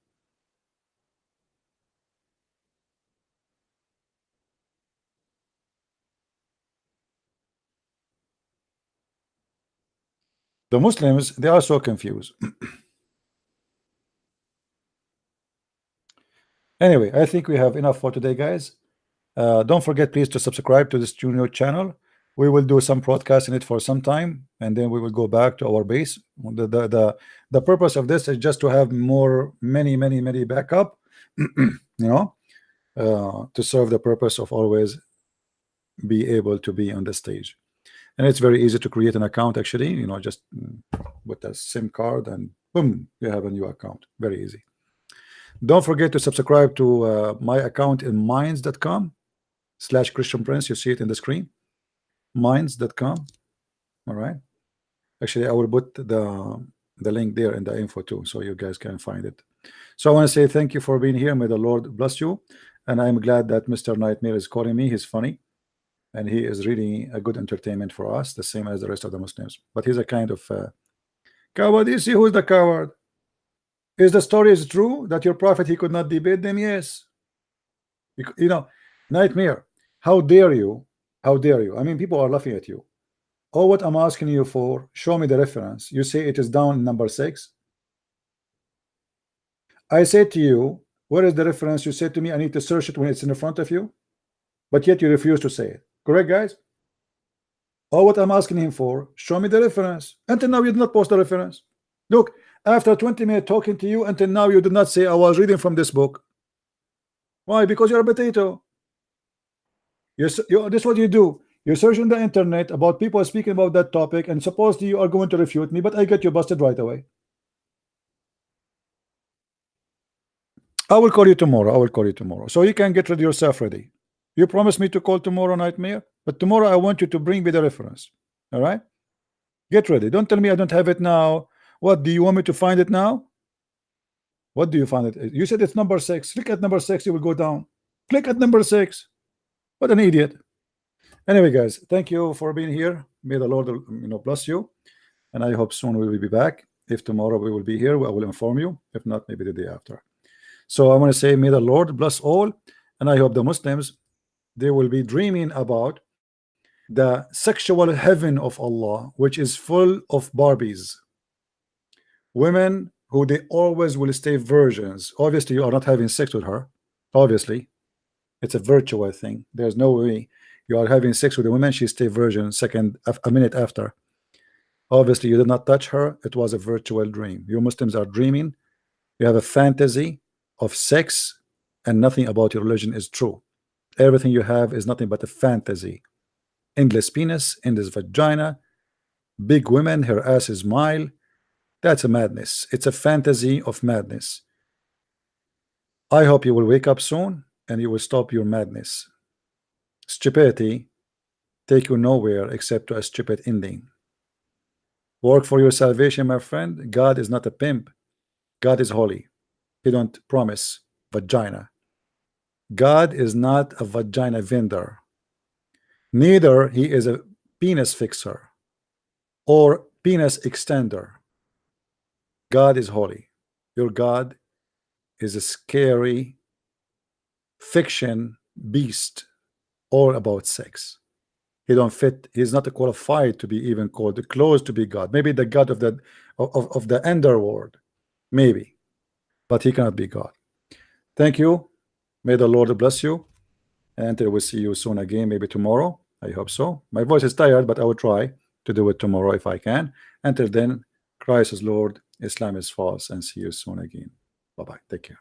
The Muslims, they are so confused. Anyway, I think we have enough for today, guys. Don't forget, please, to subscribe to this junior channel. We will do some broadcast in it for some time, and then we will go back to our base. The purpose of this is just to have many backup, to serve the purpose of always be able to be on the stage. And it's very easy to create an account, actually, just with a SIM card and boom, you have a new account. Very easy. Don't forget to subscribe to my account in minds.com/Christian Prince. You see it in the screen, minds.com. All right. Actually, I will put the link there in the info too, so you guys can find it. So I want to say thank you for being here. May the Lord bless you. And I'm glad that Mr. Nightmare is calling me. He's funny. And he is really a good entertainment for us, the same as the rest of the Muslims. But he's a kind of coward. You see who's the coward? Is the story is true that your prophet, he could not debate them? Yes. You know, Nightmare, how dare you? How dare you? I mean, people are laughing at you. Oh, what I'm asking you for, show me the reference. You say it is down in number 6. I said to you, where is the reference? You said to me, I need to search it when it's in front of you, but yet you refuse to say it. Correct, guys? Oh, what I'm asking him for, show me the reference. Until now, you did not post the reference. Look, after 20 minutes talking to you, until now, you did not say, I was reading from this book. Why? Because you're a potato. This is what you do. You search on the internet about people speaking about that topic, and supposedly you are going to refute me, but I get you busted right away. I will call you tomorrow. I will call you tomorrow. So you can get ready yourself ready. You promised me to call tomorrow, Nightmare, but tomorrow I want you to bring me the reference. All right? Get ready. Don't tell me I don't have it now. What, do you want me to find it now? What do you find it? You said it's number 6. Click at number 6, you will go down. Click at number 6. What an idiot. Anyway, guys, thank you for being here. May the Lord, bless you. And I hope soon we will be back. If tomorrow we will be here, I will inform you. If not, maybe the day after. So I want to say, may the Lord bless all. And I hope the Muslims, they will be dreaming about the sexual heaven of Allah, which is full of Barbies. Women who they always will stay virgins. Obviously, you are not having sex with her. Obviously, it's a virtual thing. There's no way you are having sex with a woman, she stay virgin a minute after. Obviously, you did not touch her. It was a virtual dream. You Muslims are dreaming. You have a fantasy of sex, and nothing about your religion is true. Everything you have is nothing but a fantasy. Endless penis, endless vagina, big women, her ass is mile. That's a madness. It's a fantasy of madness. I hope you will wake up soon and you will stop your madness. Stupidity take you nowhere except to a stupid ending. Work for your salvation, my friend. God is not a pimp. God is holy. He don't promise vagina. God is not a vagina vendor. Neither he is a penis fixer or penis extender. God is holy. Your God is a scary fiction beast all about sex. He don't fit. He's not qualified to be even called close to be God. Maybe the God of the underworld, maybe, but he cannot be God. Thank you. May the Lord bless you, and until we see you soon again, maybe tomorrow. I hope so. My voice is tired, but I will try to do it tomorrow if I can. Until then, Christ is Lord, Islam is false, and see you soon again. Bye-bye. Take care.